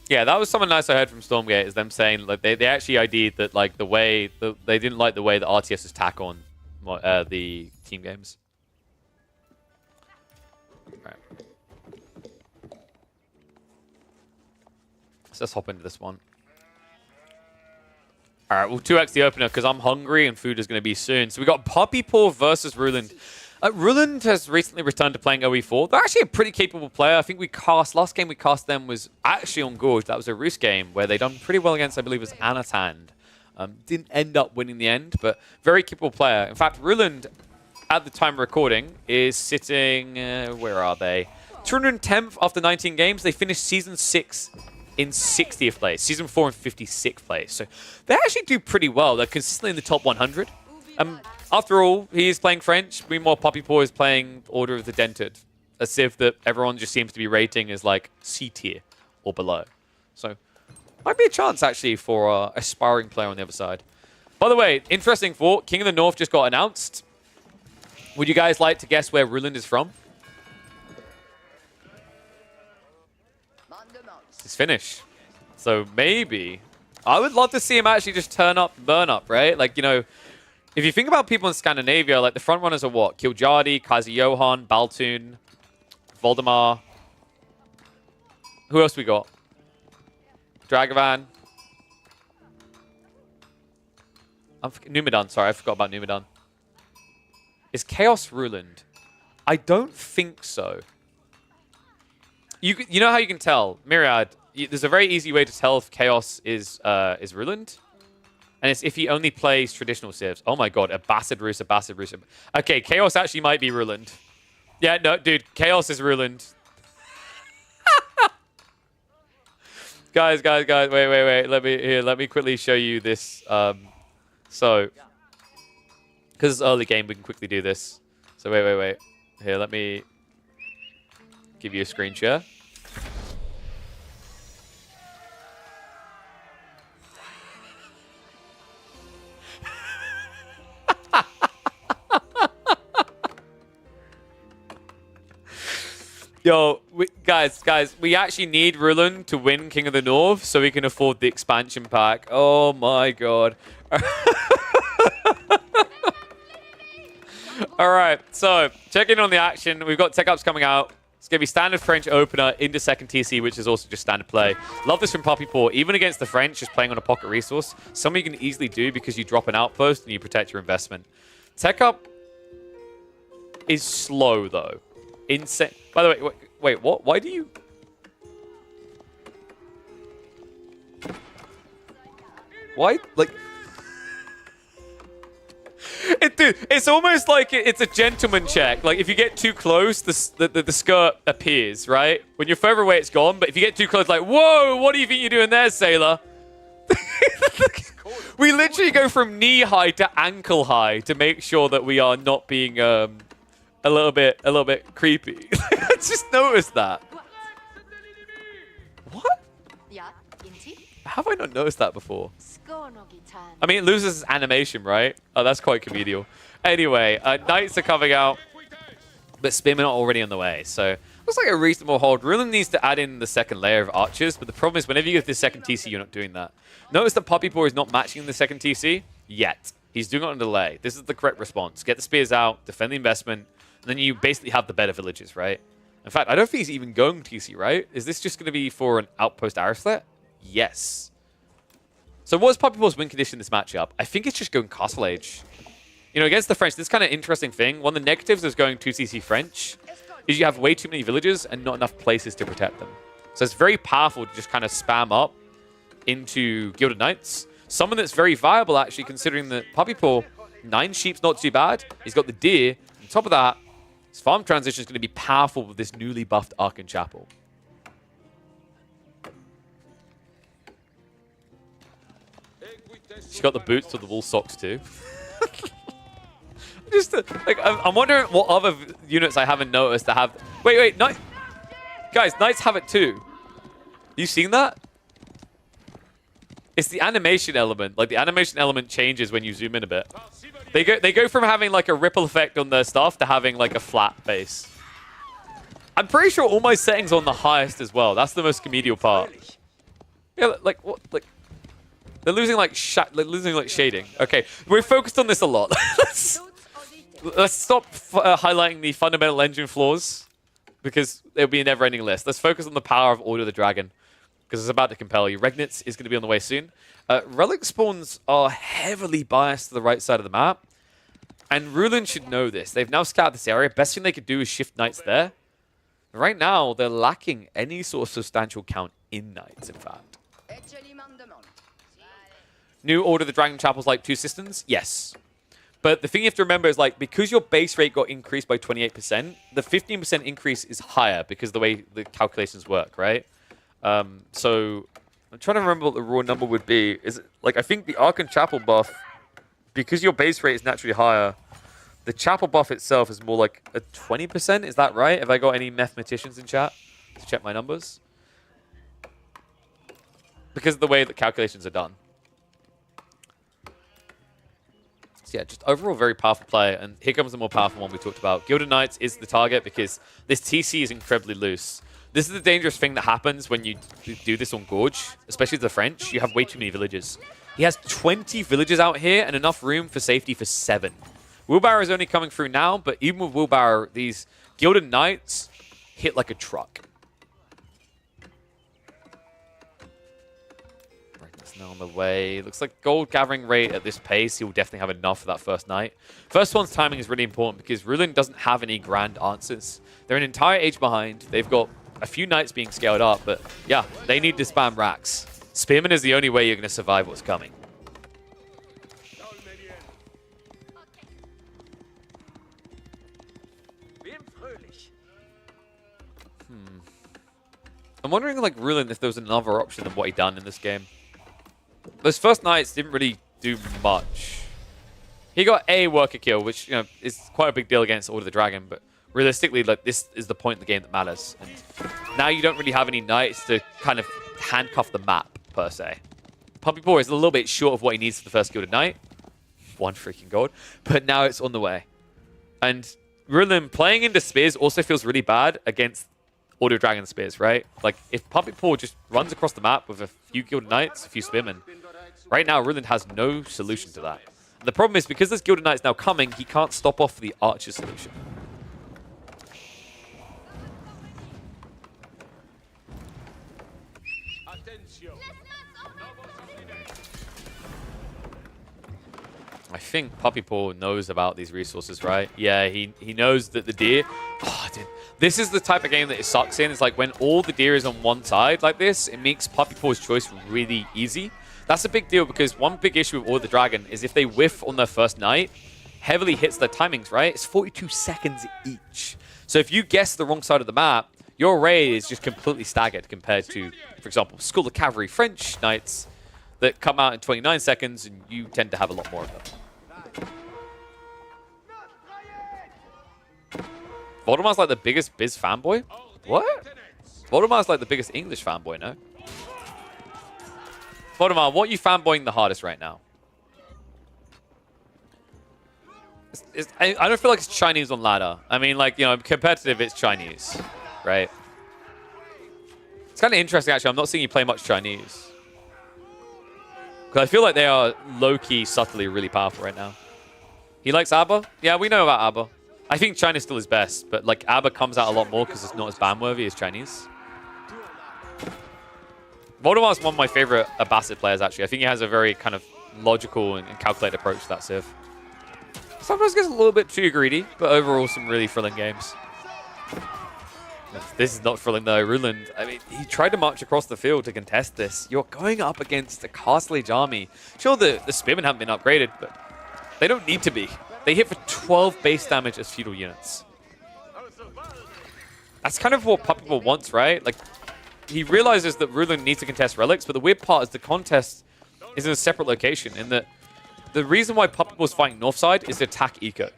Yeah, that was something nice I heard from Stormgate, is them saying like they actually ID'd that like they didn't like the way that RTS's tack on the team games. Right. So let's hop into this one. All right, we'll 2x the opener because I'm hungry and food is going to be soon. So we got Puppy Paw versus Ruland. Ruland has recently returned to playing OE4. They're actually a pretty capable player. I think last game we cast them was actually on Gorge. That was a Roost game where they done pretty well against, I believe, it was Anatand. Didn't end up winning the end, but very capable player. In fact, Ruland, at the time of recording, is sitting, where are they? 210th after 19 games. They finished Season 6 in 60th place. Season 4 in 56th place. So they actually do pretty well. They're consistently in the top 100. After all, he is playing French. Meanwhile, Puppy Paw is playing Order of the Dented. A civ that everyone just seems to be rating as like C tier or below. So, might be a chance actually for an aspiring player on the other side. By the way, interesting thought. King of the North just got announced. Would you guys like to guess where Ruland is from? It's Finnish. So maybe. I would love to see him actually just turn up, burn up, right? Like, you know, if you think about people in Scandinavia, like the front runners are what? Kiljadi, Kazi Johan, Baltun, Voldemar. Who else we got? Dragavan. Numidan, sorry, I forgot about Numidan. Is Chaos Ruland? I don't think so. You know how you can tell? Myriad, there's a very easy way to tell if Chaos is Ruland. And it's if he only plays traditional civs. Oh my god, a Bastard Roost, a Bastard Roost. Okay, Chaos actually might be Ruland. Yeah, no, dude, Chaos is Ruland. Guys, wait. Let me quickly show you this. So, because it's early game, we can quickly do this. So wait. Here, let me give you a screen share. Yo, guys, we actually need Ruland to win King of the North so we can afford the expansion pack. Oh my god. All right, so checking on the action. We've got tech ups coming out. It's going to be standard French opener into second TC, which is also just standard play. Love this from Puppy Paw. Even against the French, just playing on a pocket resource, something you can easily do because you drop an outpost and you protect your investment. Tech up is slow, though. Insane. By the way, wait, what? Why do you... Why? Like... Dude, it's almost like it's a gentleman check. Like, if you get too close, the skirt appears, right? When you're further away, it's gone. But if you get too close, like, whoa, what do you think you're doing there, sailor? We literally go from knee high to ankle high to make sure that we are not being a little bit creepy. I just noticed that. What? Have I not noticed that before? I mean, it loses its animation, right? Oh, that's quite comedial. Anyway, Knights are coming out, but Spearmen are already on the way. So, looks like a reasonable hold. Ruland needs to add in the second layer of archers, but the problem is whenever you get the second TC, you're not doing that. Notice that Puppy Paw is not matching the second TC yet. He's doing it on delay. This is the correct response. Get the spears out, defend the investment, and then you basically have the better villages, right? In fact, I don't think he's even going TC, right? Is this just going to be for an outpost Arrowslet? Yes. So what is Puppy Paw's win condition in this matchup? I think it's just going Castle Age. You know, against the French, this kind of interesting thing. One of the negatives of going 2CC French is you have way too many villages and not enough places to protect them. So it's very powerful to just kind of spam up into Gilded Knights. Someone that's very viable, actually, considering that Puppy Paw, 9 sheep's not too bad. He's got the deer. On top of that, his farm transition is going to be powerful with this newly buffed Archon Chapel. She's got the boots with the wool socks too. Just like I'm wondering what other units I haven't noticed that have. Wait, guys, Knights have it too. You seen that? It's the animation element. Like the animation element changes when you zoom in a bit. They go from having like a ripple effect on their stuff to having like a flat base. I'm pretty sure all my settings are on the highest as well. That's the most comedial part. Yeah, like what? Like they're losing like shading. Okay, we're focused on this a lot. Let's stop highlighting the fundamental engine flaws because it'll be a never-ending list. Let's focus on the power of Order of the Dragon because it's about to compel you. Regnitz is going to be on the way soon. Relic spawns are heavily biased to the right side of the map, and Ruland should know this. They've now scouted this area. Best thing they could do is shift Knights there. Right now, they're lacking any sort of substantial count in Knights, in fact. New Order of the Dragon Chapels like 2 systems? Yes. But the thing you have to remember is, like, because your base rate got increased by 28%, the 15% increase is higher because of the way the calculations work, right? So I'm trying to remember what the raw number would be. Is it, like, I think the Archon Chapel buff, because your base rate is naturally higher, the Chapel buff itself is more like a 20%. Is that right? Have I got any mathematicians in chat to check my numbers? Because of the way that calculations are done. So yeah, just overall very powerful player. And here comes the more powerful one we talked about. Gilded Knights is the target because this TC is incredibly loose. This is the dangerous thing that happens when you do this on Gorge, especially the French. You have way too many villages. He has 20 villages out here and enough room for safety for 7. Wheelbarrow is only coming through now, but even with Wheelbarrow, these Gilded Knights hit like a truck. Now on the way. Looks like gold gathering rate at this pace. He'll definitely have enough for that first night. First one's timing is really important because Ruland doesn't have any grand answers. They're an entire age behind. They've got a few knights being scaled up, but yeah, they need to spam racks. Spearman is the only way you're going to survive what's coming. I'm wondering, like, Ruland, if there was another option than what he done in this game. Those first knights didn't really do much. He got a worker kill, which, you know, is quite a big deal against Order of the Dragon, but realistically, like, this is the point in the game that matters. And now you don't really have any knights to kind of handcuff the map, per se. Puppy Paw is a little bit short of what he needs for the first Gilded Knight. 1 freaking gold. But now it's on the way. And Ruland playing into Spears also feels really bad against Order of Dragon Spears, right? Like, if Puppy Paw just runs across the map with a few Gilded Knights, a few Spearmen, right now Ruland has no solution to that. And the problem is, because there's Gilded Knights now coming, he can't stop off the Archer solution. I think Puppy Paw knows about these resources, right? Yeah, he knows that the deer... Oh, dude. This is the type of game that it sucks in. It's like when all the deer is on one side like this, it makes Puppy Paw's choice really easy. That's a big deal because one big issue with Order of the Dragon is if they whiff on their first night, heavily hits their timings, right? It's 42 seconds each. So if you guess the wrong side of the map, your array is just completely staggered compared to, for example, School of Cavalry French knights that come out in 29 seconds and you tend to have a lot more of them. Voldemar's like the biggest Biz fanboy? What? Voldemar's like the biggest English fanboy, no? Voldemar, what are you fanboying the hardest right now? I don't feel like it's Chinese on ladder. I mean, like, you know, competitive, it's Chinese, right? It's kind of interesting, actually. I'm not seeing you play much Chinese. Because I feel like they are low-key, subtly really powerful right now. He likes ABBA? Yeah, we know about ABBA. I think China's still his best, but like ABBA comes out a lot more because it's not as ban-worthy as Chinese. Voldemar's one of my favorite Abbasid players, actually. I think he has a very kind of logical and calculated approach to that Civ. Sometimes gets a little bit too greedy, but overall some really thrilling games. This is not thrilling though. Ruland, I mean, he tried to march across the field to contest this. You're going up against a Castle Age army. Sure, the Spearmen haven't been upgraded, but they don't need to be. They hit for 12 base damage as feudal units. That's kind of what Puppy Paw wants, right? Like, he realizes that Ruland needs to contest relics, but the weird part is the contest is in a separate location, in that the reason why Puppy Paw's fighting north side is to attack eco.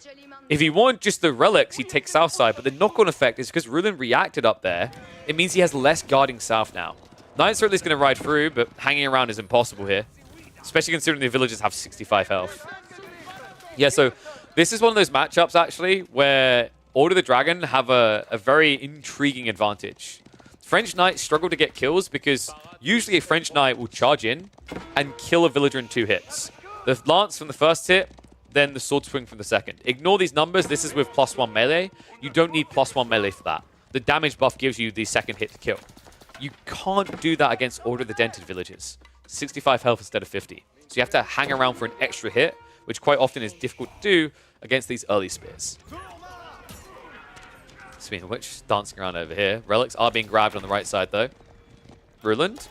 If he wanted just the relics, he'd take south side, but the knock-on effect is because Ruland reacted up there, it means he has less guarding south now. Knights are at least going to ride through, but hanging around is impossible here, especially considering the villagers have 65 health. Yeah, so this is one of those matchups, actually, where Order of the Dragon have a very intriguing advantage. French Knights struggle to get kills because usually a French Knight will charge in and kill a villager in 2 hits. The Lance from the first hit, then the Sword Swing from the second. Ignore these numbers. This is with +1 melee. You don't need +1 melee for that. The damage buff gives you the second hit to kill. You can't do that against Order of the Dented villagers. 65 health instead of 50. So you have to hang around for an extra hit, which quite often is difficult to do against these early spears. Speaking of which, dancing around over here. Relics are being grabbed on the right side, though. Ruland,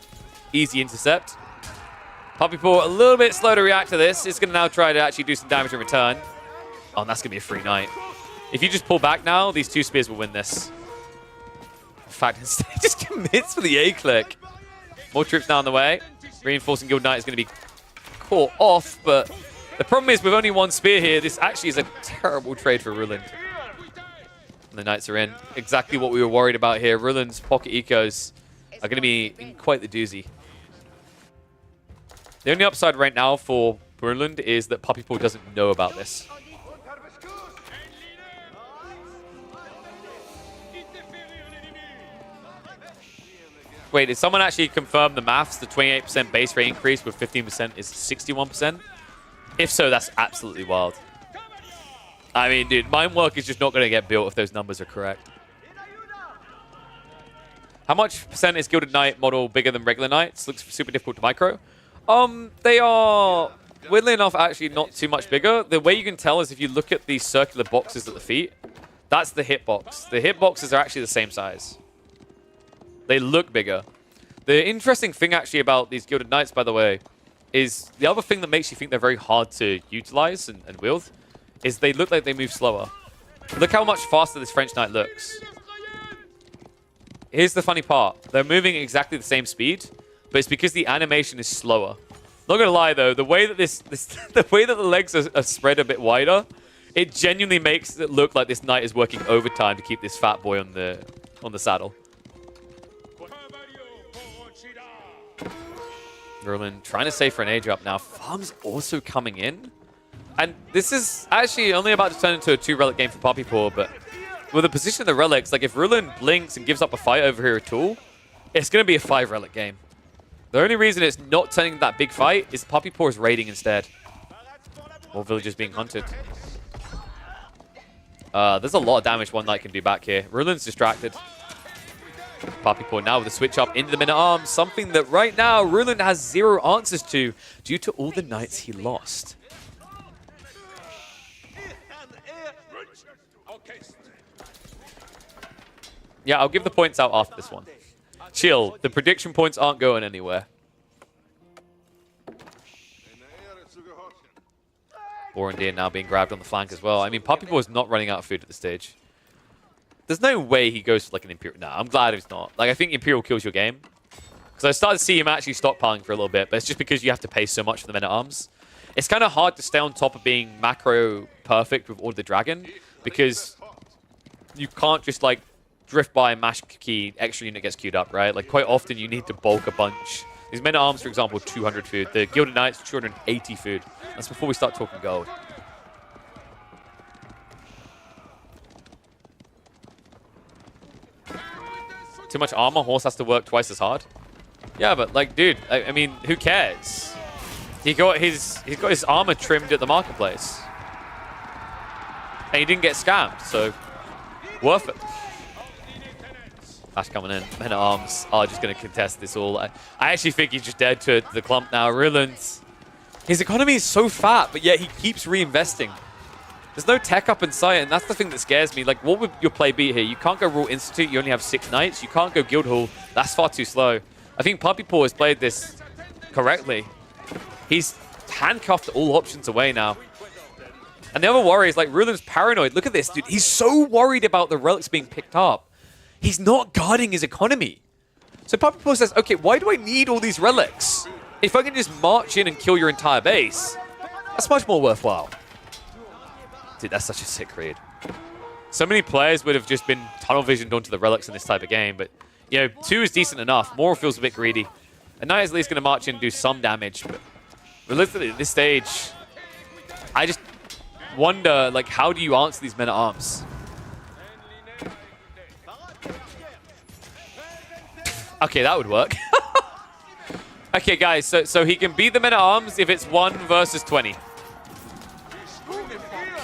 easy intercept. Puppy Paw a little bit slow to react to this. It's going to now try to actually do some damage in return. Oh, and that's going to be a free knight. If you just pull back now, these 2 spears will win this. In fact, instead, he just commits for the A-click. More troops now on the way. Reinforcing Guild Knight is going to be caught off, but the problem is with only 1 spear here, this actually is a terrible trade for Ruland. And the Knights are in. Exactly what we were worried about here. Ruland's pocket ecos are going to be in quite the doozy. The only upside right now for Ruland is that Puppy Paw doesn't know about this. Wait, did someone actually confirm the maths? The 28% base rate increase with 15% is 61%? If so, that's absolutely wild. I mean, dude, mine work is just not going to get built if those numbers are correct. How much percent is Gilded Knight model bigger than regular Knights? Looks super difficult to micro. They are, weirdly enough, actually not too much bigger. The way you can tell is if you look at these circular boxes at the feet, that's the hitbox. The hitboxes are actually the same size. They look bigger. The interesting thing actually about these Gilded Knights, by the way, is the other thing that makes you think they're very hard to utilize and wield is they look like they move slower. Look how much faster this French Knight looks. here's the funny part. They're moving exactly the same speed, but it's because the animation is slower. Not gonna lie though, the way that the way that the legs are spread a bit wider, it genuinely makes it look like this knight is working overtime to keep this fat boy on the saddle. Rulin trying to save for an age up now. Farm's also coming in. And this is actually only about to turn into a 2-relic game for Poppy Paw, but with the position of the relics, like if Rulin blinks and gives up a fight over here at all, it's going to be a 5-relic game. The only reason it's not turning that big fight is Poppy Paw is raiding instead. More villagers being hunted. There's a lot of damage one knight can do back here. Rulin's distracted. Poppy Paw now with a switch up into the men-at-arms, something that right now Rulin has 0 answers to due to all the knights he lost. Yeah, I'll give the points out after this one. Chill, the prediction points aren't going anywhere. Borendir now being grabbed on the flank as well. I mean, Poppy Paw is not running out of food at this stage. There's no way he goes for like an Imperial. No, I'm glad he's not. Like, I think Imperial kills your game. Because I started to see him actually stockpiling for a little bit, but it's just because you have to pay so much for the men-at-arms. It's kind of hard to stay on top of being macro perfect with Order the Dragon, because you can't just like drift by and mash key, extra unit gets queued up, right? Like quite often you need to bulk a bunch. These men-at-arms, for example, 200 food. The Gilded Knights, 280 food. That's before we start talking gold. Too much armor, horse has to work twice as hard. Yeah, but like, dude, I mean, who cares? He's got his armor trimmed at the marketplace. And he didn't get scammed, so worth it. Flash coming in. Men-at-arms are just going to contest this all. I actually think he's just dead to the clump now. Ruland, his economy is so fat, but yet he keeps reinvesting. There's no tech up in sight, and that's the thing that scares me. Like, what would your play be here? You can't go Raw Institute. You only have 6 knights. You can't go Guildhall. That's far too slow. I think Poppy Paw has played this correctly. He's handcuffed all options away now. And the other worry is, like, Ruland's paranoid. Look at this, dude. He's so worried about the relics being picked up. He's not guarding his economy. So Poppy Paw says, okay, why do I need all these relics? If I can just march in and kill your entire base, that's much more worthwhile. Dude, that's such a sick read. So many players would have just been tunnel visioned onto the relics in this type of game, but, you know, 2 is decent enough. More feels a bit greedy. A knight is at least going to march in and do some damage, but realistically, at this stage, I just wonder, like, how do you answer these men-at-arms? Okay, that would work. Okay, guys, so he can beat the men-at-arms if it's 1 versus 20.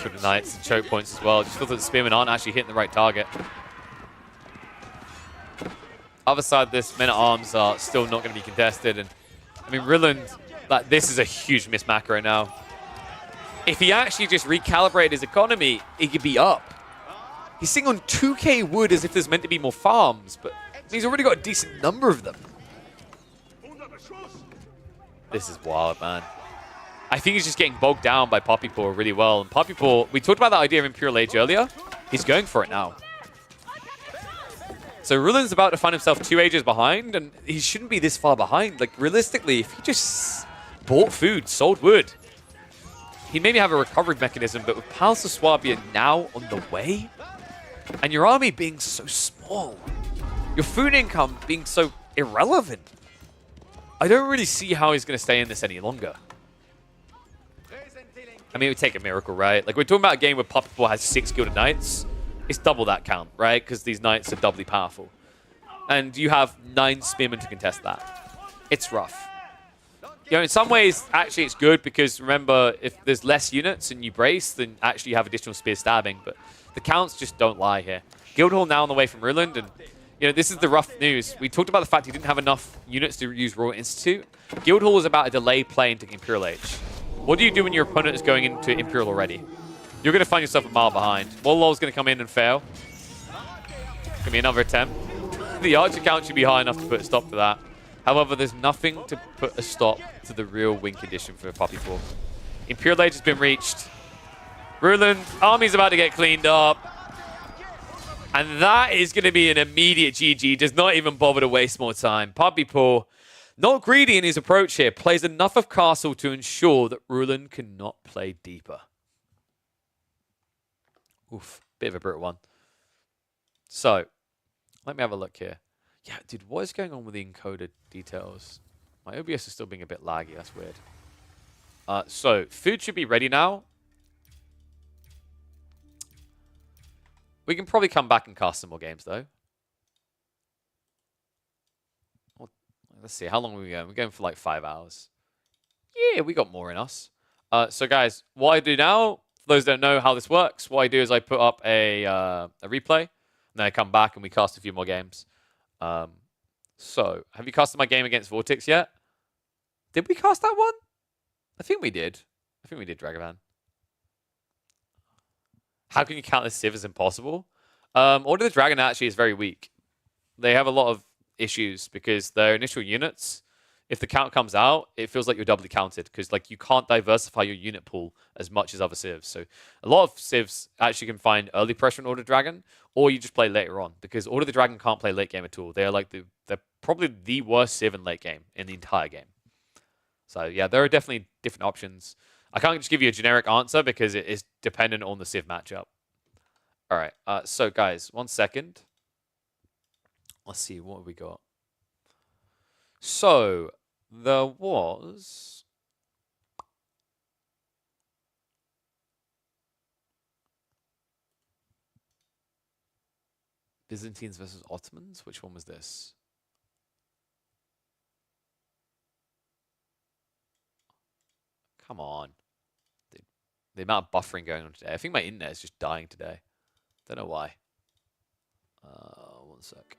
Kill the knights and choke points as well. Just feels like the spearmen aren't actually hitting the right target. Other side of this, men-at-arms are still not going to be contested. And I mean, Ruland, like, this is a huge miss macro now. If he actually just recalibrated his economy, he could be up. He's sitting on 2k wood as if there's meant to be more farms, but he's already got a decent number of them. This is wild, man. I think he's just getting bogged down by Poppy Paw really well. And Poppy Paw, we talked about that idea of Imperial Age earlier. He's going for it now. So Ruland's about to find himself 2 ages behind, and he shouldn't be this far behind. Like, realistically, if he just bought food, sold wood, he'd maybe have a recovery mechanism, but with Palace of Swabia now on the way, and your army being so small, your food income being so irrelevant, I don't really see how he's going to stay in this any longer. I mean, it would take a miracle, right? Like, we're talking about a game where Poppy Paw has 6 Gilded Knights. It's double that count, right? Because these knights are doubly powerful. And you have 9 spearmen to contest that. It's rough. You know, in some ways, actually, it's good because, remember, if there's less units and you brace, then actually you have additional spear stabbing. But the counts just don't lie here. Guildhall now on the way from Ruland, and, you know, this is the rough news. We talked about the fact he didn't have enough units to use Royal Institute. Guildhall was about a delay play into Imperial Age. What do you do when your opponent is going into Imperial already? You're going to find yourself a mile behind. Wallow's going to come in and fail. Give me another attempt. The archer count should be high enough to put a stop to that. However, there's nothing to put a stop to the real win condition for Poppy Paw. Imperial Age has been reached. Ruland, army's about to get cleaned up. And that is going to be an immediate GG. Does not even bother to waste more time. Puppy Paw, not greedy in his approach here, plays enough of Castle to ensure that Ruland cannot play deeper. Oof, bit of a brutal one. So, let me have a look here. Yeah, dude, what is going on with the encoded details? My OBS is still being a bit laggy. That's weird. So, food should be ready now. We can probably come back and cast some more games, though. Well, let's see. How long are we going? We're going for like 5 hours. Yeah, we got more in us. So, guys, what I do now, for those that don't know how this works, what I do is I put up a replay, and then I come back and we cast a few more games. So, have you casted my game against Vortex yet? Did we cast that one? I think we did. I think we did, Dragavan. How can you count this Civ as impossible? Order of the Dragon actually is very weak. They have a lot of issues because their initial units, if the count comes out, it feels like you're doubly counted because like you can't diversify your unit pool as much as other Civs. So a lot of Civs actually can find early pressure in Order of the Dragon, or you just play later on because Order of the Dragon can't play late game at all. They're like they're probably the worst Civ in late game in the entire game. So yeah, there are definitely different options. I can't just give you a generic answer because it is dependent on the Civ matchup. All right, so guys, 1 second. Let's see, what have we got? So, there was... Byzantines versus Ottomans? Which one was this? Come on. The amount of buffering going on today. I think my internet is just dying today. Don't know why. 1 sec.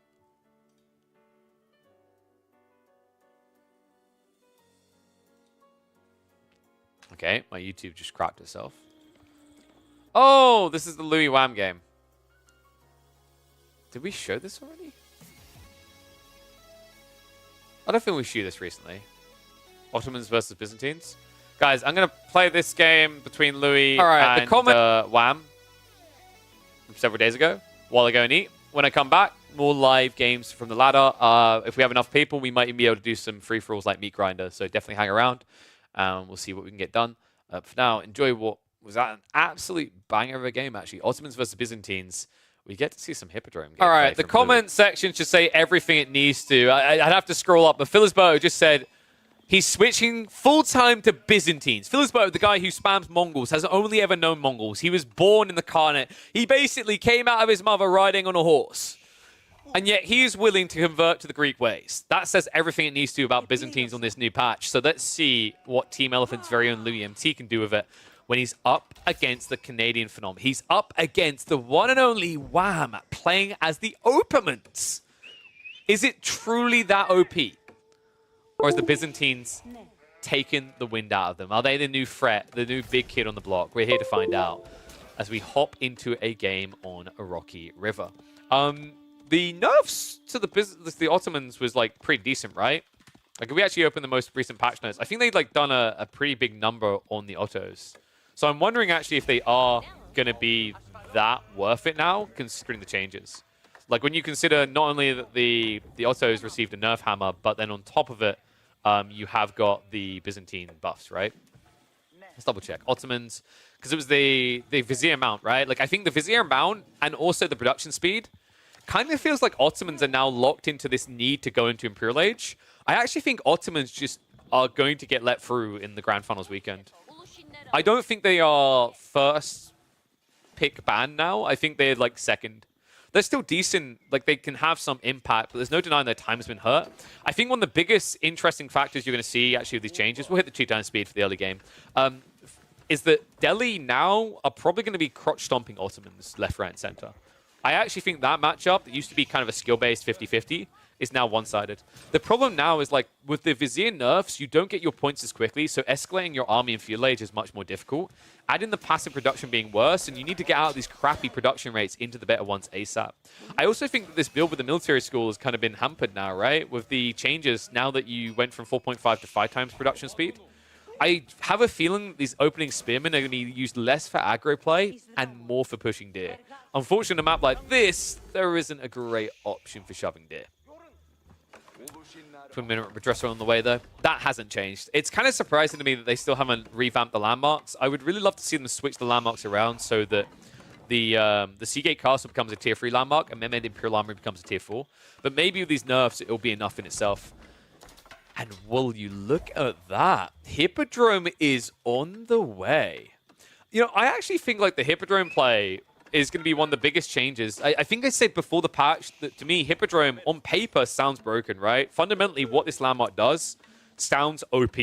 Okay, my YouTube just crapped itself. Oh, this is the Louis Wham game. Did we show this already? I don't think we showed this recently. Ottomans versus Byzantines. Guys, I'm going to play this game between Louis and Wham from several days ago while I go and eat. When I come back, more live games from the ladder. If we have enough people, we might even be able to do some free-for-alls like Meat Grinder. So definitely hang around. We'll see what we can get done. For now, enjoy what was that an absolute banger of a game, actually. Ottomans versus Byzantines. We get to see some Hippodrome gameplay. All right, the comment section should say everything it needs to. I'd have to scroll up, but Philipsbo just said he's switching full-time to Byzantines. Philipsbo, the guy who spams Mongols, has only ever known Mongols. He was born in the Khanate. He basically came out of his mother riding on a horse. And yet he is willing to convert to the Greek ways. That says everything it needs to about Byzantines on this new patch. So let's see what Team Elephant's very own Louis MT can do with it when he's up against the Canadian Phenom. He's up against the one and only Wham playing as the Opiments. Is it truly that OP? Or has the Byzantines taken the wind out of them? Are they the new threat, the new big kid on the block? We're here to find out as we hop into a game on a rocky river. The nerfs to the Ottomans was like pretty decent, right? Like if we actually open the most recent patch notes, I think they'd like done a pretty big number on the Ottos. So I'm wondering actually if they are going to be that worth it now, considering the changes. Like when you consider not only that the Ottos received a nerf hammer, but then on top of it, you have got the Byzantine buffs, right? Let's double check. Ottomans, because it was the Vizier mount, right? Like I think the Vizier mount and also the production speed kind of feels like Ottomans are now locked into this need to go into Imperial Age. I actually think Ottomans just are going to get let through in the Grand Finals weekend. I don't think they are first pick ban now. I think they're like second. They're still decent. Like they can have some impact, but there's no denying their time has been hurt. I think one of the biggest interesting factors you're going to see actually with these changes, we'll hit the 2x speed for the early game, is that Delhi now are probably going to be crotch stomping Ottomans left, right, and center. I actually think that matchup that used to be kind of a skill-based 50-50 is now one-sided. The problem now is, like, with the Vizier nerfs, you don't get your points as quickly, so escalating your army and fuel age is much more difficult. Add in the passive production being worse, and you need to get out of these crappy production rates into the better ones ASAP. I also think that this build with the military school has kind of been hampered now, right? With the changes, now that you went from 4.5 to 5 times production speed. I have a feeling that these opening spearmen are going to be used less for aggro play and more for pushing deer. Unfortunately, on a map like this, there isn't a great option for shoving deer. 20-minute redresser on the way, though. That hasn't changed. It's kind of surprising to me that they still haven't revamped the landmarks. I would really love to see them switch the landmarks around so that the Seagate Castle becomes a tier 3 landmark and Mehmed Imperial Armory becomes a tier 4. But maybe with these nerfs, it'll be enough in itself. And will you look at that? Hippodrome is on the way. You know, I actually think like the Hippodrome play is going to be one of the biggest changes. I think I said before the patch that to me, Hippodrome on paper sounds broken, right? Fundamentally, what this landmark does sounds OP.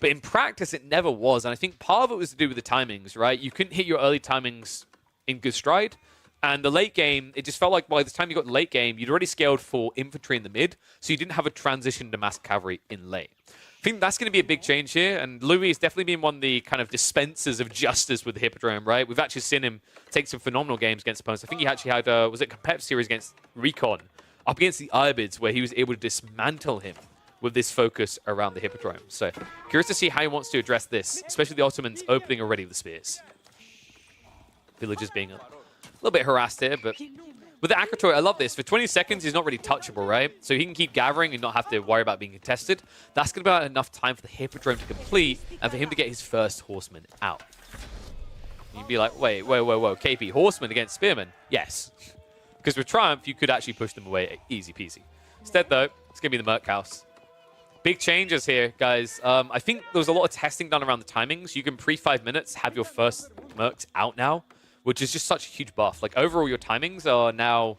But in practice, it never was. And I think part of it was to do with the timings, right? You couldn't hit your early timings in good stride. And the late game, it just felt like by the time you got the late game, you'd already scaled for infantry in the mid, so you didn't have a transition to mass cavalry in late. I think that's going to be a big change here, and Louis has definitely been one of the kind of dispensers of justice with the Hippodrome, right? We've actually seen him take some phenomenal games against opponents. I think he actually had, was it competitive series against Recon, up against the Ibids, where he was able to dismantle him with this focus around the Hippodrome. So, curious to see how he wants to address this, especially the Ottomans opening already the spears. Villagers being a little bit harassed here, but with the Akratoy, I love this. For 20 seconds, he's not really touchable, right? So he can keep gathering and not have to worry about being contested. That's going to be enough time for the Hippodrome to complete and for him to get his first Horseman out. You'd be like, wait, whoa, KP, Horseman against Spearman? Yes. Because with Triumph, you could actually push them away easy peasy. Instead, though, it's going to be the Merc House. Big changes here, guys. I think there was a lot of testing done around the timings. You can pre-5 minutes have your first Mercs out now, which is just such a huge buff. Like, overall, your timings are now...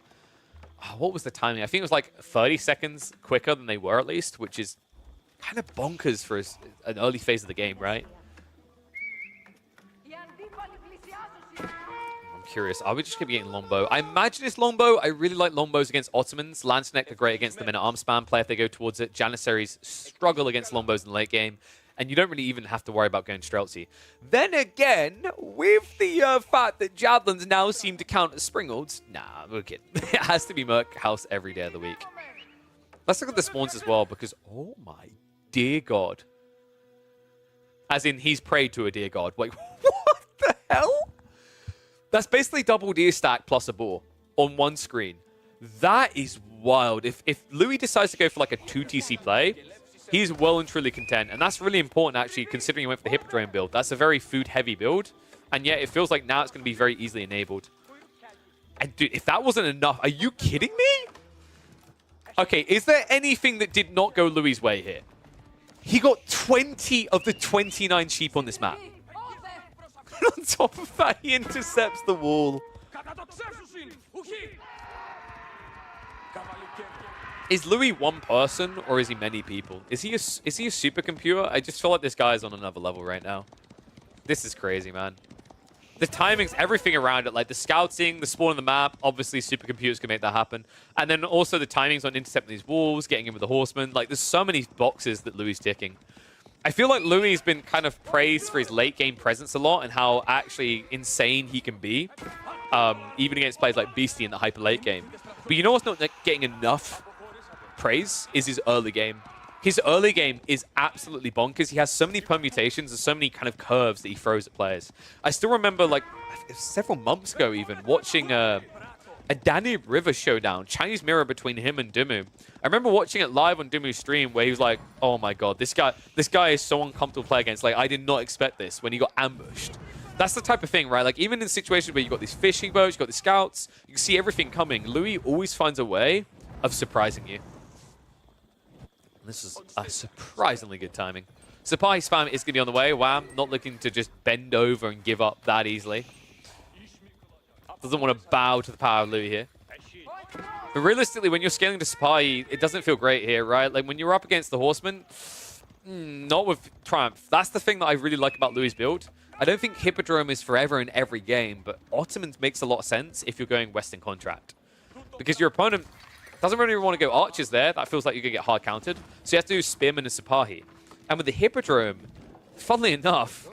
Oh, what was the timing? I think it was like 30 seconds quicker than they were, at least, which is kind of bonkers for an early phase of the game, right? I'm curious. Are we just going to be getting longbow? I imagine it's longbow. I really like longbows against Ottomans. Lanceneck are great against the men-at-arm spam play if they go towards it. Janissaries struggle against longbows in the late game. And you don't really even have to worry about going Streltsy. Then again, with the fact that Javelins now seem to count as Springolds, nah, we're kidding. It has to be Merc House every day of the week. Let's look at the spawns as well, because, oh my dear God. As in, he's prayed to a dear God. Like, what the hell? That's basically double deer stack plus a boar on one screen. That is wild. If Louis decides to go for like a 2 TC play, he's well and truly content. And that's really important, actually, considering he went for the Hippodrome build. That's a very food-heavy build. And yet, it feels like now it's going to be very easily enabled. And dude, if that wasn't enough, are you kidding me? Okay, is there anything that did not go Louis' way here? He got 20 of the 29 sheep on this map. And on top of that, he intercepts the wall. Is Louis one person, or is he many people? Is he a supercomputer? I just feel like this guy is on another level right now. This is crazy, man. The timings, everything around it, like the scouting, the spawn on the map, obviously supercomputers can make that happen. And then also the timings on intercepting these walls, getting in with the horsemen. Like, there's so many boxes that Louis is ticking. I feel like Louis has been kind of praised for his late game presence a lot and how actually insane he can be, even against players like Beastie in the hyper late game. But you know what's not getting enough praise is his early game. His early game is absolutely bonkers. He has so many permutations and so many kind of curves that he throws at players. I still remember, like, several months ago even, watching a Danube River showdown, Chinese mirror between him and Dimu. I remember watching it live on Dimu's stream where he was like, oh my God, this guy is so uncomfortable to play against. Like, I did not expect this when he got ambushed. That's the type of thing, right? Like, even in situations where you've got these fishing boats, you've got the scouts, you can see everything coming. Louis always finds a way of surprising you. This is a surprisingly good timing. Sipahi spam is going to be on the way. Wham, not looking to just bend over and give up that easily. Doesn't want to bow to the power of Louis here. But realistically, when you're scaling to Sipahi, it doesn't feel great here, right? Like, when you're up against the Horsemen, not with Triumph. That's the thing that I really like about Louis' build. I don't think Hippodrome is forever in every game, but Ottomans makes a lot of sense if you're going Western Contract. Because your opponent doesn't really want to go archers there. That feels like you're going to get hard countered. So you have to do Spearman and Sipahi. And with the Hippodrome, funnily enough,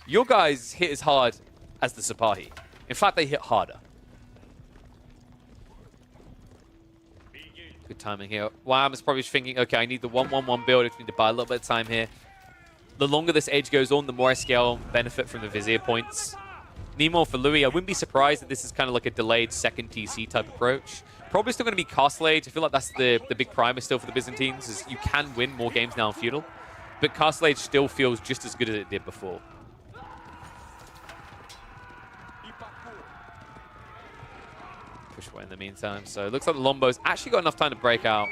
your guys hit as hard as the Sipahi. In fact, they hit harder. Good timing here. Wham is probably thinking, okay, I need the 1-1-1 build. I need to buy a little bit of time here. The longer this age goes on, the more I scale benefit from the Vizier points. Nemo for Louis, I wouldn't be surprised that this is kind of like a delayed second TC type approach. Probably still going to be Castle Age. I feel like that's the big primer still for the Byzantines, is you can win more games now in Feudal. But Castle Age still feels just as good as it did before. Push away in the meantime. So it looks like the Lombo's actually got enough time to break out.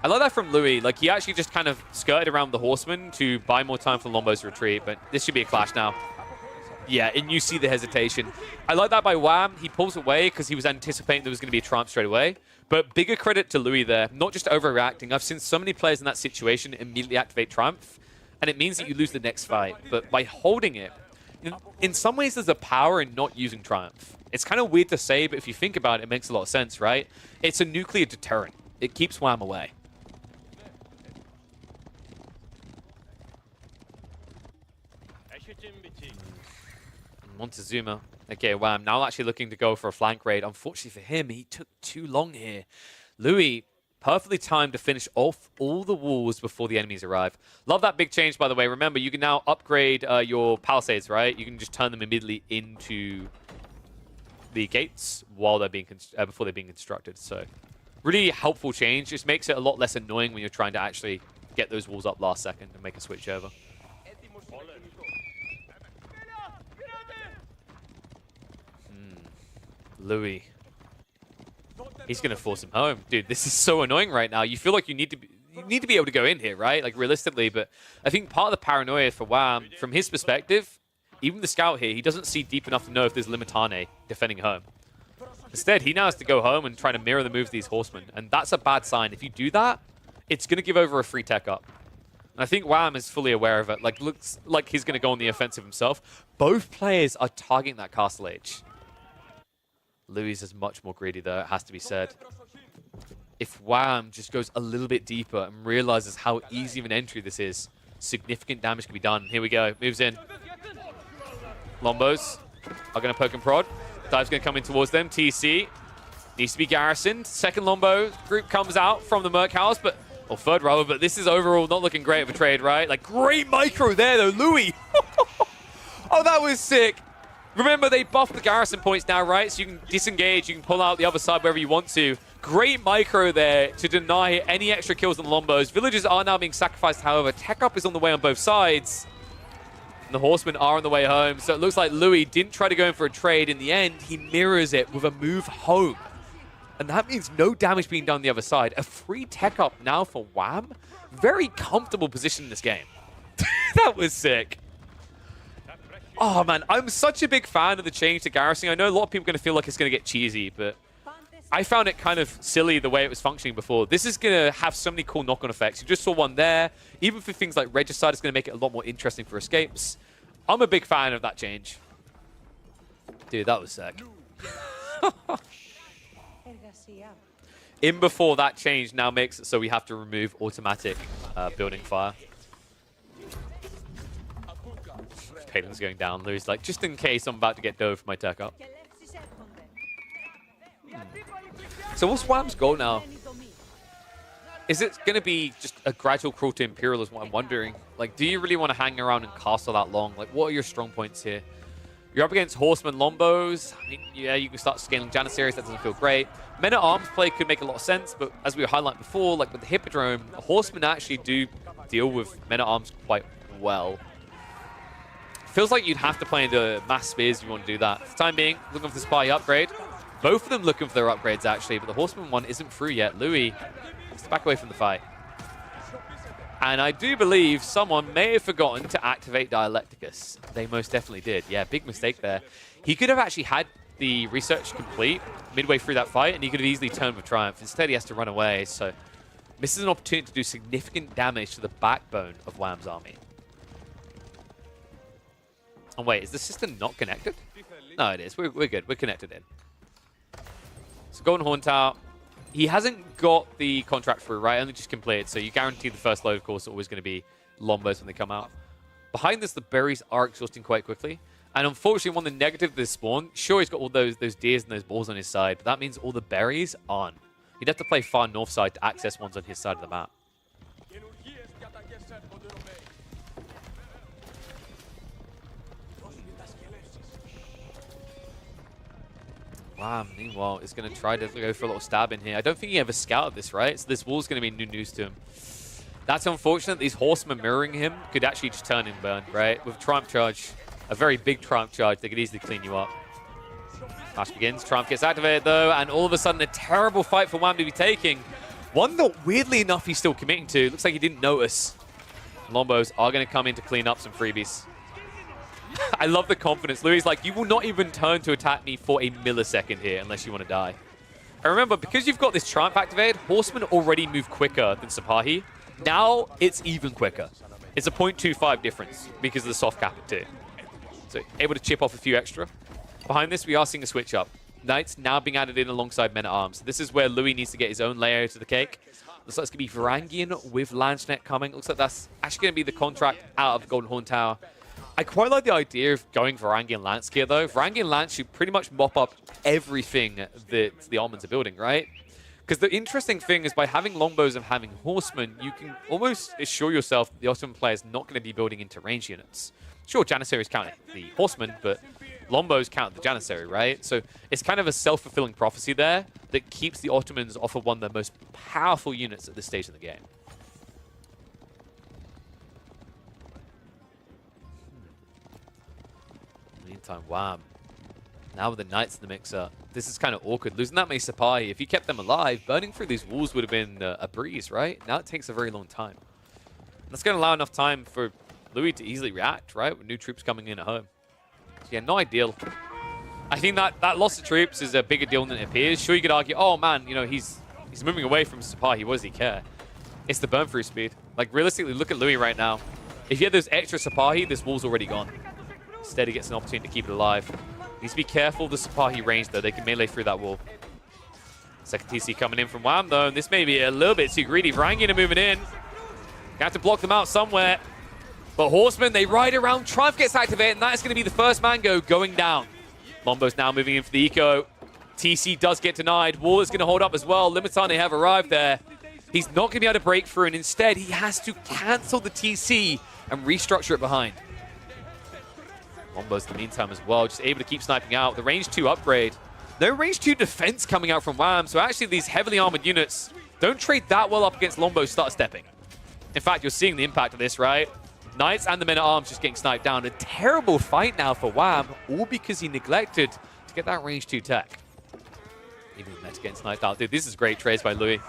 I like that from Louis. Like, he actually just kind of skirted around the Horseman to buy more time for Lombo's retreat. But this should be a clash now. Yeah, and you see the hesitation. I like that by Wham. He pulls away because he was anticipating there was going to be a triumph straight away. But bigger credit to Louis there, not just overreacting. I've seen so many players in that situation immediately activate Triumph, and it means that you lose the next fight. But by holding it, in some ways there's a power in not using Triumph. It's kind of weird to say, but if you think about it, it makes a lot of sense, right? It's a nuclear deterrent. It keeps Wham away. Montezuma. Okay, Wham now actually looking to go for a flank raid. Unfortunately for him, he took too long here. Louis, perfectly timed to finish off all the walls before the enemies arrive. Love that big change, by the way. Remember, you can now upgrade your palisades, right? You can just turn them immediately into the gates while they're being before they're being constructed. So, really helpful change. Just makes it a lot less annoying when you're trying to actually get those walls up last second and make a switch over. Louis. He's going to force him home. Dude, this is so annoying right now. You feel like you need to be able to go in here, right? Like, realistically. But I think part of the paranoia for Wham, from his perspective, even the scout here, he doesn't see deep enough to know if there's Limitane defending home. Instead, he now has to go home and try to mirror the moves of these horsemen. And that's a bad sign. If you do that, it's going to give over a free tech up. And I think Wham is fully aware of it. Like, looks like he's going to go on the offensive himself. Both players are targeting that Castle Age. Louis is much more greedy, though, it has to be said. If Wham just goes a little bit deeper and realizes how easy of an entry this is, significant damage can be done. Here we go. Moves in. Lombos are going to poke and prod. Dive's going to come in towards them. TC needs to be garrisoned. Second Lombo group comes out from the Merc House, or third rather, but this is overall not looking great of a trade, right? Like, great micro there, though. Louis. Oh, that was sick. Remember, they buffed the garrison points now, right? So you can disengage, you can pull out the other side wherever you want to. Great micro there to deny any extra kills on the Lombos. Villagers are now being sacrificed, however. Tech up is on the way on both sides. And the Horsemen are on the way home. So it looks like Louis didn't try to go in for a trade. In the end, he mirrors it with a move home. And that means no damage being done on the other side. A free tech up now for Wham. Very comfortable position in this game. That was sick. Oh, man, I'm such a big fan of the change to garrisoning. I know a lot of people are going to feel like it's going to get cheesy, but I found it kind of silly the way it was functioning before. This is going to have so many cool knock-on effects. You just saw one there. Even for things like Regicide, it's going to make it a lot more interesting for escapes. I'm a big fan of that change. Dude, that was sick. In before that change now makes it so we have to remove automatic building fire. Palin's going down. Louis like, just in case I'm about to get dove for my tech up. So what's Wham's goal now? Is it going to be just a gradual crawl to Imperial is what I'm wondering. Like, do you really want to hang around and castle that long? Like, what are your strong points here? You're up against Horsemen, Lombos. I mean, yeah, you can start scaling Janissaries. That doesn't feel great. Men-at-Arms play could make a lot of sense, but as we were highlighting before, like with the Hippodrome, Horsemen actually do deal with Men-at-Arms quite well. Feels like you'd have to play into mass spears if you want to do that. For the time being, looking for the spy upgrade. Both of them looking for their upgrades, actually, but the Horseman one isn't through yet. Louis has to back away from the fight. And I do believe someone may have forgotten to activate Dialecticus. They most definitely did. Yeah, big mistake there. He could have actually had the research complete midway through that fight, and he could have easily turned with Triumph. Instead, he has to run away, so misses an opportunity to do significant damage to the backbone of Wham's army. And wait, is the system not connected? No, it is. We're good. We're connected in. So Golden Horn Tower. He hasn't got the contract through, right? Only just completed. So you guarantee the first load, of course, is always going to be Lombos when they come out. Behind this, the berries are exhausting quite quickly. And unfortunately, one of the negatives of this spawn, sure, he's got all those deers and those balls on his side, but that means all the berries aren't. He'd have to play far north side to access ones on his side of the map. Wow, meanwhile, is going to try to go for a little stab in here. I don't think he ever scouted this, right? So this wall's going to be new news to him. That's unfortunate. These horsemen mirroring him could actually just turn and burn, right? With Triumph Charge, a very big Triumph Charge, they could easily clean you up. Match begins. Triumph gets activated, though, and all of a sudden, a terrible fight for Wham to be taking. One that, weirdly enough, he's still committing to. Looks like he didn't notice. Lombos are going to come in to clean up some freebies. I love the confidence. Louis like, you will not even turn to attack me for a millisecond here unless you want to die. And remember, because you've got this Triumph activated, Horsemen already move quicker than Sipahi. Now, it's even quicker. It's a 0.25 difference because of the soft cap at 2. So, able to chip off a few extra. Behind this, we are seeing a switch up. Knights now being added in alongside Men-at-Arms. This is where Louis needs to get his own layer to the cake. Looks like it's going to be Varangian with Lancenet coming. Looks like that's actually going to be the contract out of the Golden Horn Tower. I quite like the idea of going Varangian Lance gear, though. Varangian Lance should pretty much mop up everything that the Almonds are building, right? Because the interesting thing is by having Longbows and having Horsemen, you can almost assure yourself that the Ottoman player is not going to be building into range units. Sure, Janissaries count the Horsemen, but Longbows count the Janissary, right? So it's kind of a self-fulfilling prophecy there that keeps the Ottomans off of one of the most powerful units at this stage of the game. Meantime, Wham. Now with the Knights in the mix-up, this is kind of awkward. Losing that many Sipahi, if you kept them alive, burning through these walls would have been a breeze, right? Now it takes a very long time. That's going to allow enough time for Louis to easily react, right? With new troops coming in at home. So yeah, no ideal. I think that loss of troops is a bigger deal than it appears. Sure, you could argue, oh man, you know, he's moving away from Sipahi. What does he care? It's the burn through speed. Like, realistically, look at Louis right now. If you had those extra Sipahi, this wall's already gone. Instead, he gets an opportunity to keep it alive. Needs to be careful of the Sipahi range, though. They can melee through that wall. Second TC coming in from Wham, though, and this may be a little bit too greedy. Varangian are moving in. Gonna have to block them out somewhere. But Horsemen, they ride around. Triumph gets activated, and that is going to be the first Mango going down. Lombo's now moving in for the eco. TC does get denied. Wall is going to hold up as well. Limitan, they have arrived there. He's not going to be able to break through, and instead, he has to cancel the TC and restructure it behind. Lombo's in the meantime as well, just able to keep sniping out. The range 2 upgrade. No range 2 defense coming out from Wham, so actually these heavily armored units don't trade that well up against Lombo start stepping. In fact, you're seeing the impact of this, right? Knights and the Men-at-Arms just getting sniped down. A terrible fight now for Wham, all because he neglected to get that range 2 tech. Even Meta getting sniped out. Dude, this is great trades by Louis.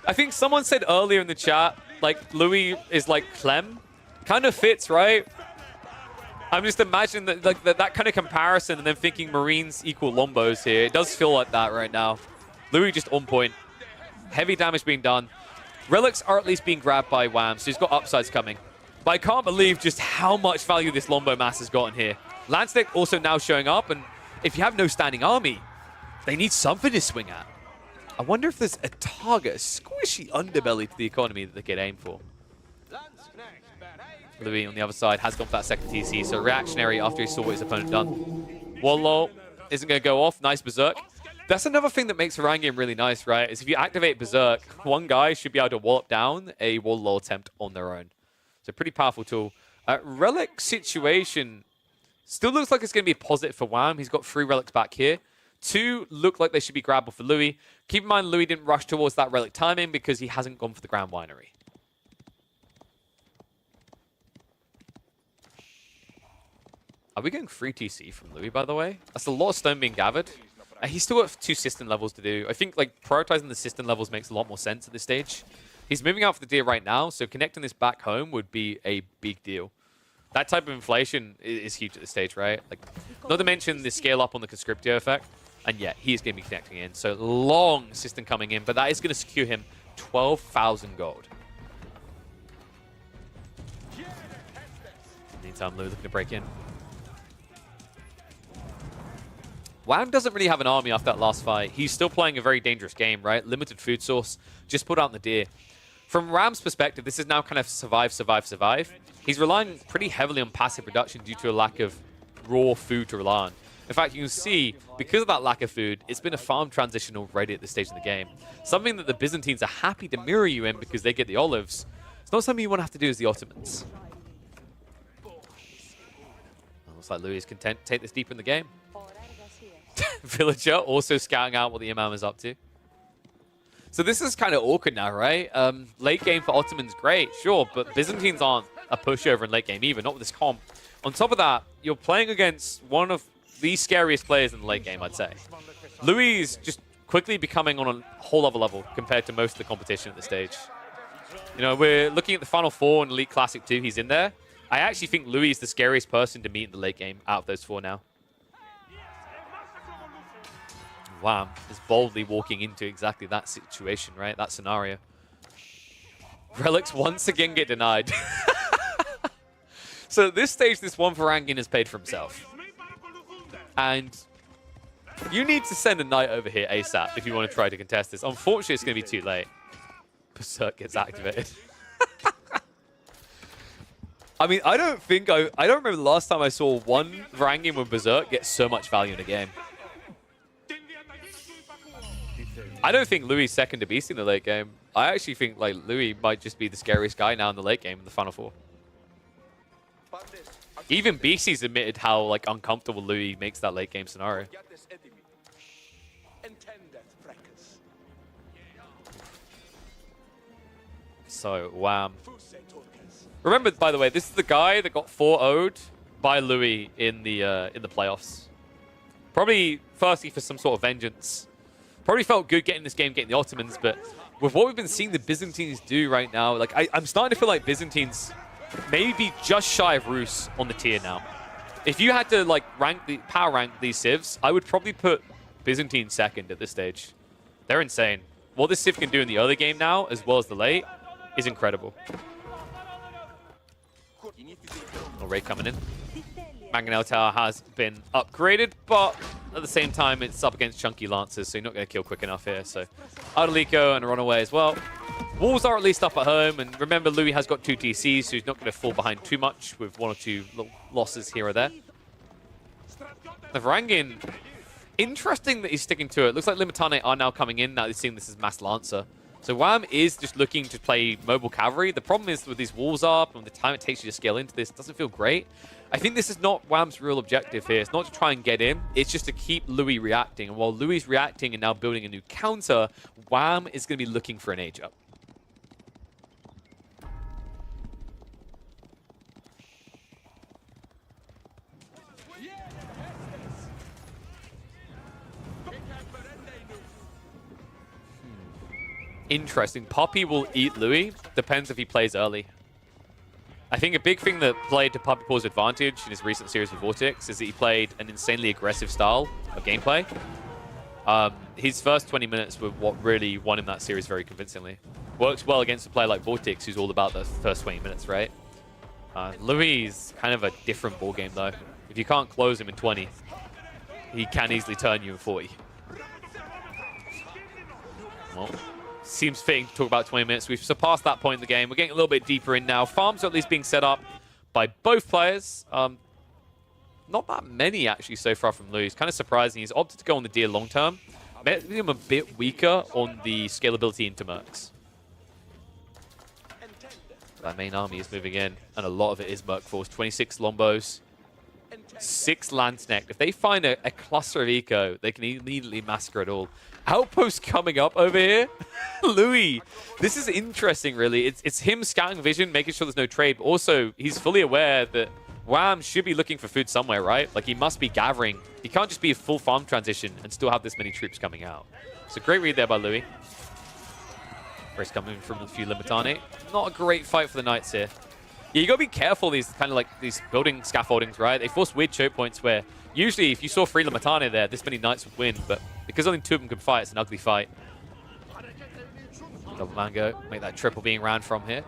I think someone said earlier in the chat, like, Louis is like Clem. Kind of fits, right? I'm just imagining that, like, that kind of comparison and then thinking Marines equal Lombos here. It does feel like that right now. Louis just on point. Heavy damage being done. Relics are at least being grabbed by Wham, so he's got upsides coming. But I can't believe just how much value this Lombo mass has gotten here. Lancenet also now showing up, and if you have no standing army, they need something to swing at. I wonder if there's a target, a squishy underbelly to the economy that they could aim for. Louis on the other side has gone for that second TC, so reactionary after he saw what his opponent done. Wallow isn't going to go off. Nice Berserk. That's another thing that makes Varangian really nice, right? Is if you activate Berserk, one guy should be able to wallop down a Wallow attempt on their own. So pretty powerful tool. Relic situation still looks like it's going to be positive for Wham. He's got 3 relics back here. 2 look like they should be grabbable for Louis. Keep in mind, Louis didn't rush towards that relic timing because he hasn't gone for the Grand Winery. Are we getting free TC from Louis, by the way? That's a lot of stone being gathered. He's still got 2 system levels to do. I think like prioritizing the system levels makes a lot more sense at this stage. He's moving out for the deer right now, so connecting this back home would be a big deal. That type of inflation is huge at this stage, right? Like, not to mention the scale up on the Conscriptio effect. And yeah, he is going to be connecting in. So long system coming in, but that is going to secure him 12,000 gold. Meantime, Louis looking to break in. Wham doesn't really have an army after that last fight. He's still playing a very dangerous game, right? Limited food source. Just put out in the deer. From Ram's perspective, this is now kind of survive, survive, survive. He's relying pretty heavily on passive production due to a lack of raw food to rely on. In fact, you can see, because of that lack of food, it's been a farm transition already at this stage in the game. Something that the Byzantines are happy to mirror you in because they get the olives. It's not something you want to have to do as the Ottomans. Looks like Louis is content to take this deeper in the game. Villager also scouting out what the Imam is up to. So this is kind of awkward now, right? Late game for Ottoman's great, sure, but Byzantines aren't a pushover in late game either, not with this comp. On top of that, you're playing against one of the scariest players in the late game, I'd say. Louis is just quickly becoming on a whole other level compared to most of the competition at this stage. You know, we're looking at the Final Four in Elite Classic 2, he's in there. I actually think Louis is the scariest person to meet in the late game out of those four now. Wham is boldly walking into exactly that situation, right? That scenario. Relics once again get denied. So at this stage, this one Varangian has paid for himself. And you need to send a knight over here ASAP if you want to try to contest this. Unfortunately, it's going to be too late. Berserk gets activated. I mean, I don't remember the last time I saw one Varangian with Berserk get so much value in a game. I don't think Louis is second to Beast in the late game. I actually think like Louis might just be the scariest guy now in the late game in the Final Four. Even BC's admitted how like uncomfortable Louis makes that late game scenario. So, wham. Remember, by the way, this is the guy that got 4-0'd by Louis in the playoffs. Probably, firstly, for some sort of vengeance. Probably felt good getting this game, getting the Ottomans, but with what we've been seeing the Byzantines do right now, like I'm starting to feel like Byzantines maybe just shy of Rus on the tier now. If you had to like power rank these civs, I would probably put Byzantine second at this stage. They're insane. What this civ can do in the early game now, as well as the late, is incredible. Oh, Ray coming in. Mangonel Tower has been upgraded, but at the same time, it's up against chunky Lancers, so you're not going to kill quick enough here. So, Adelico and a runaway as well. Walls are at least up at home, and remember, Louis has got 2 TCs, so he's not going to fall behind too much with 1 or 2 little losses here or there. The Varangian, interesting that he's sticking to it. Looks like Limitane are now coming in, now they're seeing this as Mass Lancer. So Wham is just looking to play mobile cavalry. The problem is with these walls up and the time it takes you to scale into this, it doesn't feel great. I think this is not Wham's real objective here. It's not to try and get in. It's just to keep Louis reacting. And while Louis is reacting and now building a new counter, Wham is going to be looking for an age up. Interesting. Poppy will eat Louis. Depends if he plays early. I think a big thing that played to Puppy Paw's advantage in his recent series with Vortex is that he played an insanely aggressive style of gameplay. His first 20 minutes were what really won him that series very convincingly. Works well against a player like Vortex, who's all about the first 20 minutes, right? Louis is kind of a different ballgame, though. If you can't close him in 20, he can easily turn you in 40. Well, seems fitting to talk about 20 minutes. We've surpassed that point in the game. We're getting a little bit deeper in now. Farms are at least being set up by both players. Not that many, actually, so far from Louis. Kind of surprising. He's opted to go on the deer long term. Maybe him a bit weaker on the scalability into Mercs. That main army is moving in, and a lot of it is Merc Force. 26 Lombos, 6 Landsneck. If they find a cluster of eco, they can immediately massacre it all. Outpost coming up over here. Louis, this is interesting, really. It's him scouting vision, making sure there's no trade, but also he's fully aware that Wham should be looking for food somewhere, right? Like, he must be gathering. He can't just be a full farm transition and still have this many troops coming out. So great read there by Louis. Race coming from a few Limitane. Not a great fight for the Knights here. Yeah, you gotta be careful these kind of like these building scaffoldings, right? They force weird choke points where usually if you saw 3 Limitane there, this many Knights would win, but because only 2 of them can fight, it's an ugly fight. Double Mango, make that triple being ran from here.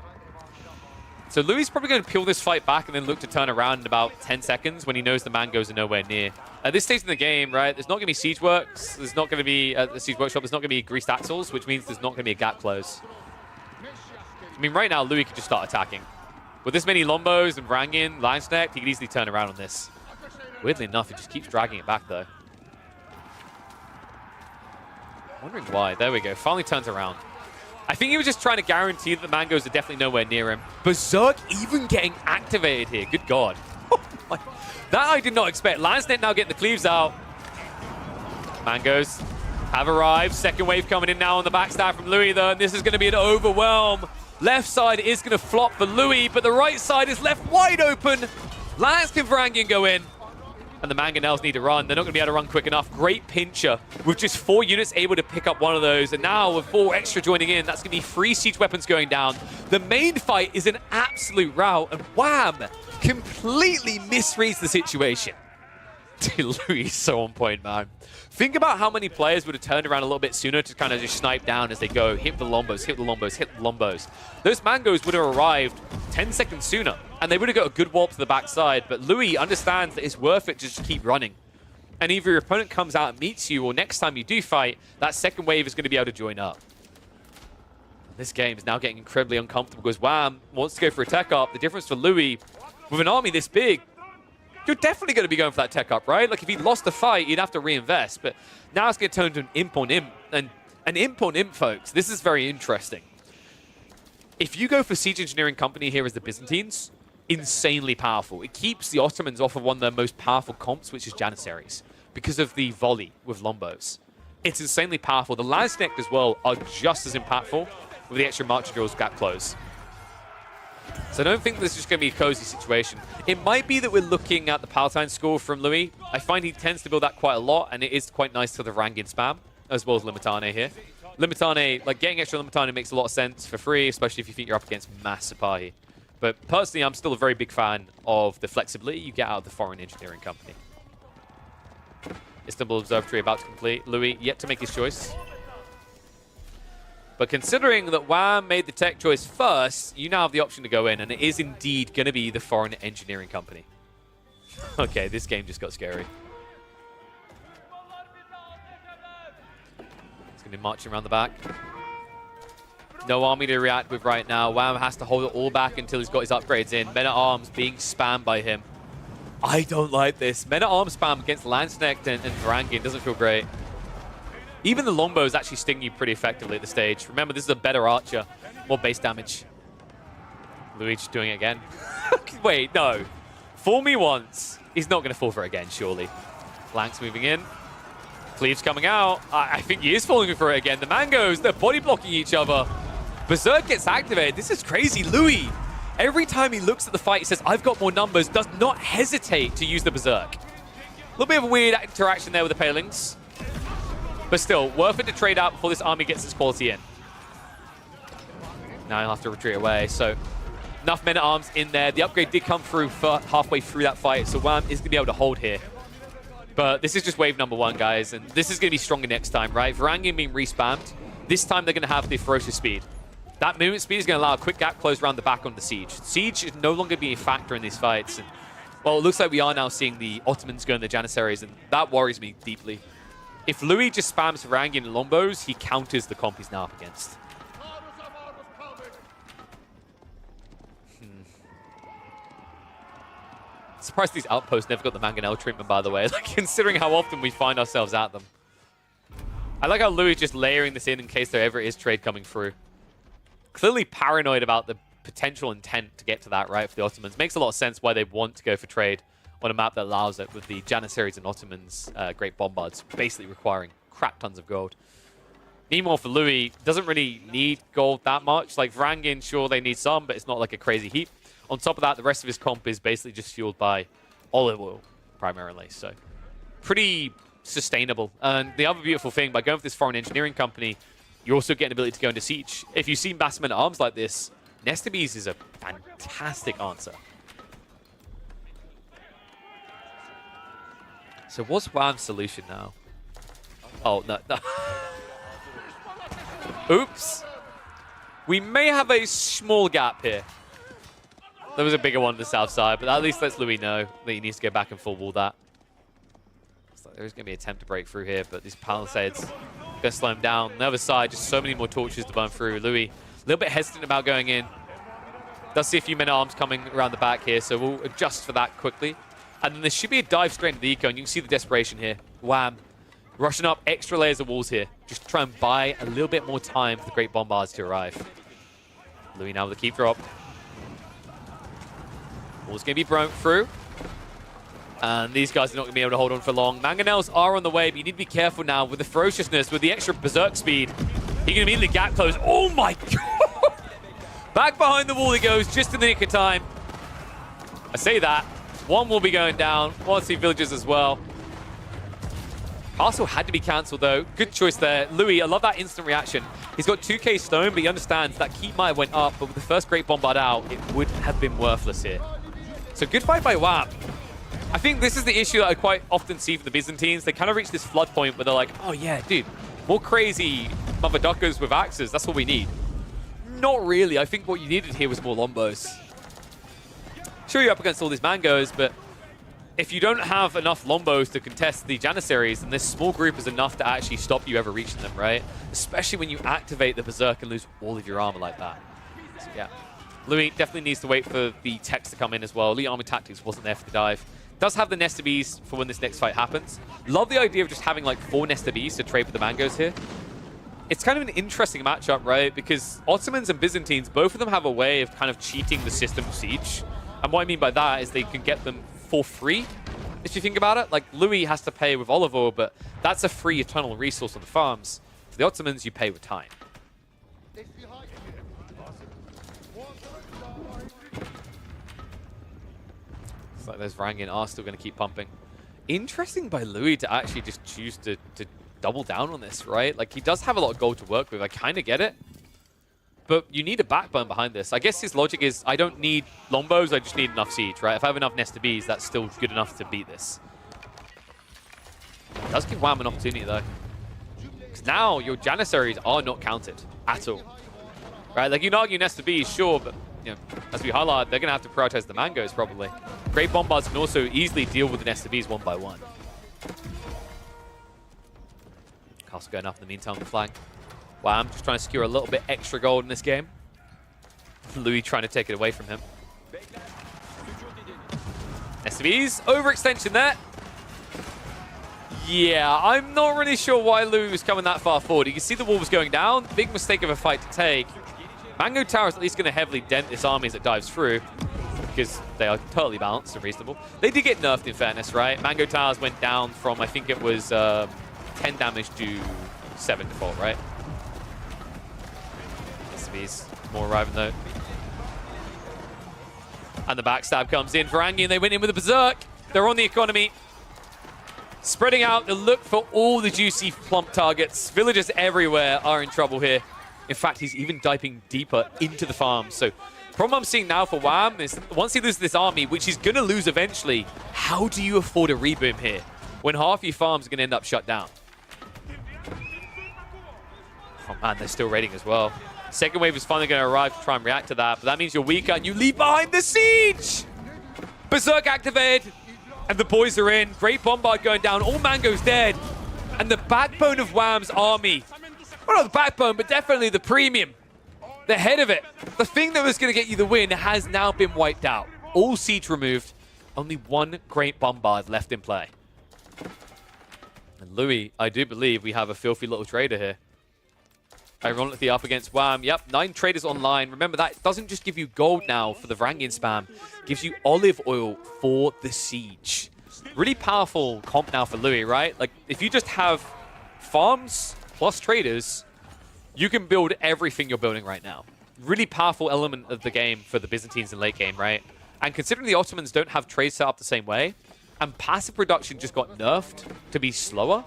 So Louis is probably going to peel this fight back and then look to turn around in about 10 seconds when he knows the Mangoes are nowhere near. At this stage in the game, right, there's not going to be Siege Works, there's not going to be the Siege Workshop, there's not going to be Greased Axles, which means there's not going to be a gap close. I mean, right now, Louis could just start attacking. With this many Lombos and Varangian, Landsneck, he could easily turn around on this. Weirdly enough, he just keeps dragging it back, though. Wondering why. There we go. Finally turns around. I think he was just trying to guarantee that the Mangoes are definitely nowhere near him. Berserk even getting activated here. Good God. Oh my. That I did not expect. Landsnet now getting the cleaves out. Mangoes have arrived. Second wave coming in now on the backstab from Louis, though, and this is going to be an overwhelm. Left side is going to flop for Louis, but the right side is left wide open. Lance and Varangian go in, and the Mangonels need to run. They're not going to be able to run quick enough. Great pincher with just 4 units able to pick up one of those, and now with 4 extra joining in, that's going to be 3 siege weapons going down. The main fight is an absolute rout, and Wham completely misreads the situation. Louis is so on point, man. Think about how many players would have turned around a little bit sooner to kind of just snipe down as they go, hit the lombos, hit the lombos, hit the lombos. Those Mangoes would have arrived 10 seconds sooner, and they would have got a good warp to the backside, but Louis understands that it's worth it to just keep running. And either your opponent comes out and meets you, or next time you do fight, that second wave is going to be able to join up. This game is now getting incredibly uncomfortable because Wham wants to go for a tech up. The difference for Louis, with an army this big, you're definitely going to be going for that tech up, right? Like, if he lost the fight, you'd have to reinvest. But now it's going to turn to an imp on imp. And an imp on imp, folks, this is very interesting. If you go for Siege Engineering Company here as the Byzantines, insanely powerful. It keeps the Ottomans off of one of their most powerful comps, which is Janissaries, because of the volley with Lombos. It's insanely powerful. The Lanzknecht as well are just as impactful with the extra Marcher Drills gap close. So I don't think this is going to be a cozy situation. It might be that we're looking at the Palatine score from Louis. I find he tends to build that quite a lot, and it is quite nice to the Varangian spam, as well as Limitane here. Limitane, like getting extra Limitane makes a lot of sense for free, especially if you think you're up against mass Sipahi. But personally, I'm still a very big fan of the flexibility you get out of the Foreign Engineering Company. Istanbul Observatory about to complete. Louis yet to make his choice. But considering that Wham made the tech choice first, you now have the option to go in, and it is indeed going to be the Foreign Engineering Company. Okay, this game just got scary. It's going to be marching around the back. No army to react with right now. Wham has to hold it all back until he's got his upgrades in. Men-at-Arms being spammed by him. I don't like this. Men-at-Arms spam against Lanzknecht and Varangian doesn't feel great. Even the Lombos actually sting you pretty effectively at the stage. Remember, this is a better archer. More base damage. Louis just doing it again. Wait, no. Fool me once. He's not going to fall for it again, surely. Flanks moving in. Cleave's coming out. I think he is falling for it again. The Mangoes, they're body blocking each other. Berserk gets activated. This is crazy. Louis, every time he looks at the fight, he says, I've got more numbers, does not hesitate to use the Berserk. A little bit of a weird interaction there with the Palings. But still, worth it to trade out before this army gets its quality in. Now he'll have to retreat away. So enough men-at-arms in there. The upgrade did come through for halfway through that fight, so Wham is going to be able to hold here. But this is just wave number 1, guys, and this is going to be stronger next time, right? Varangian being respammed. This time they're going to have the ferocious speed. That movement speed is going to allow a quick gap close around the back on the siege. Siege is no longer being a factor in these fights. And, well, it looks like we are now seeing the Ottomans go in the Janissaries, and that worries me deeply. If Louis just spams Varangian and Lombos, he counters the comp he's now up against. Surprised these outposts never got the Mangonel treatment, by the way, like, considering how often we find ourselves at them. I like how Louis is just layering this in case there ever is trade coming through. Clearly paranoid about the potential intent to get to that, right, for the Ottomans. Makes a lot of sense why they want to go for trade on a map that allows it, with the Janissaries and Ottomans Great Bombards basically requiring crap tons of gold. Meanwhile, for Louis, doesn't really need gold that much. Like, Varangian, sure, they need some, but it's not like a crazy heap. On top of that, the rest of his comp is basically just fueled by olive oil, primarily. So, pretty sustainable. And the other beautiful thing, by going for this Foreign Engineering Company, you also get an ability to go into siege. If you see mass men-at-arms like this, Nestabes is a fantastic answer. So what's Wham's solution now? Oh, no. Oops. We may have a small gap here. There was a bigger one on the south side, but at least lets Louis know that he needs to go back and full wall that. Looks like there's going to be an attempt to break through here, but these palisades are going to slow him down. On the other side, just so many more torches to burn through. Louis, a little bit hesitant about going in. Does see a few men-at-arms coming around the back here, so we'll adjust for that quickly. And then there should be a dive straight into the eco, and you can see the desperation here. Wham. Rushing up extra layers of walls here. Just to try and buy a little bit more time for the Great Bombards to arrive. Louis now with the keep drop. Wall's going to be broken through. And these guys are not going to be able to hold on for long. Mangonels are on the way, but you need to be careful now with the ferociousness, with the extra berserk speed. He can immediately gap close. Oh my god! Back behind the wall he goes, just in the nick of time. I say that. One will be going down. Want to see villagers as well. Castle had to be cancelled though. Good choice there. Louis, I love that instant reaction. He's got 2k stone, but he understands that keep might have went up, but with the first great bombard out, it would have been worthless here. So good fight by Wham. I think this is the issue that I quite often see for the Byzantines. They kind of reach this flood point where they're like, oh yeah, dude, more crazy mother duckers with axes. That's what we need. Not really. I think what you needed here was more Lombos. Sure, you're up against all these Mangos, but if you don't have enough Lombos to contest the Janissaries, then this small group is enough to actually stop you ever reaching them, right? Especially when you activate the Berserk and lose all of your armor like that. So yeah, Louis definitely needs to wait for the text to come in as well. Elite Army Tactics wasn't there for the dive. Does have the Nest of Bees for when this next fight happens. Love the idea of just having like 4 Nest of Bees to trade with the Mangos here. It's kind of an interesting matchup, right? Because Ottomans and Byzantines, both of them have a way of kind of cheating the system of siege. And what I mean by that is they can get them for free, if you think about it. Like, Louis has to pay with olive oil, but that's a free eternal resource on the farms. For the Ottomans, you pay with time. It's like those Varangian are still going to keep pumping. Interesting by Louis to actually just choose to double down on this, right? Like, he does have a lot of gold to work with. I kind of get it. But you need a backbone behind this. I guess his logic is, I don't need Lombos, I just need enough siege, right? If I have enough Nest of Bees, that's still good enough to beat this. It does give Wham an opportunity, though. Because now your Janissaries are not counted at all. Right? Like, you can argue Nest of Bees, sure, but, you know, as we highlighted, they're going to have to prioritize the Mangos, probably. Great Bombards can also easily deal with the Nest of Bees one by one. Castle going up in the meantime on the flank. Wham just trying to secure a little bit extra gold in this game. Louis trying to take it away from him. SBs, overextension there. Yeah, I'm not really sure why Louis was coming that far forward. You can see the wall was going down. Big mistake of a fight to take. Mango Tower is at least going to heavily dent this army as it dives through, because they are totally balanced and reasonable. They did get nerfed in fairness, right? Mango Towers went down from, I think it was 10 damage to 7 default, right? SBs more arriving though. And the backstab comes in. Varangian, they went in with a Berserk. They're on the economy. Spreading out to look for all the juicy plump targets. Villagers everywhere are in trouble here. In fact, he's even diving deeper into the farm. So, problem I'm seeing now for Wham is once he loses this army, which he's going to lose eventually, how do you afford a reboom here when half your farms are going to end up shut down? Oh man, they're still raiding as well. Second wave is finally going to arrive to try and react to that, but that means you're weaker and you leave behind the siege! Berserk activated, and the boys are in. Great Bombard going down, all Mango's dead. And the backbone of Wham's army, well, not the backbone, but definitely the premium, the head of it, the thing that was going to get you the win has now been wiped out. All siege removed, only one Great Bombard left in play. And Louis, I do believe we have a filthy little trader here. Ironically up against Wham. Yep, 9 traders online. Remember, that doesn't just give you gold now for the Varangian spam. It gives you olive oil for the siege. Really powerful comp now for Louis, right? Like, if you just have farms plus traders, you can build everything you're building right now. Really powerful element of the game for the Byzantines in late game, right? And considering the Ottomans don't have trade set up the same way, and passive production just got nerfed to be slower,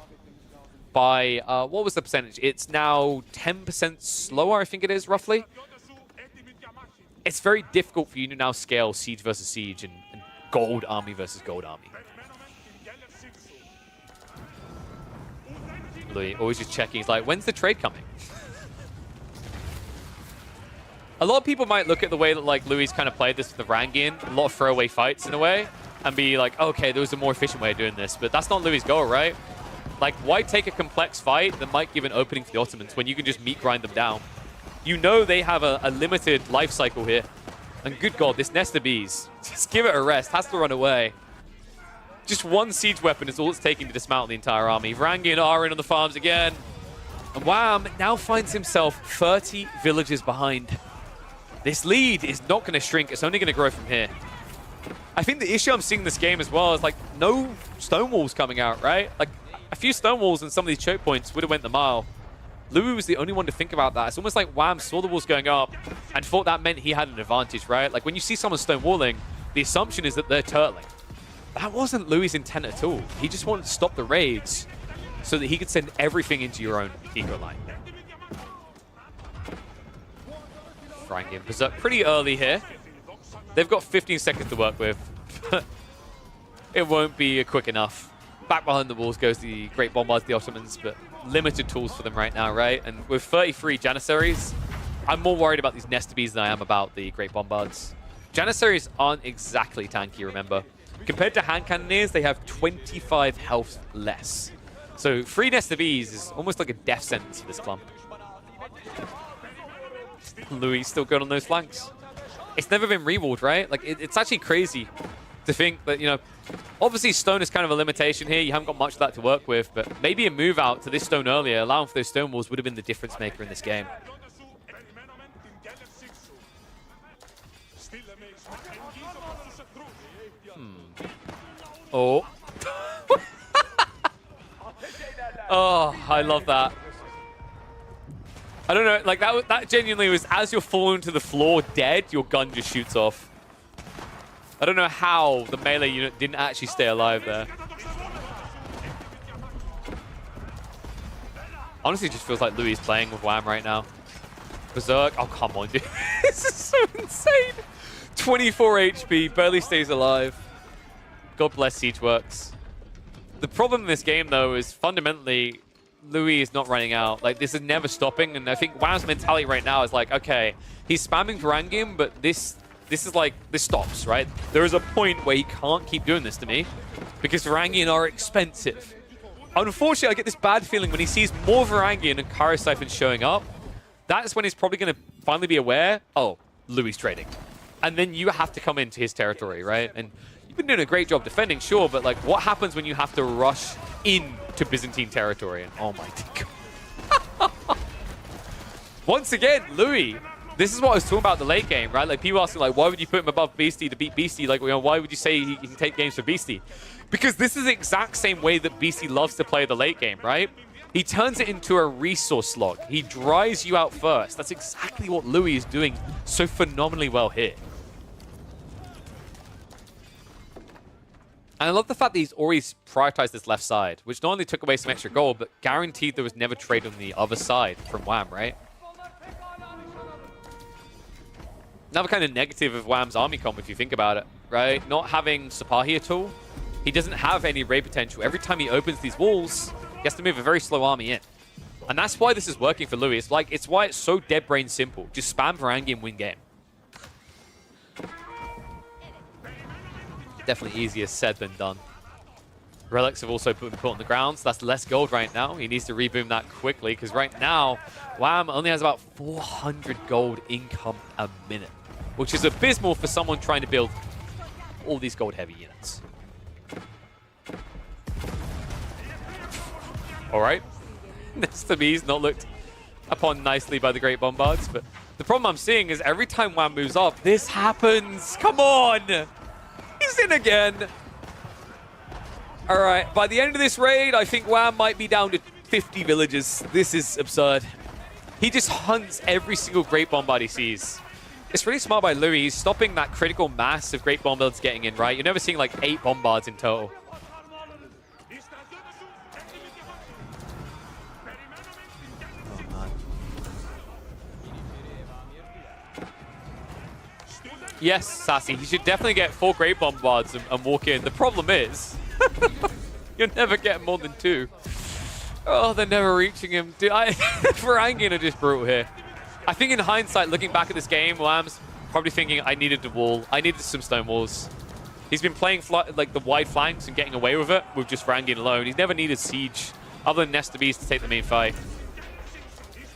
by, what was the percentage? It's now 10% slower, I think it is, roughly. It's very difficult for you to now scale siege versus siege and gold army versus gold army. Louis always just checking. He's like, when's the trade coming? A lot of people might look at the way that like Louis kind of played this with the Varangian, a lot of throwaway fights in a way, and be like, okay, there was a more efficient way of doing this. But that's not Louis' goal, right? Like, why take a complex fight that might give an opening for the Ottomans when you can just meat grind them down? You know they have a limited life cycle here. And good God, this Nest of Bees, just give it a rest, has to run away. Just one siege weapon is all it's taking to dismount the entire army. Varangian are in on the farms again. And Wham now finds himself 30 villages behind. This lead is not going to shrink, it's only going to grow from here. I think the issue I'm seeing in this game as well is like no stone walls coming out, right? Like a few stone walls and some of these choke points would have went the mile. Louis was the only one to think about that. It's almost like Wham saw the walls going up and thought that meant he had an advantage, right? Like when you see someone stone walling, the assumption is that they're turtling. That wasn't Louis' intent at all. He just wanted to stop the raids so that he could send everything into your own eco line. Frank Berserk pretty early here. They've got 15 seconds to work with. It won't be quick enough. Back behind the walls goes the Great Bombards, the Ottomans, but limited tools for them right now, right? And with 33 Janissaries, I'm more worried about these Nesta Bees than I am about the Great Bombards. Janissaries aren't exactly tanky, remember. Compared to hand cannoneers, they have 25 health less. So 3 Nesta Bees is almost like a death sentence for this clump. Louis still good on those flanks. It's never been rewalled, right? Like, it's actually crazy to think that, you know, obviously stone is kind of a limitation here. You haven't got much of that to work with, but maybe a move out to this stone earlier, allowing for those stone walls, would have been the difference maker in this game. Oh. Oh, I love that. I don't know, like that genuinely was as you're falling to the floor dead, your gun just shoots off. I don't know how the melee unit didn't actually stay alive there. Honestly, it just feels like Louis is playing with Wham right now. Berserk, oh come on, dude. This is so insane. 24 HP, barely stays alive. God bless Siegeworks. The problem in this game, though, is fundamentally Louis is not running out. Like, this is never stopping, and I think Wham's mentality right now is like, okay, he's spamming Varangian, but this is like, this stops, right? There is a point where he can't keep doing this to me because Varangian are expensive. Unfortunately, I get this bad feeling when he sees more Varangian and Kara Siphons showing up, that's when he's probably going to finally be aware, oh, Louis trading. And then you have to come into his territory, right? And you've been doing a great job defending, sure, but like, what happens when you have to rush into Byzantine territory? And oh my God. Once again, Louis. This is what I was talking about in the late game, right? Like, people asking, like, why would you put him above Beastie to beat Beastie? Like, you know, why would you say he can take games for Beastie? Because this is the exact same way that Beastie loves to play the late game, right? He turns it into a resource slog. He dries you out first. That's exactly what Louis is doing so phenomenally well here. And I love the fact that he's always prioritized this left side, which not only took away some extra gold, but guaranteed there was never trade on the other side from Wham, right? Another kind of negative of Wham's army comp, if you think about it, right? Not having Sipahi at all. He doesn't have any raid potential. Every time he opens these walls, he has to move a very slow army in. And that's why this is working for Louis. It's like, it's why it's so dead brain simple. Just spam Varangian and win game. Definitely easier said than done. Relics have also been put on the ground, so that's less gold right now. He needs to reboom that quickly, because right now, Wham only has about 400 gold income a minute, which is abysmal for someone trying to build all these gold-heavy units. All right. Nesta Bees not looked upon nicely by the Great Bombards, but the problem I'm seeing is every time Wham moves up, this happens. Come on! He's in again. All right, by the end of this raid, I think Wham might be down to 50 villagers. This is absurd. He just hunts every single Great Bombard he sees. It's really smart by Louis. He's stopping that critical mass of Great Bombards getting in, right? You're never seeing like 8 Bombards in total. Yes, Sassy, he should definitely get 4 Great Bombards and walk in. The problem is, you'll never get more than 2. Oh, they're never reaching him. Dude, Varangian are just brutal here. I think in hindsight, looking back at this game, Wham's probably thinking, I needed the wall. I needed some stone walls. He's been playing like the wide flanks and getting away with it with just Varangian alone. He's never needed siege other than Nesta Bees to take the main fight.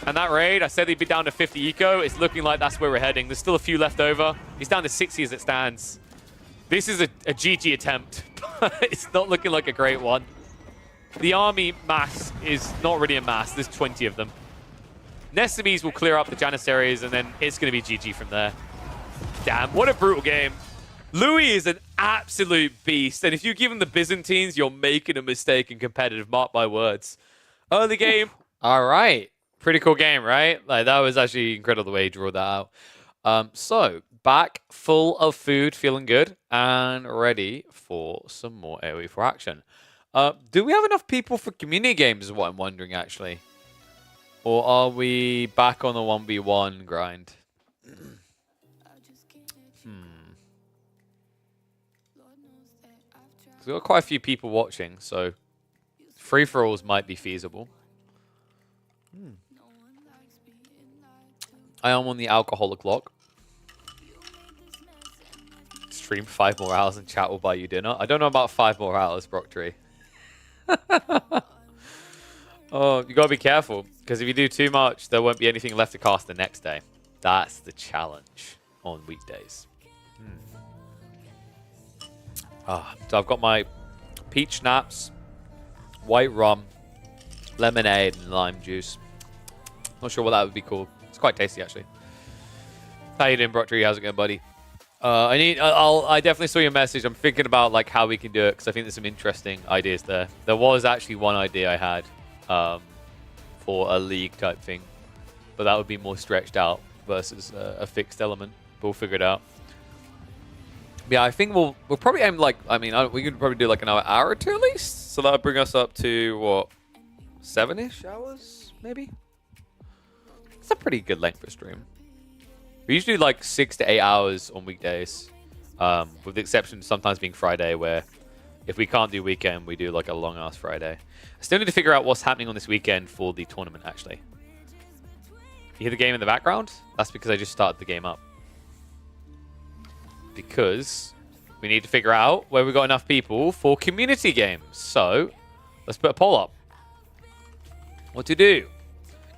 And that raid, I said he'd be down to 50 eco. It's looking like that's where we're heading. There's still a few left over. He's down to 60 as it stands. This is a GG attempt. It's not looking like a great one. The army mass is not really a mass. There's 20 of them. Nesta Bees will clear up the Janissaries, and then it's going to be GG from there. Damn, what a brutal game. Louis is an absolute beast. And if you give him the Byzantines, you're making a mistake in competitive, mark my words. Early game, all right. Pretty cool game, right? Like, that was actually incredible the way he drew that out. So, back full of food, feeling good, and ready for some more AoE for action. Do we have enough people for community games is what I'm wondering, actually. Or are we back on the 1v1 grind? We've got quite a few people watching, so free-for-alls might be feasible. I am on the alcoholic log. Stream 5 more hours and chat will buy you dinner. I don't know about 5 more hours, Brocktree. Oh, you gotta be careful, because if you do too much, there won't be anything left to cast the next day. That's the challenge on weekdays. So I've got my peach schnapps, white rum, lemonade, and lime juice. Not sure what that would be called. It's quite tasty, actually. How you doing, Brocktree? How's it going, buddy? I definitely saw your message. I'm thinking about like how we can do it because I think there's some interesting ideas there. There was actually one idea I had for a league type thing, but that would be more stretched out versus a fixed element. But we'll figure it out. Yeah, I think we'll probably aim like, I mean, we could probably do like another hour or two at least. So that would bring us up to what, 7-ish hours maybe. It's a pretty good length for a stream. We usually do like 6 to 8 hours on weekdays, with the exception of sometimes being Friday, where if we can't do weekend, we do like a long ass Friday. I still need to figure out what's happening on this weekend for the tournament, actually. You hear the game in the background? That's because I just started the game up. Because we need to figure out where we got enough people for community games. So let's put a poll up. What to do?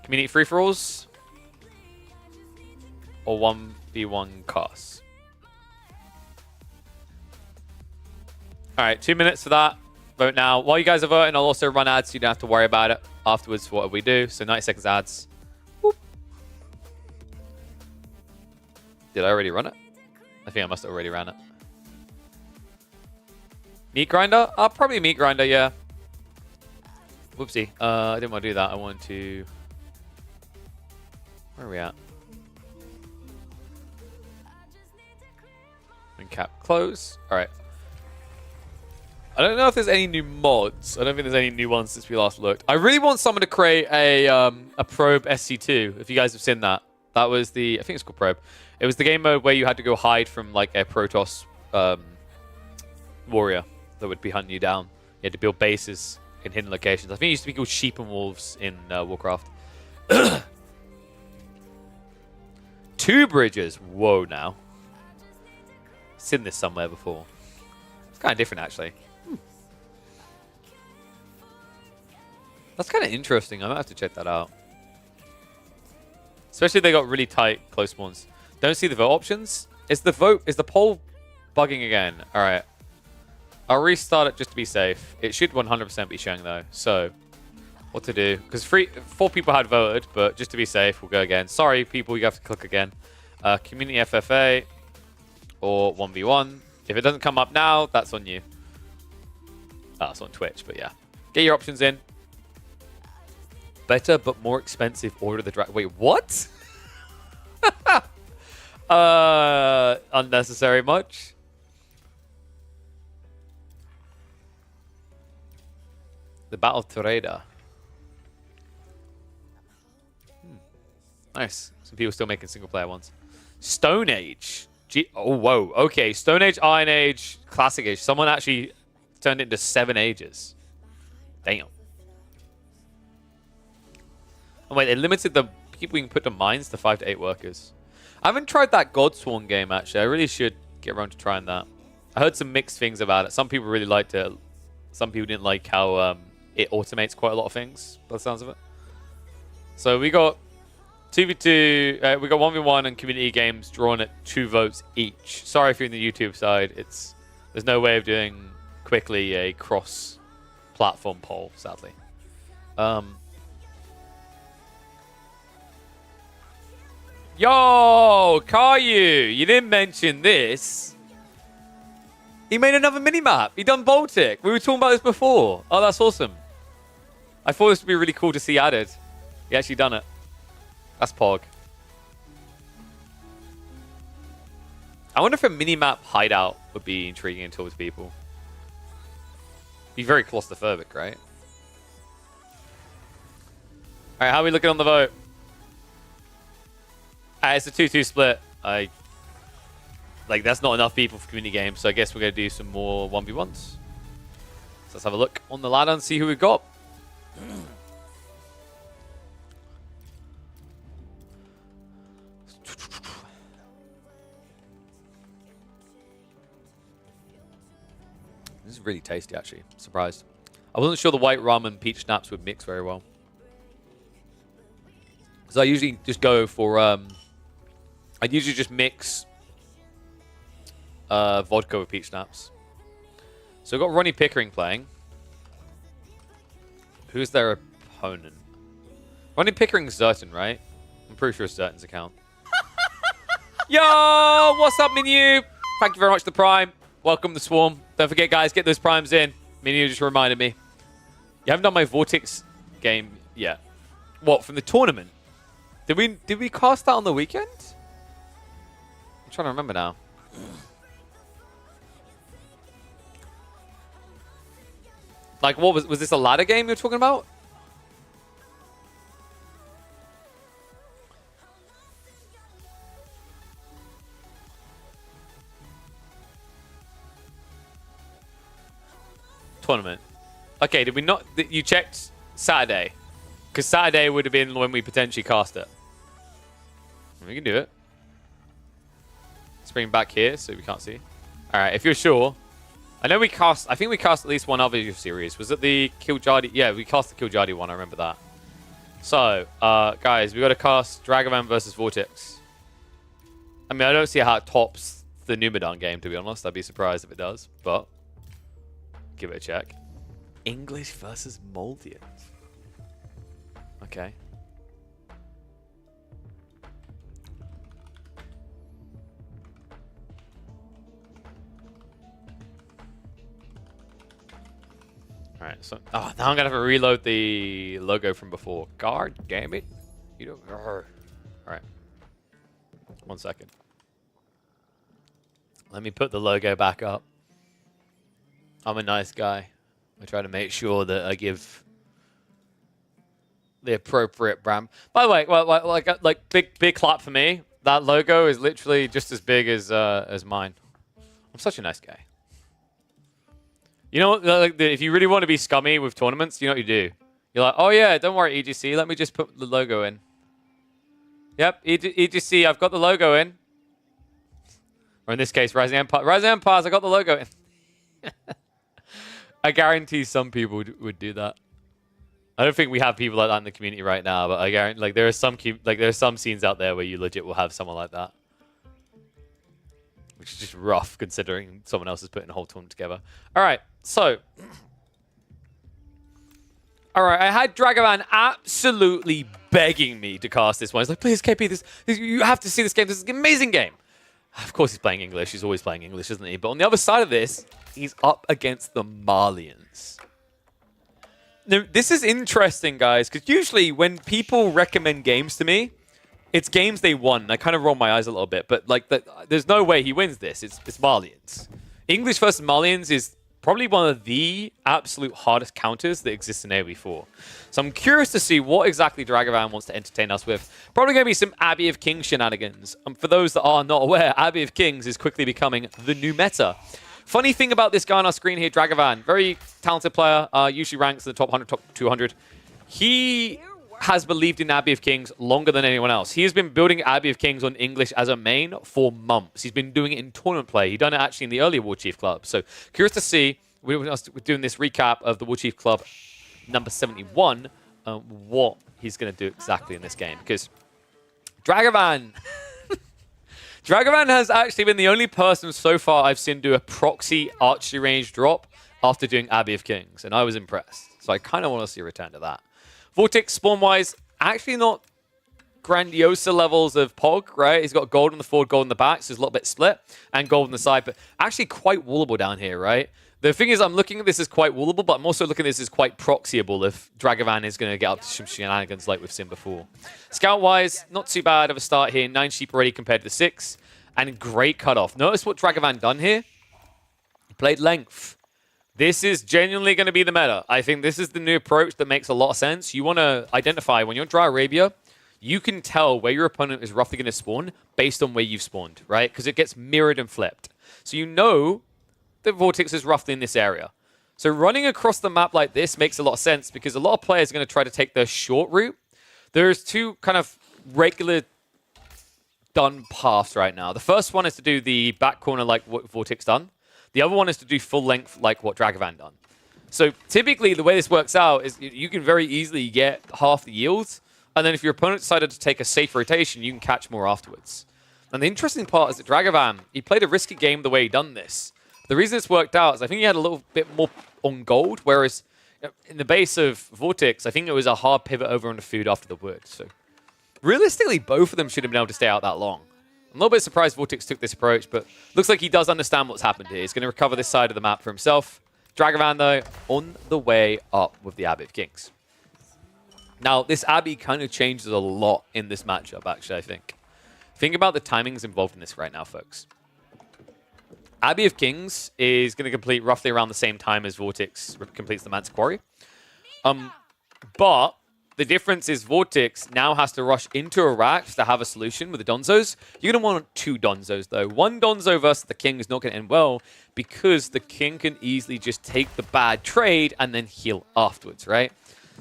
Community free-for-alls or 1v1 casts? All right, 2 minutes for that. Vote now. While you guys are voting, I'll also run ads so you don't have to worry about it afterwards for what we do. So 90 seconds ads. Whoop. Did I already run it? I think I must have already ran it. Meat grinder? Probably meat grinder, yeah. Whoopsie. I didn't want to do that. I wanted to... Where are we at? And cap close. Alright. I don't know if there's any new mods. I don't think there's any new ones since we last looked. I really want someone to create a probe SC2, if you guys have seen that. That was the... I think it's called probe. It was the game mode where you had to go hide from like a Protoss warrior that would be hunting you down. You had to build bases in hidden locations. I think it used to be called Sheep and Wolves in Warcraft. 2 bridges. Whoa, now. Seen this somewhere before. It's kind of different, actually. That's kind of interesting. I might have to check that out. Especially if they got really tight close ones. Don't see the vote options. Is the poll bugging again? All right. I'll restart it just to be safe. It should 100% be showing though. So, what to do? Because 4 people had voted, but just to be safe, we'll go again. Sorry, people, you have to click again. Community FFA or 1v1. If it doesn't come up now, that's on you. It's on Twitch, but yeah. Get your options in. Better but more expensive Order of the Dragon. Wait, what? Unnecessary much. The Battle of Torreda. Nice. Some people still making single player ones. Stone Age. Oh, whoa. Okay. Stone Age, Iron Age, Classic Age. Someone actually turned it into 7 ages. Damn. Oh, wait. They limited the people you can put to mines to 5 to 8 workers. I haven't tried that Godsworn game, actually. I really should get around to trying that. I heard some mixed things about it. Some people really liked it. Some people didn't like how it automates quite a lot of things, by the sounds of it. So we got 2v2, we got 1v1 and community games drawn at 2 votes each. Sorry if you're in the YouTube side. There's no way of doing quickly a cross-platform poll, sadly. Yo, Caillou, you didn't mention this. He made another mini-map. He done Baltic. We were talking about this before. Oh, that's awesome. I thought this would be really cool to see added. He actually done it. That's Pog. I wonder if a mini-map hideout would be intriguing towards people. Be very claustrophobic, right? Alright, how are we looking on the vote? It's a 2-2 split. That's not enough people for community games, so I guess we're going to do some more 1v1s. So let's have a look on the ladder and see who we've got. This is really tasty, actually. Surprised. I wasn't sure the white rum and peach schnapps would mix very well. So I usually just go for... I'd usually just mix vodka with peach schnapps. So we've got Ronnie Pickering playing. Who's their opponent? Ronnie Pickering's Zerton, right? I'm pretty sure it's Zerton's account. Yo! What's up, Minu? Thank you very much for the Prime. Welcome to Swarm. Don't forget, guys, get those Primes in. Minu just reminded me. You haven't done my Vortex game yet. What, from the tournament? Did we cast that on the weekend? I'm trying to remember now. Like, what was this a ladder game you're talking about? Tournament. Okay, did we not... You checked Saturday? Because Saturday would have been when we potentially cast it. We can do it. Let's bring it back here so we can't see. Alright, if you're sure. I know we cast... I think we cast at least one other series. Was it the Kiljadi? Yeah, we cast the Kiljadi one. I remember that. So, guys, we got to cast Dragoman versus Vortex. I mean, I don't see how it tops the Numedan game, to be honest. I'd be surprised if it does, but... Give it a check. English versus Moldians. Okay. Alright, so... Oh, now I'm going to have to reload the logo from before. God damn it. You don't... Alright. 1 second. Let me put the logo back up. I'm a nice guy. I try to make sure that I give the appropriate brand. By the way, well, like big clap for me. That logo is literally just as big as mine. I'm such a nice guy. You know, like if you really want to be scummy with tournaments, you know what you do? You're like, oh yeah, don't worry, EGC. Let me just put the logo in. Yep, EGC. I've got the logo in. Or in this case, Rising Empire. Rising Empires. I got the logo in. I guarantee some people would do that. I don't think we have people like that in the community right now, but I guarantee like there are some scenes out there where you legit will have someone like that, which is just rough considering someone else is putting a whole tournament together. All right, so I had Dragoman absolutely begging me to cast this one. He's like, please, KP, this you have to see this game. This is an amazing game. Of course, he's playing English. He's always playing English, isn't he? But on the other side of this, he's up against the Malians. Now, this is interesting, guys, because usually when people recommend games to me, it's games they won. I kind of roll my eyes a little bit, but like, there's no way he wins this. It's Malians. English versus Malians is probably one of the absolute hardest counters that exists in AoE4. So I'm curious to see what exactly Dragovan wants to entertain us with. Probably going to be some Abbey of Kings shenanigans. For those that are not aware, Abbey of Kings is quickly becoming the new meta. Funny thing about this guy on our screen here, Dragovan, very talented player, usually ranks in the top 100, top 200. He has believed in Abbey of Kings longer than anyone else. He has been building Abbey of Kings on English as a main for months. He's been doing it in tournament play. He done it actually in the earlier Warchief Club. So curious to see, we're doing this recap of the Warchief Club number 71, what he's going to do exactly in this game. Because Dragovan... Dragovan has actually been the only person so far I've seen do a proxy archery range drop after doing Abbey of Kings, and I was impressed. So I kind of want to see a return to that. Vortex spawn-wise, actually not grandiosa levels of Pog, right? He's got gold on the forward, gold on the back, so it's a little bit split, and gold on the side, but actually quite wallable down here, right? The thing is, I'm looking at this as quite wallable, but I'm also looking at this as quite proxyable if Dragavan is going to get up to some shenanigans like we've seen before. Scout-wise, not too bad of a start here. 9 sheep already compared to 6, and great cutoff. Notice what Dragavan done here. He played length. This is genuinely going to be the meta. I think this is the new approach that makes a lot of sense. You want to identify, when you're in Dry Arabia, you can tell where your opponent is roughly going to spawn based on where you've spawned, right? Because it gets mirrored and flipped. So you know the Vortex is roughly in this area. So running across the map like this makes a lot of sense because a lot of players are going to try to take the short route. There's two kind of regular done paths right now. The first one is to do the back corner like what Vortex done. The other one is to do full length like what Dragavan done. So typically the way this works out is you can very easily get half the yields, and then if your opponent decided to take a safe rotation, you can catch more afterwards. And the interesting part is that Dragavan, he played a risky game the way he done this. The reason it's worked out is I think he had a little bit more on gold, whereas in the base of Vortex, I think it was a hard pivot over on the food after the wood. So realistically, both of them should have been able to stay out that long. I'm a little bit surprised Vortex took this approach, but looks like he does understand what's happened here. He's going to recover this side of the map for himself. Dragavan, though, on the way up with the Abbey of Kings. Now, this Abbey kind of changes a lot in this matchup, actually, I think. Think about the timings involved in this right now, folks. Abbey of Kings is going to complete roughly around the same time as Vortex completes the Man's Quarry. But the difference is Vortex now has to rush into Iraq to have a solution with the Donzos. You're going to want 2 Donzos, though. 1 Donzo versus the King is not going to end well because the King can easily just take the bad trade and then heal afterwards, right?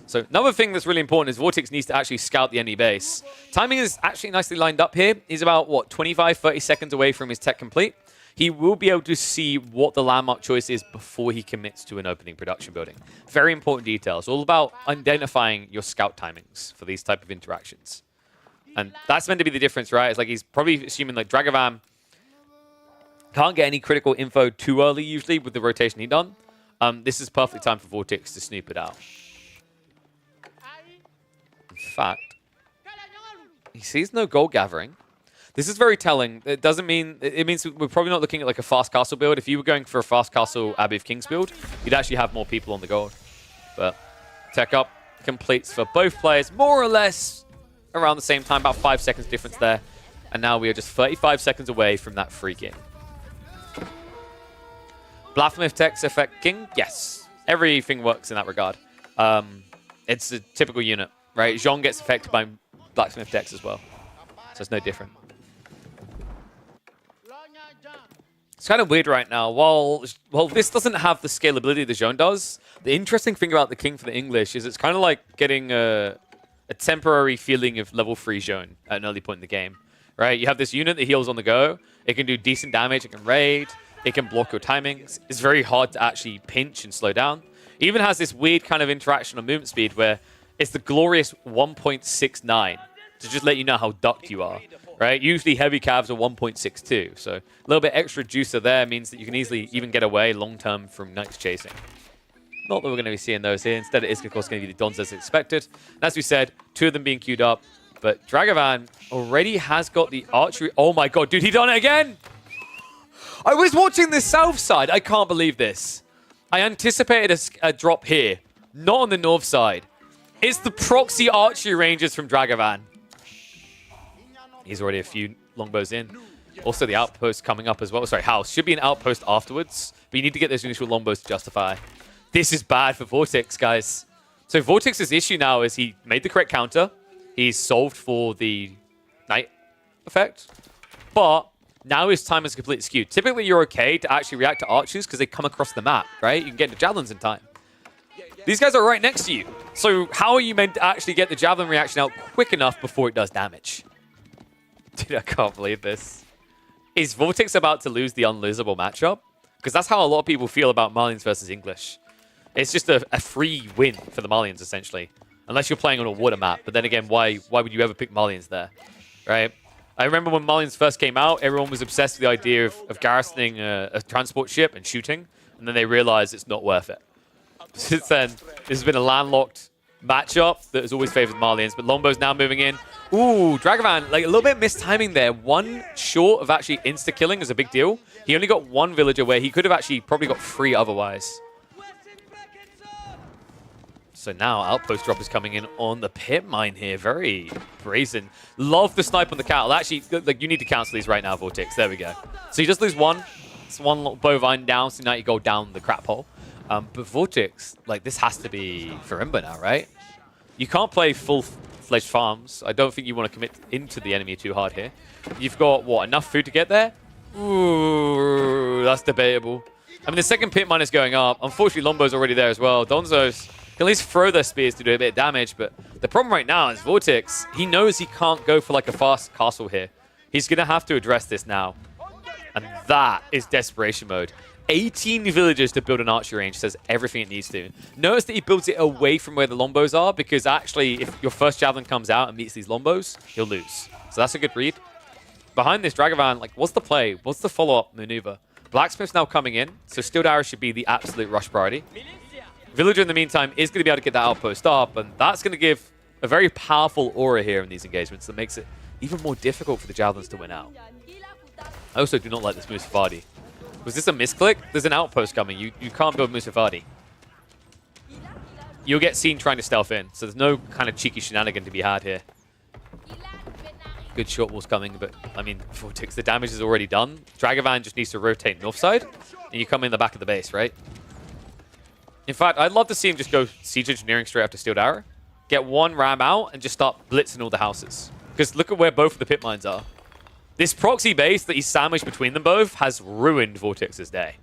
So another thing that's really important is Vortex needs to actually scout the enemy base. Timing is actually nicely lined up here. He's about, what, 25, 30 seconds away from his tech complete. He will be able to see what the landmark choice is before he commits to an opening production building. Very important details. All about identifying your scout timings for these type of interactions. And that's meant to be the difference, right? It's like he's probably assuming like Dragavan can't get any critical info too early usually with the rotation he done. This is perfect time for Vortex to snoop it out. In fact, he sees no gold gathering. This is very telling. It doesn't mean... It means we're probably not looking at like a fast castle build. If you were going for a fast castle Abbey of Kings build, you'd actually have more people on the gold. But tech up completes for both players more or less around the same time. About 5 seconds difference there. And now we are just 35 seconds away from that free king. Blacksmith techs affect king? Yes. Everything works in that regard. It's a typical unit, right? Zhong gets affected by Blacksmith techs as well. So it's no different. It's kind of weird right now. While this doesn't have the scalability that Zhong does, the interesting thing about the King for the English is it's kind of like getting a temporary feeling of level 3 Zhong at an early point in the game. Right? You have this unit that heals on the go. It can do decent damage. It can raid. It can block your timings. It's very hard to actually pinch and slow down. It even has this weird kind of interaction on movement speed where it's the glorious 1.69 to just let you know how ducked you are. Right? Usually heavy calves are 1.62, so a little bit extra juicer there means that you can easily even get away long-term from Knights chasing. Not that we're going to be seeing those here. Instead, it is, of course, going to be the Dons as expected. And as we said, 2 of them being queued up, but Dragavan already has got the archery. Oh my god, dude, he done it again! I was watching the south side. I can't believe this. I anticipated a drop here, not on the north side. It's the proxy archery ranges from Dragavan. He's already a few longbows in. Also, the outpost coming up as well. Sorry, house. Should be an outpost afterwards, but you need to get those initial longbows to justify. This is bad for Vortex, guys. So Vortex's issue now is he made the correct counter. He's solved for the Knight effect. But now his time is completely skewed. Typically, you're okay to actually react to archers because they come across the map, right? You can get into javelins in time. These guys are right next to you. So how are you meant to actually get the javelin reaction out quick enough before it does damage? Dude, I can't believe this. Is Vortex about to lose the unlosable matchup? Because that's how a lot of people feel about Malians versus English. It's just a free win for the Malians, essentially. Unless you're playing on a water map. But then again, why would you ever pick Malians there? Right? I remember when Malians first came out, everyone was obsessed with the idea of garrisoning a transport ship and shooting. And then they realized it's not worth it. Since then, this has been a landlocked matchup that has always favored Malians, but Lombo's now moving in. Ooh, Dragovan, like a little bit mistiming there. One short of actually insta-killing is a big deal. He only got one villager where he could have actually probably got 3 otherwise. So now Outpost drop is coming in on the pit mine here. Very brazen. Love the snipe on the cattle. Actually, like, you need to cancel these right now, Vortex. There we go. So you just lose one. It's one little bovine down, so now you go down the crap hole. But Vortex, like, this has to be Farimba now, right? You can't play full-fledged farms. I don't think you want to commit into the enemy too hard here. You've got, what, enough food to get there? Ooh, that's debatable. I mean, the second pit mine is going up. Unfortunately, Lombo's already there as well. Donzo's can at least throw their spears to do a bit of damage, but the problem right now is Vortex, he knows he can't go for like a fast castle here. He's going to have to address this now. And that is desperation mode. 18 villagers to build an archery range says everything it needs to. Notice that he builds it away from where the Lombos are, because actually if your first javelin comes out and meets these Lombos, he'll lose. So that's a good read. Behind this, Dragovan, like, what's the play? What's the follow-up maneuver? Blacksmith's now coming in, so Steel Arrow should be the absolute rush priority. Villager, in the meantime, is going to be able to get that outpost up, and that's going to give a very powerful aura here in these engagements that makes it even more difficult for the Javelins to win out. I also do not like this Musafadi. Was this a misclick? There's an outpost coming. You can't build Musafadi. You'll get seen trying to stealth in, so there's no kind of cheeky shenanigan to be had here. Good short walls coming, but, I mean, Vortex, the damage is already done. Dragovan just needs to rotate north side, and you come in the back of the base, right? In fact, I'd love to see him just go siege engineering straight after Steel Arrow, get one ram out, and just start blitzing all the houses. Because look at where both of the pit mines are. This proxy base that he's sandwiched between them both has ruined Vortex's day.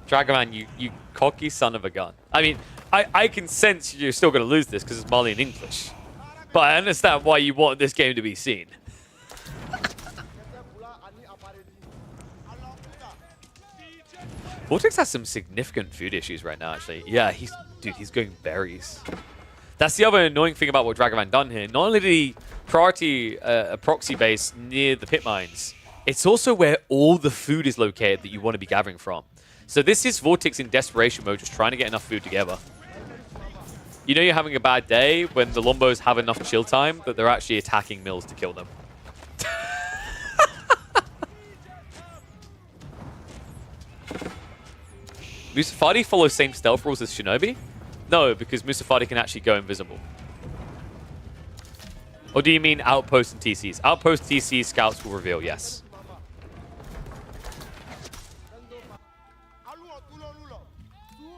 Dragovan, you cocky son of a gun. I mean, I can sense you're still going to lose this because it's Mali and English. But I understand why you want this game to be seen. Vortex has some significant food issues right now, actually. Yeah, he's going berries. That's the other annoying thing about what Dragovan done here. Not only did he priority a proxy base near the pit mines, it's also where all the food is located that you want to be gathering from. So this is Vortex in desperation mode, just trying to get enough food together. You know you're having a bad day when the Lombos have enough chill time that they're actually attacking mills to kill them. Musafadi follows same stealth rules as Shinobi? No, because Musafadi can actually go invisible. Or do you mean outposts and TCs? Outpost, TCs, scouts will reveal, yes.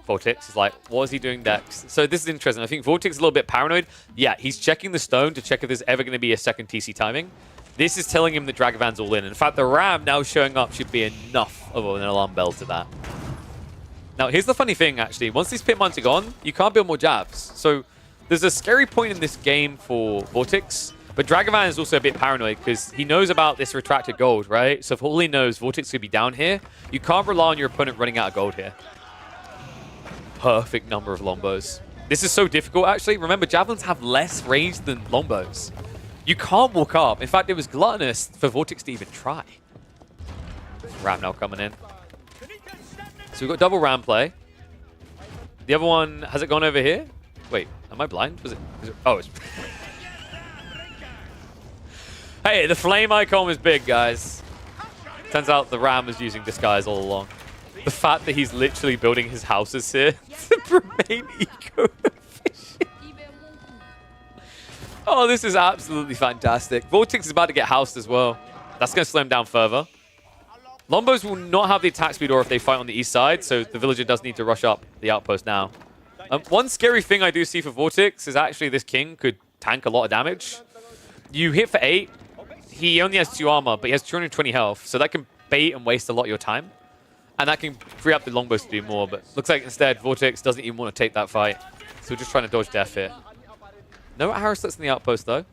Vortex is like, what is he doing next? So this is interesting. I think Vortex is a little bit paranoid. Yeah, he's checking the stone to check if there's ever going to be a second TC timing. This is telling him that Dragovan's all in. In fact, the ram now showing up should be enough of an alarm bell to that. Now, here's the funny thing, actually. Once these pit mines are gone, you can't build more jabs. So there's a scary point in this game for Vortex. But Dragovan is also a bit paranoid because he knows about this retracted gold, right? So for all he knows, Vortex could be down here. You can't rely on your opponent running out of gold here. Perfect number of Lombos. This is so difficult, actually. Remember, Javelins have less range than Lombos. You can't walk up. In fact, it was gluttonous for Vortex to even try. Ram now coming in. So we've got double ram play. The other one, has it gone over here? Wait, am I blind? Was it oh, it's... Hey, the flame icon was big, guys. Turns out the ram was using disguise all along. The fact that he's literally building his houses here to remain eco-efficient. Oh, this is absolutely fantastic. Vortex is about to get housed as well. That's going to slow him down further. Lombos will not have the attack speed or if they fight on the east side, so the villager does need to rush up the outpost now. One scary thing I do see for Vortex is actually this king could tank a lot of damage. You hit for 8. He only has 2 armor, but he has 220 health, so that can bait and waste a lot of your time. And that can free up the Longbows to do more, but looks like instead Vortex doesn't even want to take that fight. So we're just trying to dodge death here. No arrow slits in the outpost, though.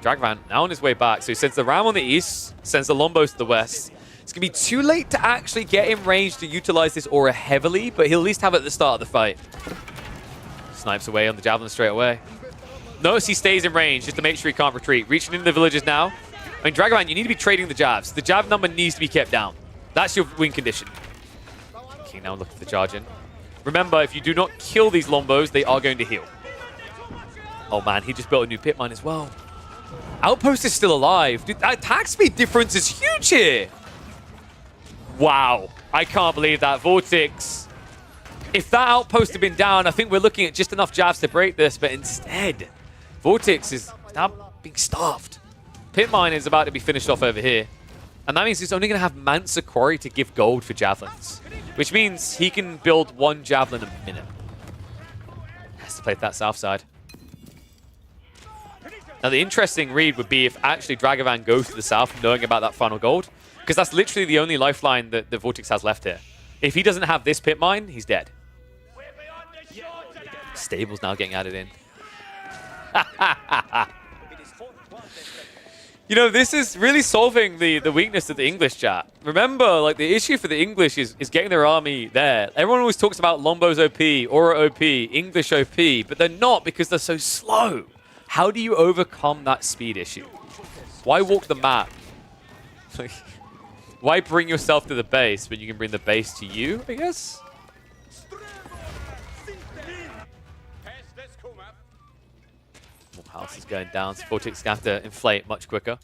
Dragovan now on his way back. So he sends the ram on the east, sends the Lombos to the west. It's going to be too late to actually get in range to utilize this aura heavily, but he'll at least have it at the start of the fight. Snipes away on the javelin straight away. Notice he stays in range just to make sure he can't retreat. Reaching into the villages now. I mean, Dragovan, you need to be trading the jabs. The jab number needs to be kept down. That's your win condition. Okay, now look at the charge in. Remember, if you do not kill these Lombos, they are going to heal. Oh man, he just built a new pit mine as well. Outpost is still alive. Dude, that attack speed difference is huge here. Wow. I can't believe that. Vortex. If that outpost had been down, I think we're looking at just enough jabs to break this, but instead, Vortex is now being starved. Pit mine is about to be finished off over here. And that means he's only going to have Mansa Quarry to give gold for javelins, which means he can build one javelin a minute. Has to play that south side. Now, the interesting read would be if actually Dragavan goes to the south knowing about that final gold, because that's literally the only lifeline that the Vortex has left here. If he doesn't have this pit mine, he's dead. Stable's now getting added in. You know, this is really solving the weakness of the English chat. Remember, like, the issue for the English is getting their army there. Everyone always talks about Lombos OP, Aura OP, English OP, but they're not because they're so slow. How do you overcome that speed issue? Why walk the map? Why bring yourself to the base when you can bring the base to you, I guess? House is going down, so Vortex is going to have to inflate much quicker.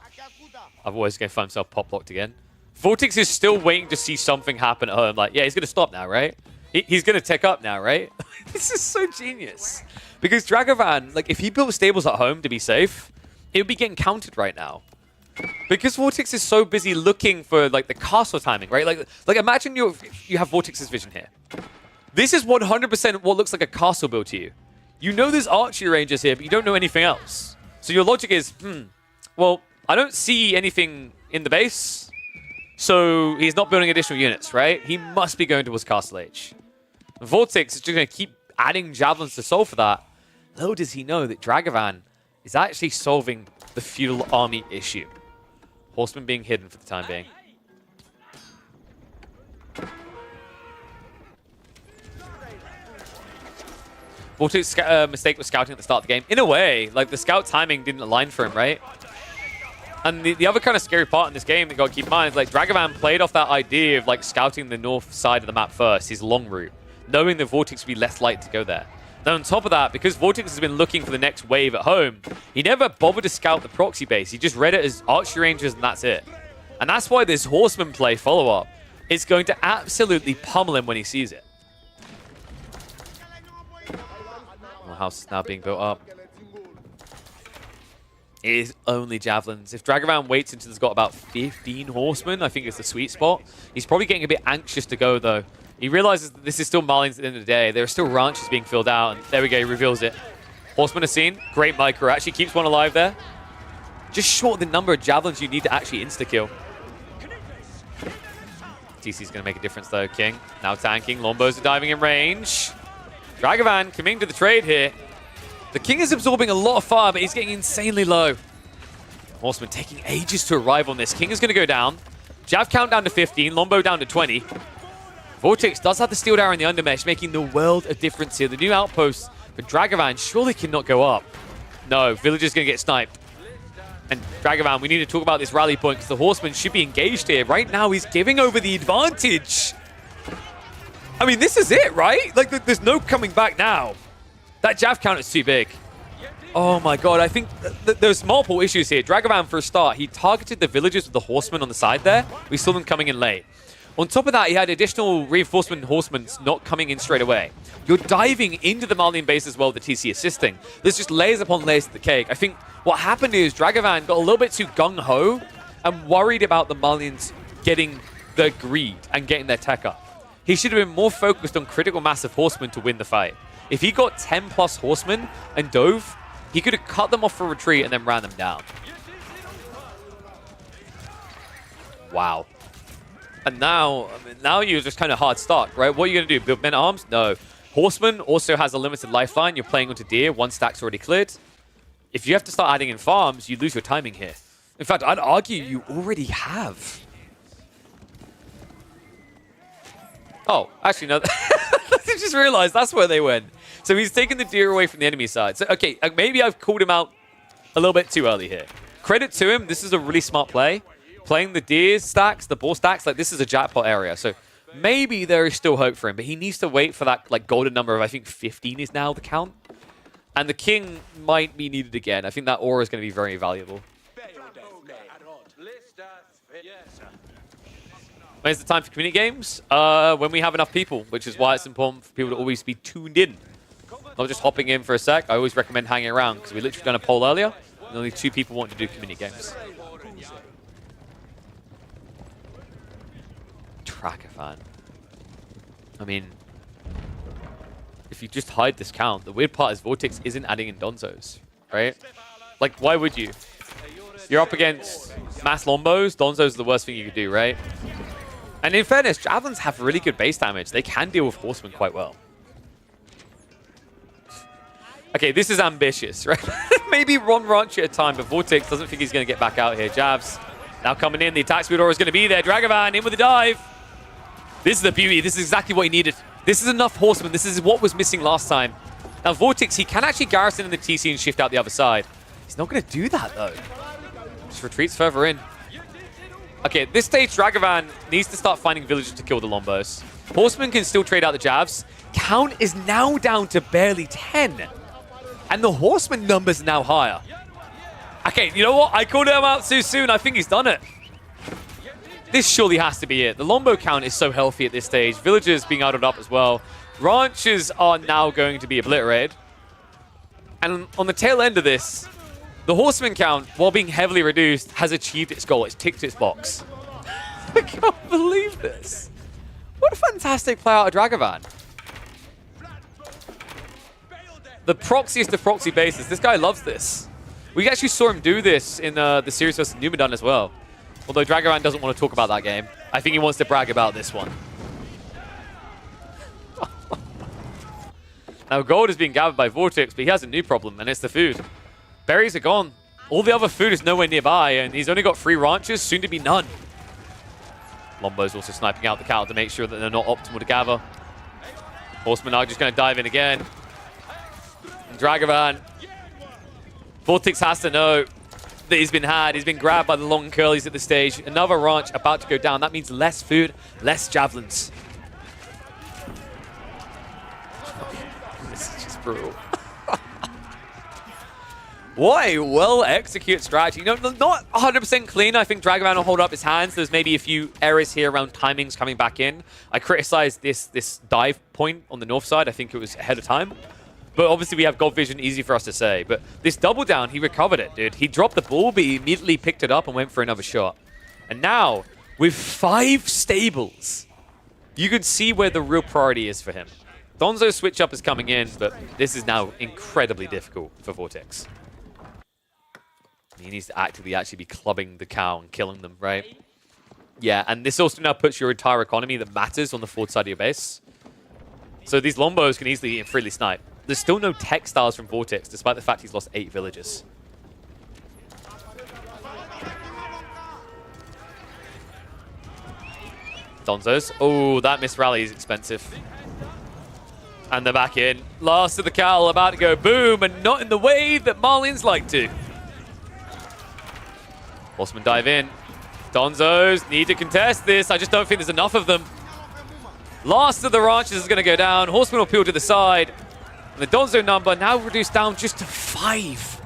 Otherwise, he's going to find himself pop-locked again. Vortex is still waiting to see something happen at home. Like, yeah, he's going to stop now, right? He's going to tech up now, right? This is so genius. Because Dragavan, like, if he built stables at home to be safe, it would be getting countered right now. Because Vortex is so busy looking for, like, the castle timing, right? Like imagine you have Vortex's vision here. This is 100% what looks like a castle build to you. You know there's archery ranges here, but you don't know anything else. So your logic is, well, I don't see anything in the base, so he's not building additional units, right? He must be going towards Castle Age. Vortex is just going to keep adding javelins to solve for that. Little does he know that Dragavan is actually solving the feudal army issue. Horsemen being hidden for the time being. Vortex's mistake was scouting at the start of the game. In a way, like, the scout timing didn't align for him, right? And the other kind of scary part in this game that you got to keep in mind is, like, Dragavan played off that idea of, like, scouting the north side of the map first, his long route, knowing that Vortex would be less likely to go there. Then on top of that, because Vortex has been looking for the next wave at home, he never bothered to scout the proxy base. He just read it as archery ranges and that's it. And that's why this horseman play follow-up is going to absolutely pummel him when he sees it. House is now being built up. It is only javelins. If Dragavan waits until there's got about 15 horsemen, I think it's the sweet spot. He's probably getting a bit anxious to go, though. He realizes that this is still Marlins at the end of the day. There are still ranches being filled out, and there we go, he reveals it. Horsemen are seen. Great micro. Actually keeps one alive there. Just short the number of javelins you need to actually insta-kill. TC's going to make a difference, though. King now tanking. Lombos are diving in range. Dragavan coming to the trade here. The King is absorbing a lot of fire, but he's getting insanely low. Horseman taking ages to arrive on this. King is going to go down. Jav count down to 15. Lombo down to 20. Vortex does have the steel arrow in the undermesh, making the world of difference here. The new outpost for Dragavan surely cannot go up. No, Villager's going to get sniped. And Dragavan, we need to talk about this rally point because the Horseman should be engaged here. Right now, he's giving over the advantage. I mean, this is it, right? Like, there's no coming back now. That Jav count is too big. Oh my god, I think there's multiple issues here. Dragavan, for a start, he targeted the villagers with the horsemen on the side there. We saw them coming in late. On top of that, he had additional reinforcement horsemen not coming in straight away. You're diving into the Malian base as well with the TC assisting. There's just layers upon layers of the cake. I think what happened is Dragavan got a little bit too gung-ho and worried about the Malians getting their greed and getting their tech up. He should have been more focused on critical mass of horsemen to win the fight. If he got 10 plus horsemen and dove, he could have cut them off for retreat and then ran them down. Wow. And now you're just kind of hard stuck, right? What are you going to do? Build men at arms? No. Horseman also has a limited lifeline. You're playing onto deer. One stack's already cleared. If you have to start adding in farms, you lose your timing here. In fact, I'd argue you already have. Oh, actually, no. I just realized that's where they went. So he's taken the deer away from the enemy side. So, okay, maybe I've called him out a little bit too early here. Credit to him. This is a really smart play. Playing the deer stacks, the boar stacks, like this is a jackpot area. So maybe there is still hope for him, but he needs to wait for that like golden number of, I think 15 is now the count. And the king might be needed again. I think that aura is going to be very valuable. When's the time for community games? When we have enough people, which is why it's important for people to always be tuned in. Not just hopping in for a sec. I always recommend hanging around because we literally done a poll earlier and only 2 people want to do community games. Tracker fan. I mean, if you just hide this count, the weird part is Vortex isn't adding in Donzos, right? Like, why would you? You're up against mass Lombos. Donzos are the worst thing you could do, right? And in fairness, Javelins have really good base damage. They can deal with Horsemen quite well. Okay, this is ambitious, right? Maybe one Ranch at a time, but Vortex doesn't think he's going to get back out here. Javs now coming in. The attack speed aura is going to be there. Dragavan in with the dive. This is the beauty. This is exactly what he needed. This is enough Horsemen. This is what was missing last time. Now, Vortex, he can actually garrison in the TC and shift out the other side. He's not going to do that, though. Just retreats further in. Okay, at this stage, Dragavan needs to start finding villagers to kill the Lombos. Horsemen can still trade out the Javs. Count is now down to barely 10. And the Horseman number's now higher. Okay, you know what? I called him out too soon. I think he's done it. This surely has to be it. The Lombo count is so healthy at this stage. Villagers being added up as well. Ranches are now going to be obliterated. And on the tail end of this, the Horseman count, while being heavily reduced, has achieved its goal. It's ticked its box. I can't believe this. What a fantastic play out of Dragavan. The proxiest of proxy bases. This guy loves this. We actually saw him do this in the series versus Numidan as well. Although Dragavan doesn't want to talk about that game. I think he wants to brag about this one. Now, gold is being gathered by Vortex, but he has a new problem, and it's the food. Berries are gone. All the other food is nowhere nearby, and he's only got 3 ranches, soon to be none. Lombo's also sniping out the cattle to make sure that they're not optimal to gather. Horsemen are just going to dive in again. And Dragavan. Vortex has to know that he's been had. He's been grabbed by the long curlies at this stage. Another ranch about to go down. That means less food, less javelins. This is just brutal. What a well-executed strategy. You know, not 100% clean. I think Dragavan will hold up his hands. There's maybe a few errors here around timings coming back in. I criticized this dive point on the north side. I think it was ahead of time. But obviously we have God Vision, easy for us to say. But this double down, he recovered it, dude. He dropped the ball, but he immediately picked it up and went for another shot. And now, with 5 stables, you can see where the real priority is for him. Donzo's switch up is coming in, but this is now incredibly difficult for Vortex. He needs to actively actually be clubbing the cow and killing them, right? Yeah, and this also now puts your entire economy that matters on the forward side of your base. So these Lombos can easily and freely snipe. There's still no textiles from Vortex, despite the fact he's lost 8 villages. Donzos. Oh, that missed rally is expensive. And they're back in. Last of the cowl about to go boom, and not in the way that Marlins like to. Horsemen dive in. Donzos need to contest this. I just don't think there's enough of them. Last of the ranches is going to go down. Horsemen will peel to the side. And the Donzo number now reduced down just to 5.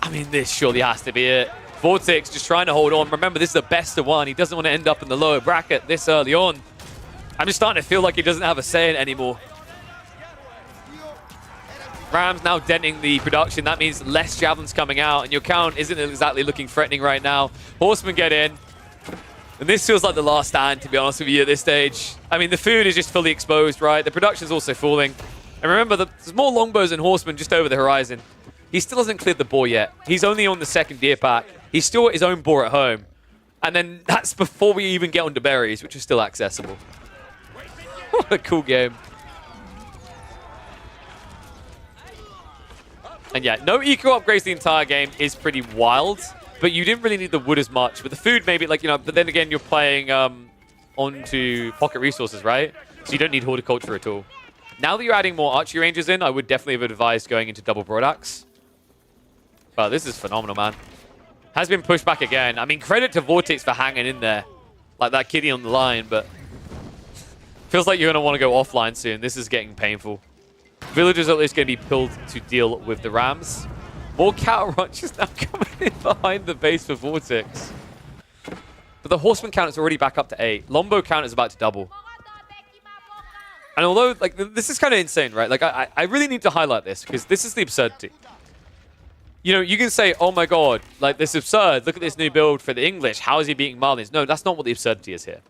I mean, this surely has to be it. Vortex just trying to hold on. Remember, this is the best of 1. He doesn't want to end up in the lower bracket this early on. I'm just starting to feel like he doesn't have a say in it anymore. Rams now denting the production. That means less javelins coming out, and your count isn't exactly looking threatening right now. Horsemen get in. And this feels like the last stand, to be honest with you, at this stage. I mean, the food is just fully exposed, right? The production's also falling. And remember, there's more longbows and horsemen just over the horizon. He still hasn't cleared the boar yet. He's only on the 2nd deer pack. He's still got his own boar at home. And then that's before we even get onto berries, which is still accessible. What a cool game. And yeah, no eco upgrades the entire game is pretty wild. But you didn't really need the wood as much. But the food maybe, like, you know, but then again, you're playing onto pocket resources, right? So you don't need horticulture at all. Now that you're adding more archery ranges in, I would definitely have advised going into double broadaxe. But this is phenomenal, man. Has been pushed back again. I mean, credit to Vortex for hanging in there. like that kitty on the line, but feels like you're going to want to go offline soon. This is getting painful. Villagers are at least going to be pulled to deal with the Rams. More cattle ranchers now coming in behind the base for Vortex. But the Horseman count is already back up to 8. Lombo count is about to double. And although, like, this is kind of insane, right? Like, I really need to highlight this because this is the absurdity. You know, you can say, oh my god, like, this is absurd. Look at this new build for the English. How is he beating Marlins? No, that's not what the absurdity is here.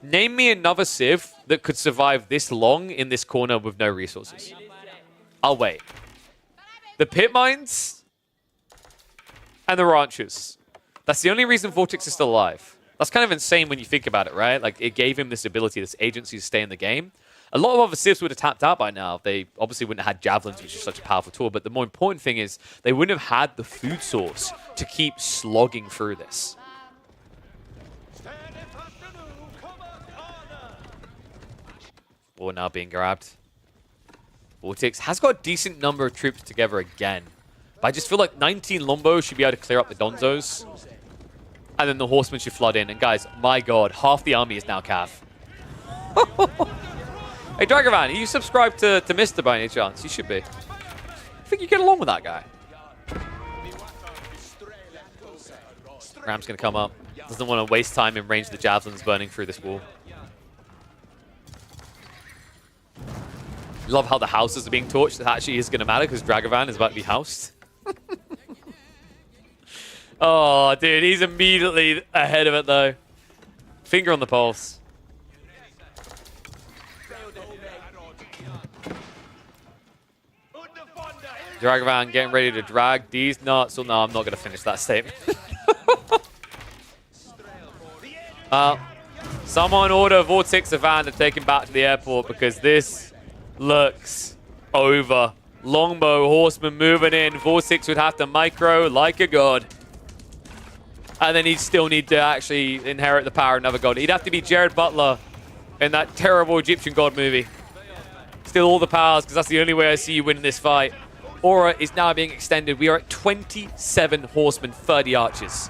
Name me another Civ that could survive this long in this corner with no resources. I'll wait. The pit mines and the ranchers. That's the only reason Vortex is still alive. That's kind of insane when you think about it, right? Like, it gave him this ability, this agency to stay in the game. A lot of other Civs would have tapped out by now. They obviously wouldn't have had Javelins, which is such a powerful tool. But the more important thing is they wouldn't have had the food source to keep slogging through this. Ball now being grabbed. Vortex has got a decent number of troops together again. But I just feel like 19 Lombo should be able to clear up the Donzos. And then the Horsemen should flood in. And guys, my god, half the army is now Cav. Hey, Dragovan, are you subscribed to Mr. by any chance? You should be. I think you get along with that guy. Ram's going to come up. Doesn't want to waste time in range of the Javelins burning through this wall. Love how the houses are being torched. That actually is going to matter because Dragovan is about to be housed. Oh, dude, he's immediately ahead of it, though. Finger on the pulse. Dragovan getting ready to drag these nuts. Oh, no, I'm not going to finish that statement. Someone order Vortex a van to take him back to the airport because this looks over. Longbow Horseman moving in. Vortex would have to micro like a god. And then he'd still need to actually inherit the power of another god. He'd have to be Jared Butler in that terrible Egyptian god movie. Still all the powers because that's the only way I see you winning this fight. Aura is now being extended. We are at 27 horsemen, 30 archers.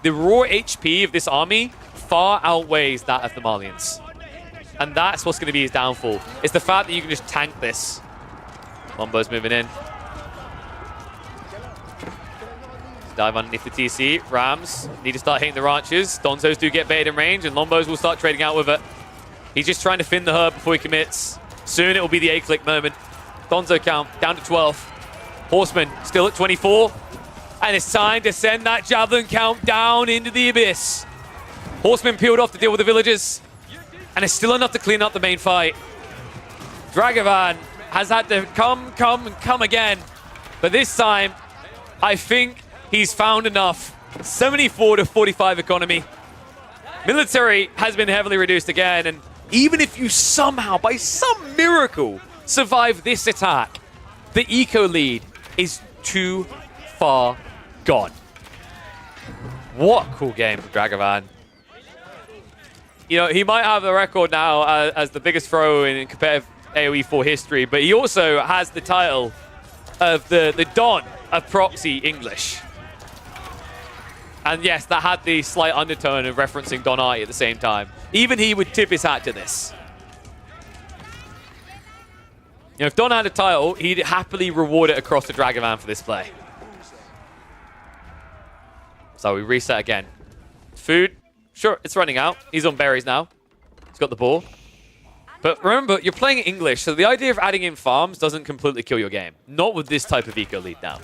The raw HP of this army far outweighs that of the Malians. And that's what's going to be his downfall. It's the fact that you can just tank this. Lombo's moving in. Dive underneath the TC. Rams need to start hitting the ranchers. Donzos do get baited in range, and Lombos will start trading out with it. He's just trying to fin the herb before he commits. Soon it will be the A-click moment. Donzo count down to 12. Horseman still at 24. And it's time to send that Javelin count down into the abyss. Horseman peeled off to deal with the villagers. And it's still enough to clean up the main fight. Dragovan has had to come again. But this time, I think he's found enough. 74 to 45 economy. Military has been heavily reduced again. And even if you somehow, by some miracle, survive this attack, the eco lead is too far gone. What a cool game for Dragovan. You know, he might have the record now as the biggest throw in competitive AoE 4 history, but he also has the title of the Don of Proxy English. And yes, that had the slight undertone of referencing Don Artie at the same time. Even he would tip his hat to this. You know, if Don had a title, he'd happily reward it across to Dragovan for this play. So we reset again. Food, sure, it's running out. He's on berries now. He's got the ball. But remember, you're playing English, so the idea of adding in farms doesn't completely kill your game. Not with this type of eco lead now.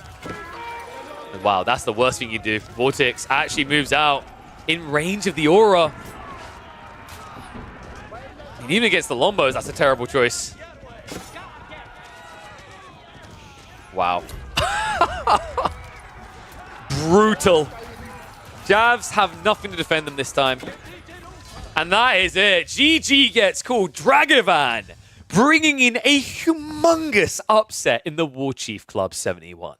And wow, that's the worst thing you do. Vortex actually moves out in range of the aura. And even against the Lombos, that's a terrible choice. Wow. Brutal. Javs have nothing to defend them this time. And that is it. GG gets called. Dragovan bringing in a humongous upset in the Warchief Club 71.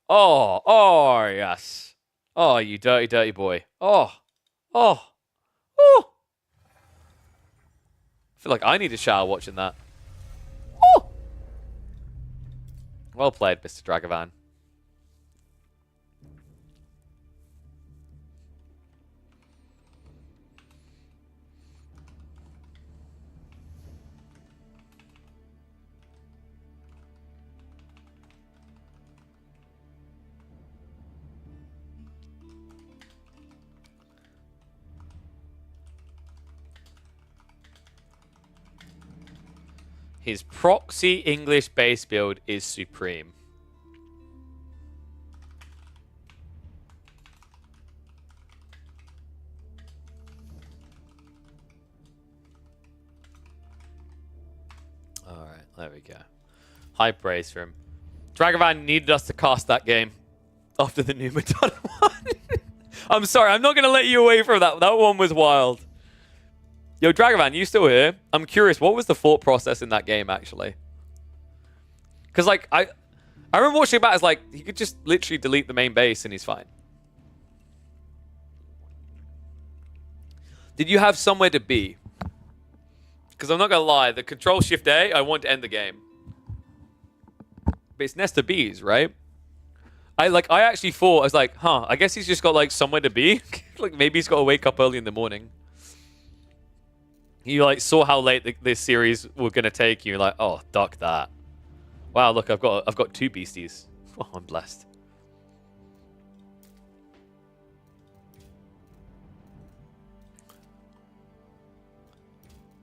Oh, yes. Oh, you dirty, dirty boy. Oh. I feel like I need a shower watching that. Oh. Well played, Mr. Dragovan. His proxy English base build is supreme. Alright, there we go. High praise for him. Dragavan needed us to cast that game after the Numadon one. I'm sorry, I'm not going to let you away from that. That one was wild. Yo, Dragavan, you still here? I'm curious, what was the thought process in that game, actually? Because, like, I remember watching it back as, like, he could just literally delete the main base and he's fine. Did you have somewhere to be? Because I'm not going to lie, the Control-Shift-A, I want to end the game. But it's Nesta B's, right? I actually thought, I was like, huh, I guess he's just got, like, somewhere to be. Like, maybe he's got to wake up early in the morning. You, like, saw how late this series were going to take. You're like, oh, duck that. Wow, look, I've got 2 beasties. Oh, I'm blessed.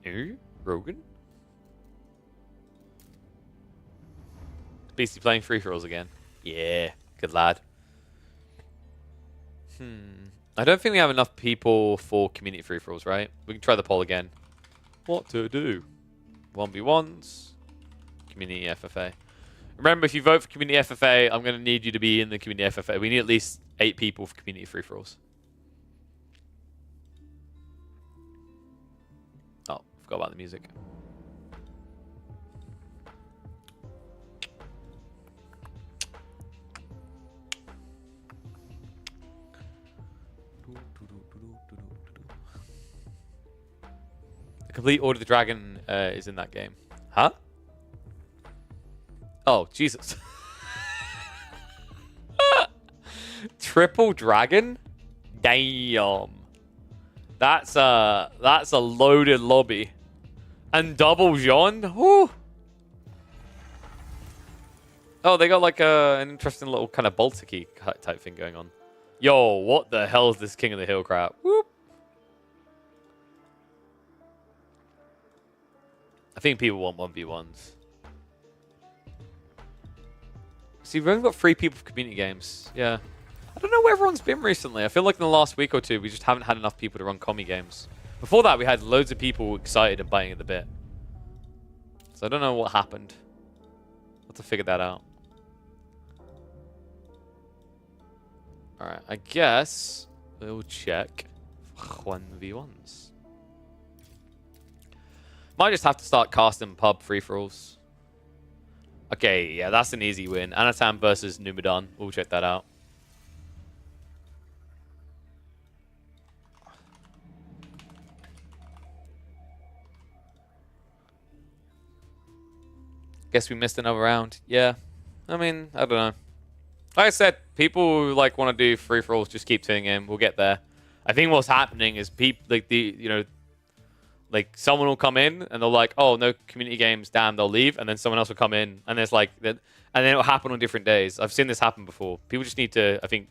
Ooh, Rogan? Beastie playing free-for-alls again. Yeah, good lad. I don't think we have enough people for community free-for-alls, right? We can try the poll again. What to do? 1v1s. Community FFA. Remember, if you vote for community FFA, I'm going to need you to be in the community FFA. We need at least 8 people for community free-for-alls. Oh, forgot about the music. The complete Order of the Dragon is in that game. Huh? Oh, Jesus. Triple Dragon? Damn. That's a loaded lobby. And double Jean? Whew. Oh, they got like an interesting little kind of Baltic-y type thing going on. Yo, what the hell is this King of the Hill crap? Whoop. I think people want 1v1s. See, we've only got 3 people for community games. Yeah. I don't know where everyone's been recently. I feel like in the last week or 2, we just haven't had enough people to run commie games. Before that, we had loads of people excited and biting at the bit. So I don't know what happened. We'll have to figure that out. Alright, I guess we'll check 1v1s. Might just have to start casting pub free-for-alls. Okay, yeah, that's an easy win. Anatan versus Numadon. We'll check that out. Guess we missed another round. Yeah. I mean, I don't know. Like I said, people who like want to do free-for-alls just keep tuning in. We'll get there. I think what's happening is people like someone will come in and they'll like, oh, no community games, damn, they'll leave, and then someone else will come in and there's like that, and then it'll happen on different days. I've seen this happen before. People just need to, I think,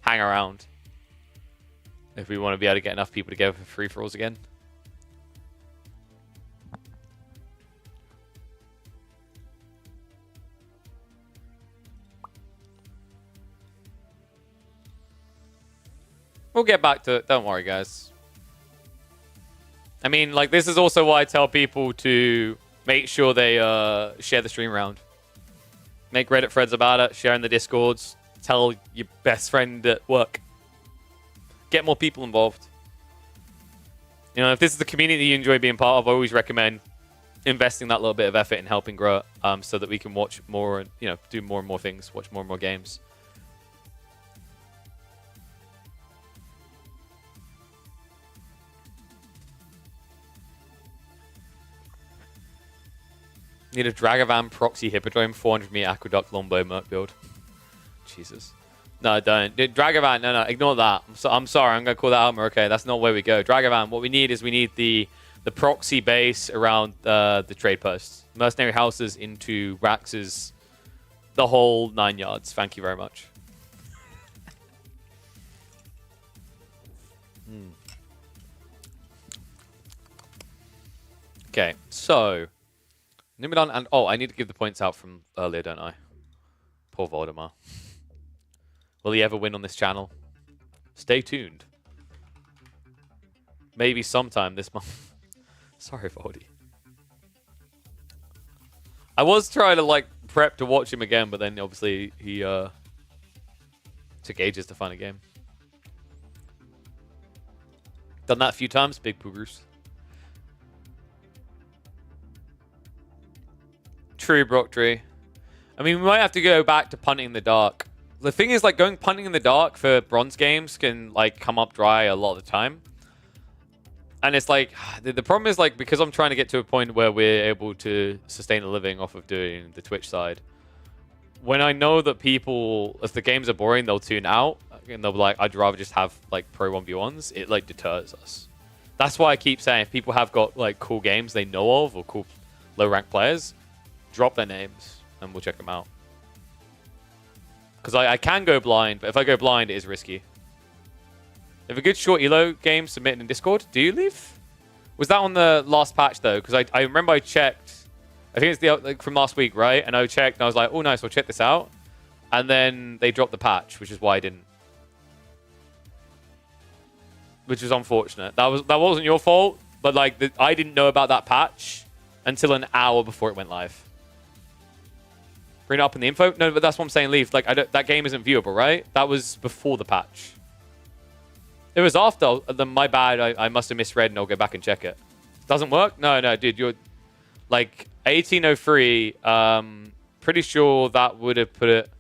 hang around if we want to be able to get enough people together for free-for-alls again. We'll get back to it. Don't worry, guys. I mean, like, this is also why I tell people to make sure they share the stream around. Make Reddit threads about it, share in the Discords, tell your best friend at work. Get more people involved. You know, if this is the community you enjoy being part of, I always recommend investing that little bit of effort in helping grow it, so that we can watch more and, you know, do more and more things, watch more and more games. Need a Dragavan proxy Hippodrome 400-meter Aqueduct Longbow Merc build. Jesus. No, don't. Dragavan, no, ignore that. I'm sorry, I'm going to call that armor. Okay, that's not where we go. Dragavan, what we need is we need the proxy base around the trade posts. Mercenary houses into Rax's, the whole 9 yards. Thank you very much. Okay, so Numidan and... Oh, I need to give the points out from earlier, don't I? Poor Voldemar. Will he ever win on this channel? Stay tuned. Maybe sometime this month. Sorry, Voldy. I was trying to, like, prep to watch him again, but then obviously he took ages to find a game. Done that a few times, big poogers. True, Brocktree. I mean, we might have to go back to punting in the dark. The thing is, like, going punting in the dark for bronze games can, like, come up dry a lot of the time. And it's like, the problem is, like, because I'm trying to get to a point where we're able to sustain a living off of doing the Twitch side. When I know that people, if the games are boring, they'll tune out. And they'll be like, I'd rather just have, like, pro 1v1s. It, like, deters us. That's why I keep saying, if people have got, like, cool games they know of or cool low-ranked players, drop their names and we'll check them out. Because I can go blind, but if I go blind, it is risky. If a good short elo game submitted in Discord, do you leave? Was that on the last patch, though? Because I remember I checked. I think it's the like, from last week, right? And I checked, and I was like, oh, nice, I'll check this out. And then they dropped the patch, which is why I didn't. Which is unfortunate. That wasn't your fault, but like I didn't know about that patch until an hour before it went live. Bring it up in the info? No, but that's what I'm saying, leave. Like, that game isn't viewable, right? That was before the patch. It was after. Then my bad. I must have misread, and I'll go back and check it. Doesn't work? No, dude. You're like 1803. Pretty sure that would have put it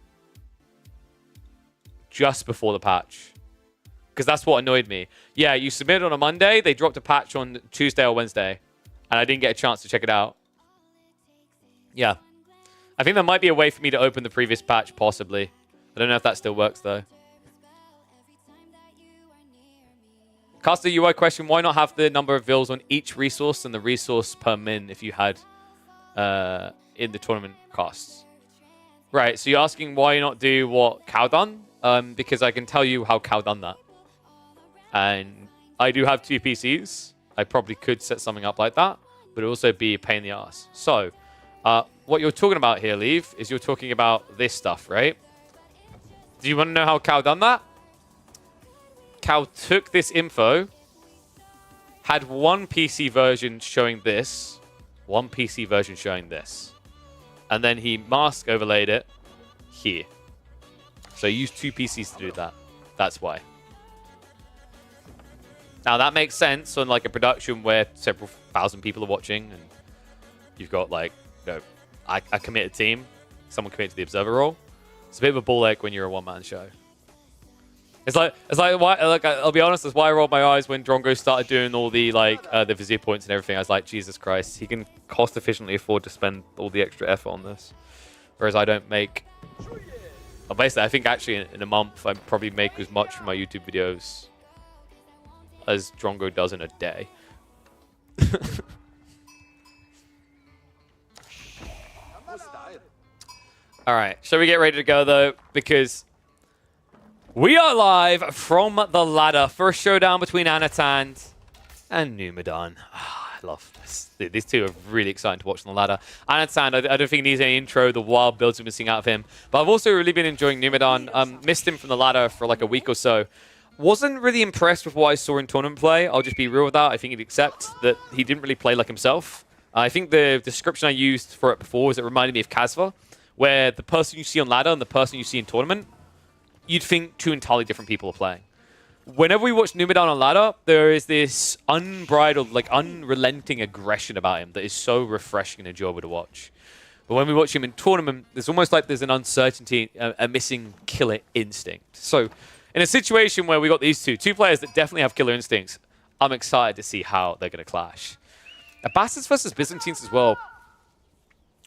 just before the patch, because that's what annoyed me. Yeah, you submitted on a Monday. They dropped a patch on Tuesday or Wednesday, and I didn't get a chance to check it out. Yeah. I think there might be a way for me to open the previous patch, possibly. I don't know if that still works, though. Caster UI question, why not have the number of vills on each resource and the resource per min if you had in the tournament costs? Right, so you're asking why not do what Cow done? Because I can tell you how Cow done that. And I do have 2 PCs. I probably could set something up like that, but it would also be a pain in the ass. So, what you're talking about here, Leave, is you're talking about this stuff, right? Do you want to know how Cow done that? Cow took this info, had one PC version showing this, one PC version showing this, and then he mask overlaid it here. So he used 2 PCs to do that. That's why. Now that makes sense on like a production where several thousand people are watching, and you've got like, you know, a committed team, someone committed to the observer role. It's a bit of a ball ache when you're a one-man show. It's like why, like I'll be honest, that's why I rolled my eyes when Drongo started doing all the like the vizier points and everything. I was like, Jesus Christ, he can cost efficiently afford to spend all the extra effort on this, whereas I don't make. Well, basically, I think actually in a month I probably make as much from my YouTube videos as Drongo does in a day. All right, shall we get ready to go though? Because we are live from the ladder for a showdown between Anatan and Numidan. I love this. These two are really exciting to watch on the ladder. Anatan, I don't think he needs any intro. The wild builds we've been seeing out of him. But I've also really been enjoying Numidan. Missed him from the ladder for like a week or so. Wasn't really impressed with what I saw in tournament play. I'll just be real with that. I think he'd accept that he didn't really play like himself. I think the description I used for it before was it reminded me of Kasva, where the person you see on ladder and the person you see in tournament, you'd think 2 entirely different people are playing. Whenever we watch Numidan on ladder, there is this unbridled, like unrelenting aggression about him that is so refreshing and enjoyable to watch. But when we watch him in tournament, there's almost like there's an uncertainty, a missing killer instinct. So in a situation where we got these two players that definitely have killer instincts, I'm excited to see how they're going to clash. Abbasids versus Byzantines as well.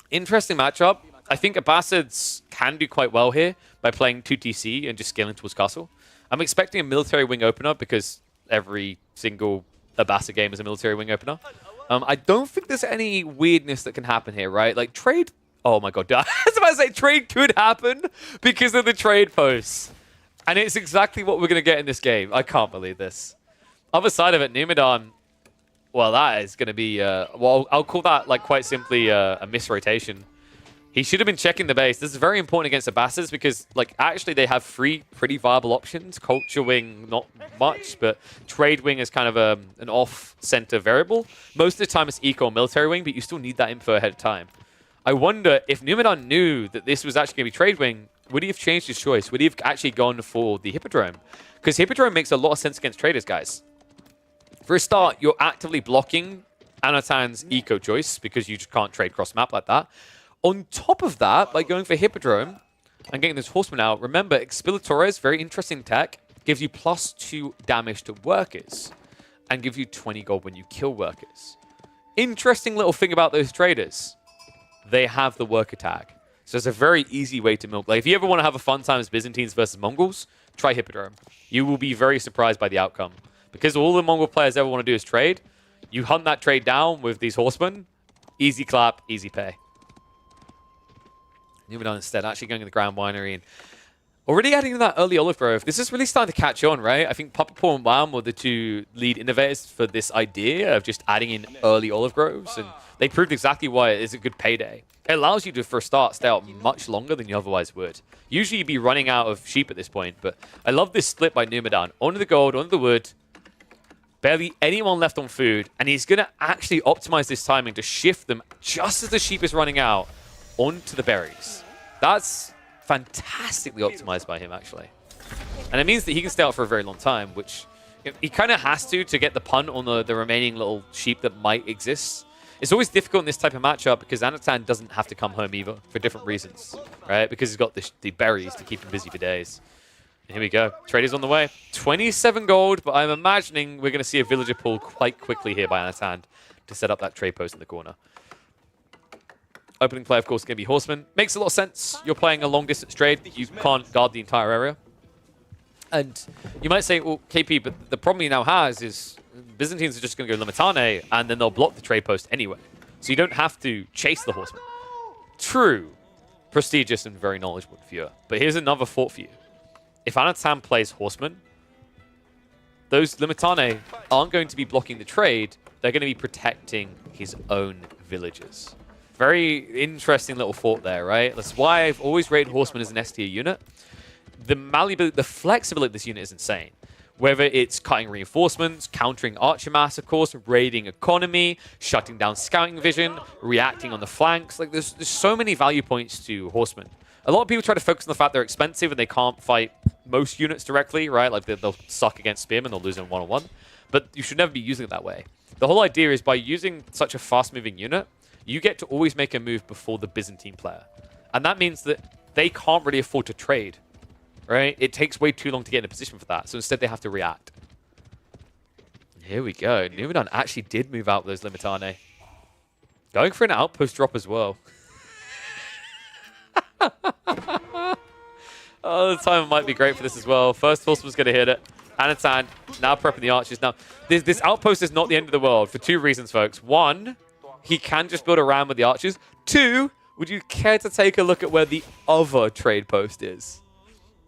Interesting matchup. I think Abbasids can do quite well here by playing 2 TC and just scaling towards castle. I'm expecting a military wing opener because every single Abbasid game is a military wing opener. I don't think there's any weirdness that can happen here, right? Like trade... Oh my god, I was about to say trade could happen because of the trade posts. And it's exactly what we're going to get in this game. I can't believe this. Other side of it, Numidan Well, that is going to be, well, I'll call that, like, quite simply a misrotation. He should have been checking the base. This is very important against the Bastards because, like, actually they have 3 pretty viable options. Culture Wing, not much, but Trade Wing is kind of an off-center variable. Most of the time it's Eco or Military Wing, but you still need that info ahead of time. I wonder if Numidan knew that this was actually going to be Trade Wing, would he have changed his choice? Would he have actually gone for the Hippodrome? Because Hippodrome makes a lot of sense against traders, guys. For a start, you're actively blocking Anatan's Eco choice because you just can't trade cross-map like that. On top of that, by going for Hippodrome and getting this Horseman out, remember, Expilatores, very interesting tech, gives you +2 damage to workers and gives you 20 gold when you kill workers. Interesting little thing about those traders. They have the worker tag. So it's a very easy way to milk. Like, if you ever want to have a fun time as Byzantines versus Mongols, try Hippodrome. You will be very surprised by the outcome. Because all the Mongol players ever want to do is trade. You hunt that trade down with these Horsemen. Easy clap, easy pay. Numidan instead actually going to the Grand Winery and already adding to that early olive grove. This is really starting to catch on, right? I think Papapour and Wham were the 2 lead innovators for this idea of just adding in early olive groves, and they proved exactly why it is a good payday. It allows you to, for a start, stay out much longer than you otherwise would. Usually you'd be running out of sheep at this point, but I love this split by Numidan. Onto the gold, onto the wood. Barely anyone left on food, and he's going to actually optimize this timing to shift them just as the sheep is running out onto the berries. That's fantastically optimized by him, actually. And it means that he can stay out for a very long time, which he kind of has to get the punt on the remaining little sheep that might exist. It's always difficult in this type of matchup because Anatan doesn't have to come home either for different reasons, right? Because he's got the berries to keep him busy for days. And here we go. Trade is on the way. 27 gold, but I'm imagining we're going to see a villager pull quite quickly here by Anatan to set up that trade post in the corner. Opening play, of course, is going to be Horseman. Makes a lot of sense. You're playing a long-distance trade. You can't guard the entire area. And you might say, well, KP, but the problem he now has is Byzantines are just going to go Limitane, and then they'll block the trade post anyway. So you don't have to chase the Horseman. True. Prestigious and very knowledgeable viewer. But here's another thought for you. If Anatan plays Horseman, those Limitane aren't going to be blocking the trade. They're going to be protecting his own villagers. Very interesting little thought there, right? That's why I've always rated Horseman as an S tier unit. The malleability, the flexibility of this unit is insane. Whether it's cutting reinforcements, countering archer mass, of course, raiding economy, shutting down scouting vision, reacting on the flanks. Like, there's so many value points to Horsemen. A lot of people try to focus on the fact they're expensive and they can't fight most units directly, right? Like, they'll suck against Spearmen, they'll lose in one-on-one. But you should never be using it that way. The whole idea is by using such a fast-moving unit, you get to always make a move before the Byzantine player. And that means that they can't really afford to trade, right? It takes way too long to get in a position for that. So instead they have to react. Here we go. Numidan actually did move out those Limitane. Going for an outpost drop as well. Oh, the timing might be great for this as well. First Horseman's going to hit it. Anatan now prepping the archers. Now, this outpost is not the end of the world for 2 reasons, folks. 1, he can just build a ram with the archers. 2, would you care to take a look at where the other trade post is?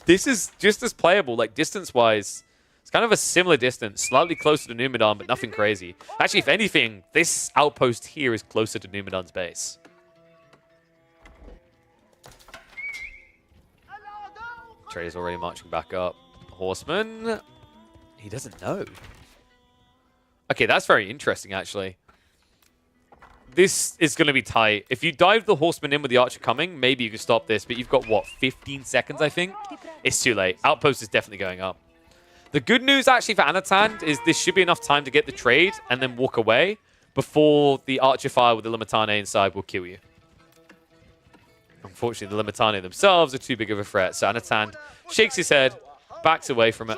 This is just as playable, like distance-wise. It's kind of a similar distance, slightly closer to Numidan, but nothing crazy. Actually, if anything, this outpost here is closer to Numidan's base. Trade is already marching back up. Horseman, he doesn't know. Okay, that's very interesting, actually. This is going to be tight. If you dive the Horseman in with the Archer coming, maybe you can stop this, but you've got, what, 15 seconds, I think? It's too late. Outpost is definitely going up. The good news, actually, for Anatan is this should be enough time to get the trade and then walk away before the Archer fire with the Limitane inside will kill you. Unfortunately, the Limitane themselves are too big of a threat, so Anatan shakes his head, backs away from it.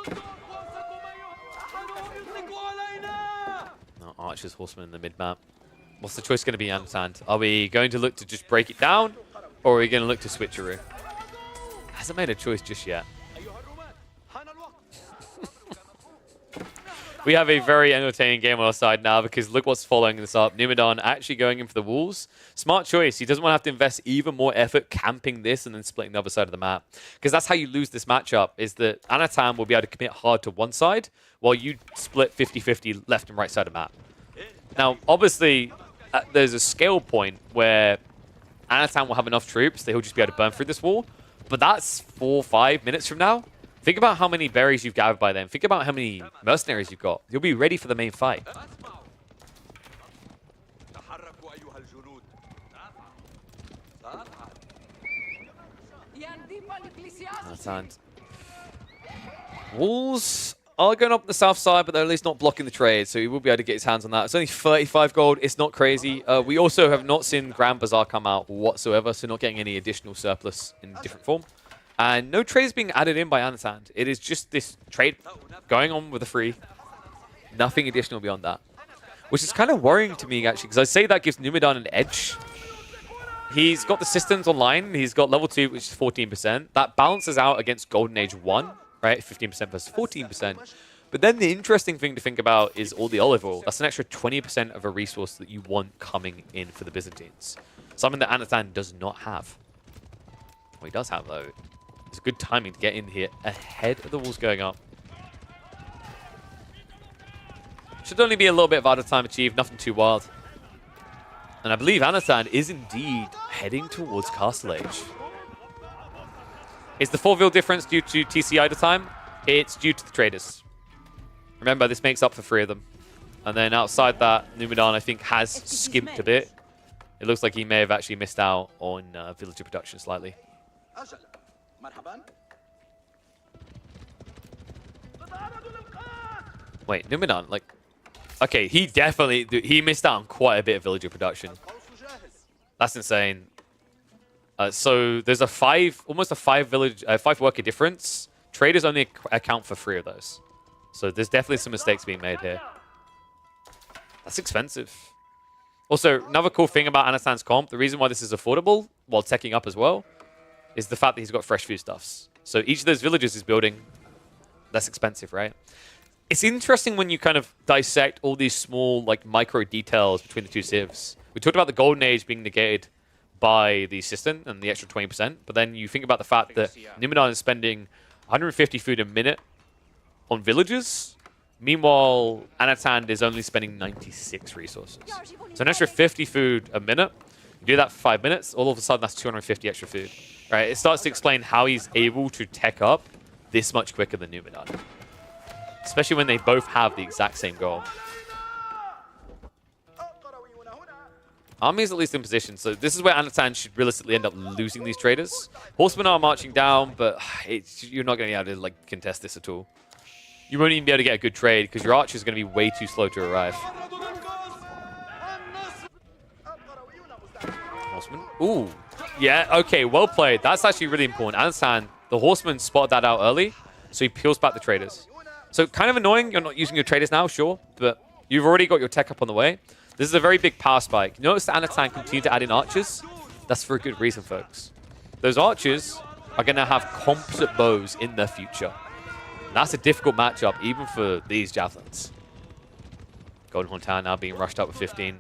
No, Archer's Horseman in the mid-map. What's the choice going to be, Anatan? Are we going to look to just break it down, or are we going to look to switcheroo? Hasn't made a choice just yet. We have a very entertaining game on our side now because look what's following this up. Numidan actually going in for the walls. Smart choice. He doesn't want to have to invest even more effort camping this and then splitting the other side of the map. Because that's how you lose this matchup, is that Anatan will be able to commit hard to one side while you split 50-50 left and right side of the map. Now, obviously, there's a scale point where Anatan will have enough troops that he'll just be able to burn through this wall. But that's 4 or 5 minutes from now. Think about how many berries you've gathered by then. Think about how many mercenaries you've got. You'll be ready for the main fight. Anatan. Walls are going up the south side, but they're at least not blocking the trade, so he will be able to get his hands on that. It's only 35 gold. It's not crazy. We also have not seen Grand Bazaar come out whatsoever, so not getting any additional surplus in different form. And no trades being added in by Anatan. It is just this trade going on with a free. Nothing additional beyond that. Which is kind of worrying to me, actually, because I say that gives Numidan an edge. He's got the systems online. He's got level 2, which is 14%. That balances out against Golden Age 1. Right, 15% versus 14%. But then the interesting thing to think about is all the olive oil. That's an extra 20% of a resource that you want coming in for the Byzantines. Something that Anatan does not have. What he does have, though, is good timing to get in here ahead of the walls going up. Should only be a little bit of out of time achieved, nothing too wild. And I believe Anatan is indeed heading towards Castle Age. Is the 4-vil difference due to TC idle time? It's due to the traders. Remember, this makes up for 3 of them. And then outside that, Numidan, I think, has skimped a bit. It looks like he may have actually missed out on villager production slightly. Wait, Numidan, like... Okay, he missed out on quite a bit of villager production. That's insane. So there's almost a 5 worker difference. Traders only account for 3 of those. So there's definitely some mistakes being made here. That's expensive. Also, another cool thing about Anatan's comp, the reason why this is affordable, while teching up as well, is the fact that he's got fresh foodstuffs. So each of those villages is building less expensive, right? It's interesting when you kind of dissect all these small, like, micro details between the two civs. We talked about the Golden Age being negated by the system and the extra 20%, but then you think about the fact that Numidan is spending 150 food a minute on villages. Meanwhile, Anatan is only spending 96 resources. So an extra 50 food a minute. You do that for 5 minutes, all of a sudden that's 250 extra food. Right? It starts to explain how he's able to tech up this much quicker than Numidan. Especially when they both have the exact same goal. Army is at least in position, so this is where Anatan should realistically end up losing these traders. Horsemen are marching down, but you're not going to be able to like contest this at all. You won't even be able to get a good trade because your archer is going to be way too slow to arrive. Horseman. Ooh. Yeah, okay, well played. That's actually really important. Anatan, the horseman spotted that out early, so he peels back the traders. So kind of annoying you're not using your traders now, sure, but you've already got your tech up on the way. This is a very big power spike. Notice that Anatan continue to add in archers. That's for a good reason, folks. Those archers are going to have composite bows in their future. And that's a difficult matchup, even for these javelins. Golden Horn Tower now being rushed up with 15.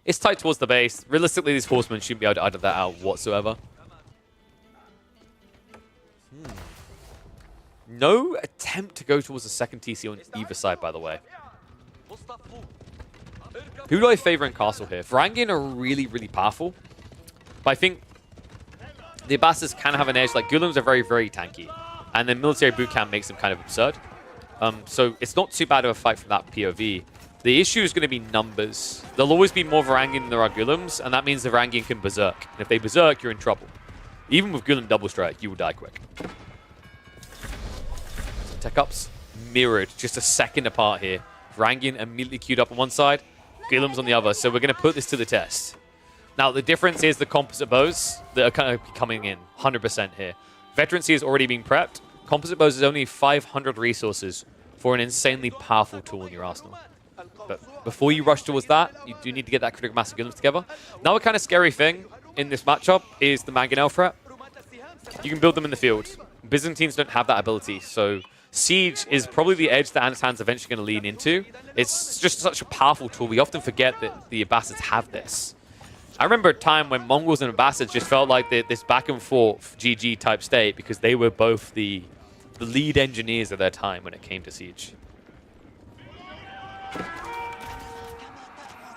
It's tight towards the base. Realistically, these horsemen shouldn't be able to idle that out whatsoever. No attempt to go towards the second TC on either side, by the way. Who do I favor in Castle here? Varangian are really, really powerful. But I think the Abbasids can have an edge. Like, Ghulams are very, very tanky. And then military boot camp makes them kind of absurd. So it's not too bad of a fight from that POV. The issue is going to be numbers. There'll always be more Varangian than there are Ghulams, and that means the Varangian can berserk. And if they berserk, you're in trouble. Even with Ghulam double strike, you will die quick. So tech ups mirrored, just a second apart here. Varangian immediately queued up on one side, Ghulam's on the other. So we're going to put this to the test. Now, the difference is the composite bows that are kind of coming in 100% here. Veterancy is already being prepped. Composite bows is only 500 resources for an insanely powerful tool in your arsenal. But before you rush towards that, you do need to get that critical mass of Ghulams together. Another kind of scary thing in this matchup is the Mangonel threat. You can build them in the field. Byzantines don't have that ability, so Siege is probably the edge that Anatan's eventually going to lean into. It's just such a powerful tool. We often forget that the Abbasids have this. I remember a time when Mongols and Abbasids just felt like this back and forth GG type state because they were both the lead engineers of their time when it came to Siege.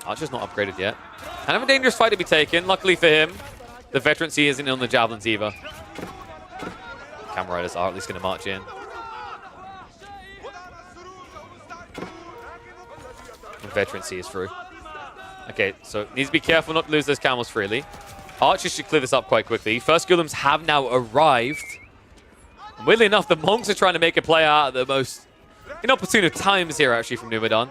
Archer's not upgraded yet. Kind of a dangerous fight to be taken. Luckily for him, the veterancy isn't on the javelins either. Camera Riders are at least going to march in. The veterancy is through. Okay, so needs to be careful not to lose those camels freely. Archers should clear this up quite quickly. First Golems have now arrived. And weirdly enough, the Monks are trying to make a play out at the most inopportune of times here, actually, from Numidan.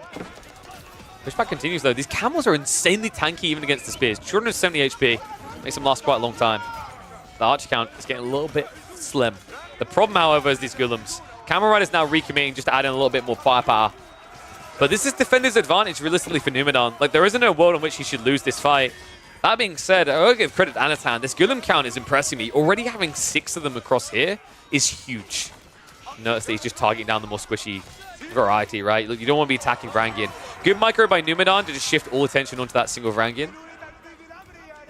Pushback continues, though. These camels are insanely tanky even against the spears. 270 HP. Makes them last quite a long time. The archer count is getting a little bit slim. The problem, however, is these Golems. Camel Rider's now recommitting just to add in a little bit more firepower. But this is Defender's advantage, realistically, for Numidan. Like, there isn't a world in which he should lose this fight. That being said, I will give credit to Anatan. This Golem count is impressing me. Already having 6 of them across here is huge. Notice that he's just targeting down the more squishy variety, right? Look, you don't want to be attacking Varangian. Good micro by Numidan to just shift all attention onto that single Varangian.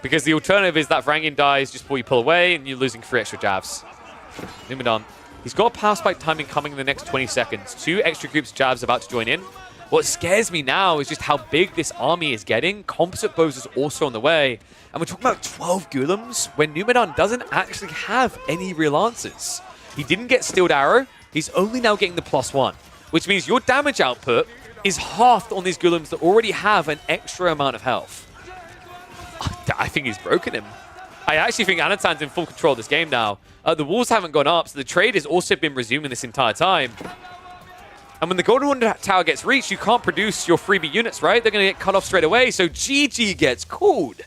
Because the alternative is that Varangian dies just before you pull away and you're losing 3 extra jabs. Numidan, he's got a power spike timing coming in the next 20 seconds. 2 extra groups of jabs about to join in. What scares me now is just how big this army is getting. Composite bows is also on the way. And we're talking about 12 Golems when Numidan doesn't actually have any real answers. He didn't get Steeled Arrow. He's only now getting the +1, which means your damage output is halved on these Golems that already have an extra amount of health. I think he's broken him. I actually think Anatan's in full control of this game now. The walls haven't gone up, so the trade has also been resuming this entire time. And when the Golden One Tower gets reached, you can't produce your freebie units, right? They're going to get cut off straight away, so GG gets called.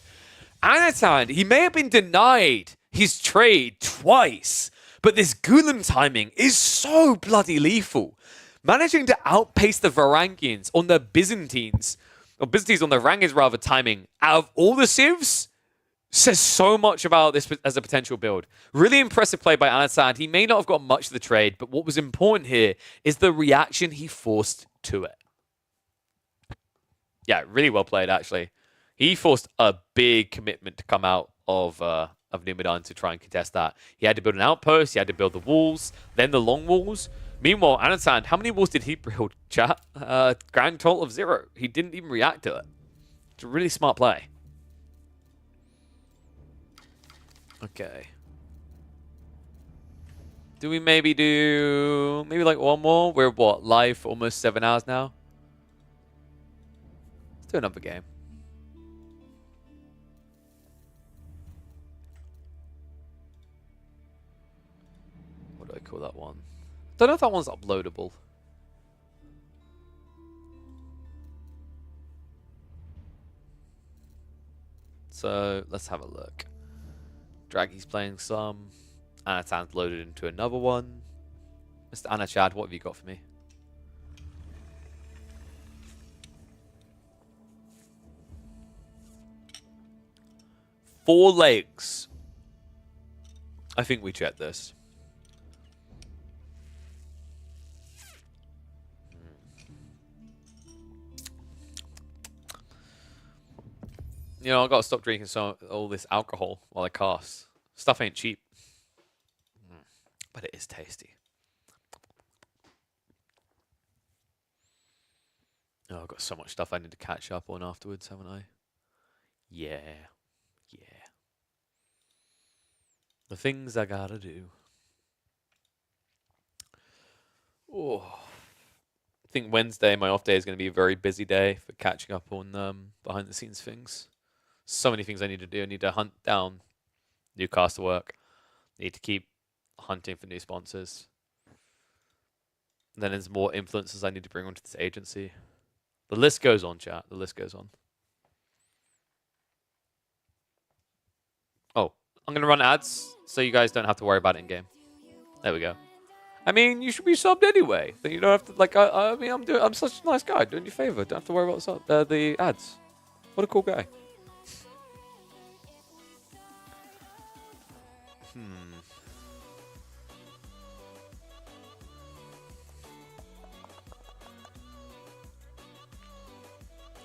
Anatan, he may have been denied his trade twice, but this Golem timing is so bloody lethal. Managing to outpace the Varangians on the Byzantines, or Byzantines on the Varangians rather, timing, out of all the civs, says so much about this as a potential build. Really impressive play by Anatan. He may not have got much of the trade, but what was important here is the reaction he forced to it. Yeah, really well played, actually. He forced a big commitment to come out of Numidan to try and contest that. He had to build an outpost, he had to build the walls, then the long walls. Meanwhile, Anatan, how many walls did he build, chat? Grand total of 0. He didn't even react to it. It's a really smart play. Okay. Do we maybe like one more? We're what, live for almost 7 hours now? Let's do another game. What do I call that one? Don't know if that one's uploadable. So let's have a look. Draggy's playing some. Anatan's loaded into another one. Mr. Anachad, what have you got for me? Four legs. I think we check this. You know, I've got to stop drinking all this alcohol while I cast. Stuff ain't cheap. But it is tasty. Oh, I've got so much stuff I need to catch up on afterwards, haven't I? Yeah. Yeah. The things I gotta do. Oh. I think Wednesday, my off day, is going to be a very busy day for catching up on behind the scenes things. So many things I need to do. I need to hunt down new caster work. I need to keep hunting for new sponsors. And then there's more influencers I need to bring onto this agency. The list goes on, chat. The list goes on. Oh, I'm going to run ads so you guys don't have to worry about it in game. There we go. I mean, you should be subbed anyway. Then you don't have to, like, I mean, I'm such a nice guy. Doing you a favor. Don't have to worry about the ads. What a cool guy.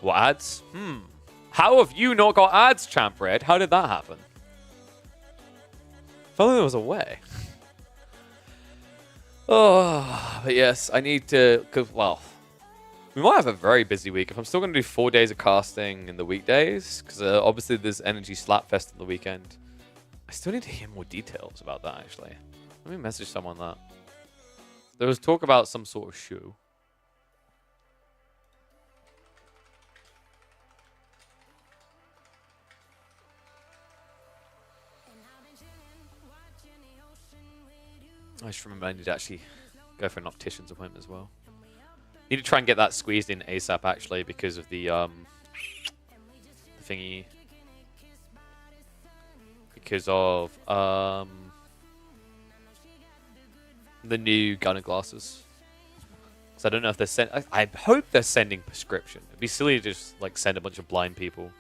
What ads? How have you not got ads, Champ Red? How did that happen? I felt like there was a way. Oh, but yes, I need to, well, We might have a very busy week. If I'm still going to do 4 days of casting in the weekdays, because obviously there's Energy Slapfest on the weekend. I still need to hear more details about that, actually. Let me message someone that. There was talk about some sort of shoe. I just remember I need to actually go for an optician's appointment as well. Need to try and get that squeezed in ASAP, actually, because of the thingy. Because of the new gunner glasses. So I don't know if they're I hope they're sending prescription. It'd be silly to just like send a bunch of blind people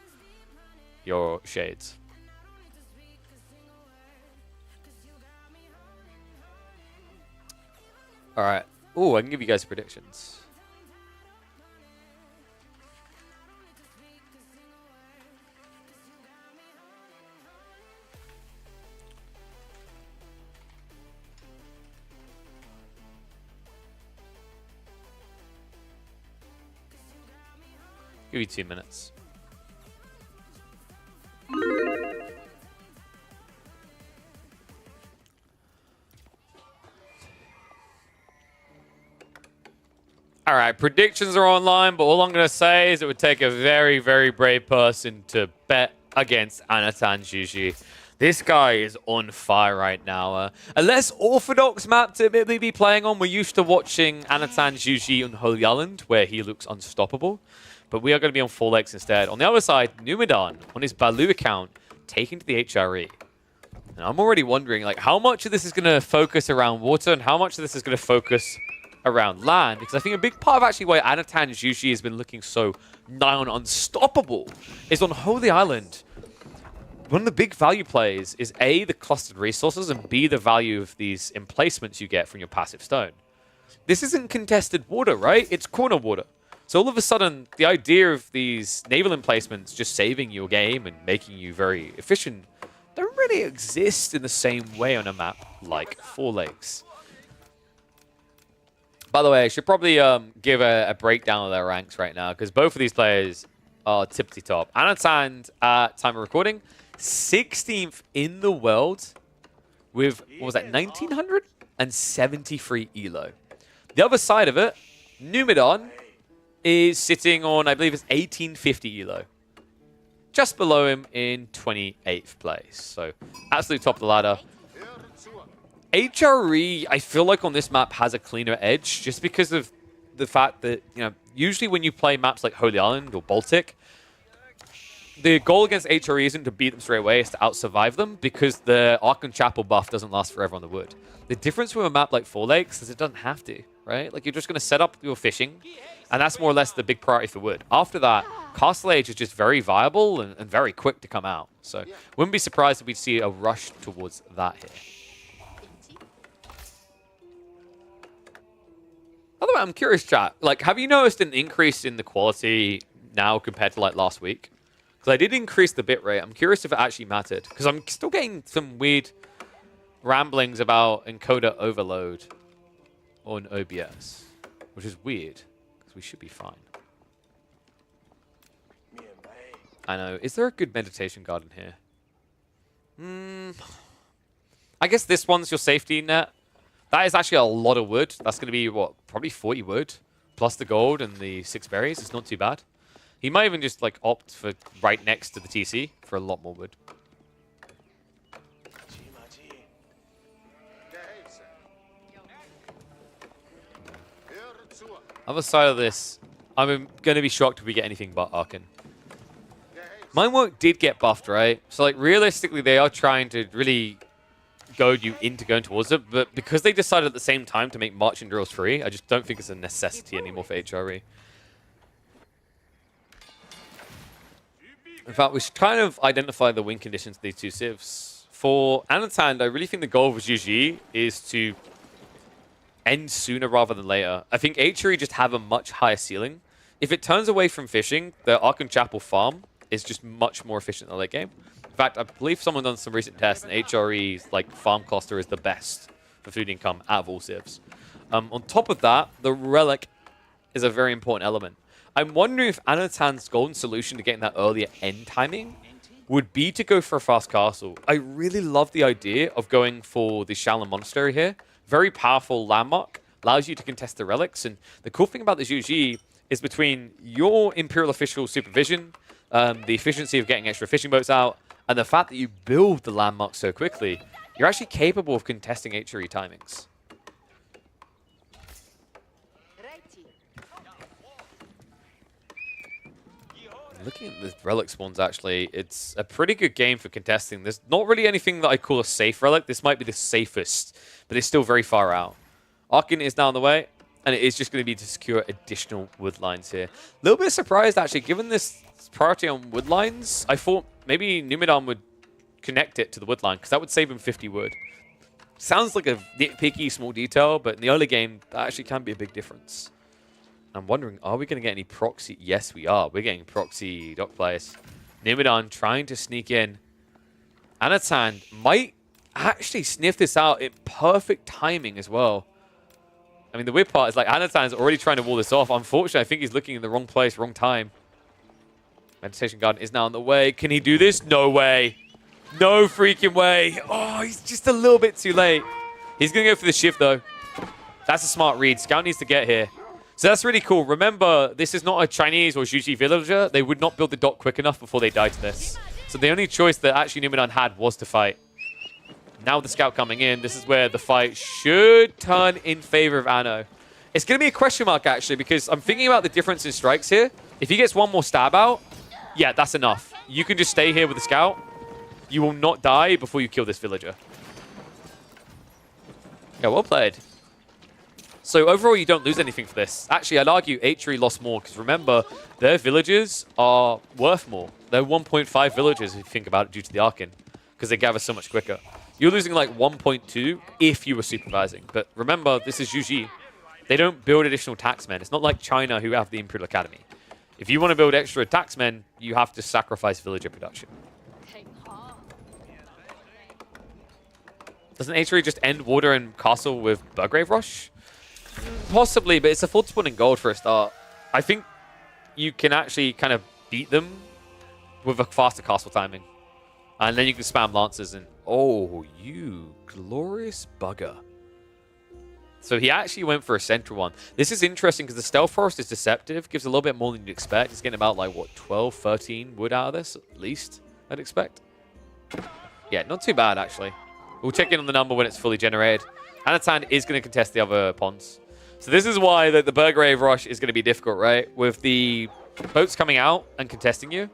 your shades. All right. Oh, I can give you guys predictions. Give you 2 minutes. All right, predictions are online, but all I'm going to say is it would take a very, very brave person to bet against Anatan Juji. This guy is on fire right now. A less orthodox map to maybe be playing on. We're used to watching Anatan Juji on Holy Island, where he looks unstoppable. But we are going to be on 4 legs instead. On the other side, Numidan, on his Balu account, taking to the HRE. And I'm already wondering, like, how much of this is going to focus around water and how much of this is going to focus around land? Because I think a big part of actually why Anatan Juji has been looking so nigh on unstoppable is on Holy Island. One of the big value plays is A, the clustered resources, and B, the value of these emplacements you get from your passive stone. This isn't contested water, right? It's corner water. So all of a sudden, the idea of these naval emplacements just saving your game and making you very efficient don't really exist in the same way on a map like 4 legs. By the way, I should probably give a breakdown of their ranks right now, because both of these players are tippity top. Anatan, at time of recording, 16th in the world with, what was that, 1973 elo. The other side of it, Numidan is sitting on, I believe it's 1850 elo. Just below him in 28th place. So, absolute top of the ladder. HRE, I feel like on this map has a cleaner edge just because of the fact that, you know, usually when you play maps like Holy Island or Baltic, the goal against HRE isn't to beat them straight away, it's to out-survive them because the Ark and Chapel buff doesn't last forever on the wood. The difference with a map like 4 Lakes is it doesn't have to, right? Like, you're just going to set up your fishing, and that's more or less the big priority for wood. After that, Castle Age is just very viable and very quick to come out. So, wouldn't be surprised if we'd see a rush towards that here. By the way, I'm curious, chat. Like, have you noticed an increase in the quality now compared to, like, last week? Because I did increase the bitrate. I'm curious if it actually mattered. Because I'm still getting some weird ramblings about encoder overload on OBS. Which is weird. Because we should be fine. I know. Is there a good meditation garden here? I guess this one's your safety net. That is actually a lot of wood. That's going to be, what, probably 40 wood. Plus the gold and the 6 berries. It's not too bad. He might even just, like, opt for right next to the TC for a lot more wood. Other side of this, I'm going to be shocked if we get anything but Arkin. Mind Work did get buffed, right? So, like, realistically, they are trying to really goad you into going towards it, but because they decided at the same time to make marching drills free, I just don't think it's a necessity anymore for HRE. In fact, we should kind of identify the win conditions of these two civs. For Anatan, I really think the goal of GG is to end sooner rather than later. I think HRE just have a much higher ceiling. If it turns away from fishing, the Ark and Chapel farm is just much more efficient in the late game. In fact, I believe someone done some recent tests, and HRE's like farm cluster is the best for food income out of all civs. On top of that, the Relic is a very important element. I'm wondering if Anatan's golden solution to getting that earlier end timing would be to go for a fast castle. I really love the idea of going for the Shaolin Monastery here. Very powerful landmark. Allows you to contest the relics. And the cool thing about the Zhu is between your Imperial official supervision, the efficiency of getting extra fishing boats out, and the fact that you build the landmark so quickly, you're actually capable of contesting HRE timings. Looking at the relic spawns, actually, it's a pretty good game for contesting. There's not really anything that I call a safe relic. This might be the safest, but it's still very far out. Arkin is now on the way, and it is just going to be to secure additional wood lines here. A little bit surprised, actually, given this priority on wood lines. I thought maybe Numidan would connect it to the wood line, because that would save him 50 wood. Sounds like a nitpicky small detail, but in the early game, that actually can be a big difference. I'm wondering, are we going to get any proxy? Yes, we are. We're getting proxy dock players. Numidan trying to sneak in. Anatan might actually sniff this out in perfect timing as well. I mean, the weird part is like Anatan's already trying to wall this off. Unfortunately, I think he's looking in the wrong place, wrong time. Meditation Garden is now on the way. Can he do this? No way. No freaking way. Oh, he's just a little bit too late. He's going to go for the shift, though. That's a smart read. Scout needs to get here. So that's really cool. Remember, this is not a Chinese or Zhu villager. They would not build the dock quick enough before they died to this. So the only choice that actually Numidan had was to fight. Now with the scout coming in, this is where the fight should turn in favor of Anno. It's going to be a question mark, actually, because I'm thinking about the difference in strikes here. If he gets one more stab out, yeah, that's enough. You can just stay here with the scout. You will not die before you kill this villager. Yeah, well played. So overall, you don't lose anything for this. Actually, I'd argue HRE lost more, because remember, their villagers are worth more. They're 1.5 villagers, if you think about it, due to the Arkin, because they gather so much quicker. You're losing like 1.2 if you were supervising. But remember, this is Zhu. They don't build additional taxmen. It's not like China, who have the Imperial Academy. If you want to build extra taxmen, you have to sacrifice villager production. Doesn't HRE just end water and castle with Burgrave Rush? Possibly, but it's a full spawn in gold for a start. I think you can actually kind of beat them with a faster castle timing. And then you can spam Lancers and... Oh, you glorious bugger. So he actually went for a central one. This is interesting because the Stealth Forest is deceptive. Gives a little bit more than you'd expect. He's getting about like, what, 12, 13 wood out of this at least, I'd expect. Yeah, not too bad, actually. We'll check in on the number when it's fully generated. Anatan is going to contest the other ponds. So this is why the Burgrave Rush is going to be difficult, right? With the boats coming out and contesting you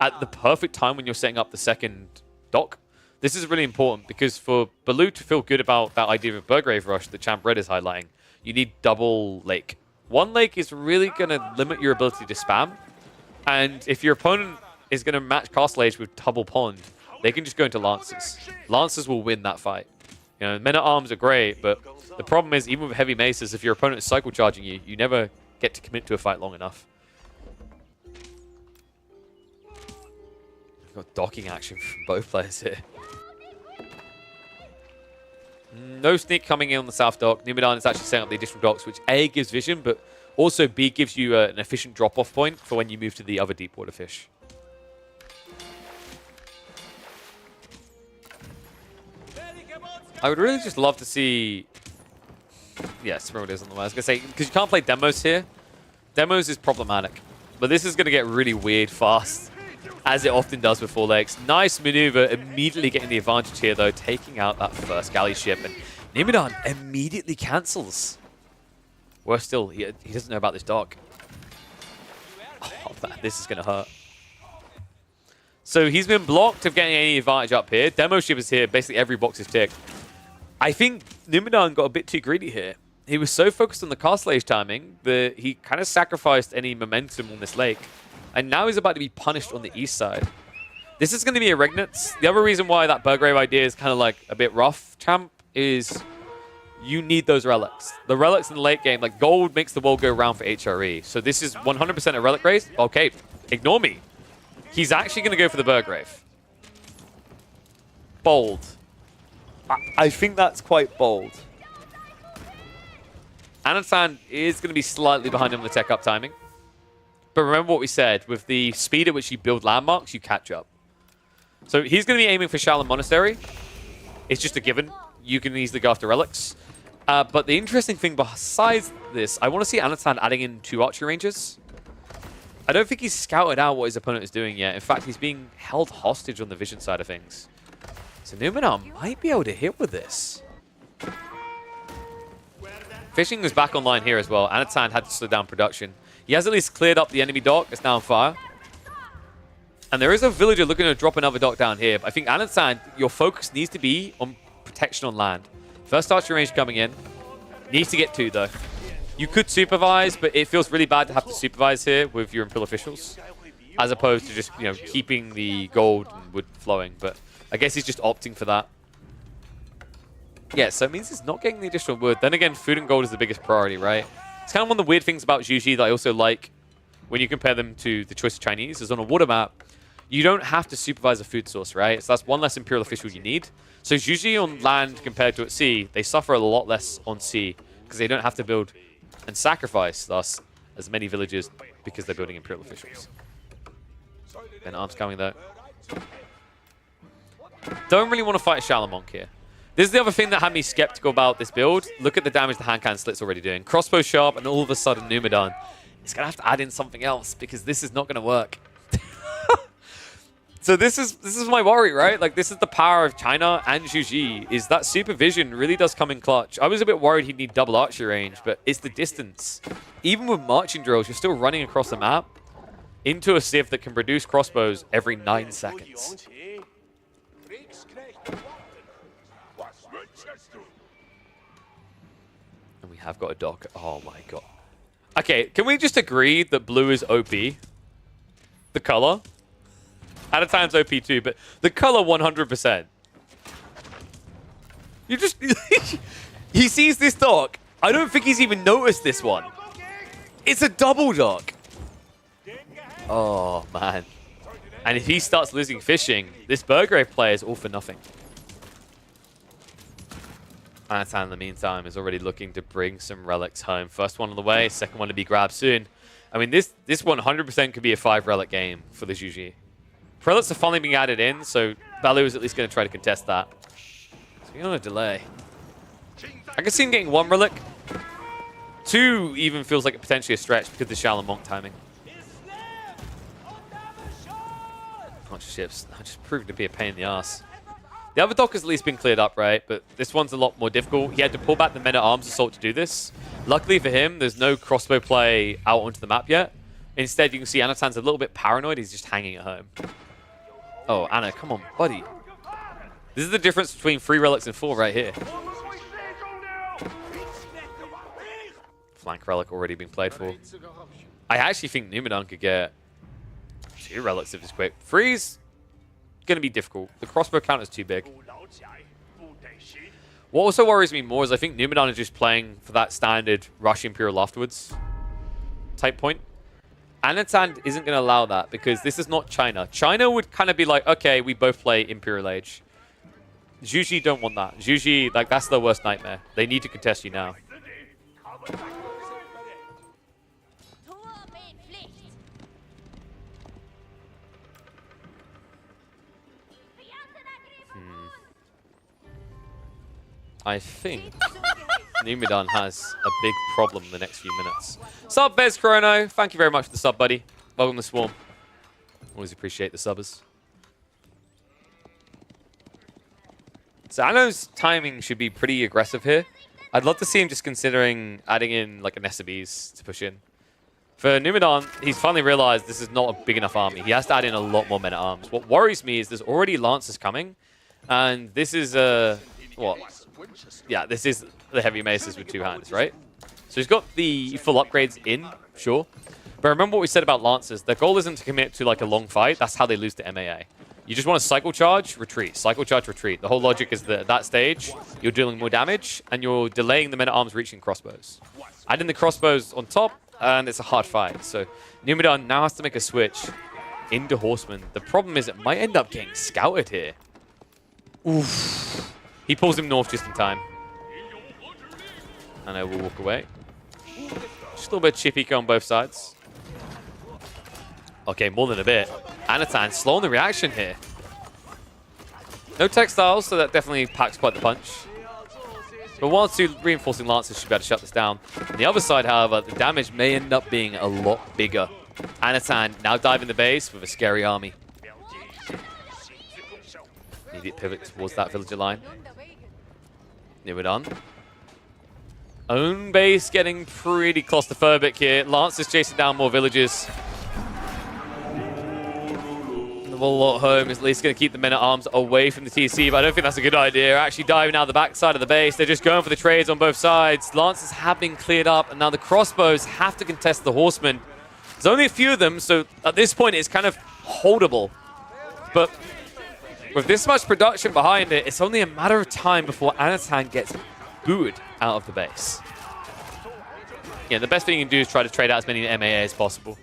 at the perfect time when you're setting up the second dock. This is really important because for Baloo to feel good about that idea of Burgrave Rush that Champ Red is highlighting, you need double lake. One lake is really going to limit your ability to spam. And if your opponent is going to match Castle Age with double pond, they can just go into Lancers. Lancers will win that fight. You know, men-at-arms are great, but the problem is, even with heavy maces, if your opponent is cycle charging you, you never get to commit to a fight long enough. We've got docking action from both players here. No sneak coming in on the south dock. Numidan is actually setting up the additional docks, which A, gives vision, but also B, gives you an efficient drop-off point for when you move to the other deep water fish. I would really just love to see... Yeah, Smirrod is on the way. I was going to say, because you can't play demos here. Demos is problematic. But this is going to get really weird fast, as it often does with 4 lakes. Nice maneuver, immediately getting the advantage here, though, taking out that first galley ship. And Numidan immediately cancels. Worse still, he doesn't know about this dock. Oh, man, this is going to hurt. So he's been blocked of getting any advantage up here. Demo ship is here. Basically, every box is ticked. I think Numidan got a bit too greedy here. He was so focused on the Castle Age timing that he kind of sacrificed any momentum on this lake. And now he's about to be punished on the east side. This is going to be a Regnitz. The other reason why that Burgrave idea is kind of like a bit rough, Champ, is you need those relics. The relics in the late game, like gold makes the world go round for HRE. So this is 100% a relic race. Okay, ignore me. He's actually going to go for the Burgrave. Bold. I think that's quite bold. Anatan is going to be slightly behind him on the tech up timing. But remember what we said, with the speed at which you build landmarks, you catch up. So he's going to be aiming for Shaolin Monastery. It's just a given. You can easily go after relics. But the interesting thing besides this, I want to see Anatan adding in 2 archery ranges. I don't think he's scouted out what his opponent is doing yet. In fact, he's being held hostage on the vision side of things. So Numenor might be able to hit with this. Fishing is back online here as well. Anatan had to slow down production. He has at least cleared up the enemy dock. It's now on fire. And there is a villager looking to drop another dock down here. But I think Anatan, your focus needs to be on protection on land. First archery range coming in. Needs to get 2 though. You could supervise, but it feels really bad to have to supervise here with your Imperial officials, as opposed to just, you know, keeping the gold and wood flowing. But I guess he's just opting for that. Yeah, so it means he's not getting the additional wood. Then again, food and gold is the biggest priority, right? It's kind of one of the weird things about Zhuji that I also like when you compare them to the choice of Chinese, is on a water map, you don't have to supervise a food source, right? So that's one less Imperial official you need. So usually on land compared to at sea, they suffer a lot less on sea because they don't have to build and sacrifice, thus, as many villages because they're building Imperial officials. And arms coming though. Don't really want to fight a Shaolin Monk here. This is the other thing that had me skeptical about this build. Look at the damage the hand cannon slit's already doing. Crossbow sharp, and all of a sudden Numenor is going to have to add in something else because this is not going to work. So this is my worry, right? Like, this is the power of China and Zhuji, is that supervision really does come in clutch. I was a bit worried he'd need double archery range, but it's the distance. Even with marching drills, you're still running across the map into a civ that can produce crossbows every 9 seconds. And we have got a dock. Oh my god. Okay, can we just agree that blue is OP? The color? At a time's OP too, but the color 100%. You just... he sees this dock. I don't think he's even noticed this one. It's a double dock. Oh, man. And if he starts losing fishing, this Burgrave player is all for nothing. Anatan, in the meantime, is already looking to bring some relics home. First one on the way, second one to be grabbed soon. I mean, this 100% could be a 5-relic game for the Zhuji. Prelates are finally being added in, so Balu is at least going to try to contest that. So we're on a delay. I can see him getting 1 relic. 2 even feels like potentially a stretch because of the Shaolin Monk timing. Bunch of ships. That just proved to be a pain in the ass. The other dock has at least been cleared up, right? But this one's a lot more difficult. He had to pull back the men-at-arms assault to do this. Luckily for him, there's no crossbow play out onto the map yet. Instead, you can see Anatan's a little bit paranoid. He's just hanging at home. Oh, Anna, come on, buddy. This is the difference between 3 relics and 4 right here. Flank relic already being played for. I actually think Numenor could get 2 relics if it's quick. 3's going to be difficult. The crossbow count is too big. What also worries me more is I think Numenor is just playing for that standard rush Imperial afterwards type point. Anatan isn't going to allow that because this is not China. China would kind of be like, okay, we both play Imperial Age. Zhuji don't want that. Zhuji, like, that's their worst nightmare. They need to contest you now. I think Numenor has a big problem in the next few minutes. Sub Bez Chrono, thank you very much for the sub, buddy. Welcome to Swarm. Always appreciate the subbers. So Anno's timing should be pretty aggressive here. I'd love to see him just considering adding in like an SBs to push in. For Numenor, he's finally realized this is not a big enough army. He has to add in a lot more men-at-arms. What worries me is there's already Lancers coming, and this is what? Yeah, this is the heavy maces with 2 hands, right? So he's got the full upgrades in, sure. But remember what we said about Lancers. Their goal isn't to commit to like a long fight. That's how they lose to MAA. You just want to cycle charge, retreat. Cycle charge, retreat. The whole logic is that at that stage, you're dealing more damage, and you're delaying the men-at-arms reaching crossbows. Add in the crossbows on top, and it's a hard fight. So Numenor now has to make a switch into Horsemen. The problem is it might end up getting scouted here. Oof. He pulls him north just in time. And I will walk away. Just a little bit of chip eco on both sides. Okay, more than a bit. Anatan slowing the reaction here. No textiles, so that definitely packs quite the punch. But 1 or 2 reinforcing lances should be able to shut this down. On the other side, however, the damage may end up being a lot bigger. Anatan now diving the base with a scary army. Immediate pivot towards that villager line. Near done. Own base getting pretty claustrophobic here. Lance is chasing down more villagers. The Warlord home is at least going to keep the men-at-arms away from the TC, but I don't think that's a good idea. Actually diving out the backside of the base. They're just going for the trades on both sides. Lances have been cleared up, and now the crossbows have to contest the horsemen. There's only a few of them, so at this point it's kind of holdable. But with this much production behind it, it's only a matter of time before Anatan gets booted out of the base. Yeah, the best thing you can do is try to trade out as many MAA as possible.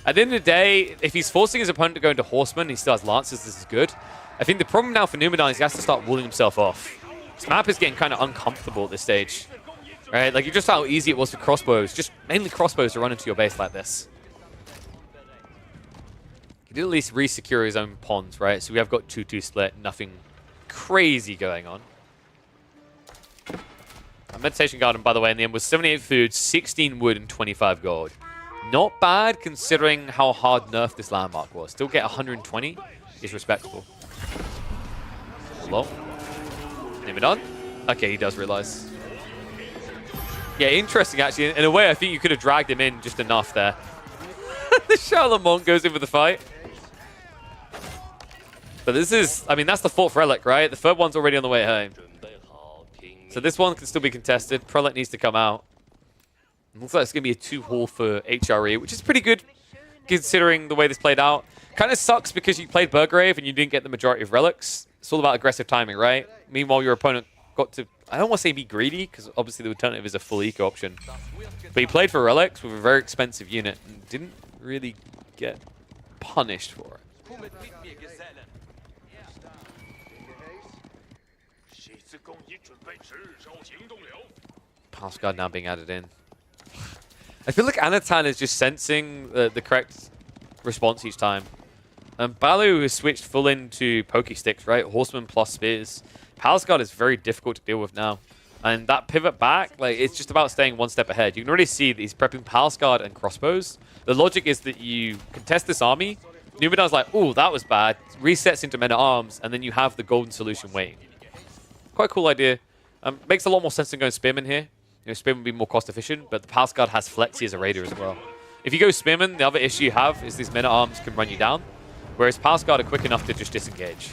At the end of the day, if he's forcing his opponent to go into Horseman and he still has Lancers, this is good. I think the problem now for Numidan is he has to start walling himself off. This map is getting kind of uncomfortable at this stage. Right? Like, you just saw how easy it was for crossbows. Just mainly crossbows to run into your base like this. He did at least re-secure his own pawns, right? So we have got 2-2 split, nothing crazy going on. Our Meditation Garden, by the way, in the end was 78 food, 16 wood, and 25 gold. Not bad considering how hard nerfed this landmark was. Still get 120 is respectable. Hello? Nimidon? Okay, he does realize. Yeah, interesting actually. In a way, I think you could have dragged him in just enough there. The Charlemagne goes in with the fight. But this is, I mean, that's the 4th relic, right? The 3rd one's already on the way home. So this one can still be contested. Prelate needs to come out. Looks like it's going to be a 2-haul for HRE, which is pretty good considering the way this played out. Kind of sucks because you played Burgrave and you didn't get the majority of relics. It's all about aggressive timing, right? Meanwhile, your opponent got to, I don't want to say be greedy, because obviously the alternative is a full eco option. But he played for relics with a very expensive unit and didn't really get punished for it. Pass guard now being added in. I feel like Anatan is just sensing the correct response each time. Balu has switched full into pokey sticks, right? Horseman plus spears. Palace Guard is very difficult to deal with now. And that pivot back, like, it's just about staying one step ahead. You can already see that he's prepping Palace Guard and crossbows. The logic is that you contest this army. Numidan's like, oh, that was bad. Resets into men-at-arms, and then you have the golden solution waiting. Quite a cool idea. Makes a lot more sense than going Spearman here. You know, Spearman would be more cost efficient, but the Palace Guard has Flexi as a raider as well. If you go Spearman, the other issue you have is these men-at-arms can run you down, whereas Palace Guard are quick enough to just disengage.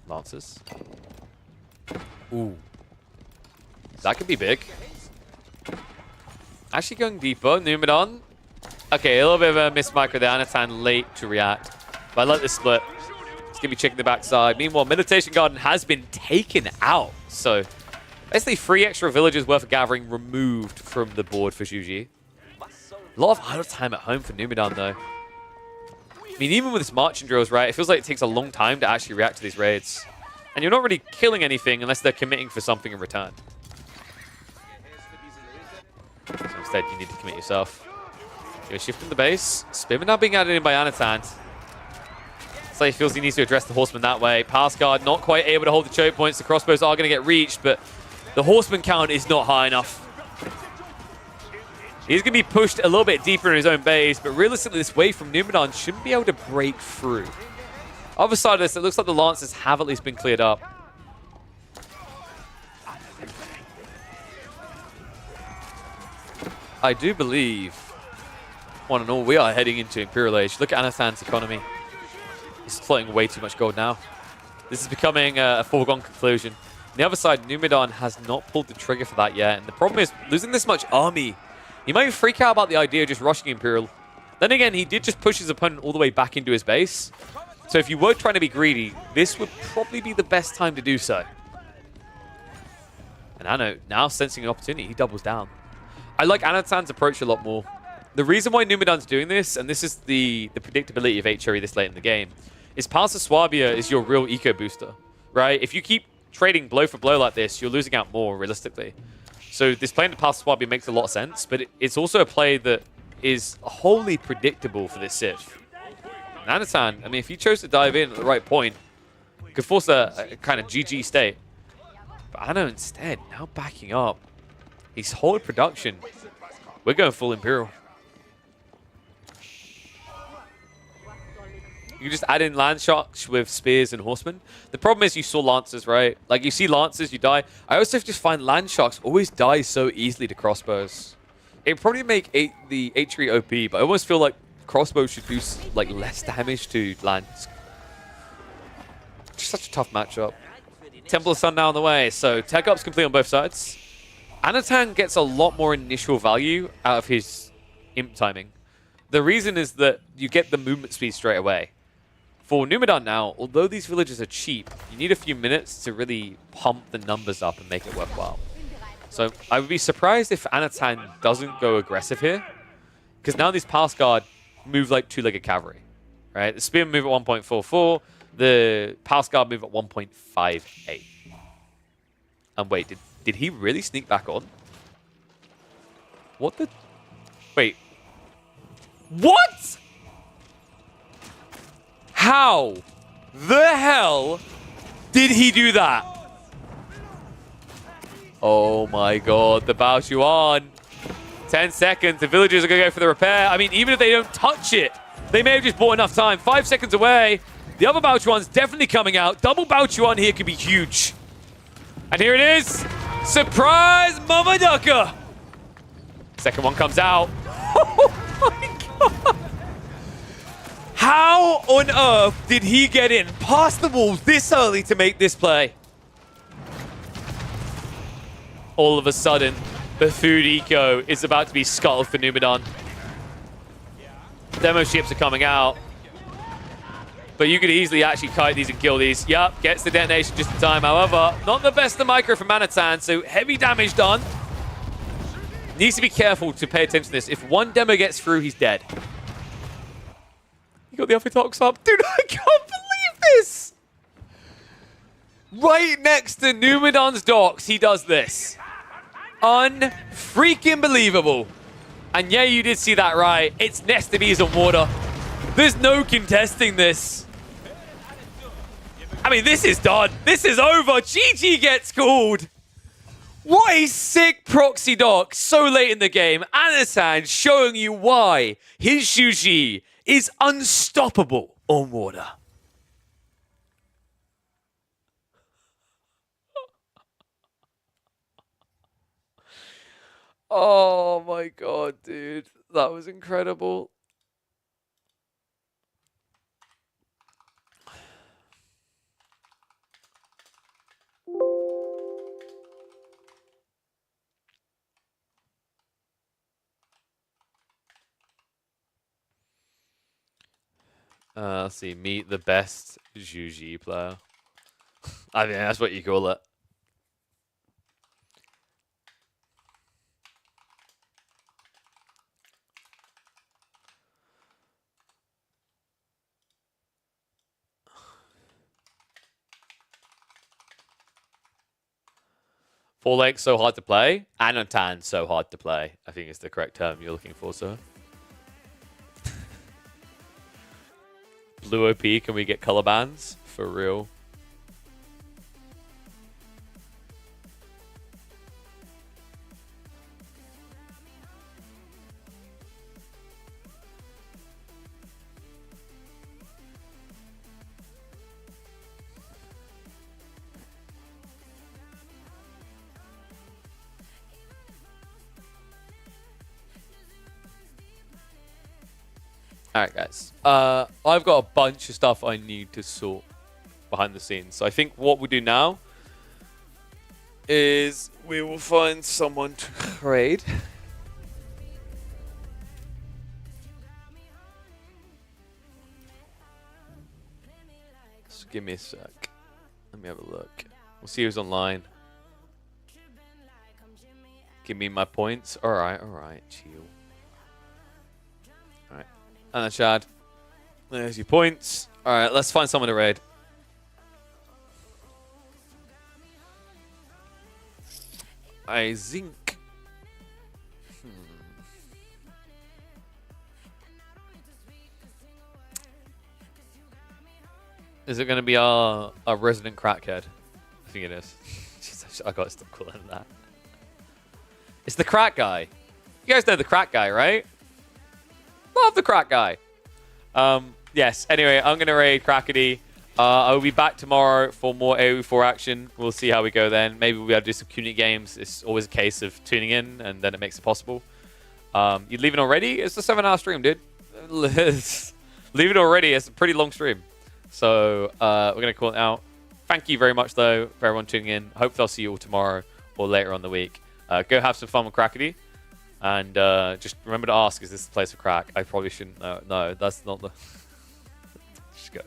Lancers. Ooh. That could be big. Actually going deeper. Numidan. Okay, a little bit of a miss micro there. Anatan late to react. But I like this split. It's going to be checking the backside. Meanwhile, Meditation Garden has been taken out. So, basically 3 extra villagers worth of gathering removed from the board for Zhuji. A lot of idle time at home for Numidan, though. I mean, even with his marching drills, right, it feels like it takes a long time to actually react to these raids. And you're not really killing anything unless they're committing for something in return. So instead, you need to commit yourself. You're shifting the base. Spearman now being added in by Anatan. So he feels he needs to address the Horseman that way. Pass Guard not quite able to hold the choke points. The crossbows are going to get reached, but the Horseman count is not high enough. He's going to be pushed a little bit deeper in his own base, but realistically, this wave from Numidan shouldn't be able to break through. Other side of this, it looks like the Lancers have at least been cleared up. I do believe, one and all, we are heading into Imperial Age. Look at Anatan's economy. He's floating way too much gold now. This is becoming a foregone conclusion. On the other side, Numidan has not pulled the trigger for that yet. And the problem is, losing this much army, he might freak out about the idea of just rushing Imperial. Then again, he did just push his opponent all the way back into his base. So if you were trying to be greedy, this would probably be the best time to do so. And Anno, now sensing an opportunity, he doubles down. I like Anatan's approach a lot more. The reason why Numidan's doing this, and this is the predictability of HRE this late in the game, is Palace of Swabia is your real eco booster, right? If you keep trading blow for blow like this, you're losing out more realistically. So this play into pass swap makes a lot of sense, but it's also a play that is wholly predictable for this Civ. Nanatan, I mean, if he chose to dive in at the right point, could force a kind of GG state. But Anno instead, now backing up. He's holding production. We're going full Imperial. You can just add in land sharks with spears and horsemen. The problem is you saw lancers, right? Like you see lancers, you die. I also just find land sharks always die so easily to crossbows. It'd probably make the H3 OP, but I almost feel like crossbows should do like less damage to lands. Just such a tough matchup. Temple of Sun now on the way, so tech up's complete on both sides. Anatan gets a lot more initial value out of his imp timing. The reason is that you get the movement speed straight away. For Numidan now, although these villages are cheap, you need a few minutes to really pump the numbers up and make it worthwhile. So I would be surprised if Anatan doesn't go aggressive here, because now these Palace Guard move like two-legged cavalry, right? The Spear move at 1.44, the Palace Guard move at 1.58. And wait, did he really sneak back on? What the... Wait. What?! How the hell did he do that? Oh my god, the Bao Chuan. 10 seconds, the villagers are going to go for the repair. I mean, even if they don't touch it, they may have just bought enough time. 5 seconds away. The other Bao Chuan's definitely coming out. Double Bao Chuan here could be huge. And here it is. Surprise, Mama Ducker. Second one comes out. Oh my god. How on earth did he get in past the walls this early to make this play? All of a sudden, the food eco is about to be scuttled for Numidan. Demo ships are coming out. But you could easily actually kite these and kill these. Yup, gets the detonation just in time. However, not the best of micro from Manatan, so heavy damage done. Needs to be careful to pay attention to this. If one demo gets through, he's dead. He got the upper docks up. Dude, I can't believe this! Right next to Numidan's docks, he does this. Unfreaking believable. And yeah, you did see that right. It's Nestibes on water. There's no contesting this. I mean, this is done. This is over. GG gets called. What a sick proxy dock so late in the game. Anasan showing you why his Shuji is unstoppable on water. Oh my god, dude. That was incredible. Let's see. Meet the best Juji player. I mean, that's what you call it. Four legs so hard to play. Anatan so hard to play. I think is the correct term you're looking for, sir. Blue OP, can we get color bands? For real. Alright guys, I've got a bunch of stuff I need to sort behind the scenes. So I think what we'll do now is we will find someone to trade. Just give me a sec. Let me have a look. We'll see who's online. Give me my points. Alright, chill. And Chad. There's your points. Alright, let's find someone to raid. I think. Is it going to be our resident crackhead? I think it is. Jesus, I got to stop calling him that. It's the crack guy. You guys know the crack guy, right? Love the crack guy. Yes. Anyway, I'm going to raid Crackety. I will be back tomorrow for more AoE4 action. We'll see how we go then. Maybe we'll be able to do some community games. It's always a case of tuning in, and then it makes it possible. You leaving already? It's a 7-hour stream, dude. Leave it already. It's a pretty long stream. So we're going to call it out. Thank you very much, though, for everyone tuning in. Hope I'll see you all tomorrow or later on the week. Go have some fun with Crackety. And just remember to ask, is this the place for crack? I probably shouldn't. No, that's not the... Just go.